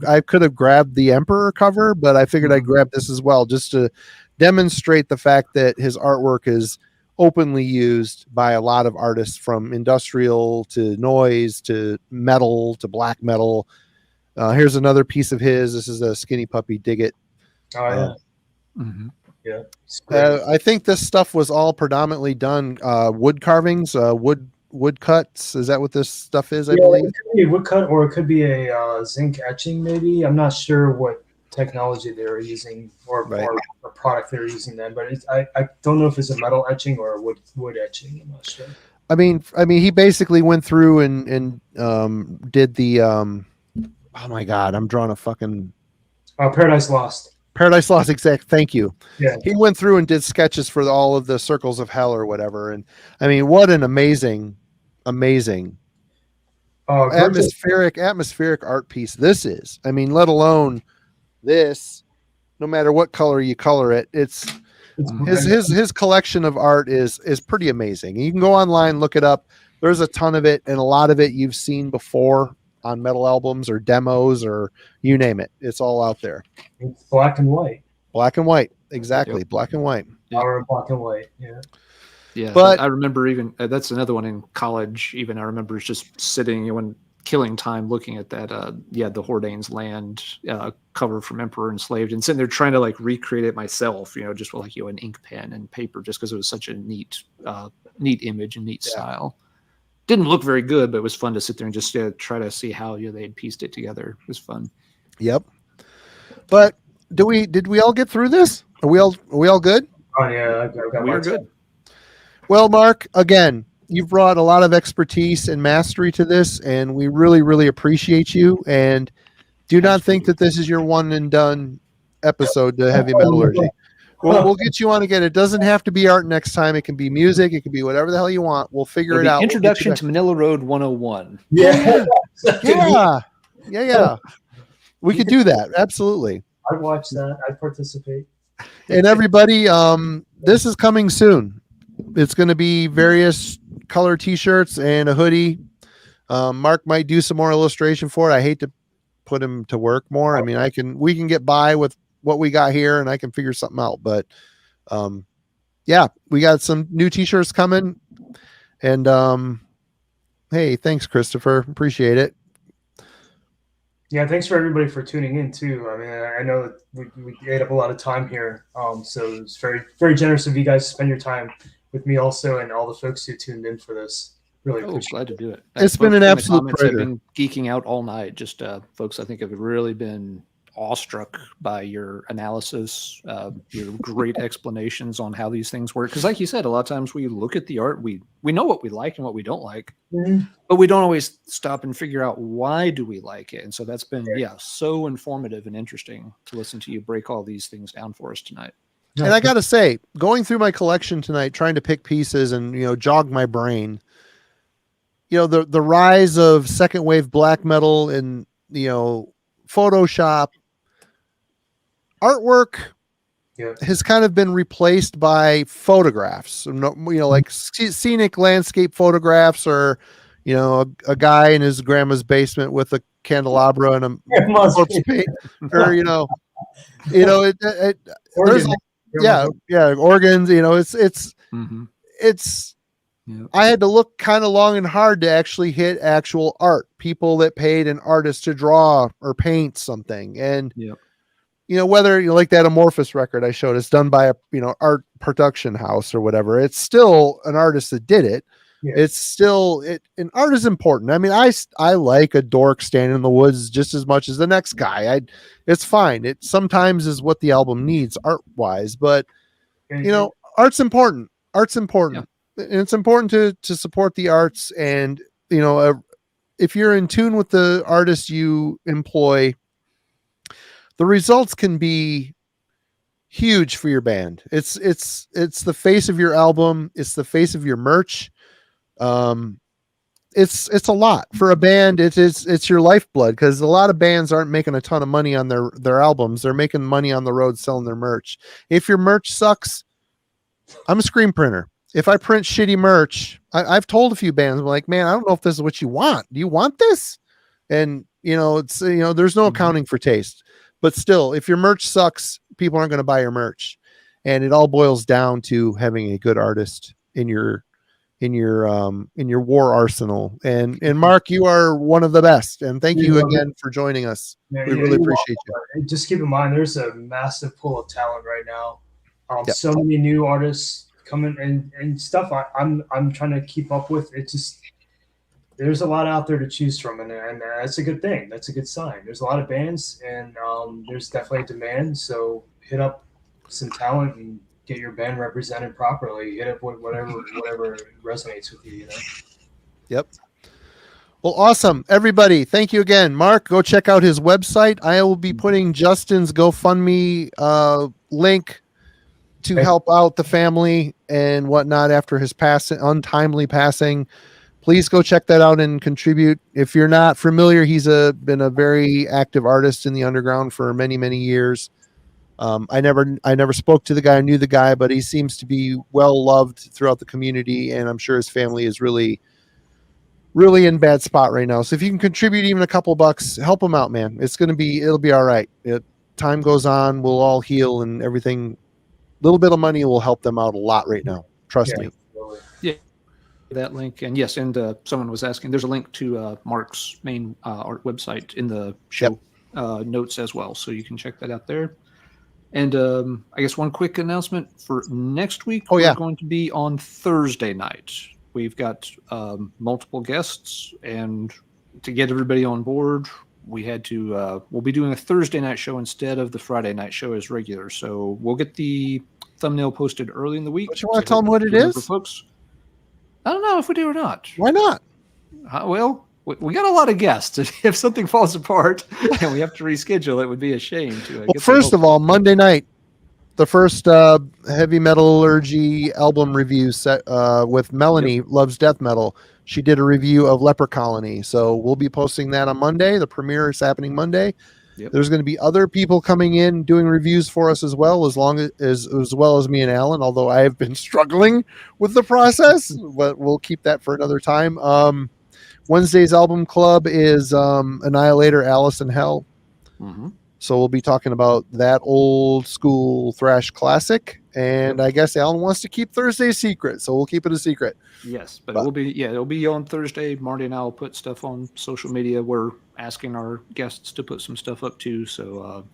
grabbed the Emperor cover, but I figured I'd grab this as well, just to demonstrate the fact that his artwork is openly used by a lot of artists, from industrial to noise to metal to black metal. Here's another piece of his. This is a Skinny Puppy Dig It. Oh yeah. Yeah. I think this stuff was all predominantly done wood carvings, wood cuts. Is that what this stuff is? I believe it could be a woodcut, or it could be a zinc etching. Maybe I'm not sure what technology they're using or product they're using then, but I don't know if it's a metal etching or a wood etching. I'm not sure. I mean, he basically went through and did the oh my god, I'm drawing a fucking Paradise Lost. Paradise Lost, exact. Thank you. Yeah, he went through and did sketches for all of the Circles of Hell or whatever, and I mean, what an amazing atmospheric art piece this is. I mean, let alone this. No matter what color you color it, it's his collection of art is pretty amazing. You can go online, look it up. There's a ton of it, and a lot of it you've seen before on metal albums or demos or you name it. It's all out there. It's black and white. Black and white, exactly. Yep. Black and white. Or black and white. Yeah. Yeah, but I remember even that's another one in college. Even I remember just sitting when killing time looking at that. The Hordane's Land cover from Emperor Enslaved, and sitting there trying to like recreate it myself. You know, just with like an ink pen and paper, just because it was such a neat image and neat style. Didn't look very good, but it was fun to sit there and just try to see how they had pieced it together. It was fun. Yep. But did we all get through this? Are we all good? Oh yeah, we're good. Well, Mark, again, you've brought a lot of expertise and mastery to this, and we really, really appreciate you. And do not think that this is your one and done episode to Heavy Metallurgy. We'll get you on again. It doesn't have to be art next time. It can be music. It can be whatever the hell you want. We'll figure it out. Introduction to Manila Road 101. Yeah. We could do that. Absolutely. I'd watch that. I'd participate. And everybody, this is coming soon. It's going to be various color t-shirts and a hoodie. Mark might do some more illustration for it. I hate to put him to work more. I mean, we can get by with what we got here and I can figure something out, but we got some new t-shirts coming, and hey, thanks Christopher, appreciate it. Yeah, thanks for everybody for tuning in too. I mean, I know that we ate up a lot of time here, so it's very, very generous of you guys to spend your time with me also, and all the folks who tuned in for this. Really glad to do it. It's been an absolute pleasure. I've been geeking out all night. Just folks, I think have really been awestruck by your analysis, your great explanations on how these things work. Because like you said, a lot of times we look at the art, we know what we like and what we don't like, but we don't always stop and figure out why do we like it. And so that's been so informative and interesting to listen to you break all these things down for us tonight. And I gotta say, going through my collection tonight, trying to pick pieces and jog my brain, the rise of second wave black metal and Photoshop artwork has kind of been replaced by photographs, like scenic landscape photographs, or a guy in his grandma's basement with a candelabra and a corpse paint, or organs. It's I had to look kind of long and hard to actually hit actual art, people that paid an artist to draw or paint something. And whether you like that Amorphous record I showed, it's done by a art production house or whatever, it's still an artist that did it. It's still and art is important. I mean, I like a dork standing in the woods just as much as the next guy. It's fine. It sometimes is what the album needs art wise, but art's important. And it's important to support the arts, and if you're in tune with the artists you employ, the results can be huge for your band. It's the face of your album. It's the face of your merch. It's a lot for a band. It's your lifeblood, because a lot of bands aren't making a ton of money on their albums. They're making money on the road selling their merch. If your merch sucks, I'm a screen printer. If I print shitty merch, I've told a few bands, I'm like, man, I don't know if this is what you want. Do you want this? And it's there's no accounting for taste. But still, if your merch sucks, people aren't going to buy your merch. And it all boils down to having a good artist in your war arsenal. And Mark, you are one of the best. And thank you again for joining us. Yeah, we really appreciate you. And just keep in mind, there's a massive pool of talent right now. So many new artists coming and stuff. I'm trying to keep up with. It just, there's a lot out there to choose from, and that's a good thing. That's a good sign. There's a lot of bands, and there's definitely demand. So hit up some talent and get your band represented properly. Hit up whatever resonates with you. Yep. Well, awesome, everybody. Thank you again, Mark. Go check out his website. I will be putting Justin's GoFundMe link to help out the family and whatnot after his untimely passing. Please go check that out and contribute. If you're not familiar, he's been a very active artist in the underground for many, many years. I never spoke to the guy, knew the guy, but he seems to be well loved throughout the community, and I'm sure his family is really, really in bad spot right now. So if you can contribute even a couple bucks, help him out, man. It'll be all right. Time goes on, we'll all heal, and everything. Little bit of money will help them out a lot right now. Trust me. Yeah. That link, and yes, and someone was asking, there's a link to Mark's main art website in the show notes as well, so you can check that out there. And I guess one quick announcement for next week. We're going to be on Thursday night. We've got multiple guests, and to get everybody on board, we had to we'll be doing a Thursday night show instead of the Friday night show as regular. So we'll get the thumbnail posted early in the week. But you want to tell them what it is, folks? I don't know if we do or not. Why not? Well, we got a lot of guests. If something falls apart and we have to reschedule, it would be a shame to. Well, first of all, Monday night, the first heavy metallurgy album review set with Melanie Loves Death Metal. She did a review of Leper Colony, so we'll be posting that on Monday. The premiere is happening Monday. Yep. There's going to be other people coming in doing reviews for us as well as well as me and Alan, although I have been struggling with the process, but we'll keep that for another time. Wednesday's album club is Annihilator, Alice in Hell. Mm-hmm. So we'll be talking about that old school thrash classic. And I guess Alan wants to keep Thursday a secret, so we'll keep it a secret. Yes, but it'll be on Thursday. Marty and I will put stuff on social media. We're asking our guests to put some stuff up too. So,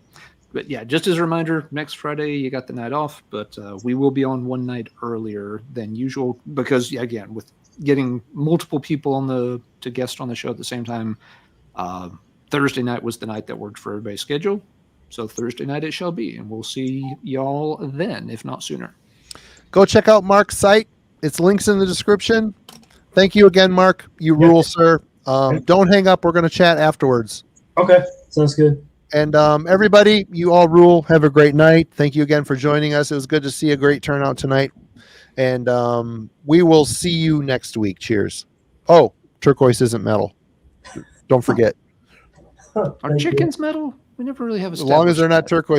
but yeah, just as a reminder, next Friday you got the night off, but we will be on one night earlier than usual because, again, with getting multiple people to guest on the show at the same time, Thursday night was the night that worked for everybody's schedule. So Thursday night it shall be, and we'll see y'all then, if not sooner. Go check out Mark's site. It's links in the description. Thank you again, Mark. You rule, sir. Don't hang up. We're going to chat afterwards. Okay. Sounds good. And everybody, you all rule. Have a great night. Thank you again for joining us. It was good to see a great turnout tonight. And we will see you next week. Cheers. Oh, turquoise isn't metal. Don't forget. Are chickens metal? We never really have a. As long as they're not turquoise.